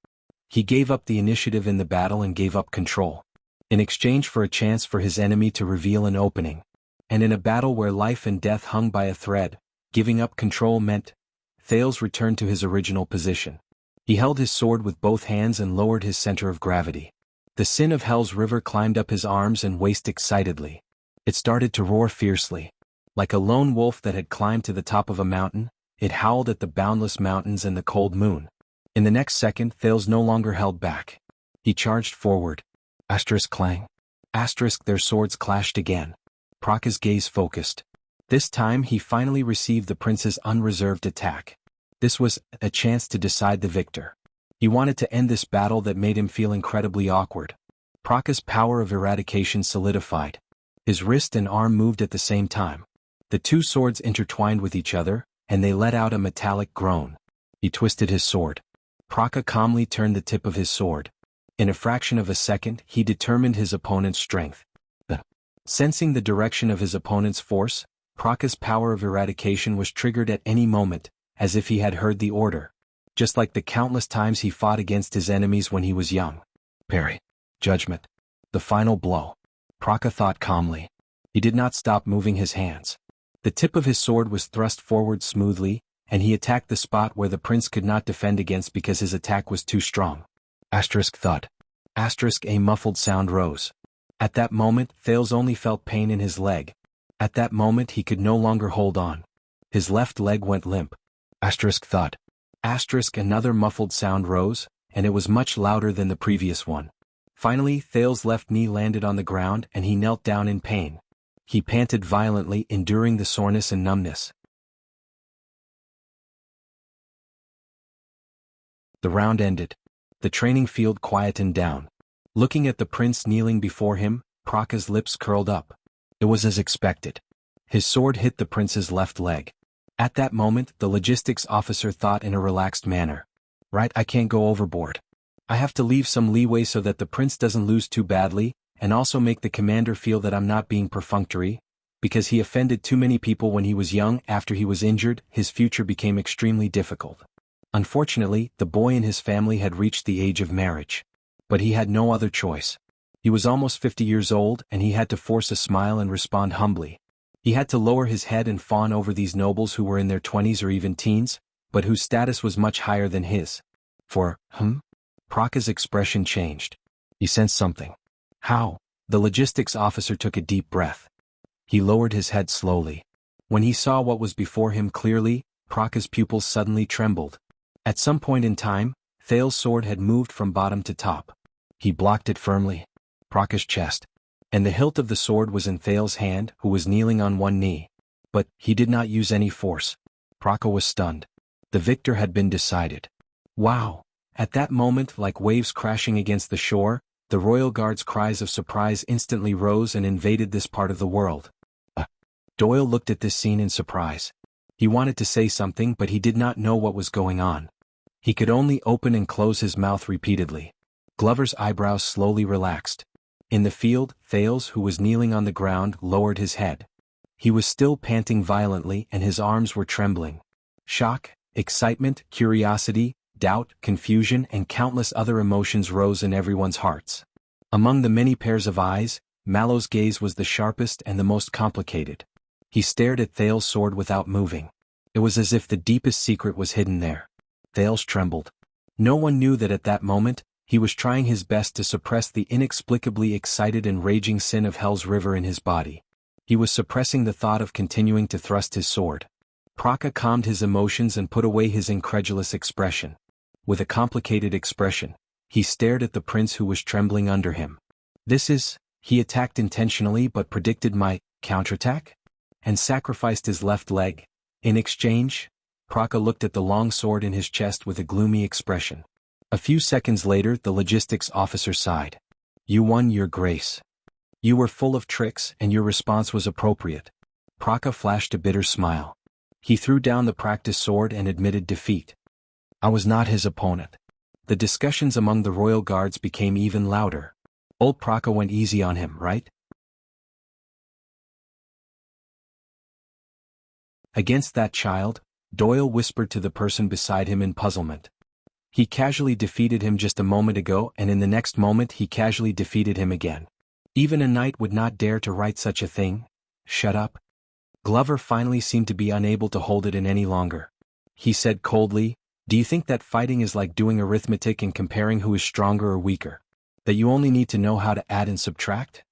He gave up the initiative in the battle and gave up control. In exchange for a chance for his enemy to reveal an opening. And in a battle where life and death hung by a thread, giving up control meant Thales returned to his original position. He held his sword with both hands and lowered his center of gravity. The sin of Hell's River climbed up his arms and waist excitedly. It started to roar fiercely. Like a lone wolf that had climbed to the top of a mountain, it howled at the boundless mountains and the cold moon. In the next second, Thales no longer held back. He charged forward. Asterisk clang. Asterisk their swords clashed again. Praka's gaze focused. This time he finally received the prince's unreserved attack. This was a chance to decide the victor. He wanted to end this battle that made him feel incredibly awkward. Praka's power of eradication solidified. His wrist and arm moved at the same time. The two swords intertwined with each other, and they let out a metallic groan. He twisted his sword. Praka calmly turned the tip of his sword. In a fraction of a second, he determined his opponent's strength. Sensing the direction of his opponent's force, Praka's power of eradication was triggered at any moment, as if he had heard the order. Just like the countless times he fought against his enemies when he was young. Parry. Judgment. The final blow. Praka thought calmly. He did not stop moving his hands. The tip of his sword was thrust forward smoothly, and he attacked the spot where the prince could not defend against because his attack was too strong. Asterisk thud. Asterisk a muffled sound rose. At that moment, Thales only felt pain in his leg. At that moment he could no longer hold on. His left leg went limp. Asterisk thud. Asterisk another muffled sound rose, and it was much louder than the previous one. Finally, Thales' left knee landed on the ground and he knelt down in pain. He panted violently, enduring the soreness and numbness. The round ended. The training field quietened down. Looking at the prince kneeling before him, Praka's lips curled up. It was as expected. His sword hit the prince's left leg. At that moment, the logistics officer thought in a relaxed manner. Right, I can't go overboard. I have to leave some leeway so that the prince doesn't lose too badly, and also make the commander feel that I'm not being perfunctory. Because he offended too many people when he was young. After he was injured, his future became extremely difficult. Unfortunately, the boy and his family had reached the age of marriage. But he had no other choice. He was almost 50 years old and he had to force a smile and respond humbly. He had to lower his head and fawn over these nobles who were in their 20s or even teens, but whose status was much higher than his. Praka's expression changed. He sensed something. How? The logistics officer took a deep breath. He lowered his head slowly. When he saw what was before him clearly, Praka's pupils suddenly trembled. At some point in time, Thales' sword had moved from bottom to top. He blocked it firmly. Praka's chest. And the hilt of the sword was in Thales' hand, who was kneeling on one knee. But he did not use any force. Praka was stunned. The victor had been decided. Wow! At that moment, like waves crashing against the shore, the royal guard's cries of surprise instantly rose and invaded this part of the world. Doyle looked at this scene in surprise. He wanted to say something, but he did not know what was going on. He could only open and close his mouth repeatedly. Glover's eyebrows slowly relaxed. In the field, Thales, who was kneeling on the ground, lowered his head. He was still panting violently and his arms were trembling. Shock, excitement, curiosity, doubt, confusion, and countless other emotions rose in everyone's hearts. Among the many pairs of eyes, Mallow's gaze was the sharpest and the most complicated. He stared at Thales' sword without moving. It was as if the deepest secret was hidden there. Thales trembled. No one knew that at that moment, he was trying his best to suppress the inexplicably excited and raging sin of Hell's River in his body. He was suppressing the thought of continuing to thrust his sword. Praka calmed his emotions and put away his incredulous expression. With a complicated expression, he stared at the prince who was trembling under him. He attacked intentionally but predicted my counterattack? And sacrificed his left leg. In exchange? Praka looked at the long sword in his chest with a gloomy expression. A few seconds later, the logistics officer sighed. You won, your grace. You were full of tricks and your response was appropriate. Praka flashed a bitter smile. He threw down the practice sword and admitted defeat. I was not his opponent. The discussions among the royal guards became even louder. Old Praka went easy on him, right? Against that child, Doyle whispered to the person beside him in puzzlement. He casually defeated him just a moment ago, and in the next moment he casually defeated him again. Even a knight would not dare to write such a thing. Shut up. Glover finally seemed to be unable to hold it in any longer. He said coldly, "Do you think that fighting is like doing arithmetic and comparing who is stronger or weaker? That you only need to know how to add and subtract?"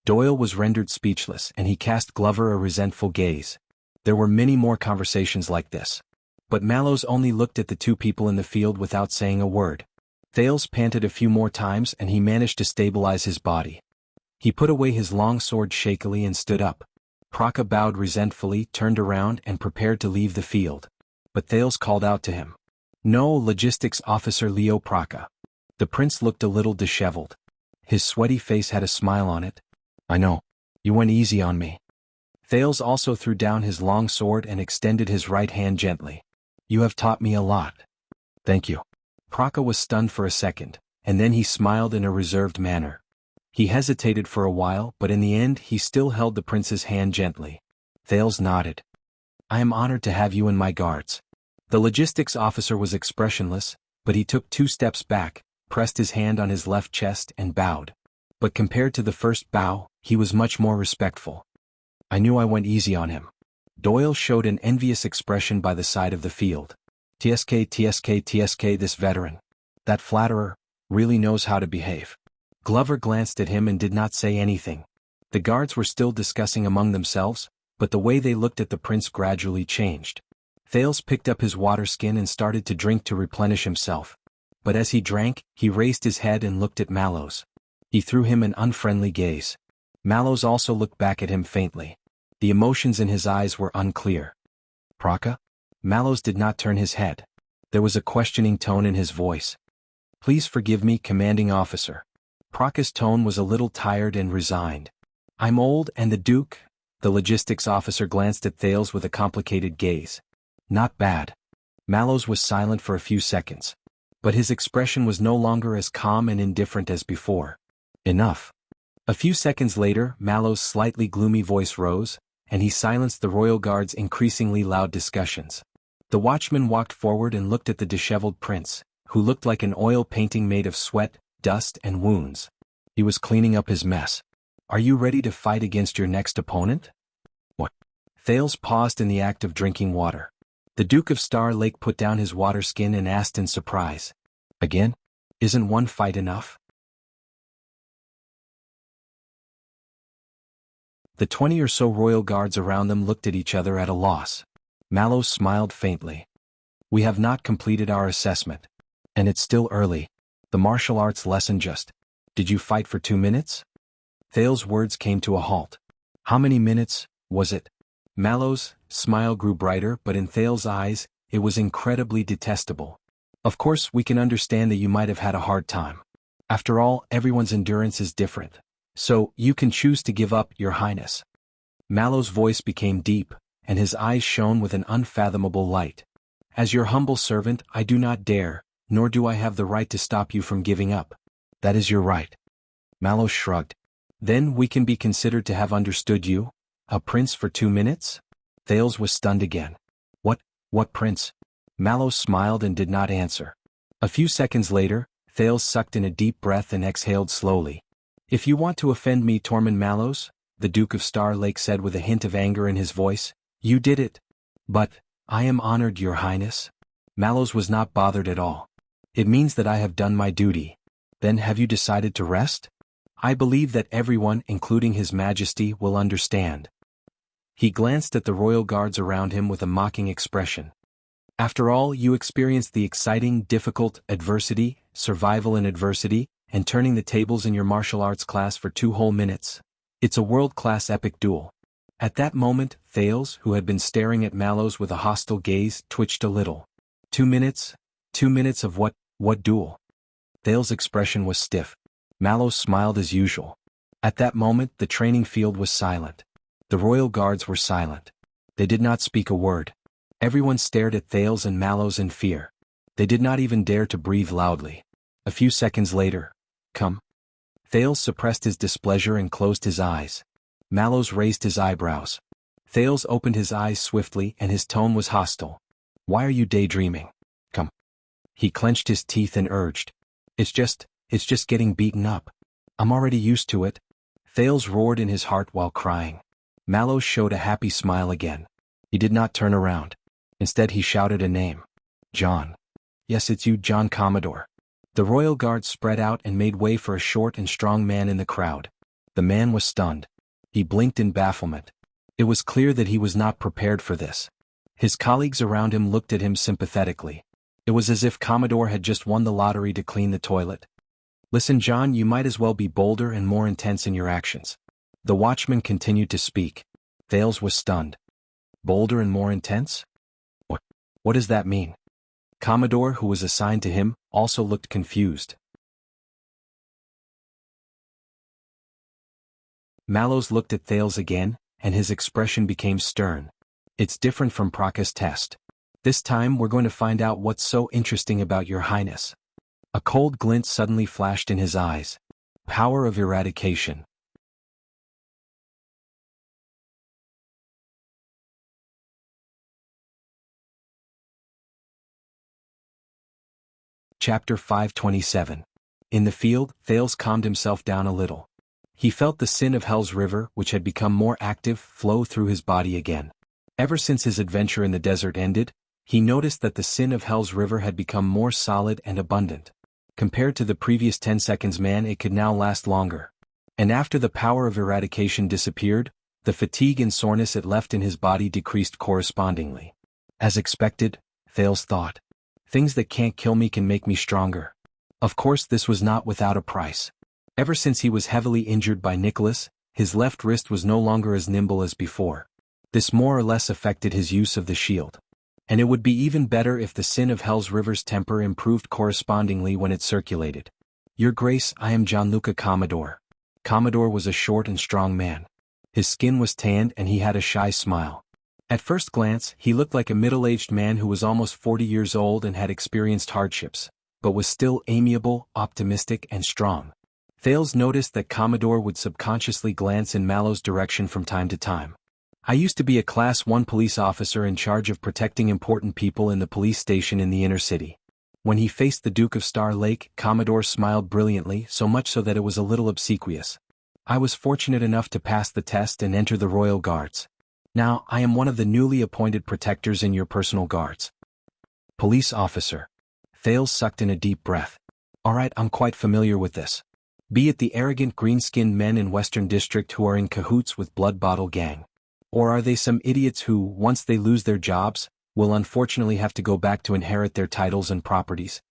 Doyle was rendered speechless, and he cast Glover a resentful gaze. There were many more conversations like this. But Mallows only looked at the two people in the field without saying a word. Thales panted a few more times and he managed to stabilize his body. He put away his long sword shakily and stood up. Praka bowed resentfully, turned around and prepared to leave the field. But Thales called out to him. "No, Logistics Officer Leo Praka." The prince looked a little disheveled. His sweaty face had a smile on it. "I know. You went easy on me." Thales also threw down his long sword and extended his right hand gently. "You have taught me a lot." "Thank you." Praka was stunned for a second, and then he smiled in a reserved manner. He hesitated for a while, but in the end he still held the prince's hand gently. Thales nodded. "I am honored to have you in my guards." The logistics officer was expressionless, but he took 2 steps back, pressed his hand on his left chest and bowed. But compared to the first bow, he was much more respectful. "I knew I went easy on him." Doyle showed an envious expression by the side of the field. TSK, this veteran. That flatterer, really knows how to behave. Glover glanced at him and did not say anything. The guards were still discussing among themselves, but the way they looked at the prince gradually changed. Thales picked up his water skin and started to drink to replenish himself. But as he drank, he raised his head and looked at Mallows. He threw him an unfriendly gaze. Mallows also looked back at him faintly. The emotions in his eyes were unclear. "Praka?" Mallows did not turn his head. There was a questioning tone in his voice. "Please forgive me, commanding officer." Praka's tone was a little tired and resigned. "I'm old and the Duke." The logistics officer glanced at Thales with a complicated gaze. "Not bad." Mallows was silent for a few seconds. But his expression was no longer as calm and indifferent as before. "Enough." A few seconds later, Mallows' slightly gloomy voice rose, and he silenced the royal guard's increasingly loud discussions. The watchman walked forward and looked at the disheveled prince, who looked like an oil painting made of sweat, dust and wounds. He was cleaning up his mess. "Are you ready to fight against your next opponent?" "What?" Thales paused in the act of drinking water. The Duke of Star Lake put down his water skin and asked in surprise. "Again? Isn't one fight enough?" The 20 or so royal guards around them looked at each other at a loss. Mallows smiled faintly. "We have not completed our assessment. And it's still early. The martial arts lesson just. Did you fight for 2 minutes?" Thales' words came to a halt. "How many minutes, was it?" Mallows' smile grew brighter, but in Thales' eyes, it was incredibly detestable. "Of course we can understand that you might have had a hard time. After all, everyone's endurance is different. So, you can choose to give up, Your Highness." Mallows' voice became deep, and his eyes shone with an unfathomable light. "As your humble servant, I do not dare, nor do I have the right to stop you from giving up." "That is your right." Mallows shrugged. "Then we can be considered to have understood you, a prince for 2 minutes?" Thales was stunned again. What prince?" Mallows smiled and did not answer. A few seconds later, Thales sucked in a deep breath and exhaled slowly. "If you want to offend me, Tormund Mallows," the Duke of Star Lake said with a hint of anger in his voice, "you did it. But, I am honored, Your Highness." Mallows was not bothered at all. "It means that I have done my duty. Then have you decided to rest? I believe that everyone, including His Majesty, will understand." He glanced at the royal guards around him with a mocking expression. "After all, you experienced the exciting, difficult, adversity, survival in adversity, and turning the tables in your martial arts class for 2 whole minutes. It's a world-class epic duel." At that moment, Thales, who had been staring at Mallows with a hostile gaze, twitched a little. 2 minutes? 2 minutes of what duel?" Thales' expression was stiff. Mallow smiled as usual. At that moment the training field was silent. The royal guards were silent. They did not speak a word. Everyone stared at Thales and Mallows in fear. They did not even dare to breathe loudly. A few seconds later, "Come." Thales suppressed his displeasure and closed his eyes. Mallows raised his eyebrows. Thales opened his eyes swiftly and his tone was hostile. "Why are you daydreaming? Come." He clenched his teeth and urged. It's just getting beaten up. I'm already used to it." Thales roared in his heart while crying. Mallows showed a happy smile again. He did not turn around. Instead he shouted a name. "John." "Yes, it's you, John Commodore." The royal guard spread out and made way for a short and strong man in the crowd. The man was stunned. He blinked in bafflement. It was clear that he was not prepared for this. His colleagues around him looked at him sympathetically. It was as if Commodore had just won the lottery to clean the toilet. "Listen, John, you might as well be bolder and more intense in your actions." The watchman continued to speak. Thales was stunned. "Bolder and more intense? What does that mean?" Commodore, who was assigned to him, also looked confused. Mallows looked at Thales again, and his expression became stern. "It's different from Praka's test. This time we're going to find out what's so interesting about your highness." A cold glint suddenly flashed in his eyes. Power of eradication. Chapter 527. In the field, Thales calmed himself down a little. He felt the sin of Hell's river, which had become more active, flow through his body again. Ever since his adventure in the desert ended, he noticed that the sin of Hell's river had become more solid and abundant. Compared to the previous 10 seconds it could now last longer. And after the power of eradication disappeared, the fatigue and soreness it left in his body decreased correspondingly. As expected, Thales thought. Things that can't kill me can make me stronger. Of course this was not without a price. Ever since he was heavily injured by Nicholas, his left wrist was no longer as nimble as before. This more or less affected his use of the shield. And it would be even better if the sin of Hell's river's temper improved correspondingly when it circulated. "Your Grace, I am Gianluca Commodore." Commodore was a short and strong man. His skin was tanned and he had a shy smile. At first glance, he looked like a middle-aged man who was almost 40 years old and had experienced hardships, but was still amiable, optimistic, and strong. Thales noticed that Commodore would subconsciously glance in Mallow's direction from time to time. "I used to be a Class 1 police officer in charge of protecting important people in the police station in the inner city." When he faced the Duke of Star Lake, Commodore smiled brilliantly, so much so that it was a little obsequious. "I was fortunate enough to pass the test and enter the Royal Guards. Now, I am one of the newly appointed protectors in your personal guards." "Police officer." Thales sucked in a deep breath. "All right, I'm quite familiar with this. Be it the arrogant green-skinned men in Western District who are in cahoots with Blood Bottle Gang. Or are they some idiots who, once they lose their jobs, will unfortunately have to go back to inherit their titles and properties?"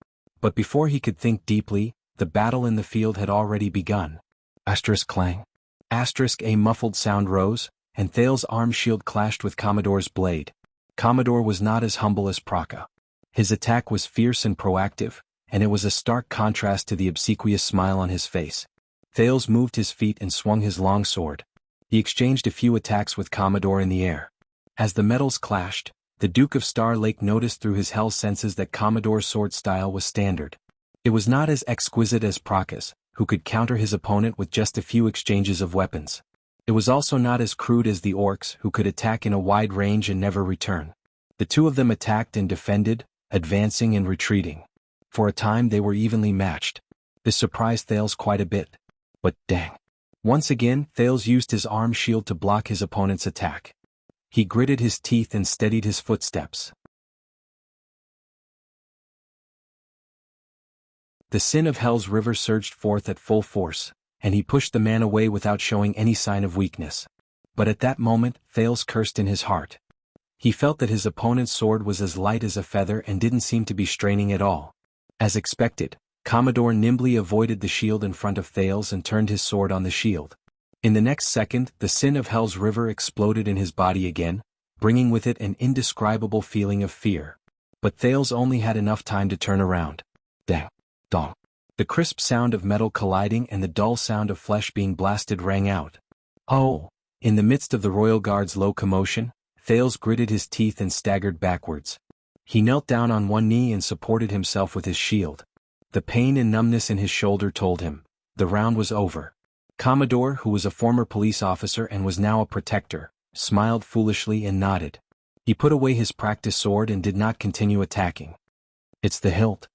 But before he could think deeply, the battle in the field had already begun. Asterisk clang. Asterisk a muffled sound rose, and Thales' arm shield clashed with Commodore's blade. Commodore was not as humble as Praka. His attack was fierce and proactive, and it was a stark contrast to the obsequious smile on his face. Thales moved his feet and swung his long sword. He exchanged a few attacks with Commodore in the air. As the metals clashed, the Duke of Star Lake noticed through his hell senses that Commodore's sword style was standard. It was not as exquisite as Praka's, who could counter his opponent with just a few exchanges of weapons. It was also not as crude as the orcs, who could attack in a wide range and never return. The two of them attacked and defended, advancing and retreating. For a time they were evenly matched. This surprised Thales quite a bit. But dang. Once again, Thales used his arm shield to block his opponent's attack. He gritted his teeth and steadied his footsteps. The sin of Hell's river surged forth at full force, and he pushed the man away without showing any sign of weakness. But at that moment, Thales cursed in his heart. He felt that his opponent's sword was as light as a feather and didn't seem to be straining at all. As expected, Commodore nimbly avoided the shield in front of Thales and turned his sword on the shield. In the next second, the sin of Hell's river exploded in his body again, bringing with it an indescribable feeling of fear. But Thales only had enough time to turn around. Dang. Dong. The crisp sound of metal colliding and the dull sound of flesh being blasted rang out. Oh! In the midst of the royal guard's low commotion, Thales gritted his teeth and staggered backwards. He knelt down on one knee and supported himself with his shield. The pain and numbness in his shoulder told him the round was over. Commodore, who was a former police officer and was now a protector, smiled foolishly and nodded. He put away his practice sword and did not continue attacking. "It's the hilt."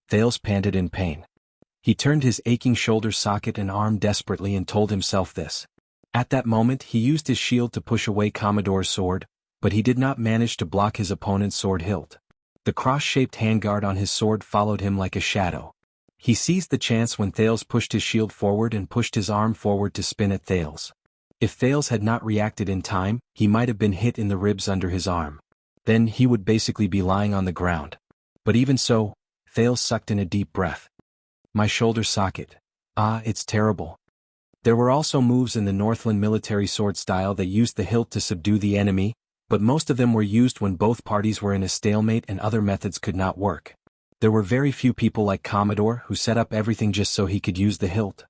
Thales panted in pain. He turned his aching shoulder socket and arm desperately and told himself this. At that moment he used his shield to push away Commodore's sword, but he did not manage to block his opponent's sword hilt. The cross-shaped handguard on his sword followed him like a shadow. He seized the chance when Thales pushed his shield forward and pushed his arm forward to spin at Thales. If Thales had not reacted in time, he might have been hit in the ribs under his arm. Then he would basically be lying on the ground. But even so, Thales sucked in a deep breath. "My shoulder socket. Ah, it's terrible." There were also moves in the Northland military sword style that used the hilt to subdue the enemy, but most of them were used when both parties were in a stalemate and other methods could not work. There were very few people like Commodore who set up everything just so he could use the hilt.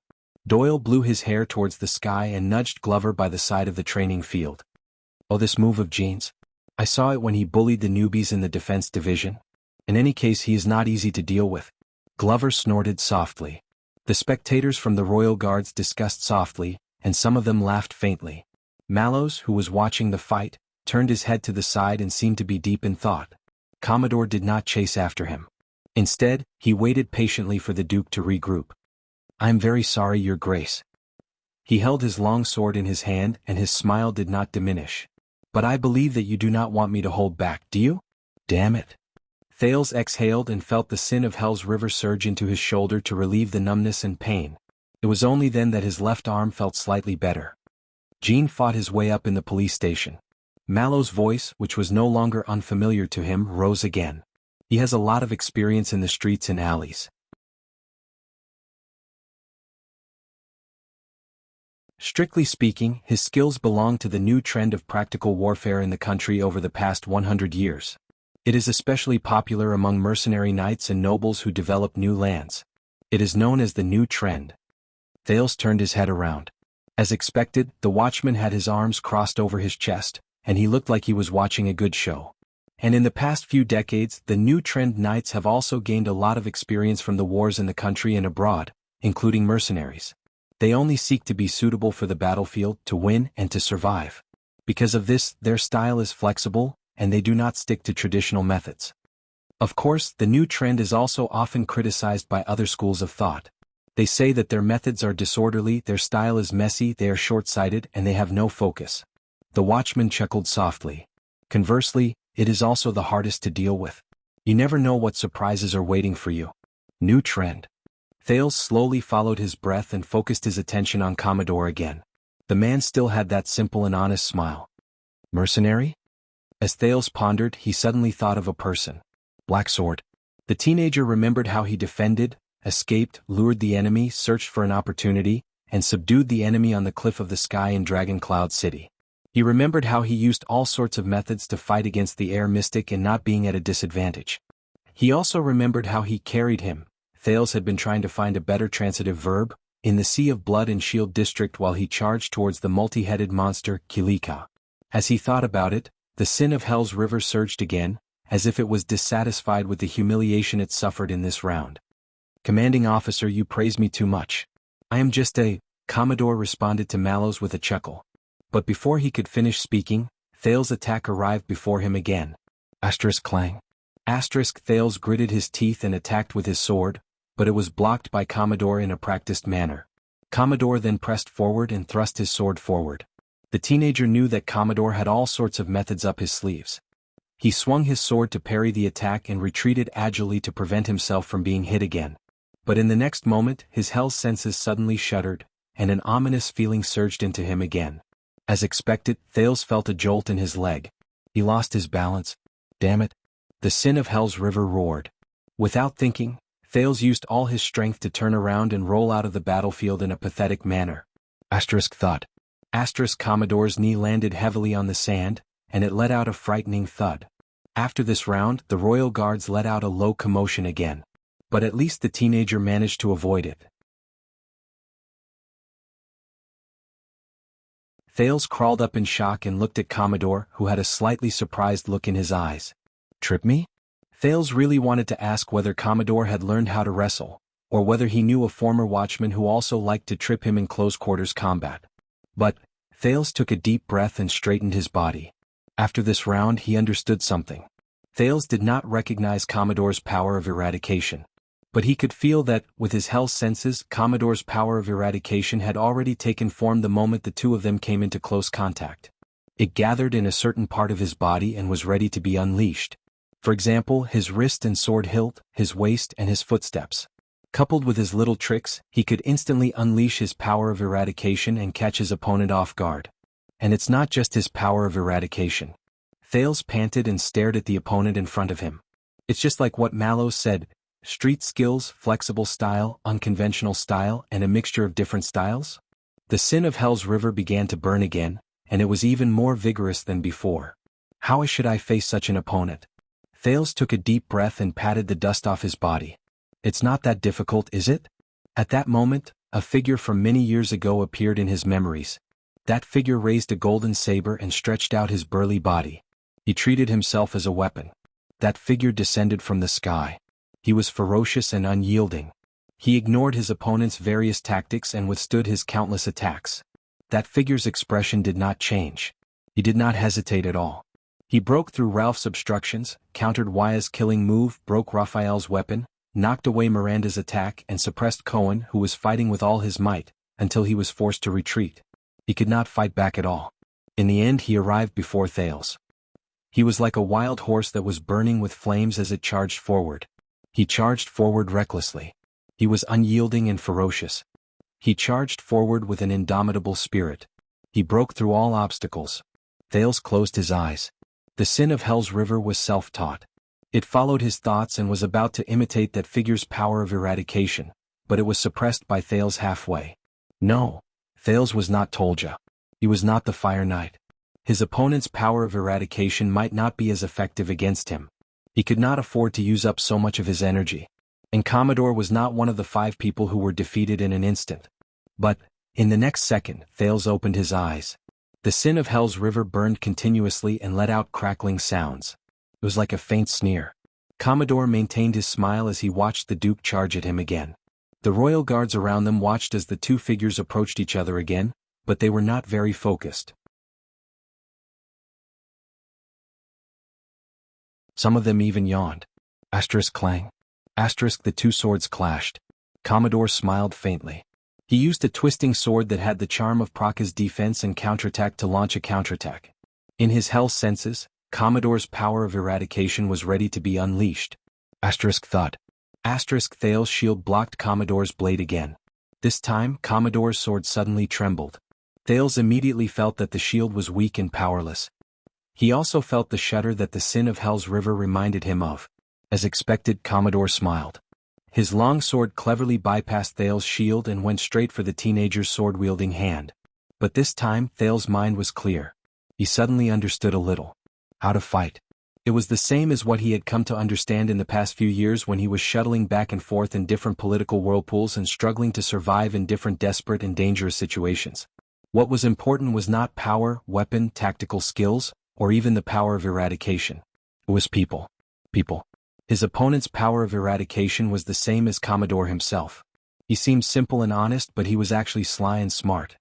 Doyle blew his hair towards the sky and nudged Glover by the side of the training field. "Oh, this move of Jean's. I saw it when he bullied the newbies in the defense division. In any case, he is not easy to deal with." Glover snorted softly. The spectators from the Royal Guards discussed softly, and some of them laughed faintly. Mallows, who was watching the fight, turned his head to the side and seemed to be deep in thought. Commodore did not chase after him. Instead, he waited patiently for the Duke to regroup. "I am very sorry, Your Grace." He held his long sword in his hand and his smile did not diminish. "But I believe that you do not want me to hold back, do you? Damn it." Thales exhaled and felt the sin of Hell's River surge into his shoulder to relieve the numbness and pain. It was only then that his left arm felt slightly better. Jean fought his way up in the police station. Mallow's voice, which was no longer unfamiliar to him, rose again. "He has a lot of experience in the streets and alleys." Strictly speaking, his skills belong to the new trend of practical warfare in the country over the past 100 years. It is especially popular among mercenary knights and nobles who develop new lands. It is known as the new trend. Thales turned his head around. As expected, the watchman had his arms crossed over his chest, and he looked like he was watching a good show. And in the past few decades, the new trend knights have also gained a lot of experience from the wars in the country and abroad, including mercenaries. They only seek to be suitable for the battlefield, to win and to survive. Because of this, their style is flexible, and they do not stick to traditional methods. Of course, the new trend is also often criticized by other schools of thought. They say that their methods are disorderly, their style is messy, they are short-sighted, and they have no focus. The watchman chuckled softly. Conversely, it is also the hardest to deal with. You never know what surprises are waiting for you. New trend. Thales slowly followed his breath and focused his attention on Commodore again. The man still had that simple and honest smile. Mercenary? As Thales pondered, he suddenly thought of a person. Black Sword. The teenager remembered how he defended, escaped, lured the enemy, searched for an opportunity, and subdued the enemy on the cliff of the sky in Dragon Cloud City. He remembered how he used all sorts of methods to fight against the air mystic and not being at a disadvantage. He also remembered how he carried him. Thales had been trying to find a better transitive verb, in the Sea of Blood and Shield district while he charged towards the multi-headed monster, Kilika. As he thought about it, the sin of Hell's River surged again, as if it was dissatisfied with the humiliation it suffered in this round. "Commanding officer, you praise me too much. I am just a..." Commodore responded to Mallows with a chuckle. But before he could finish speaking, Thales' attack arrived before him again. Asterisk clang. Asterisk Thales gritted his teeth and attacked with his sword, but it was blocked by Commodore in a practiced manner. Commodore then pressed forward and thrust his sword forward. The teenager knew that Commodore had all sorts of methods up his sleeves. He swung his sword to parry the attack and retreated agilely to prevent himself from being hit again. But in the next moment, his hell's senses suddenly shuddered, and an ominous feeling surged into him again. As expected, Thales felt a jolt in his leg. He lost his balance. Damn it. The sin of Hell's River roared. Without thinking, Thales used all his strength to turn around and roll out of the battlefield in a pathetic manner. Asterisk thought. Asterisk Commodore's knee landed heavily on the sand, and it let out a frightening thud. After this round, the Royal Guards let out a low commotion again. but at least the teenager managed to avoid it. Thales crawled up in shock and looked at Commodore, who had a slightly surprised look in his eyes. "Trip me?" Thales really wanted to ask whether Commodore had learned how to wrestle, or whether he knew a former watchman who also liked to trip him in close-quarters combat. But Thales took a deep breath and straightened his body. After this round he understood something. Thales did not recognize Commodore's power of eradication. But he could feel that, with his hell senses, Commodore's power of eradication had already taken form the moment the two of them came into close contact. It gathered in a certain part of his body and was ready to be unleashed. For example, his wrist and sword hilt, his waist and his footsteps. Coupled with his little tricks, he could instantly unleash his power of eradication and catch his opponent off guard. And it's not just his power of eradication. Thales panted and stared at the opponent in front of him. It's just like what Mallows said, street skills, flexible style, unconventional style, and a mixture of different styles? The sin of Hell's River began to burn again, and it was even more vigorous than before. How should I face such an opponent? Thales took a deep breath and patted the dust off his body. It's not that difficult, is it? At that moment, a figure from many years ago appeared in his memories. That figure raised a golden saber and stretched out his burly body. He treated himself as a weapon. That figure descended from the sky. He was ferocious and unyielding. He ignored his opponent's various tactics and withstood his countless attacks. That figure's expression did not change. He did not hesitate at all. He broke through Ralph's obstructions, countered Waya's killing move, broke Raphael's weapon, knocked away Miranda's attack and suppressed Cohen, who was fighting with all his might, until he was forced to retreat. He could not fight back at all. In the end he arrived before Thales. He was like a wild horse that was burning with flames as it charged forward. He charged forward recklessly. He was unyielding and ferocious. He charged forward with an indomitable spirit. He broke through all obstacles. Thales closed his eyes. The sin of Hell's River was self-taught. It followed his thoughts and was about to imitate that figure's power of eradication, but it was suppressed by Thales halfway. No, Thales was not Tolja. He was not the Fire Knight. His opponent's power of eradication might not be as effective against him. He could not afford to use up so much of his energy. And Commodore was not one of the 5 people who were defeated in an instant. But, in the next second, Thales opened his eyes. The sin of Hell's River burned continuously and let out crackling sounds. It was like a faint sneer. Commodore maintained his smile as he watched the Duke charge at him again. The royal guards around them watched as the two figures approached each other again, but they were not very focused. Some of them even yawned. Clang. The two swords clashed. Commodore smiled faintly. He used a twisting sword that had the charm of Praka's defense and counterattack to launch a counterattack. In his hell senses, Commodore's power of eradication was ready to be unleashed. Thud. Thales' shield blocked Commodore's blade again. This time, Commodore's sword suddenly trembled. Thales immediately felt that the shield was weak and powerless. He also felt the shudder that the sin of Hell's River reminded him of. As expected, Commodore smiled. His long sword cleverly bypassed Thales' shield and went straight for the teenager's sword-wielding hand. But this time, Thales' mind was clear. He suddenly understood a little. How to fight. It was the same as what he had come to understand in the past few years when he was shuttling back and forth in different political whirlpools and struggling to survive in different desperate and dangerous situations. What was important was not power, weapon, tactical skills, or even the power of eradication. It was people. People. His opponent's power of eradication was the same as Commodore himself. He seemed simple and honest, but he was actually sly and smart.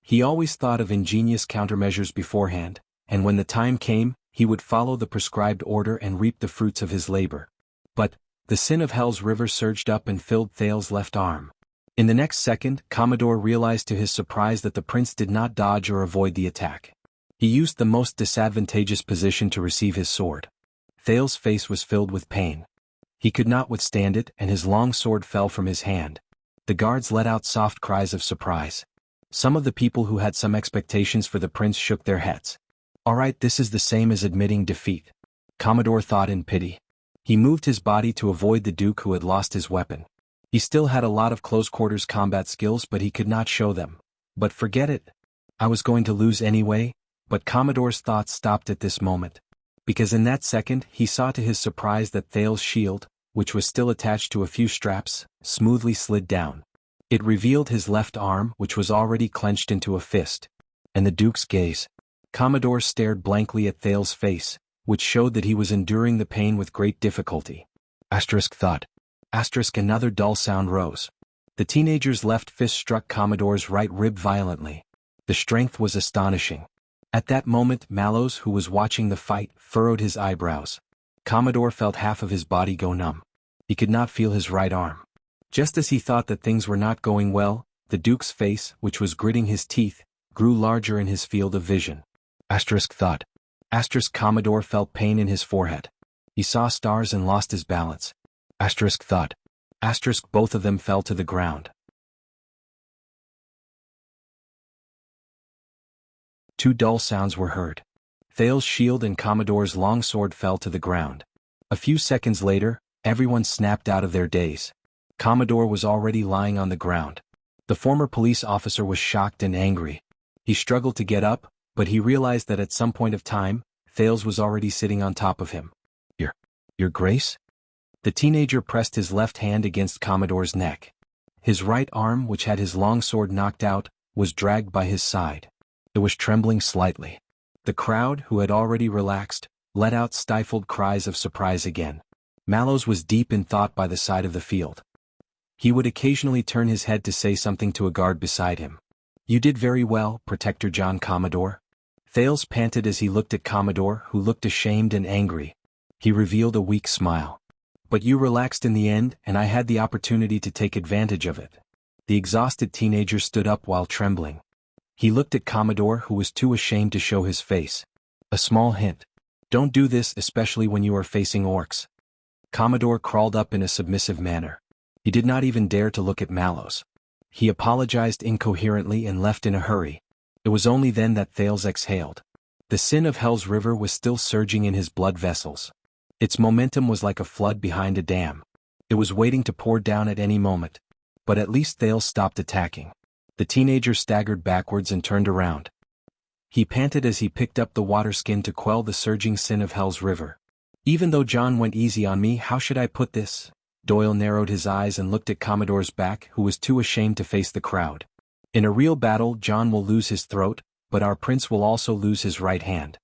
He always thought of ingenious countermeasures beforehand, and when the time came, he would follow the prescribed order and reap the fruits of his labor. But the sin of Hell's River surged up and filled Thales' left arm. In the next second, Commodore realized to his surprise that the prince did not dodge or avoid the attack. He used the most disadvantageous position to receive his sword. Thales' face was filled with pain. He could not withstand it, and his long sword fell from his hand. The guards let out soft cries of surprise. Some of the people who had some expectations for the prince shook their heads. All right, this is the same as admitting defeat. Commodore thought in pity. He moved his body to avoid the Duke, who had lost his weapon. He still had a lot of close-quarters combat skills, but he could not show them. But forget it. I was going to lose anyway. But Commodore's thoughts stopped at this moment. Because in that second he saw to his surprise that Thales' shield, which was still attached to a few straps, smoothly slid down. It revealed his left arm, which was already clenched into a fist. And the Duke's gaze. Commodore stared blankly at Thales's face, which showed that he was enduring the pain with great difficulty. Asterisk thought. Asterisk another dull sound rose. The teenager's left fist struck Commodore's right rib violently. The strength was astonishing. At that moment Mallows, who was watching the fight, furrowed his eyebrows. Commodore felt half of his body go numb. He could not feel his right arm. Just as he thought that things were not going well, the Duke's face, which was gritting his teeth, grew larger in his field of vision. Asterisk thought. Asterisk Commodore felt pain in his forehead. He saw stars and lost his balance. Asterisk thought. Asterisk both of them fell to the ground. Two dull sounds were heard. Thales's shield and Commodore's long sword fell to the ground. A few seconds later, everyone snapped out of their daze. Commodore was already lying on the ground. The former police officer was shocked and angry. He struggled to get up, but he realized that at some point of time, Thales was already sitting on top of him. Your Grace? The teenager pressed his left hand against Commodore's neck. His right arm, which had his long sword knocked out, was dragged by his side. It was trembling slightly. The crowd, who had already relaxed, let out stifled cries of surprise again. Mallows was deep in thought by the side of the field. He would occasionally turn his head to say something to a guard beside him. You did very well, Protector John Commodore. Thales panted as he looked at Commodore, who looked ashamed and angry. He revealed a weak smile. But you relaxed in the end, and I had the opportunity to take advantage of it. The exhausted teenager stood up while trembling. He looked at Commodore, who was too ashamed to show his face. A small hint. Don't do this, especially when you are facing orcs. Commodore crawled up in a submissive manner. He did not even dare to look at Mallows. He apologized incoherently and left in a hurry. It was only then that Thales exhaled. The sin of Hell's River was still surging in his blood vessels. Its momentum was like a flood behind a dam. It was waiting to pour down at any moment. But at least Thales stopped attacking. The teenager staggered backwards and turned around. He panted as he picked up the water skin to quell the surging sin of Hell's River. Even though John went easy on me, how should I put this? Doyle narrowed his eyes and looked at Commodore's back, who was too ashamed to face the crowd. In a real battle, John will lose his throat, but our prince will also lose his right hand.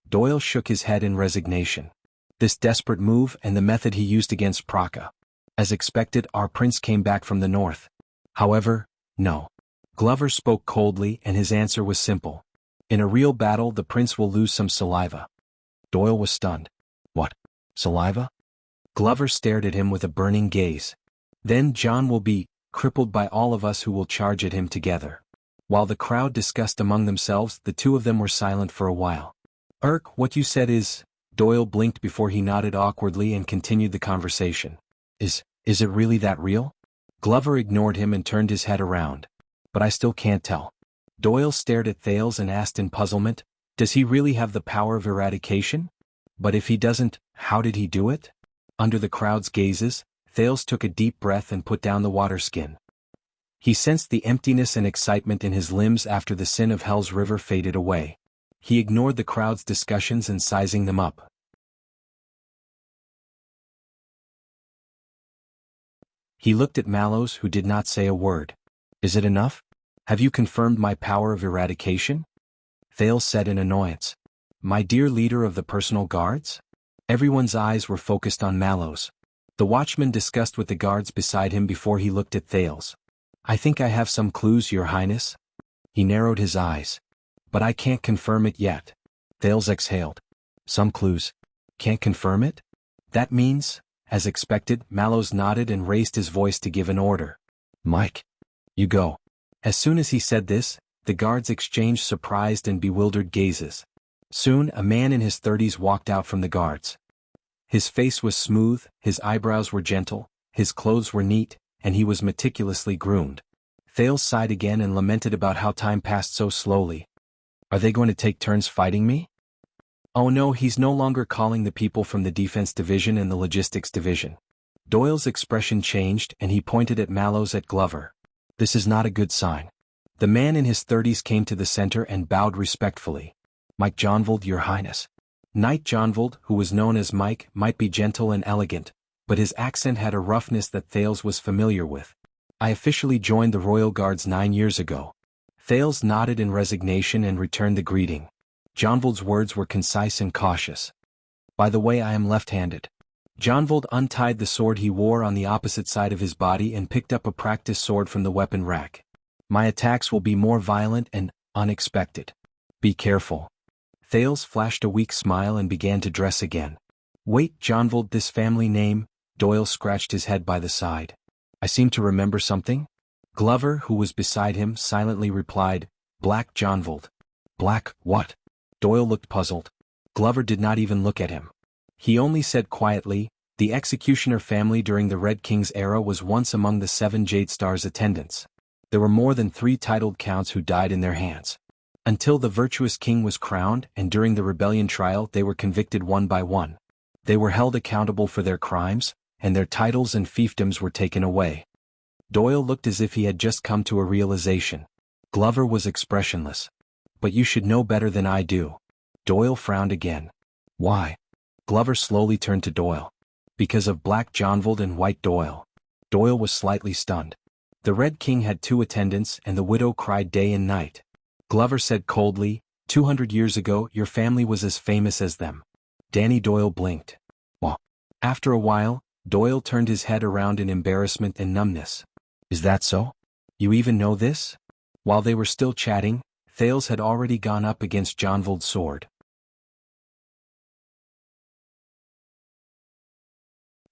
Doyle shook his head in resignation. This desperate move and the method he used against Praka. As expected, our prince came back from the north. However, no. Glover spoke coldly, and his answer was simple. In a real battle, the prince will lose some saliva. Doyle was stunned. What? Saliva? Glover stared at him with a burning gaze. Then John will be crippled by all of us who will charge at him together. While the crowd discussed among themselves, the two of them were silent for a while. What you said is... Doyle blinked before he nodded awkwardly and continued the conversation. Is it really that real? Glover ignored him and turned his head around. But I still can't tell. Doyle stared at Thales and asked in puzzlement, does he really have the power of eradication? But if he doesn't, how did he do it? Under the crowd's gazes, Thales took a deep breath and put down the water skin. He sensed the emptiness and excitement in his limbs after the sin of Hell's River faded away. He ignored the crowd's discussions and sizing them up. He looked at Mallows, who did not say a word. Is it enough? Have you confirmed my power of eradication? Thales said in annoyance. My dear leader of the personal guards? Everyone's eyes were focused on Mallows. The watchman discussed with the guards beside him before he looked at Thales. I think I have some clues, Your Highness. He narrowed his eyes. But I can't confirm it yet. Thales exhaled. Some clues. Can't confirm it? That means, as expected, Mallows nodded and raised his voice to give an order. Mike. You go. As soon as he said this, the guards exchanged surprised and bewildered gazes. Soon, a man in his 30s walked out from the guards. His face was smooth, his eyebrows were gentle, his clothes were neat, and he was meticulously groomed. Thales sighed again and lamented about how time passed so slowly. Are they going to take turns fighting me? Oh no, he's no longer calling the people from the defense division and the logistics division. Doyle's expression changed and he pointed at Mallows at Glover. This is not a good sign. The man in his 30s came to the center and bowed respectfully. Mike Johnvold, Your Highness. Knight Johnvold, who was known as Mike, might be gentle and elegant, but his accent had a roughness that Thales was familiar with. I officially joined the Royal Guards 9 years ago. Thales nodded in resignation and returned the greeting. Jonvold's words were concise and cautious. By the way, I am left-handed. Jonvold untied the sword he wore on the opposite side of his body and picked up a practice sword from the weapon rack. My attacks will be more violent and unexpected. Be careful. Thales flashed a weak smile and began to dress again. Wait, Jonvold, this family name? Doyle scratched his head by the side. I seem to remember something? Glover, who was beside him, silently replied, Black Jonvold. Black, what? Doyle looked puzzled. Glover did not even look at him. He only said quietly, the executioner family during the Red King's era was once among the 7 Jade Star's attendants. There were more than 3 titled counts who died in their hands. Until the virtuous king was crowned, and during the rebellion trial they were convicted one by one. They were held accountable for their crimes, and their titles and fiefdoms were taken away. Doyle looked as if he had just come to a realization. Glover was expressionless. But you should know better than I do. Doyle frowned again. Why? Glover slowly turned to Doyle. Because of Black Jonvold and White Doyle. Doyle was slightly stunned. The Red King had 2 attendants and the widow cried day and night. Glover said coldly, 200 years ago your family was as famous as them. Danny Doyle blinked. Well, after a while, Doyle turned his head around in embarrassment and numbness. Is that so? You even know this? While they were still chatting, Thales had already gone up against Jonvold's sword.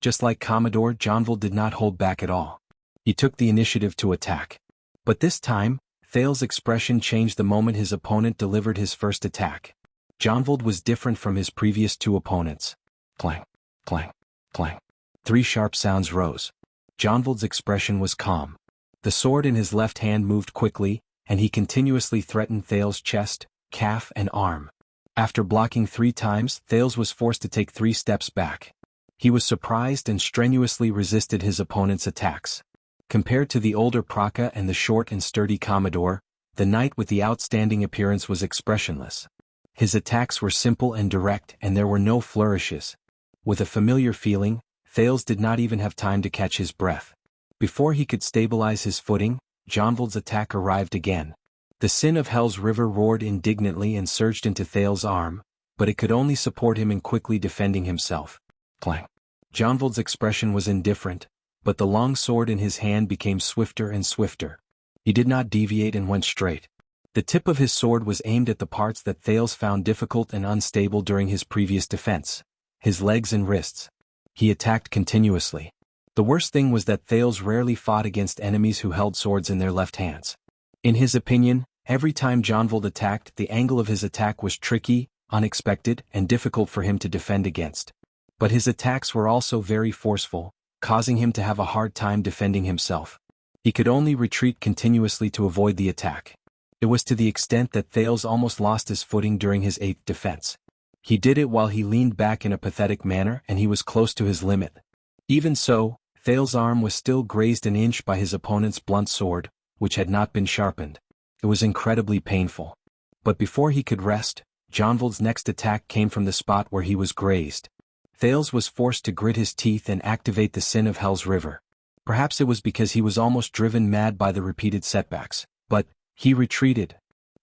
Just like Commodore, Jonvold did not hold back at all. He took the initiative to attack. But this time, Thales' expression changed the moment his opponent delivered his first attack. Jonvold was different from his previous 2 opponents. Clang, clang, clang. 3 sharp sounds rose. Jonvold's expression was calm. The sword in his left hand moved quickly, and he continuously threatened Thales' chest, calf, and arm. After blocking 3 times, Thales was forced to take 3 steps back. He was surprised and strenuously resisted his opponent's attacks. Compared to the older Praka and the short and sturdy Commodore, the knight with the outstanding appearance was expressionless. His attacks were simple and direct and there were no flourishes. With a familiar feeling, Thales did not even have time to catch his breath. Before he could stabilize his footing, Jonvold's attack arrived again. The sin of Hell's River roared indignantly and surged into Thales' arm, but it could only support him in quickly defending himself. Clang. Jonvold's expression was indifferent, but the long sword in his hand became swifter and swifter. He did not deviate and went straight. The tip of his sword was aimed at the parts that Thales found difficult and unstable during his previous defense, his legs and wrists. He attacked continuously. The worst thing was that Thales rarely fought against enemies who held swords in their left hands. In his opinion, every time Jonvold attacked, the angle of his attack was tricky, unexpected, and difficult for him to defend against. But his attacks were also very forceful, causing him to have a hard time defending himself. He could only retreat continuously to avoid the attack. It was to the extent that Thales almost lost his footing during his 8th defense. He did it while he leaned back in a pathetic manner and he was close to his limit. Even so, Thales' arm was still grazed an inch by his opponent's blunt sword, which had not been sharpened. It was incredibly painful. But before he could rest, Jonvold's next attack came from the spot where he was grazed. Thales was forced to grit his teeth and activate the sin of Hell's River. Perhaps it was because he was almost driven mad by the repeated setbacks, but he retreated.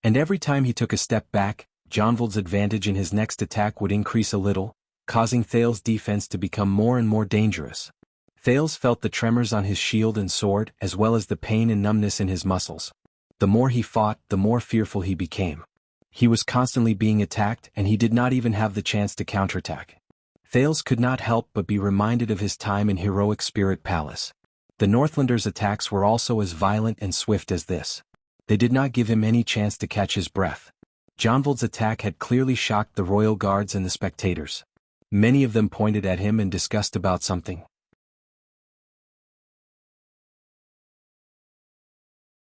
And every time he took a step back, Jonvold's advantage in his next attack would increase a little, causing Thales' defense to become more and more dangerous. Thales felt the tremors on his shield and sword as well as the pain and numbness in his muscles. The more he fought, the more fearful he became. He was constantly being attacked and he did not even have the chance to counterattack. Thales could not help but be reminded of his time in Heroic Spirit Palace. The Northlanders' attacks were also as violent and swift as this. They did not give him any chance to catch his breath. Jonvold's attack had clearly shocked the royal guards and the spectators. Many of them pointed at him and discussed about something.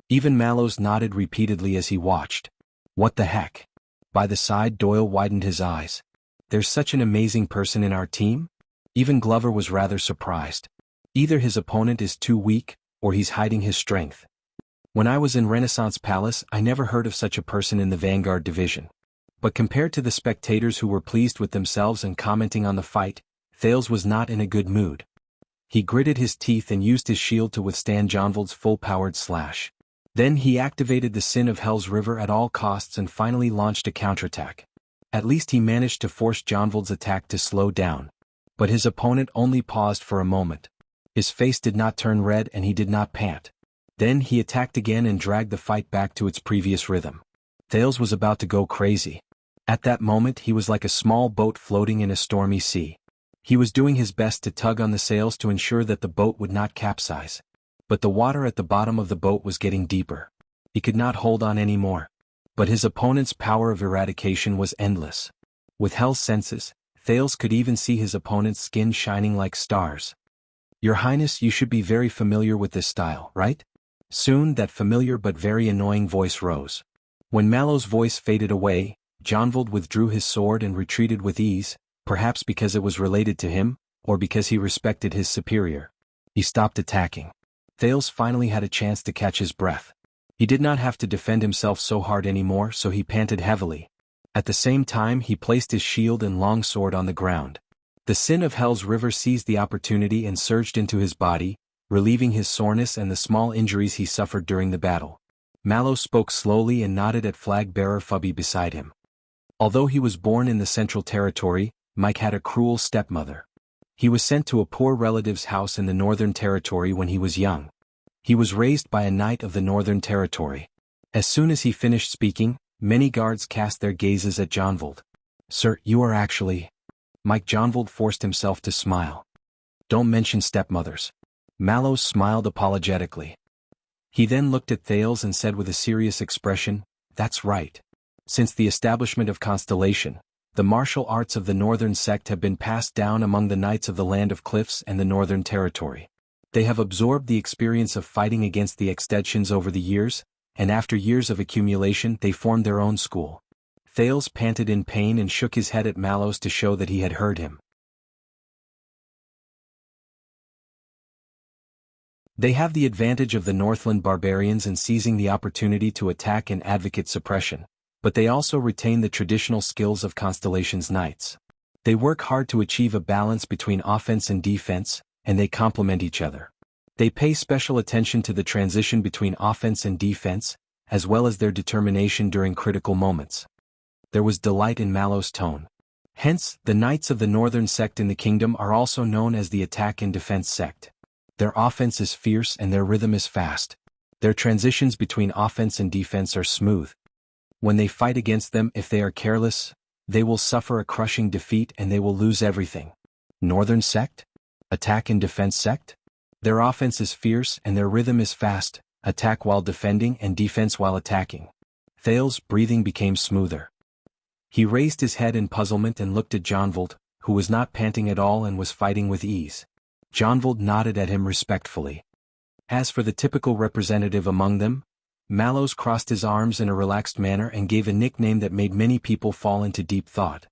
Even Mallows nodded repeatedly as he watched. What the heck? By the side, Doyle widened his eyes. There's such an amazing person in our team? Even Glover was rather surprised. Either his opponent is too weak, or he's hiding his strength. When I was in Renaissance Palace, I never heard of such a person in the Vanguard Division. But compared to the spectators who were pleased with themselves and commenting on the fight, Thales was not in a good mood. He gritted his teeth and used his shield to withstand Jianghu's full-powered slash. Then he activated the Sin of Hell's River at all costs and finally launched a counterattack. At least he managed to force Jianghu's attack to slow down. But his opponent only paused for a moment. His face did not turn red and he did not pant. Then he attacked again and dragged the fight back to its previous rhythm. Thales was about to go crazy. At that moment he was like a small boat floating in a stormy sea. He was doing his best to tug on the sails to ensure that the boat would not capsize. But the water at the bottom of the boat was getting deeper. He could not hold on anymore. But his opponent's power of eradication was endless. With Hell's senses, Thales could even see his opponent's skin shining like stars. "Your Highness, you should be very familiar with this style, right?" Soon that familiar but very annoying voice rose. When Mallow's voice faded away, Jianghu withdrew his sword and retreated with ease, perhaps because it was related to him, or because he respected his superior. He stopped attacking. Thales finally had a chance to catch his breath. He did not have to defend himself so hard anymore, so he panted heavily. At the same time he placed his shield and long sword on the ground. The Sin of Hell's River seized the opportunity and surged into his body, relieving his soreness and the small injuries he suffered during the battle. Mallow spoke slowly and nodded at flag-bearer Fubby beside him. Although he was born in the Central Territory, Mike had a cruel stepmother. He was sent to a poor relative's house in the Northern Territory when he was young. He was raised by a knight of the Northern Territory. As soon as he finished speaking, many guards cast their gazes at Jianghu. "Sir, you are actually—" Mike Jianghu forced himself to smile. "Don't mention stepmothers." Mallow smiled apologetically. He then looked at Thales and said with a serious expression, "That's right. Since the establishment of Constellation, the martial arts of the Northern Sect have been passed down among the knights of the Land of Cliffs and the Northern Territory. They have absorbed the experience of fighting against the extensions over the years, and after years of accumulation they formed their own school." Thales panted in pain and shook his head at Mallows to show that he had heard him. They have the advantage of the Northland barbarians in seizing the opportunity to attack and advocate suppression, but they also retain the traditional skills of Constellation's knights. They work hard to achieve a balance between offense and defense, and they complement each other. They pay special attention to the transition between offense and defense, as well as their determination during critical moments. There was delight in Mallow's tone. Hence, the knights of the Northern Sect in the kingdom are also known as the Attack and Defense Sect. Their offense is fierce and their rhythm is fast. Their transitions between offense and defense are smooth. When they fight against them, if they are careless, they will suffer a crushing defeat and they will lose everything. Northern Sect? Attack and Defense Sect? Their offense is fierce and their rhythm is fast, attack while defending and defense while attacking. Thales' breathing became smoother. He raised his head in puzzlement and looked at Jianghu, who was not panting at all and was fighting with ease. Jianghu nodded at him respectfully. As for the typical representative among them, Mallows crossed his arms in a relaxed manner and gave a nickname that made many people fall into deep thought.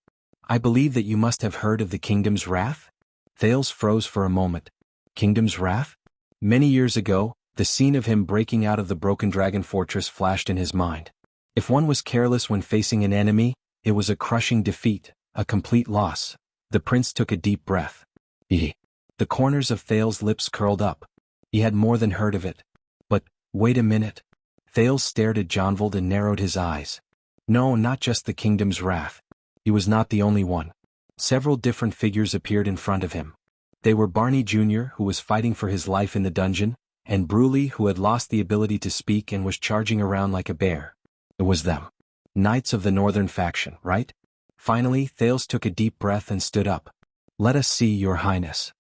"I believe that you must have heard of the Kingdom's Wrath?" Thales froze for a moment. Kingdom's Wrath? Many years ago, the scene of him breaking out of the Broken Dragon Fortress flashed in his mind. If one was careless when facing an enemy, it was a crushing defeat, a complete loss. The prince took a deep breath. The corners of Thales' lips curled up. He had more than heard of it. But, wait a minute. Thales stared at Jianghu and narrowed his eyes. No, not just the Kingdom's Wrath. He was not the only one. Several different figures appeared in front of him. They were Barney Jr., who was fighting for his life in the dungeon, and Bruley, who had lost the ability to speak and was charging around like a bear. It was them. Knights of the Northern faction, right? Finally, Thales took a deep breath and stood up. "Let us see, Your Highness."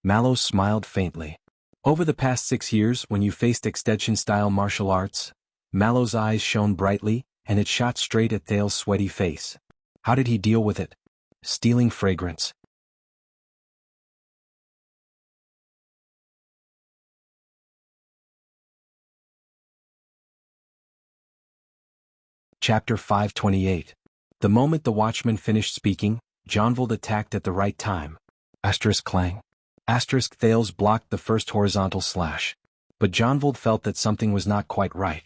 Mallows smiled faintly. Over the past 6 years, when you faced extension-style martial arts, Mallow's eyes shone brightly, and it shot straight at Thales' sweaty face. How did he deal with it? Stealing fragrance. Chapter 528. The moment the watchman finished speaking, Jianghu attacked at the right time. Clang. Thales blocked the first horizontal slash. But Jianghu felt that something was not quite right.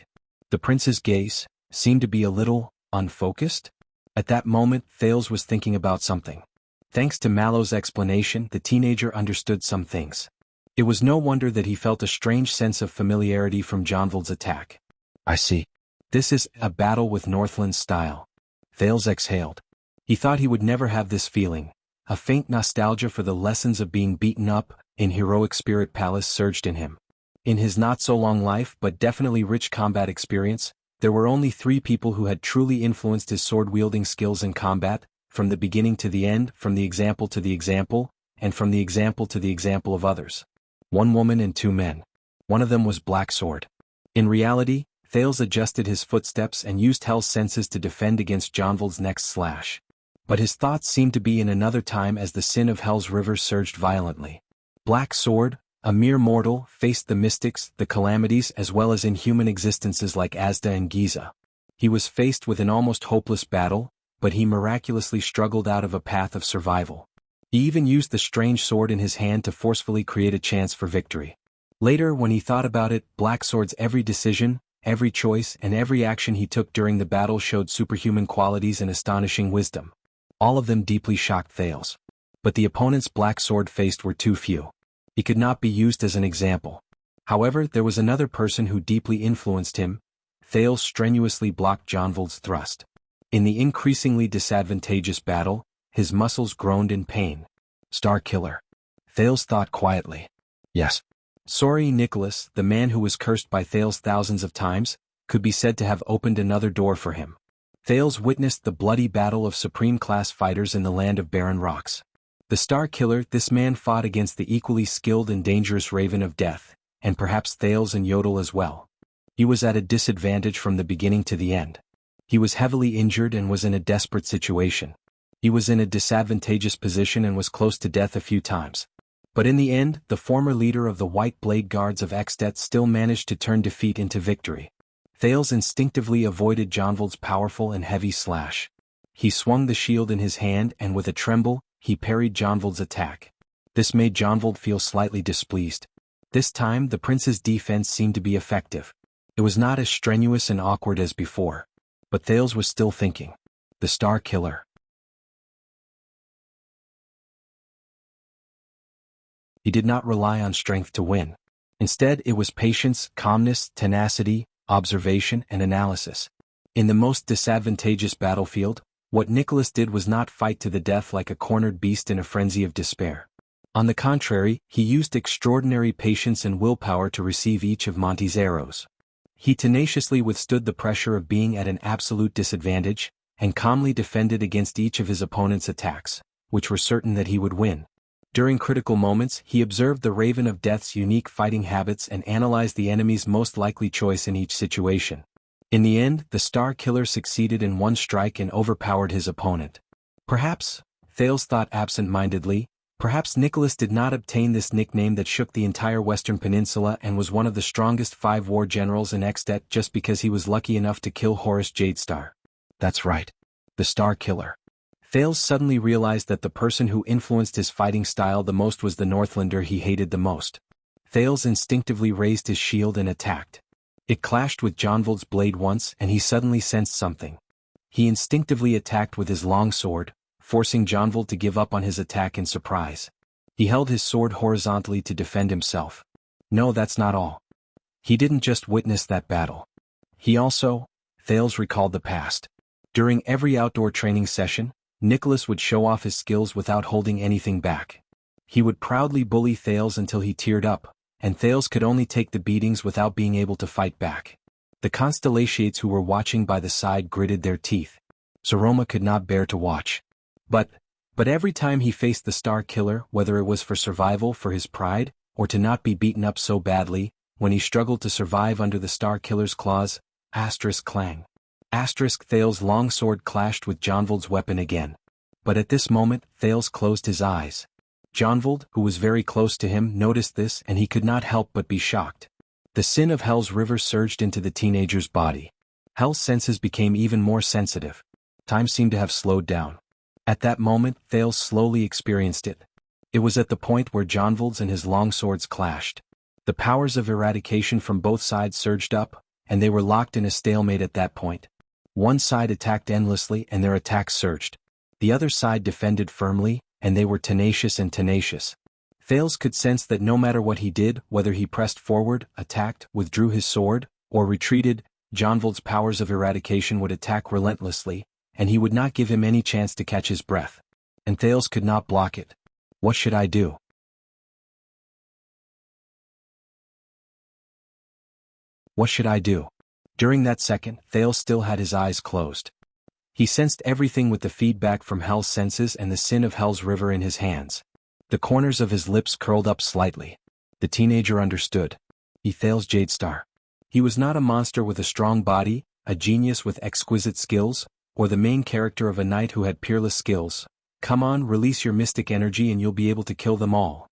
The prince's gaze seemed to be a little unfocused. At that moment, Thales was thinking about something. Thanks to Mallow's explanation, the teenager understood some things. It was no wonder that he felt a strange sense of familiarity from Jonvald's attack. I see. This is a battle with Northland style. Thales exhaled. He thought he would never have this feeling. A faint nostalgia for the lessons of being beaten up in heroic spirit palace surged in him. In his not-so-long life but definitely rich combat experience, there were only 3 people who had truly influenced his sword-wielding skills in combat, from the beginning to the end, from the example to the example, and from the example to the example of others. 1 woman and 2 men. One of them was Black Sword. In reality, Thales adjusted his footsteps and used Hell's senses to defend against Jonvald's next slash. But his thoughts seemed to be in another time as the sin of Hell's river surged violently. Black Sword, a mere mortal, faced the mystics, the calamities as well as inhuman existences like Asda and Giza. He was faced with an almost hopeless battle, but he miraculously struggled out of a path of survival. He even used the strange sword in his hand to forcefully create a chance for victory. Later, when he thought about it, Black Sword's every decision, every choice and every action he took during the battle showed superhuman qualities and astonishing wisdom. All of them deeply shocked Thales. But the opponents Black Sword faced were too few. He could not be used as an example. However, there was another person who deeply influenced him. Thales strenuously blocked Jonvald's thrust. In the increasingly disadvantageous battle, his muscles groaned in pain. Star Killer. Thales thought quietly. Yes. Sorry, Nicholas, the man who was cursed by Thales thousands of times, could be said to have opened another door for him. Thales witnessed the bloody battle of supreme-class fighters in the land of barren rocks. The Star Killer, this man fought against the equally skilled and dangerous Raven of Death, and perhaps Thales and Yodel as well. He was at a disadvantage from the beginning to the end. He was heavily injured and was in a desperate situation. He was in a disadvantageous position and was close to death a few times. But in the end, the former leader of the White Blade Guards of Extet still managed to turn defeat into victory. Thales instinctively avoided Jonvald's powerful and heavy slash. He swung the shield in his hand and with a tremble, he parried Jonvald's attack. This made Jonvald feel slightly displeased. This time the prince's defense seemed to be effective. It was not as strenuous and awkward as before. But Thales was still thinking. The Star Killer. He did not rely on strength to win. Instead, it was patience, calmness, tenacity, observation, and analysis. In the most disadvantageous battlefield, what Nicholas did was not fight to the death like a cornered beast in a frenzy of despair. On the contrary, he used extraordinary patience and willpower to receive each of Monty's arrows. He tenaciously withstood the pressure of being at an absolute disadvantage, and calmly defended against each of his opponent's attacks, which were certain that he would win. During critical moments, he observed the Raven of Death's unique fighting habits and analyzed the enemy's most likely choice in each situation. In the end, the Star Killer succeeded in one strike and overpowered his opponent. Perhaps, Thales thought absent-mindedly, perhaps Nicholas did not obtain this nickname that shook the entire Western Peninsula and was one of the strongest 5 war generals in Extet just because he was lucky enough to kill Horus Jadestar. That's right. The Star Killer. Thales suddenly realized that the person who influenced his fighting style the most was the Northlander he hated the most. Thales instinctively raised his shield and attacked. It clashed with Jonvald's blade once and he suddenly sensed something. He instinctively attacked with his long sword, forcing Jonvald to give up on his attack in surprise. He held his sword horizontally to defend himself. No, that's not all. He didn't just witness that battle. He also, Thales recalled the past. During every outdoor training session, Nicholas would show off his skills without holding anything back. He would proudly bully Thales until he teared up, and Thales could only take the beatings without being able to fight back. The Constellations who were watching by the side gritted their teeth. Saroma could not bear to watch. But every time he faced the Star Killer, whether it was for survival, for his pride, or to not be beaten up so badly, when he struggled to survive under the Star Killer's claws, asterisk clang. Asterisk Thales' long sword clashed with Jonvald's weapon again. But at this moment, Thales closed his eyes. Jonvald, who was very close to him, noticed this and he could not help but be shocked. The sin of Hell's river surged into the teenager's body. Hell's senses became even more sensitive. Time seemed to have slowed down. At that moment, Thales slowly experienced it. It was at the point where Jonvald's and his long swords clashed. The powers of eradication from both sides surged up, and they were locked in a stalemate at that point. One side attacked endlessly and their attacks surged. The other side defended firmly, and they were tenacious and tenacious. Thales could sense that no matter what he did, whether he pressed forward, attacked, withdrew his sword, or retreated, Jianghu's powers of eradication would attack relentlessly, and he would not give him any chance to catch his breath. And Thales could not block it. What should I do? What should I do? During that second, Thales still had his eyes closed. He sensed everything with the feedback from Hell's senses and the sin of Hell's river in his hands. The corners of his lips curled up slightly. The teenager understood. Thales Jadestar. He was not a monster with a strong body, a genius with exquisite skills, or the main character of a knight who had peerless skills. Come on, release your mystic energy and you'll be able to kill them all.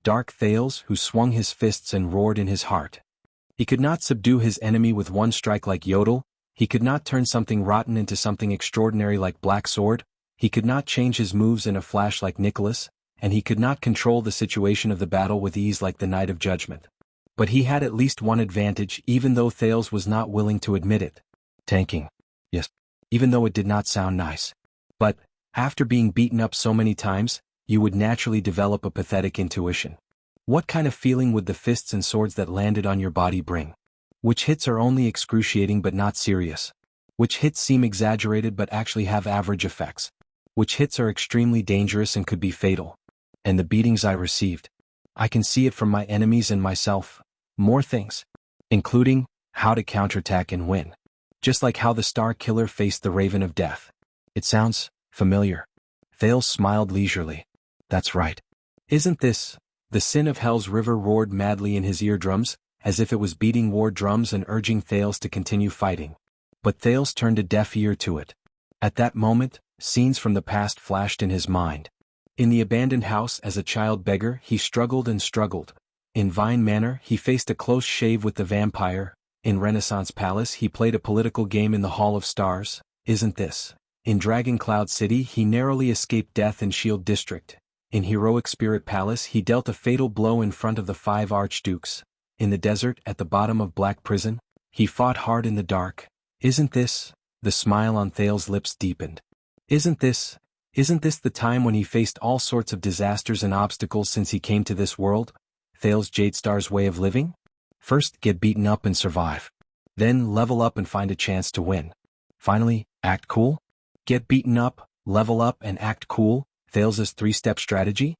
Dark Thales, who swung his fists and roared in his heart. He could not subdue his enemy with one strike like Yodel, he could not turn something rotten into something extraordinary like Black Sword, he could not change his moves in a flash like Nicholas, and he could not control the situation of the battle with ease like the Knight of Judgment. But he had at least one advantage even though Thales was not willing to admit it. Tanking. Yes. Even though it did not sound nice. But, after being beaten up so many times, you would naturally develop a pathetic intuition. What kind of feeling would the fists and swords that landed on your body bring? Which hits are only excruciating but not serious? Which hits seem exaggerated but actually have average effects? Which hits are extremely dangerous and could be fatal? And the beatings I received. I can see it from my enemies and myself. More things. Including, how to counterattack and win. Just like how the Star Killer faced the Raven of Death. It sounds familiar. Thales smiled leisurely. That's right. Isn't this? The sin of Hell's river roared madly in his eardrums, as if it was beating war drums and urging Thales to continue fighting. But Thales turned a deaf ear to it. At that moment, scenes from the past flashed in his mind. In the abandoned house as a child beggar he struggled and struggled. In Vine Manor he faced a close shave with the vampire. In Renaissance Palace he played a political game in the Hall of Stars. Isn't this? In Dragon Cloud City he narrowly escaped death in Shield District. In Heroic Spirit Palace he dealt a fatal blow in front of the 5 Archdukes. In the desert at the bottom of Black Prison, he fought hard in the dark. Isn't this? The smile on Thales' lips deepened. Isn't this the time when he faced all sorts of disasters and obstacles since he came to this world? Thales Jadestar's way of living? First get beaten up and survive. Then level up and find a chance to win. Finally, act cool? Get beaten up, level up and act cool? Thales' 3-step strategy?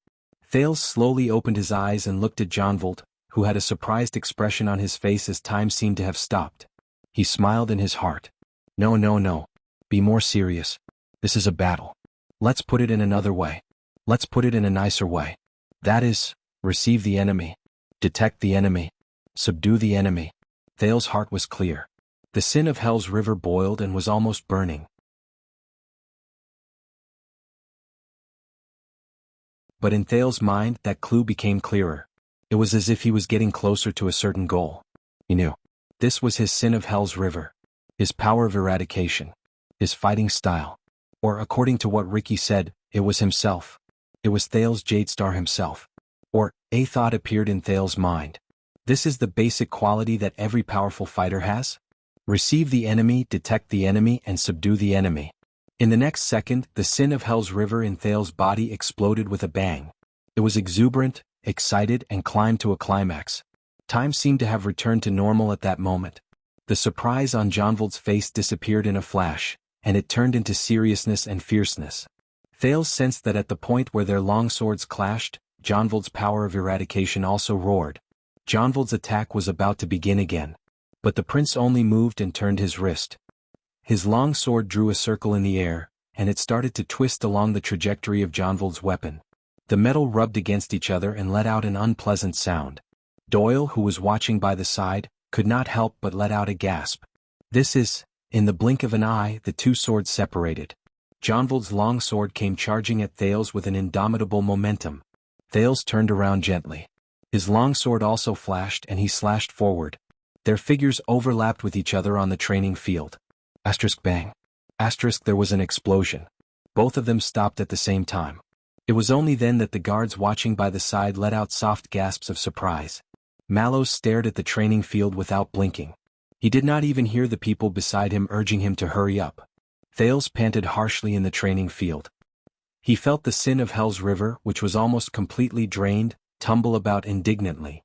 Thales slowly opened his eyes and looked at Jianghu, who had a surprised expression on his face as time seemed to have stopped. He smiled in his heart. No. Be more serious. This is a battle. Let's put it in another way. Let's put it in a nicer way. That is, receive the enemy. Detect the enemy. Subdue the enemy. Thales' heart was clear. The sin of Hell's river boiled and was almost burning. But in Thales' mind that clue became clearer. It was as if he was getting closer to a certain goal. He knew. This was his sin of Hell's river. His power of eradication. His fighting style. Or according to what Ricky said, it was himself. It was Thales Jadestar himself. Or, a thought appeared in Thales' mind. This is the basic quality that every powerful fighter has. Receive the enemy, detect the enemy, and subdue the enemy. In the next second, the sin of Hell's river in Thales' body exploded with a bang. It was exuberant, excited, and climbed to a climax. Time seemed to have returned to normal at that moment. The surprise on Jianghu's face disappeared in a flash, and it turned into seriousness and fierceness. Thales sensed that at the point where their long swords clashed, Jianghu's power of eradication also roared. Jianghu's attack was about to begin again. But the prince only moved and turned his wrist. His long sword drew a circle in the air, and it started to twist along the trajectory of Jianghu's weapon. The metal rubbed against each other and let out an unpleasant sound. Doyle, who was watching by the side, could not help but let out a gasp. In the blink of an eye, the two swords separated. Jianghu's long sword came charging at Thales with an indomitable momentum. Thales turned around gently. His long sword also flashed and he slashed forward. Their figures overlapped with each other on the training field. Bang. There was an explosion. Both of them stopped at the same time. It was only then that the guards watching by the side let out soft gasps of surprise. Mallows stared at the training field without blinking. He did not even hear the people beside him urging him to hurry up. Thales panted harshly in the training field. He felt the sin of Hell's river, which was almost completely drained, tumble about indignantly.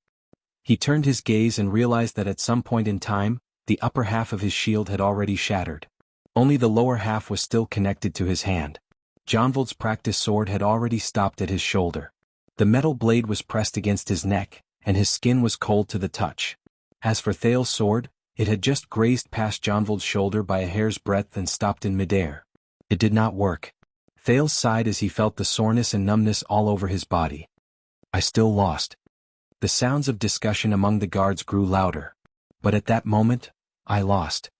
He turned his gaze and realized that at some point in time, the upper half of his shield had already shattered. Only the lower half was still connected to his hand. Jianghu's practice sword had already stopped at his shoulder. The metal blade was pressed against his neck, and his skin was cold to the touch. As for Thail's sword, it had just grazed past Jianghu's shoulder by a hair's breadth and stopped in midair. It did not work. Thail sighed as he felt the soreness and numbness all over his body. I still lost. The sounds of discussion among the guards grew louder. But at that moment, I lost.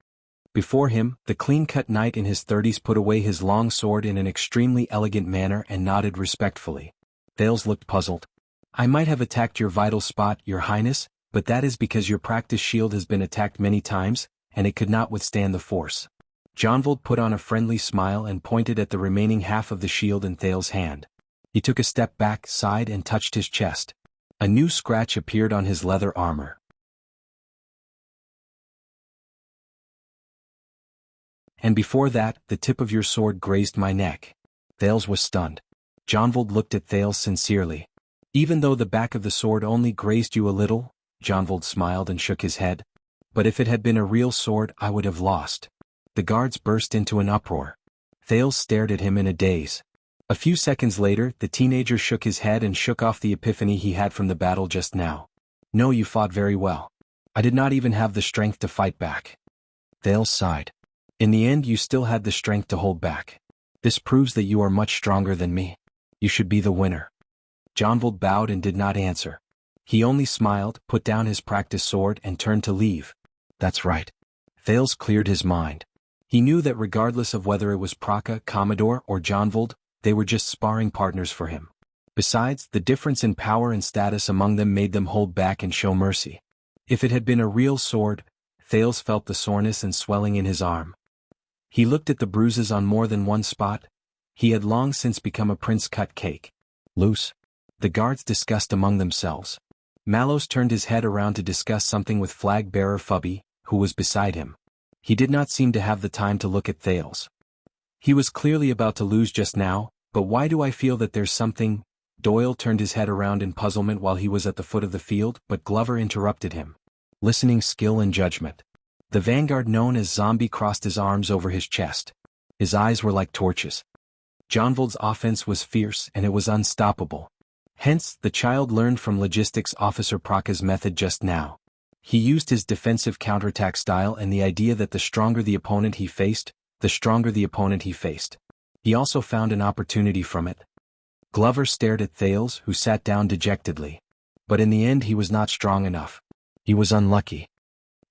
Before him, the clean-cut knight in his 30s put away his long sword in an extremely elegant manner and nodded respectfully. Thales looked puzzled. I might have attacked your vital spot, your highness, but that is because your practice shield has been attacked many times, and it could not withstand the force. Jianghu put on a friendly smile and pointed at the remaining half of the shield in Thales's hand. He took a step back, sighed and touched his chest. A new scratch appeared on his leather armor. And before that, the tip of your sword grazed my neck. Thales was stunned. Jianghu looked at Thales sincerely. Even though the back of the sword only grazed you a little, Jianghu smiled and shook his head. But if it had been a real sword, I would have lost. The guards burst into an uproar. Thales stared at him in a daze. A few seconds later, the teenager shook his head and shook off the epiphany he had from the battle just now. No, you fought very well. I did not even have the strength to fight back. Thales sighed. In the end, you still had the strength to hold back. This proves that you are much stronger than me. You should be the winner. Jianghu bowed and did not answer. He only smiled, put down his practice sword and turned to leave. That's right. Thales cleared his mind. He knew that regardless of whether it was Praka, Commodore, or Jianghu, they were just sparring partners for him. Besides, the difference in power and status among them made them hold back and show mercy. If it had been a real sword, Thales felt the soreness and swelling in his arm. He looked at the bruises on more than one spot. He had long since become a prince-cut cake. Loose. The guards discussed among themselves. Mallows turned his head around to discuss something with flag-bearer Fubby, who was beside him. He did not seem to have the time to look at Thales. He was clearly about to lose just now, but why do I feel that there's something? Doyle turned his head around in puzzlement while he was at the foot of the field, but Glover interrupted him. Listening skill and judgment. The vanguard known as Zombie crossed his arms over his chest. His eyes were like torches. Jianghu's offense was fierce and it was unstoppable. Hence, the child learned from logistics officer Praka's method just now. He used his defensive counterattack style and the idea that the stronger the opponent he faced, the stronger the opponent he faced. He also found an opportunity from it. Glover stared at Thales, who sat down dejectedly. But in the end he was not strong enough. He was unlucky.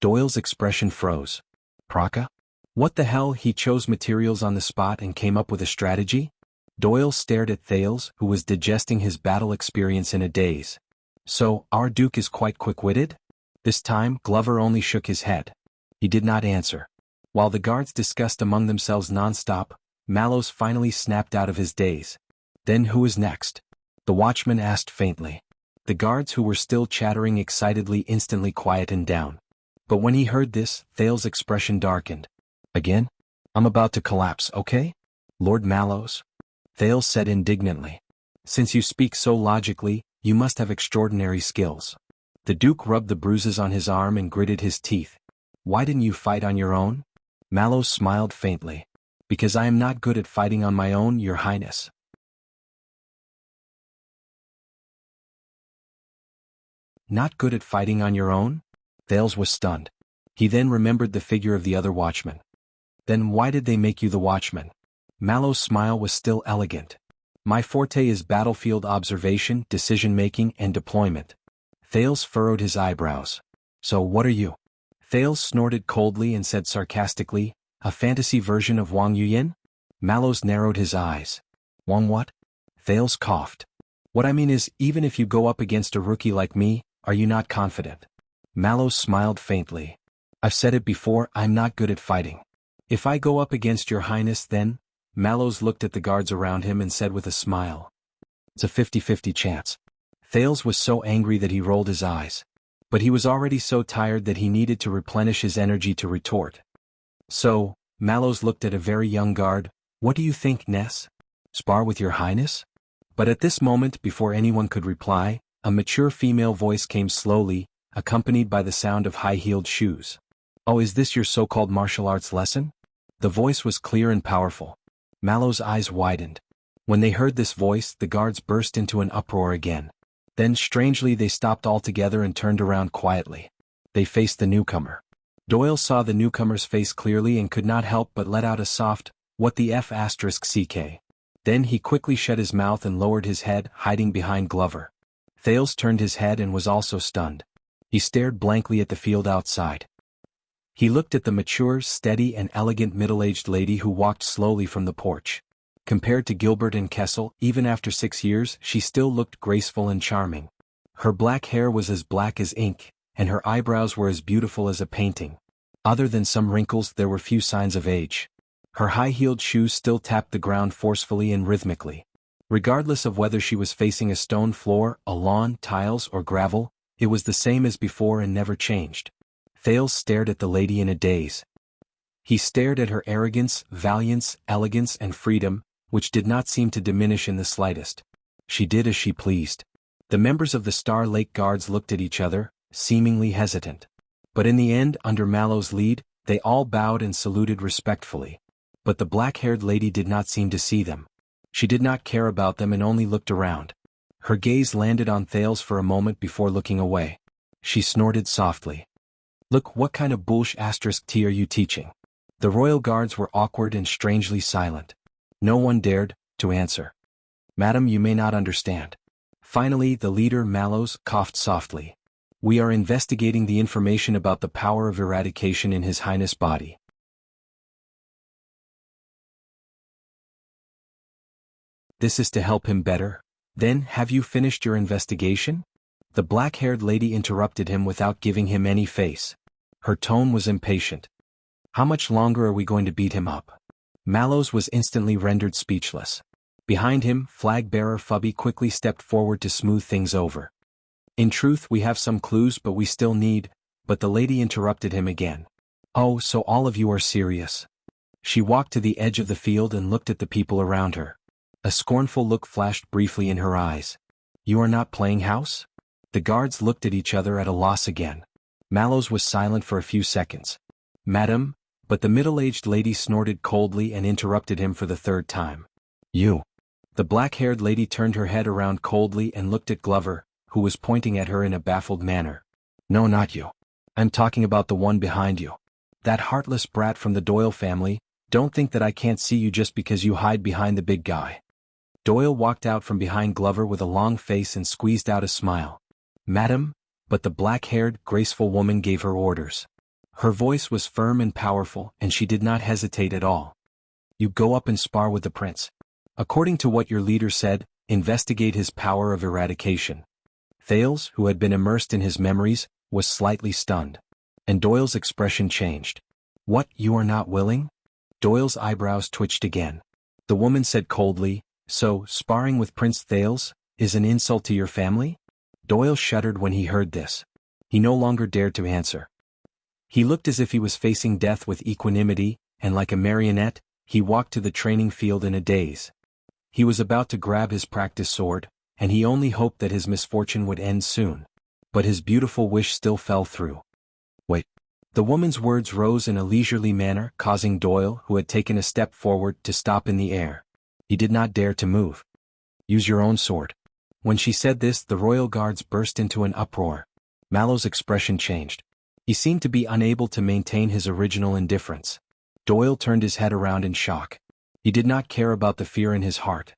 Doyle's expression froze. Praka? What the hell? He chose materials on the spot and came up with a strategy? Doyle stared at Thales, who was digesting his battle experience in a daze. So, our Duke is quite quick-witted? This time, Glover only shook his head. He did not answer. While the guards discussed among themselves non-stop, Mallows finally snapped out of his daze. Then who is next? The watchman asked faintly. The guards who were still chattering excitedly instantly quietened down. But when he heard this, Thales' expression darkened. Again? I'm about to collapse, okay? Lord Mallows? Thales said indignantly. Since you speak so logically, you must have extraordinary skills. The Duke rubbed the bruises on his arm and gritted his teeth. Why didn't you fight on your own? Mallows smiled faintly. Because I am not good at fighting on my own, your highness. Not good at fighting on your own? Thales was stunned. He then remembered the figure of the other watchman. Then why did they make you the watchman? Mallows' smile was still elegant. My forte is battlefield observation, decision-making, and deployment. Thales furrowed his eyebrows. So what are you? Thales snorted coldly and said sarcastically, a fantasy version of Wang Yuyan? Mallows narrowed his eyes. Wang what? Thales coughed. What I mean is, even if you go up against a rookie like me, are you not confident? Mallows smiled faintly. I've said it before, I'm not good at fighting. If I go up against your highness then? Mallows looked at the guards around him and said with a smile. It's a 50-50 chance. Thales was so angry that he rolled his eyes. But he was already so tired that he needed to replenish his energy to retort. So, Mallows looked at a very young guard. What do you think, Ness? Spar with your highness? But at this moment, before anyone could reply, A mature female voice came slowly, accompanied by the sound of high-heeled shoes. "Oh, is this your so-called martial arts lesson?" The voice was clear and powerful. Mallow's eyes widened. When they heard this voice, the guards burst into an uproar again. Then strangely they stopped altogether and turned around quietly. They faced the newcomer. Doyle saw the newcomer's face clearly and could not help but let out a soft, "What the F***?" Then he quickly shut his mouth and lowered his head, hiding behind Glover. Thales turned his head and was also stunned. He stared blankly at the field outside. He looked at the mature, steady and elegant middle-aged lady who walked slowly from the porch. Compared to Gilbert and Kessel, even after 6 years, she still looked graceful and charming. Her black hair was as black as ink, and her eyebrows were as beautiful as a painting. Other than some wrinkles, there were few signs of age. Her high-heeled shoes still tapped the ground forcefully and rhythmically. Regardless of whether she was facing a stone floor, a lawn, tiles, or gravel, it was the same as before and never changed. Thales stared at the lady in a daze. He stared at her arrogance, valiance, elegance, and freedom, which did not seem to diminish in the slightest. She did as she pleased. The members of the Star Lake Guards looked at each other, seemingly hesitant. But in the end, under Mallow's lead, they all bowed and saluted respectfully. But the black-haired lady did not seem to see them. She did not care about them and only looked around. Her gaze landed on Thales for a moment before looking away. She snorted softly. "Look, what kind of bullsh*t are you teaching?" The royal guards were awkward and strangely silent. No one dared to answer. "Madam, you may not understand." Finally, the leader, Mallows, coughed softly. "We are investigating the information about the power of eradication in His Highness' body. This is to help him better." "Then, have you finished your investigation?" The black-haired lady interrupted him without giving him any face. Her tone was impatient. "How much longer are we going to beat him up?" Mallows was instantly rendered speechless. Behind him, flag-bearer Fubby quickly stepped forward to smooth things over. "In truth, we have some clues, but we still need—" But the lady interrupted him again. "Oh, so all of you are serious." She walked to the edge of the field and looked at the people around her. A scornful look flashed briefly in her eyes. "You are not playing house?" The guards looked at each other at a loss again. Mallows was silent for a few seconds. "Madam," but the middle-aged lady snorted coldly and interrupted him for the third time. "You." The black-haired lady turned her head around coldly and looked at Glover, who was pointing at her in a baffled manner. "No, not you. I'm talking about the one behind you. That heartless brat from the Doyle family. Don't think that I can't see you just because you hide behind the big guy." Doyle walked out from behind Glover with a long face and squeezed out a smile. "Madam," but the black-haired, graceful woman gave her orders. Her voice was firm and powerful, and she did not hesitate at all. "You go up and spar with the prince. According to what your leader said, investigate his power of eradication." Thales, who had been immersed in his memories, was slightly stunned. And Doyle's expression changed. "What, you are not willing?" Doyle's eyebrows twitched again. The woman said coldly, "So, sparring with Prince Thales is an insult to your family?" Doyle shuddered when he heard this. He no longer dared to answer. He looked as if he was facing death with equanimity, and like a marionette, he walked to the training field in a daze. He was about to grab his practice sword, and he only hoped that his misfortune would end soon. But his beautiful wish still fell through. "Wait." The woman's words rose in a leisurely manner, causing Doyle, who had taken a step forward, to stop in the air. He did not dare to move. "Use your own sword." When she said this, the royal guards burst into an uproar. Mallow's expression changed. He seemed to be unable to maintain his original indifference. Doyle turned his head around in shock. He did not care about the fear in his heart.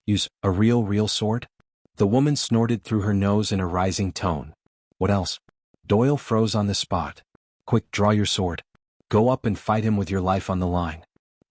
"Use a real sword?" The woman snorted through her nose in a rising tone. "What else?" Doyle froze on the spot. "Quick, draw your sword. Go up and fight him with your life on the line."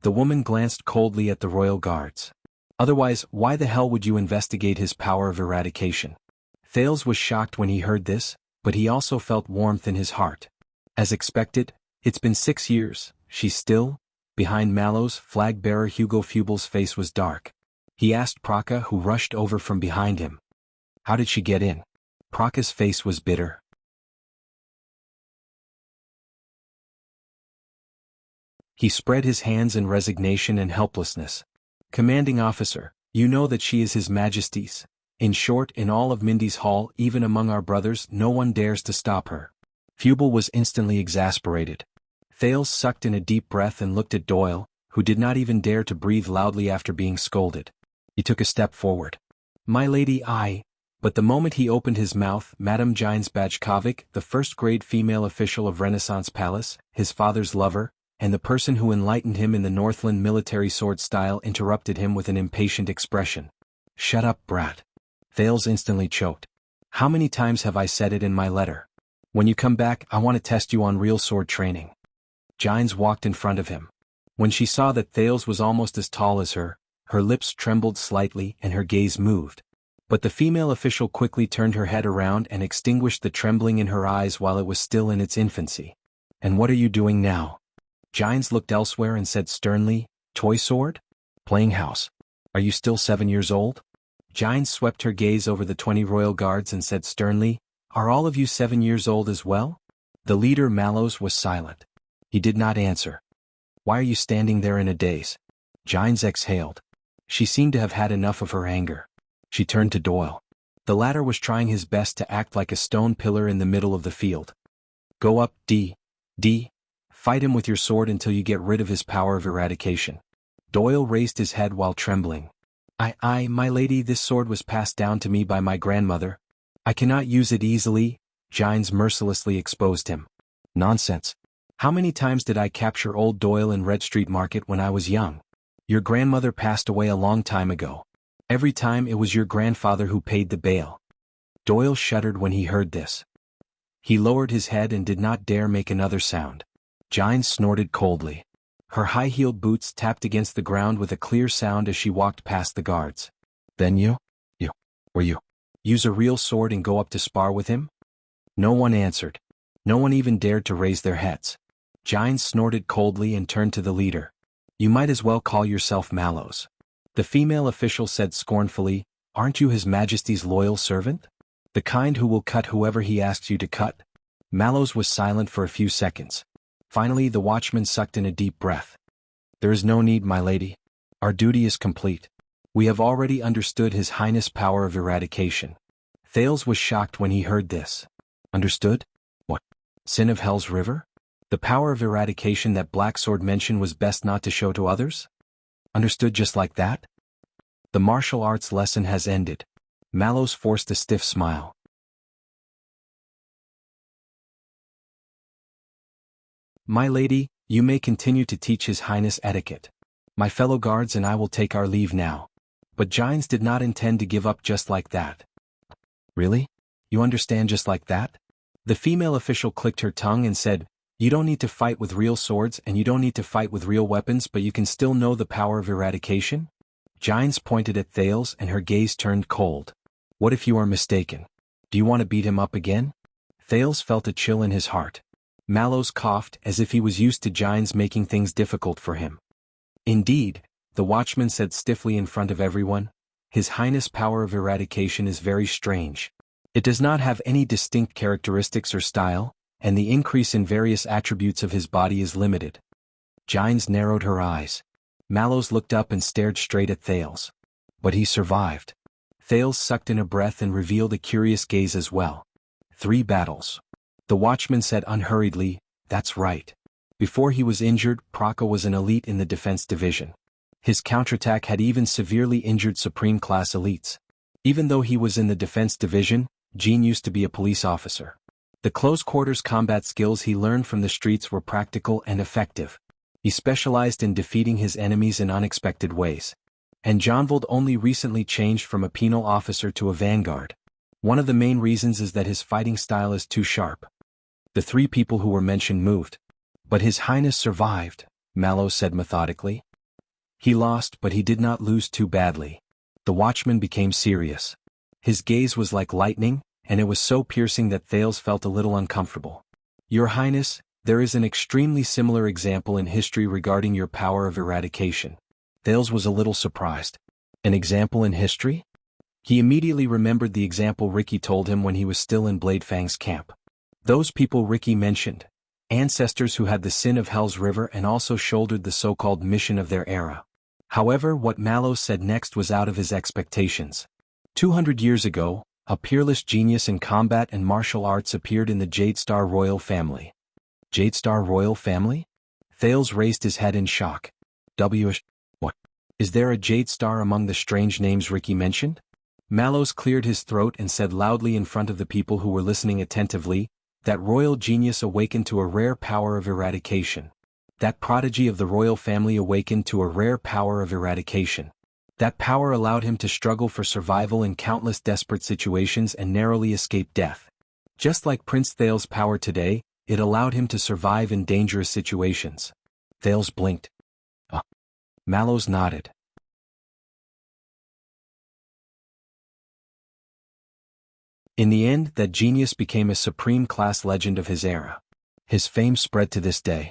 The woman glanced coldly at the royal guards. "Otherwise, why the hell would you investigate his power of eradication?" Thales was shocked when he heard this, but he also felt warmth in his heart. As expected, "It's been 6 years, she's still?" Behind Mallow's, flag-bearer Hugo Fubel's face was dark. He asked Praka, who rushed over from behind him. "How did she get in?" Praka's face was bitter. He spread his hands in resignation and helplessness. "Commanding officer, you know that she is His Majesty's." In short, in all of Mindy's hall, even among our brothers, no one dares to stop her. Fubel was instantly exasperated. Thales sucked in a deep breath and looked at Doyle, who did not even dare to breathe loudly after being scolded. He took a step forward. "My lady, I—" But the moment he opened his mouth, Madame Jinsbachkovic, the first-grade female official of Renaissance Palace, his father's lover, and the person who enlightened him in the Northland military sword style, interrupted him with an impatient expression. "Shut up, brat." Thales instantly choked. "How many times have I said it in my letter? When you come back, I want to test you on real sword training." Jines walked in front of him. When she saw that Thales was almost as tall as her lips trembled slightly and her gaze moved. But the female official quickly turned her head around and extinguished the trembling in her eyes while it was still in its infancy. "And what are you doing now?" Jines looked elsewhere and said sternly, "Toy sword? Playing house. Are you still 7 years old?" Jines swept her gaze over the 20 royal guards and said sternly, "Are all of you 7 years old as well?" The leader, Mallows, was silent. He did not answer. "Why are you standing there in a daze?" Jines exhaled. She seemed to have had enough of her anger. She turned to Doyle. The latter was trying his best to act like a stone pillar in the middle of the field. "Go up, D. Fight him with your sword until you get rid of his power of eradication." Doyle raised his head while trembling. I, my lady, this sword was passed down to me by my grandmother. I cannot use it easily." Jines mercilessly exposed him. "Nonsense. How many times did I capture old Doyle in Red Street Market when I was young? Your grandmother passed away a long time ago. Every time it was your grandfather who paid the bail." Doyle shuddered when he heard this. He lowered his head and did not dare make another sound. Jines snorted coldly. Her high-heeled boots tapped against the ground with a clear sound as she walked past the guards. "Then you use a real sword and go up to spar with him?" No one answered. No one even dared to raise their heads. Jines snorted coldly and turned to the leader. "You might as well call yourself Mallows." The female official said scornfully, "Aren't you His Majesty's loyal servant? The kind who will cut whoever he asks you to cut?" Mallows was silent for a few seconds. Finally, the watchman sucked in a deep breath. "There is no need, my lady. Our duty is complete. We have already understood His Highness' power of eradication." Thales was shocked when he heard this. Understood? What? Sin of Hell's River? The power of eradication that Black Sword mentioned was best not to show to others? Understood just like that? The martial arts lesson has ended. Mallows forced a stiff smile. "My lady, you may continue to teach His Highness etiquette. My fellow guards and I will take our leave now." But Jines did not intend to give up just like that. "Really? You understand just like that?" The female official clicked her tongue and said, "You don't need to fight with real swords and you don't need to fight with real weapons, but you can still know the power of eradication?" Jines pointed at Thales and her gaze turned cold. "What if you are mistaken? Do you want to beat him up again?" Thales felt a chill in his heart. Mallows coughed as if he was used to Jines making things difficult for him. "Indeed," the watchman said stiffly in front of everyone, "His Highness' power of eradication is very strange. It does not have any distinct characteristics or style, and the increase in various attributes of his body is limited." Jines narrowed her eyes. Mallows looked up and stared straight at Thales. "But he survived." Thales sucked in a breath and revealed a curious gaze as well. 3 battles. The watchman said unhurriedly, "That's right. Before he was injured, Praka was an elite in the defense division. His counterattack had even severely injured supreme-class elites. Even though he was in the defense division, Jean used to be a police officer. The close-quarters combat skills he learned from the streets were practical and effective. He specialized in defeating his enemies in unexpected ways. And Jonvold only recently changed from a penal officer to a vanguard. One of the main reasons is that his fighting style is too sharp." The 3 people who were mentioned moved. "But His Highness survived," Mallows said methodically. "He lost, but he did not lose too badly." The watchman became serious. His gaze was like lightning, and it was so piercing that Thales felt a little uncomfortable. "Your Highness, there is an extremely similar example in history regarding your power of eradication." Thales was a little surprised. "An example in history?" He immediately remembered the example Ricky told him when he was still in Bladefang's camp. Those people Ricky mentioned, ancestors who had the sin of Hell's River and also shouldered the so-called mission of their era. However, what Mallows said next was out of his expectations. 200 years ago, a peerless genius in combat and martial arts appeared in the Jadestar royal family. Jadestar royal family? Thales raised his head in shock. What? Is there a Jadestar among the strange names Ricky mentioned? Mallows cleared his throat and said loudly in front of the people who were listening attentively, that royal genius awakened to a rare power of eradication. That prodigy of the royal family awakened to a rare power of eradication. That power allowed him to struggle for survival in countless desperate situations and narrowly escape death. Just like Prince Thales' power today, it allowed him to survive in dangerous situations. Thales blinked. Mallows nodded. In the end, that genius became a supreme-class legend of his era. His fame spread to this day.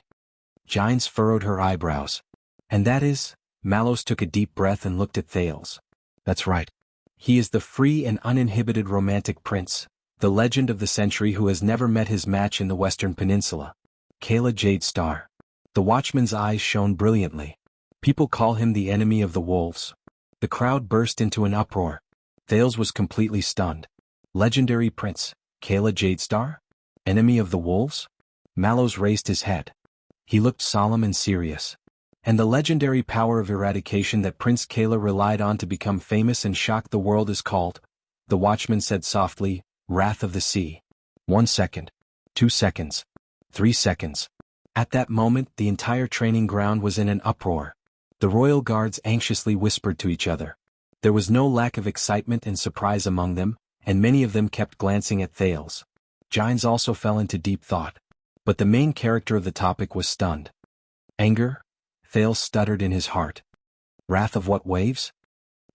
Gines furrowed her eyebrows. And that is? Mallows took a deep breath and looked at Thales. That's right. He is the free and uninhibited romantic prince, the legend of the century who has never met his match in the Western Peninsula. Kayla Jadestar. The watchman's eyes shone brilliantly. People call him the enemy of the wolves. The crowd burst into an uproar. Thales was completely stunned. Legendary prince, Kayla Jadestar? Enemy of the wolves? Mallows raised his head. He looked solemn and serious. And the legendary power of eradication that Prince Kayla relied on to become famous and shock the world is called, the watchman said softly, Wrath of the Sea. 1 second. 2 seconds. 3 seconds. At that moment, the entire training ground was in an uproar. The royal guards anxiously whispered to each other. There was no lack of excitement and surprise among them, and many of them kept glancing at Thales. Gines also fell into deep thought. But the main character of the topic was stunned. Anger? Thales stuttered in his heart. Wrath of what waves?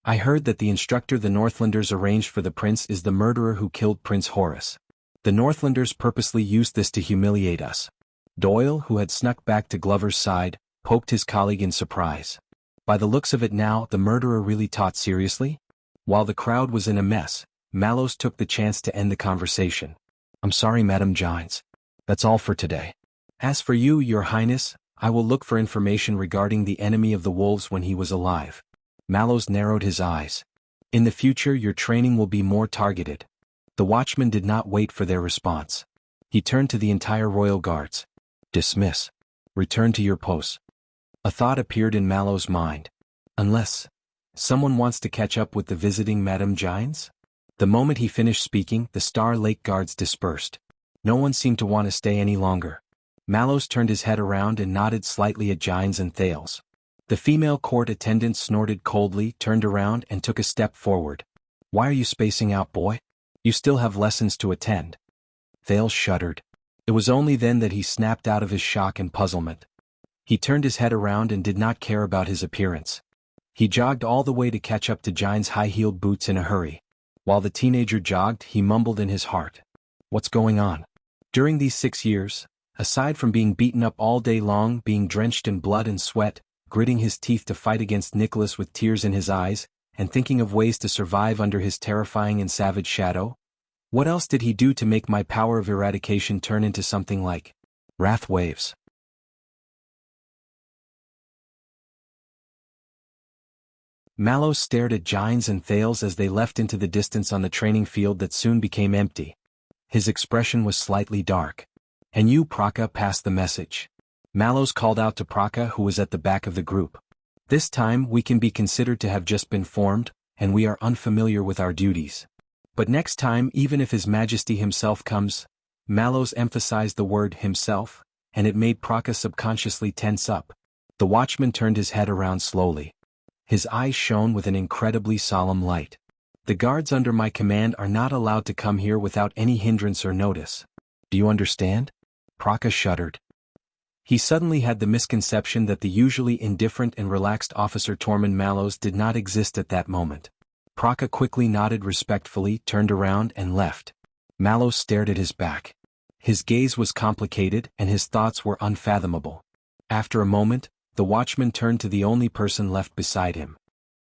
I heard that the instructor the Northlanders arranged for the prince is the murderer who killed Prince Horus. The Northlanders purposely used this to humiliate us. Doyle, who had snuck back to Glover's side, poked his colleague in surprise. By the looks of it now, the murderer really taught seriously? While the crowd was in a mess, Mallows took the chance to end the conversation. I'm sorry, Madam Gines. That's all for today. As for you, Your Highness, I will look for information regarding the enemy of the wolves when he was alive. Mallows narrowed his eyes. In the future, your training will be more targeted. The watchman did not wait for their response. He turned to the entire royal guards. Dismiss. Return to your posts. A thought appeared in Mallows' mind. Unless someone wants to catch up with the visiting Madame Gines? The moment he finished speaking, the Star Lake guards dispersed. No one seemed to want to stay any longer. Mallows turned his head around and nodded slightly at Gines and Thales. The female court attendant snorted coldly, turned around and took a step forward. Why are you spacing out, boy? You still have lessons to attend. Thales shuddered. It was only then that he snapped out of his shock and puzzlement. He turned his head around and did not care about his appearance. He jogged all the way to catch up to Gines' high-heeled boots in a hurry. While the teenager jogged, he mumbled in his heart. What's going on? During these 6 years, aside from being beaten up all day long, being drenched in blood and sweat, gritting his teeth to fight against Nicholas with tears in his eyes, and thinking of ways to survive under his terrifying and savage shadow, what else did he do to make my power of eradication turn into something like wrath waves? Mallows stared at Gines and Thales as they left into the distance on the training field that soon became empty. His expression was slightly dark. And you, Praka, passed the message. Mallows called out to Praka, who was at the back of the group. This time we can be considered to have just been formed, and we are unfamiliar with our duties. But next time, even if His Majesty himself comes, Mallows emphasized the word himself, and it made Praka subconsciously tense up. The watchman turned his head around slowly. His eyes shone with an incredibly solemn light. The guards under my command are not allowed to come here without any hindrance or notice. Do you understand? Praka shuddered. He suddenly had the misconception that the usually indifferent and relaxed Officer Tormund Mallows did not exist at that moment. Praka quickly nodded respectfully, turned around and left. Mallows stared at his back. His gaze was complicated and his thoughts were unfathomable. After a moment, the watchman turned to the only person left beside him.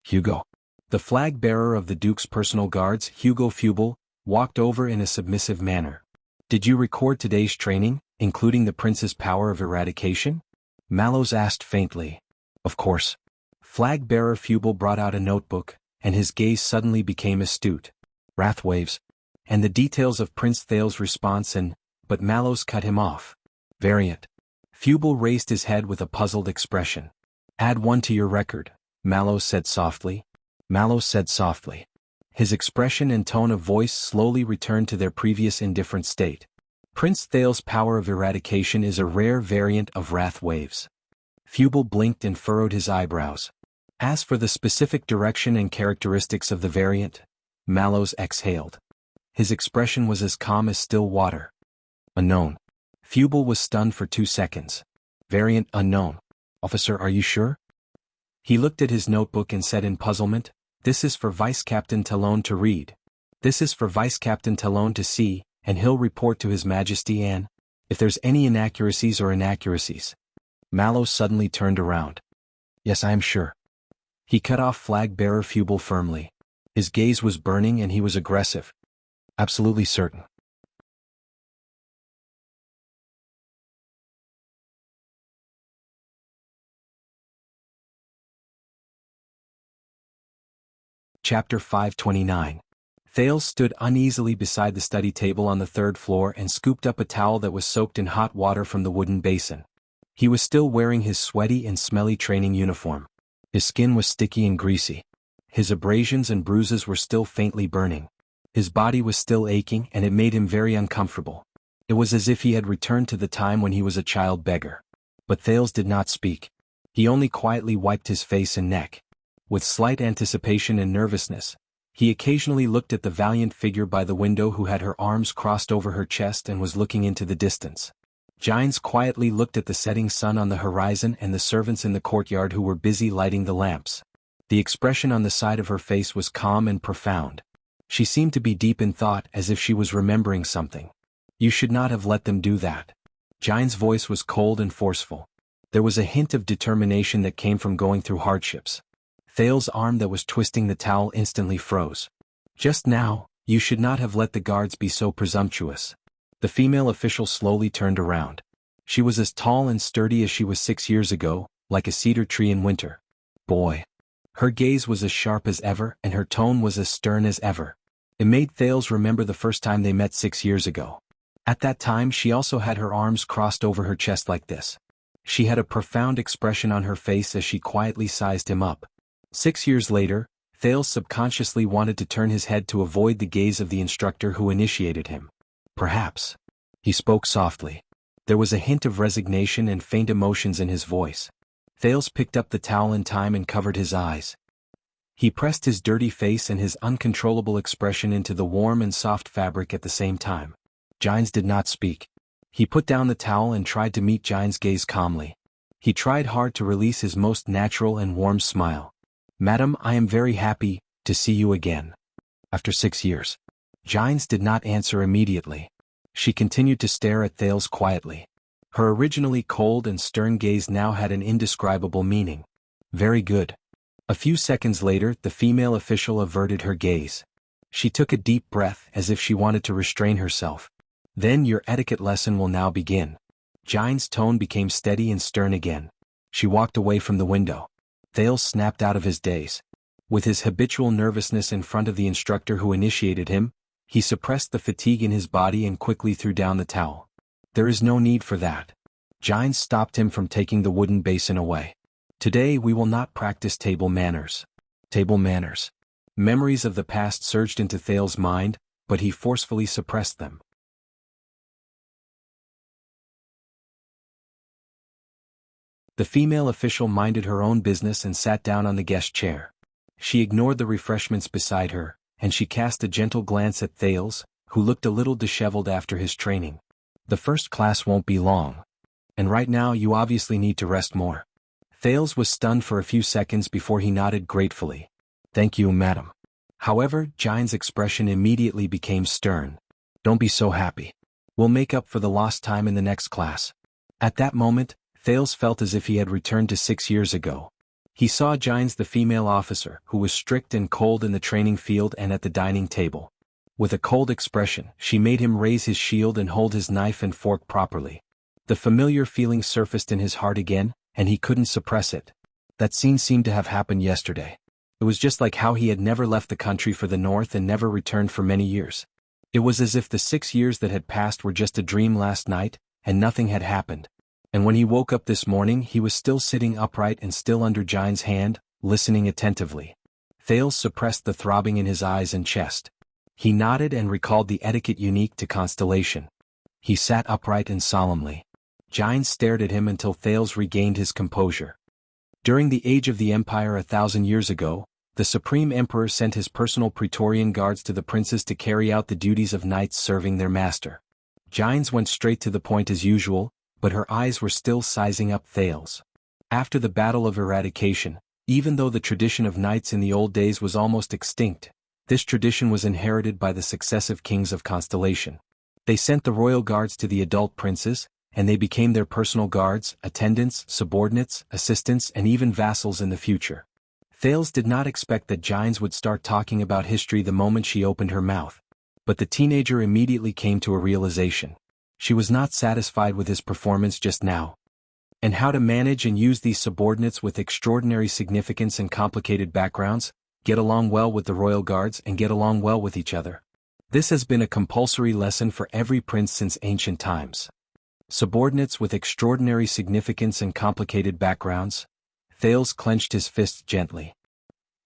Hugo. The flag-bearer of the Duke's personal guards, Hugo Fubel, walked over in a submissive manner. Did you record today's training, including the prince's power of eradication? Mallows asked faintly. Of course. Flag-bearer Fubel brought out a notebook, and his gaze suddenly became astute. Wrath waves. And the details of Prince Thales's response but Mallows cut him off. Variant. Fubel raised his head with a puzzled expression. Add 1 to your record, Mallows said softly. His expression and tone of voice slowly returned to their previous indifferent state. Prince Thales's power of eradication is a rare variant of wrath waves. Fubel blinked and furrowed his eyebrows. As for the specific direction and characteristics of the variant, Mallows exhaled. His expression was as calm as still water. Unknown. Fubel was stunned for 2 seconds. Variant unknown. Officer, are you sure? He looked at his notebook and said in puzzlement, This is for Vice Captain Talon to read. This is for Vice Captain Talon to see, and he'll report to His Majesty if there's any inaccuracies. Mallows suddenly turned around. Yes, I am sure. He cut off flag-bearer Fubel firmly. His gaze was burning and he was aggressive. Absolutely certain. Chapter 529. Thales stood uneasily beside the study table on the 3rd floor and scooped up a towel that was soaked in hot water from the wooden basin. He was still wearing his sweaty and smelly training uniform. His skin was sticky and greasy. His abrasions and bruises were still faintly burning. His body was still aching and it made him very uncomfortable. It was as if he had returned to the time when he was a child beggar. But Thales did not speak. He only quietly wiped his face and neck. With slight anticipation and nervousness, he occasionally looked at the valiant figure by the window who had her arms crossed over her chest and was looking into the distance. Jianghu quietly looked at the setting sun on the horizon and the servants in the courtyard who were busy lighting the lamps. The expression on the side of her face was calm and profound. She seemed to be deep in thought, as if she was remembering something. You should not have let them do that. Jianghu's voice was cold and forceful. There was a hint of determination that came from going through hardships. Thales's arm that was twisting the towel instantly froze. Just now, you should not have let the guards be so presumptuous. The female official slowly turned around. She was as tall and sturdy as she was 6 years ago, like a cedar tree in winter. Boy. Her gaze was as sharp as ever and her tone was as stern as ever. It made Thales remember the first time they met 6 years ago. At that time she also had her arms crossed over her chest like this. She had a profound expression on her face as she quietly sized him up. 6 years later, Thales subconsciously wanted to turn his head to avoid the gaze of the instructor who initiated him. Perhaps. He spoke softly. There was a hint of resignation and faint emotions in his voice. Thales picked up the towel in time and covered his eyes. He pressed his dirty face and his uncontrollable expression into the warm and soft fabric at the same time. Jianghu did not speak. He put down the towel and tried to meet Jianghu's gaze calmly. He tried hard to release his most natural and warm smile. Madam, I am very happy to see you again. After 6 years. Jianghu did not answer immediately. She continued to stare at Thales quietly. Her originally cold and stern gaze now had an indescribable meaning. Very good. A few seconds later, the female official averted her gaze. She took a deep breath as if she wanted to restrain herself. Then your etiquette lesson will now begin. Jianghu's tone became steady and stern again. She walked away from the window. Thales snapped out of his daze. With his habitual nervousness in front of the instructor who initiated him, he suppressed the fatigue in his body and quickly threw down the towel. There is no need for that. Jianghu stopped him from taking the wooden basin away. Today we will not practice table manners. Table manners. Memories of the past surged into Thales's mind, but he forcefully suppressed them. The female official minded her own business and sat down on the guest chair. She ignored the refreshments beside her, and she cast a gentle glance at Thales, who looked a little disheveled after his training. The first class won't be long. And right now you obviously need to rest more. Thales was stunned for a few seconds before he nodded gratefully. Thank you, madam. However, Jianghu's expression immediately became stern. Don't be so happy. We'll make up for the lost time in the next class. At that moment, Thales felt as if he had returned to 6 years ago. He saw Jianghu, the female officer, who was strict and cold in the training field and at the dining table. With a cold expression, she made him raise his shield and hold his knife and fork properly. The familiar feeling surfaced in his heart again, and he couldn't suppress it. That scene seemed to have happened yesterday. It was just like how he had never left the country for the north and never returned for many years. It was as if the 6 years that had passed were just a dream last night, and nothing had happened. And when he woke up this morning he was still sitting upright and still under Jiang's hand, listening attentively. Thales suppressed the throbbing in his eyes and chest. He nodded and recalled the etiquette unique to Constellation. He sat upright and solemnly. Jiang stared at him until Thales regained his composure. During the age of the Empire 1,000 years ago, the Supreme Emperor sent his personal Praetorian guards to the princes to carry out the duties of knights serving their master. Jiang went straight to the point as usual, but her eyes were still sizing up Thales. After the Battle of Eradication, even though the tradition of knights in the old days was almost extinct, this tradition was inherited by the successive kings of Constellation. They sent the royal guards to the adult princes, and they became their personal guards, attendants, subordinates, assistants, and even vassals in the future. Thales did not expect that Jiang would start talking about history the moment she opened her mouth. But the teenager immediately came to a realization. She was not satisfied with his performance just now. And how to manage and use these subordinates with extraordinary significance and complicated backgrounds, get along well with the royal guards and get along well with each other. This has been a compulsory lesson for every prince since ancient times. Subordinates with extraordinary significance and complicated backgrounds. Thales clenched his fists gently.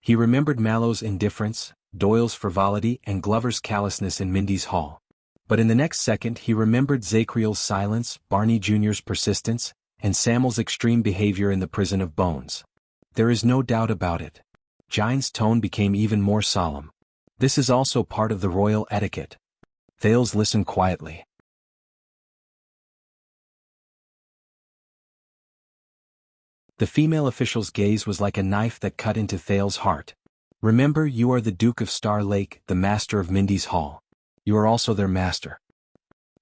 He remembered Mallow's indifference, Doyle's frivolity, and Glover's callousness in Mindy's hall. But in the next second he remembered Zacriel's silence, Barney Jr.'s persistence, and Samuel's extreme behavior in the prison of bones. There is no doubt about it. Jiang's tone became even more solemn. This is also part of the royal etiquette. Thales listened quietly. The female official's gaze was like a knife that cut into Thales' heart. Remember, you are the Duke of Star Lake, the master of Mindy's hall. You are also their master.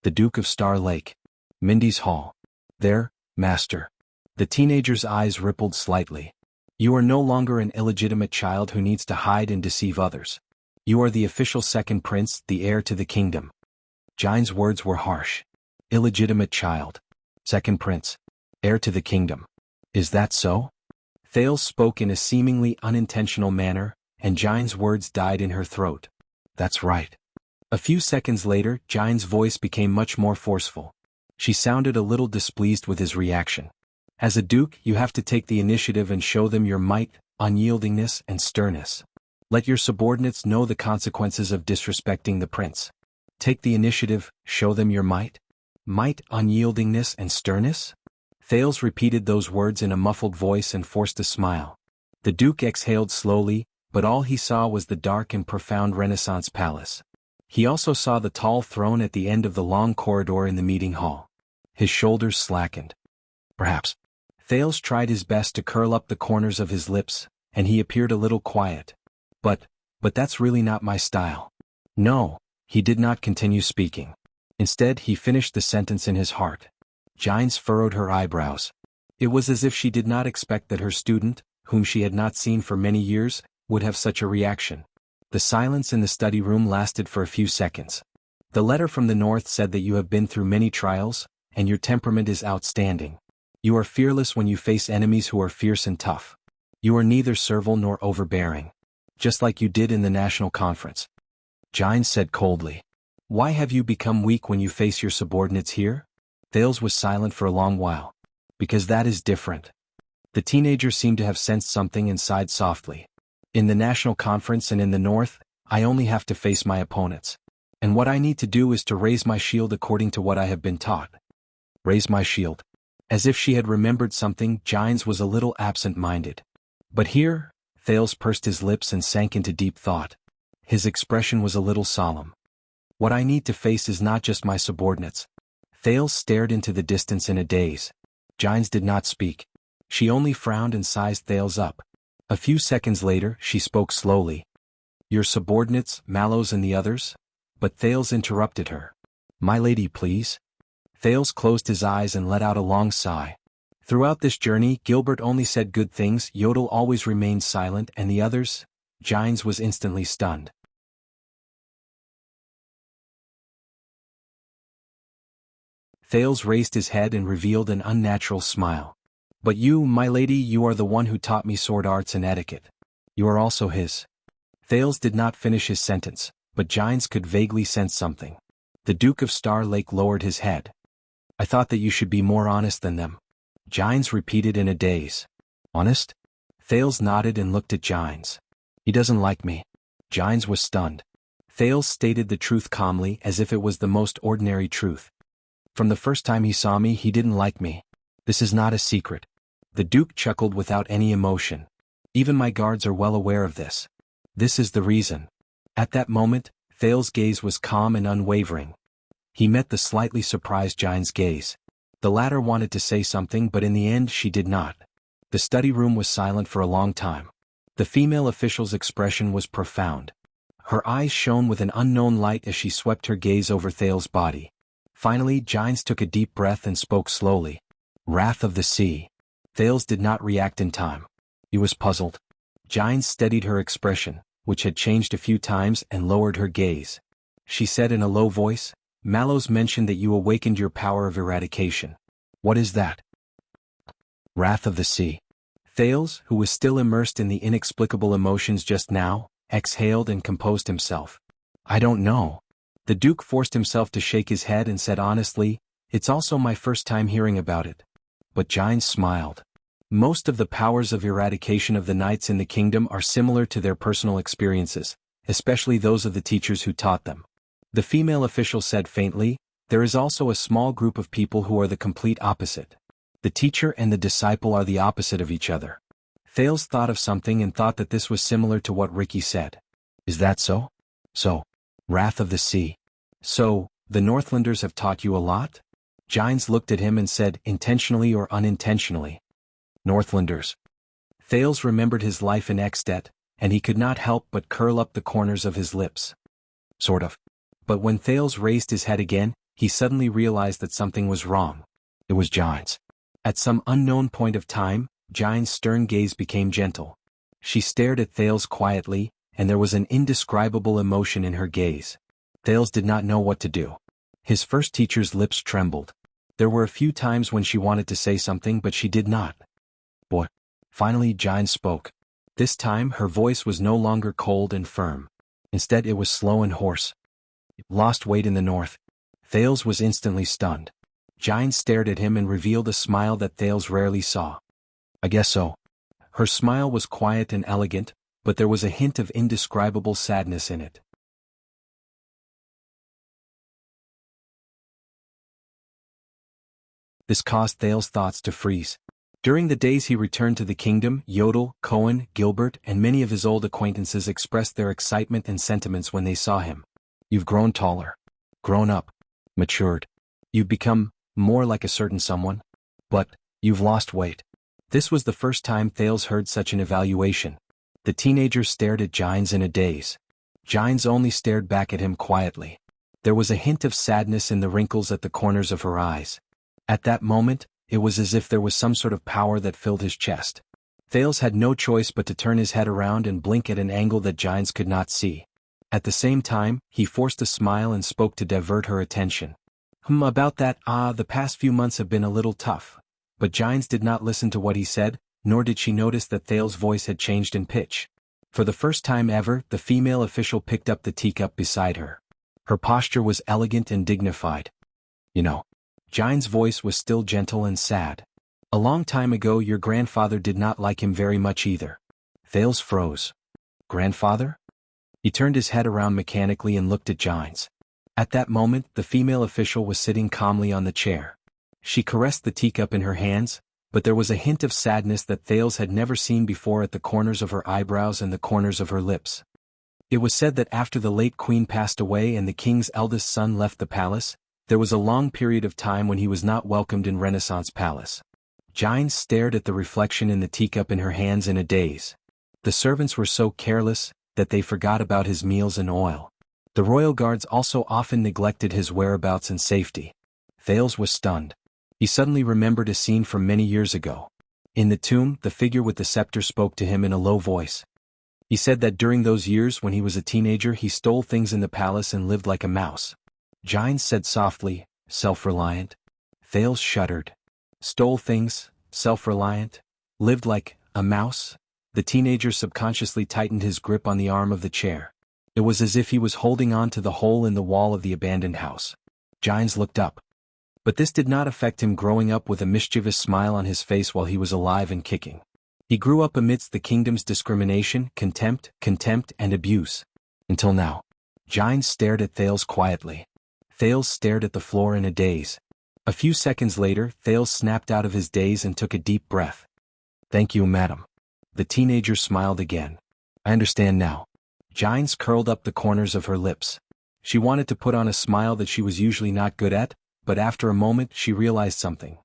The Duke of Star Lake. Mindy's hall. Their master. The teenager's eyes rippled slightly. You are no longer an illegitimate child who needs to hide and deceive others. You are the official second prince, the heir to the kingdom. Jiang's words were harsh. Illegitimate child. Second prince. Heir to the kingdom. Is that so? Thales spoke in a seemingly unintentional manner, and Jiang's words died in her throat. That's right. A few seconds later, Jiang's voice became much more forceful. She sounded a little displeased with his reaction. As a duke, you have to take the initiative and show them your might, unyieldingness, and sternness. Let your subordinates know the consequences of disrespecting the prince. Take the initiative, show them your might? Might, unyieldingness, and sternness? Thales repeated those words in a muffled voice and forced a smile. The Duke exhaled slowly, but all he saw was the dark and profound Renaissance palace. He also saw the tall throne at the end of the long corridor in the meeting hall. His shoulders slackened. Perhaps. Thales tried his best to curl up the corners of his lips, and he appeared a little quiet. But that's really not my style. No, he did not continue speaking. Instead, he finished the sentence in his heart. Jiang furrowed her eyebrows. It was as if she did not expect that her student, whom she had not seen for many years, would have such a reaction. The silence in the study room lasted for a few seconds. The letter from the north said that you have been through many trials, and your temperament is outstanding. You are fearless when you face enemies who are fierce and tough. You are neither servile nor overbearing. Just like you did in the national conference. Jiang said coldly. Why have you become weak when you face your subordinates here? Thales was silent for a long while. Because that is different. The teenager seemed to have sensed something and sighed softly. In the national conference and in the north, I only have to face my opponents. And what I need to do is to raise my shield according to what I have been taught. Raise my shield. As if she had remembered something, Jiang was a little absent-minded. But here, Thales pursed his lips and sank into deep thought. His expression was a little solemn. What I need to face is not just my subordinates. Thales stared into the distance in a daze. Jiang did not speak. She only frowned and sized Thales up. A few seconds later, she spoke slowly. Your subordinates, Mallows and the others? But Thales interrupted her. My lady, please. Thales closed his eyes and let out a long sigh. Throughout this journey, Gilbert only said good things, Yodel always remained silent, and the others? Jiang was instantly stunned. Thales raised his head and revealed an unnatural smile. But you, my lady, you are the one who taught me sword arts and etiquette. You are also his. Thales did not finish his sentence, but Gines could vaguely sense something. The Duke of Star Lake lowered his head. I thought that you should be more honest than them. Gines repeated in a daze. Honest? Thales nodded and looked at Gines. He doesn't like me. Gines was stunned. Thales stated the truth calmly as if it was the most ordinary truth. From the first time he saw me, he didn't like me. This is not a secret. The Duke chuckled without any emotion. Even my guards are well aware of this. This is the reason. At that moment, Thales' gaze was calm and unwavering. He met the slightly surprised Gines' gaze. The latter wanted to say something, but in the end she did not. The study room was silent for a long time. The female official's expression was profound. Her eyes shone with an unknown light as she swept her gaze over Thales' body. Finally, Gines took a deep breath and spoke slowly. Wrath of the Sea. Thales did not react in time. He was puzzled. Gines steadied her expression, which had changed a few times, and lowered her gaze. She said in a low voice, Mallows mentioned that you awakened your power of eradication. What is that? Wrath of the Sea. Thales, who was still immersed in the inexplicable emotions just now, exhaled and composed himself. I don't know. The Duke forced himself to shake his head and said honestly, it's also my first time hearing about it. But Gines smiled. Most of the powers of eradication of the knights in the kingdom are similar to their personal experiences, especially those of the teachers who taught them. The female official said faintly, there is also a small group of people who are the complete opposite. The teacher and the disciple are the opposite of each other. Thales thought of something and thought that this was similar to what Ricky said. Is that so? So. Wrath of the Sea. So, the Northlanders have taught you a lot? Gines looked at him and said, intentionally or unintentionally. Northlanders. Thales remembered his life in Extet, and he could not help but curl up the corners of his lips. Sort of. But when Thales raised his head again, he suddenly realized that something was wrong. It was Gines. At some unknown point of time, Gines' stern gaze became gentle. She stared at Thales quietly, and there was an indescribable emotion in her gaze. Thales did not know what to do. His first teacher's lips trembled. There were a few times when she wanted to say something, but she did not. Boy. Finally Gines spoke. This time her voice was no longer cold and firm. Instead it was slow and hoarse. Lost weight in the north. Thales was instantly stunned. Gines stared at him and revealed a smile that Thales rarely saw. I guess so. Her smile was quiet and elegant, but there was a hint of indescribable sadness in it. This caused Thales' thoughts to freeze. During the days he returned to the kingdom, Yodel, Cohen, Gilbert, and many of his old acquaintances expressed their excitement and sentiments when they saw him. You've grown taller. Grown up. Matured. You've become more like a certain someone. But you've lost weight. This was the first time Thales heard such an evaluation. The teenager stared at Gines in a daze. Gines only stared back at him quietly. There was a hint of sadness in the wrinkles at the corners of her eyes. At that moment, it was as if there was some sort of power that filled his chest. Thales had no choice but to turn his head around and blink at an angle that Gines could not see. At the same time, he forced a smile and spoke to divert her attention. About that, the past few months have been a little tough. But Gines did not listen to what he said, nor did she notice that Thales' voice had changed in pitch. For the first time ever, the female official picked up the teacup beside her. Her posture was elegant and dignified. You know. Gines' voice was still gentle and sad. A long time ago your grandfather did not like him very much either. Thales froze. Grandfather? He turned his head around mechanically and looked at Gines. At that moment, the female official was sitting calmly on the chair. She caressed the teacup in her hands, but there was a hint of sadness that Thales had never seen before at the corners of her eyebrows and the corners of her lips. It was said that after the late queen passed away and the king's eldest son left the palace, there was a long period of time when he was not welcomed in Renaissance Palace. Gines stared at the reflection in the teacup in her hands in a daze. The servants were so careless that they forgot about his meals and oil. The royal guards also often neglected his whereabouts and safety. Thales was stunned. He suddenly remembered a scene from many years ago. In the tomb, the figure with the scepter spoke to him in a low voice. He said that during those years when he was a teenager he stole things in the palace and lived like a mouse. Gines said softly, self-reliant. Thales shuddered. Stole things, self-reliant, lived like a mouse? The teenager subconsciously tightened his grip on the arm of the chair. It was as if he was holding on to the hole in the wall of the abandoned house. Jianghu looked up. But this did not affect him, growing up with a mischievous smile on his face while he was alive and kicking. He grew up amidst the kingdom's discrimination, contempt, and abuse. Until now. Jianghu stared at Thales quietly. Thales stared at the floor in a daze. A few seconds later, Thales snapped out of his daze and took a deep breath. "Thank you, madam." The teenager smiled again. "I understand now." Jianghu curled up the corners of her lips. She wanted to put on a smile that she was usually not good at, but after a moment she realized something.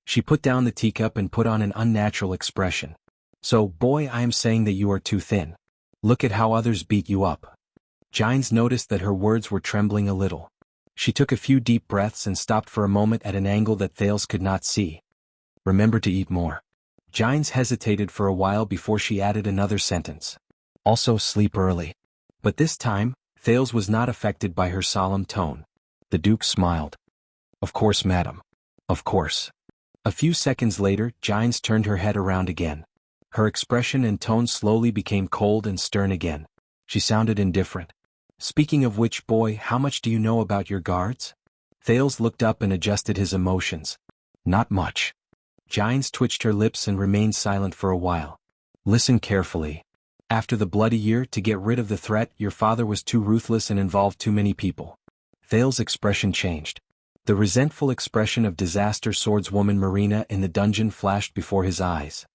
She put down the teacup and put on an unnatural expression. "So, boy, I am saying that you are too thin. Look at how others beat you up." Jianghu noticed that her words were trembling a little. She took a few deep breaths and stopped for a moment at an angle that Thales could not see. "Remember to eat more." Jianghu hesitated for a while before she added another sentence. "Also sleep early." But this time, Thales was not affected by her solemn tone. The Duke smiled. "Of course, madam. Of course." A few seconds later, Jianghu turned her head around again. Her expression and tone slowly became cold and stern again. She sounded indifferent. "Speaking of which, boy, how much do you know about your guards?" Thales looked up and adjusted his emotions. "Not much." Jianghu twitched her lips and remained silent for a while. "Listen carefully. After the bloody year, to get rid of the threat, your father was too ruthless and involved too many people." Thales' expression changed. The resentful expression of disaster swordswoman Marina in the dungeon flashed before his eyes.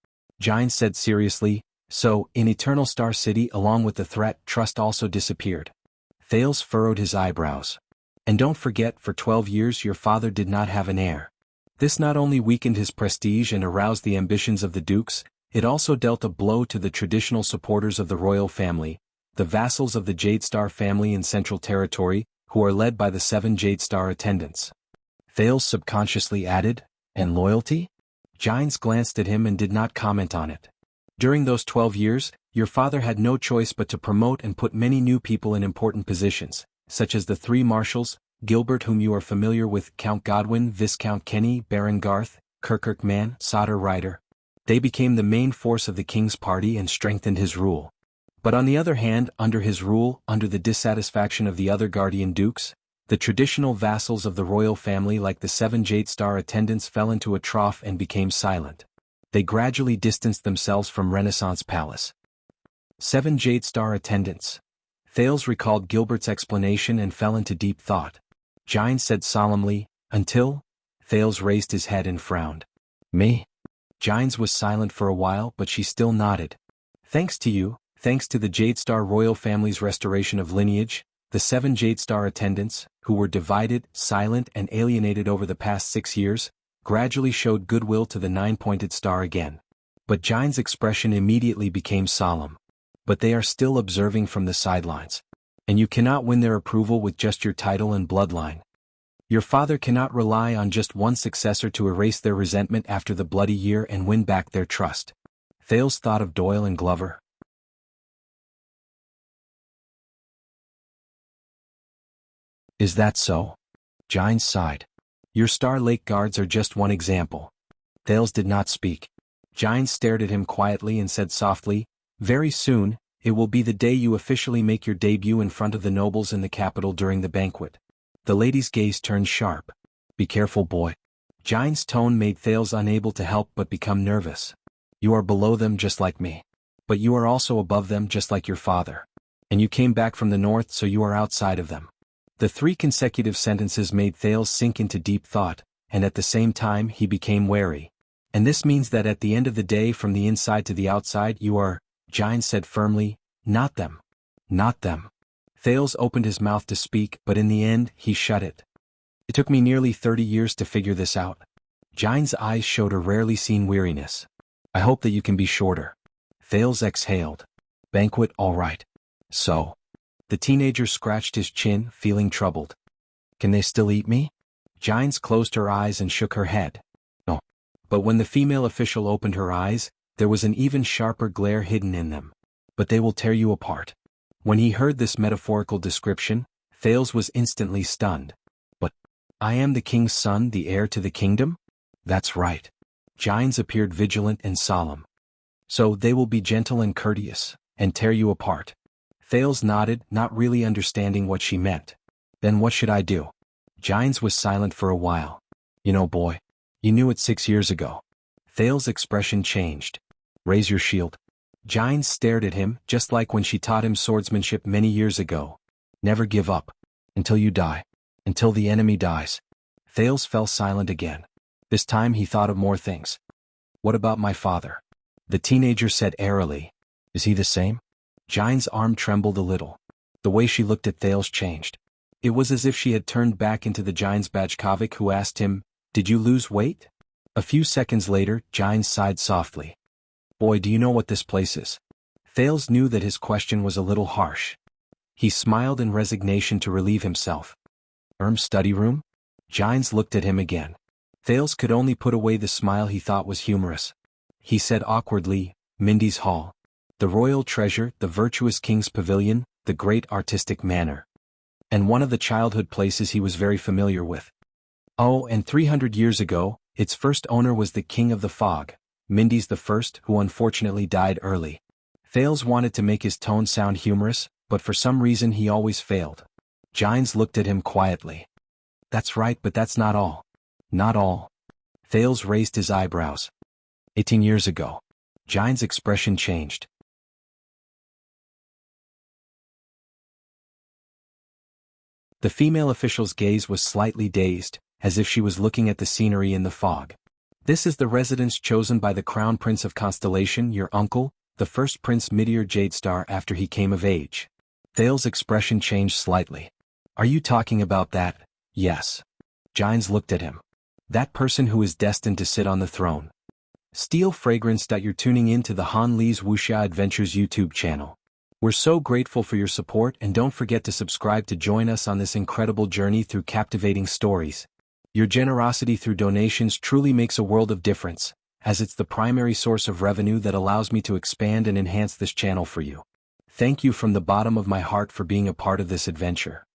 Jianghu said seriously, "So, in Eternal Star City, along with the threat, trust also disappeared." Thales furrowed his eyebrows. "And don't forget, for 12 years your father did not have an heir. This not only weakened his prestige and aroused the ambitions of the dukes, it also dealt a blow to the traditional supporters of the royal family, the vassals of the Jade Star family in Central Territory, who are led by the 7 Jade Star attendants." Thales subconsciously added, "And loyalty?" Jianghu glanced at him and did not comment on it. "During those 12 years, your father had no choice but to promote and put many new people in important positions, such as the 3 marshals, Gilbert, whom you are familiar with, Count Godwin, Viscount Kenny, Baron Garth, Kirkirk Man, Sauter Ryder. They became the main force of the king's party and strengthened his rule. But on the other hand, under his rule, under the dissatisfaction of the other guardian dukes, the traditional vassals of the royal family like the 7 Jade Star attendants fell into a trough and became silent. They gradually distanced themselves from Renaissance Palace. 7 Jade Star attendants. Thales recalled Gilbert's explanation and fell into deep thought. Jianghu said solemnly, "Until?" Thales raised his head and frowned. "Me?" Jianghu was silent for a while, but she still nodded. "Thanks to you, thanks to the Jade Star royal family's restoration of lineage, the 7 Jade Star attendants, who were divided, silent and alienated over the past 6 years, gradually showed goodwill to the 9-pointed star again." But Jianghu's expression immediately became solemn. "But they are still observing from the sidelines. And you cannot win their approval with just your title and bloodline. Your father cannot rely on just one successor to erase their resentment after the bloody year and win back their trust." Thales thought of Doyle and Glover. "Is that so?" Jianghu sighed. "Your Star Lake guards are just one example." Thales did not speak. Jianghu stared at him quietly and said softly, "Very soon, it will be the day you officially make your debut in front of the nobles in the capital during the banquet." The lady's gaze turned sharp. "Be careful, boy." Jianghu's tone made Thales unable to help but become nervous. "You are below them just like me. But you are also above them just like your father. And you came back from the north, so you are outside of them." The 3 consecutive sentences made Thales sink into deep thought, and at the same time he became wary. "And this means that at the end of the day, from the inside to the outside, you are," Jianghu said firmly, "not them. Not them." Thales opened his mouth to speak, but in the end, he shut it. "It took me nearly 30 years to figure this out." Jianghu's eyes showed a rarely seen weariness. "I hope that you can be shorter." Thales exhaled. "Banquet, all right. So." The teenager scratched his chin, feeling troubled. "Can they still eat me?" Jianghu closed her eyes and shook her head. "No." But when the female official opened her eyes, there was an even sharper glare hidden in them. "But they will tear you apart." When he heard this metaphorical description, Thales was instantly stunned. "But I am the king's son, the heir to the kingdom?" That's right. Giants appeared vigilant and solemn. So they will be gentle and courteous, and tear you apart. Thales nodded, not really understanding what she meant. Then what should I do? Giants was silent for a while. You know, boy. You knew it 6 years ago. Thales' expression changed. Raise your shield. Giants stared at him, just like when she taught him swordsmanship many years ago. Never give up. Until you die. Until the enemy dies. Thales fell silent again. This time he thought of more things. What about my father? The teenager said airily. Is he the same? Giant's arm trembled a little. The way she looked at Thales changed. It was as if she had turned back into the Giant's Bajkovic who asked him, "Did you lose weight?" A few seconds later, Giant sighed softly. Boy, do you know what this place is? Thales knew that his question was a little harsh. He smiled in resignation to relieve himself. Study room? Giants looked at him again. Thales could only put away the smile he thought was humorous. He said awkwardly, Mindy's Hall. The royal treasure, the virtuous king's pavilion, the great artistic manor. And one of the childhood places he was very familiar with. Oh, and 300 years ago, its first owner was the king of the fog, Mindy's the first, who unfortunately died early. Thales wanted to make his tone sound humorous, but for some reason he always failed. Giants looked at him quietly. That's right, but that's not all. Not all. Thales raised his eyebrows. 18 years ago. Giant's expression changed. The female official's gaze was slightly dazed, as if she was looking at the scenery in the fog. This is the residence chosen by the Crown Prince of Constellation, your uncle, the first Prince Meteor Jadestar after he came of age. Thales' expression changed slightly. Are you talking about that? Yes. Giants looked at him. That person who is destined to sit on the throne. Steel fragrance. You're tuning in to the Han Lee's Wuxia Adventures YouTube channel. We're so grateful for your support, and don't forget to subscribe to join us on this incredible journey through captivating stories. Your generosity through donations truly makes a world of difference, as it's the primary source of revenue that allows me to expand and enhance this channel for you. Thank you from the bottom of my heart for being a part of this adventure.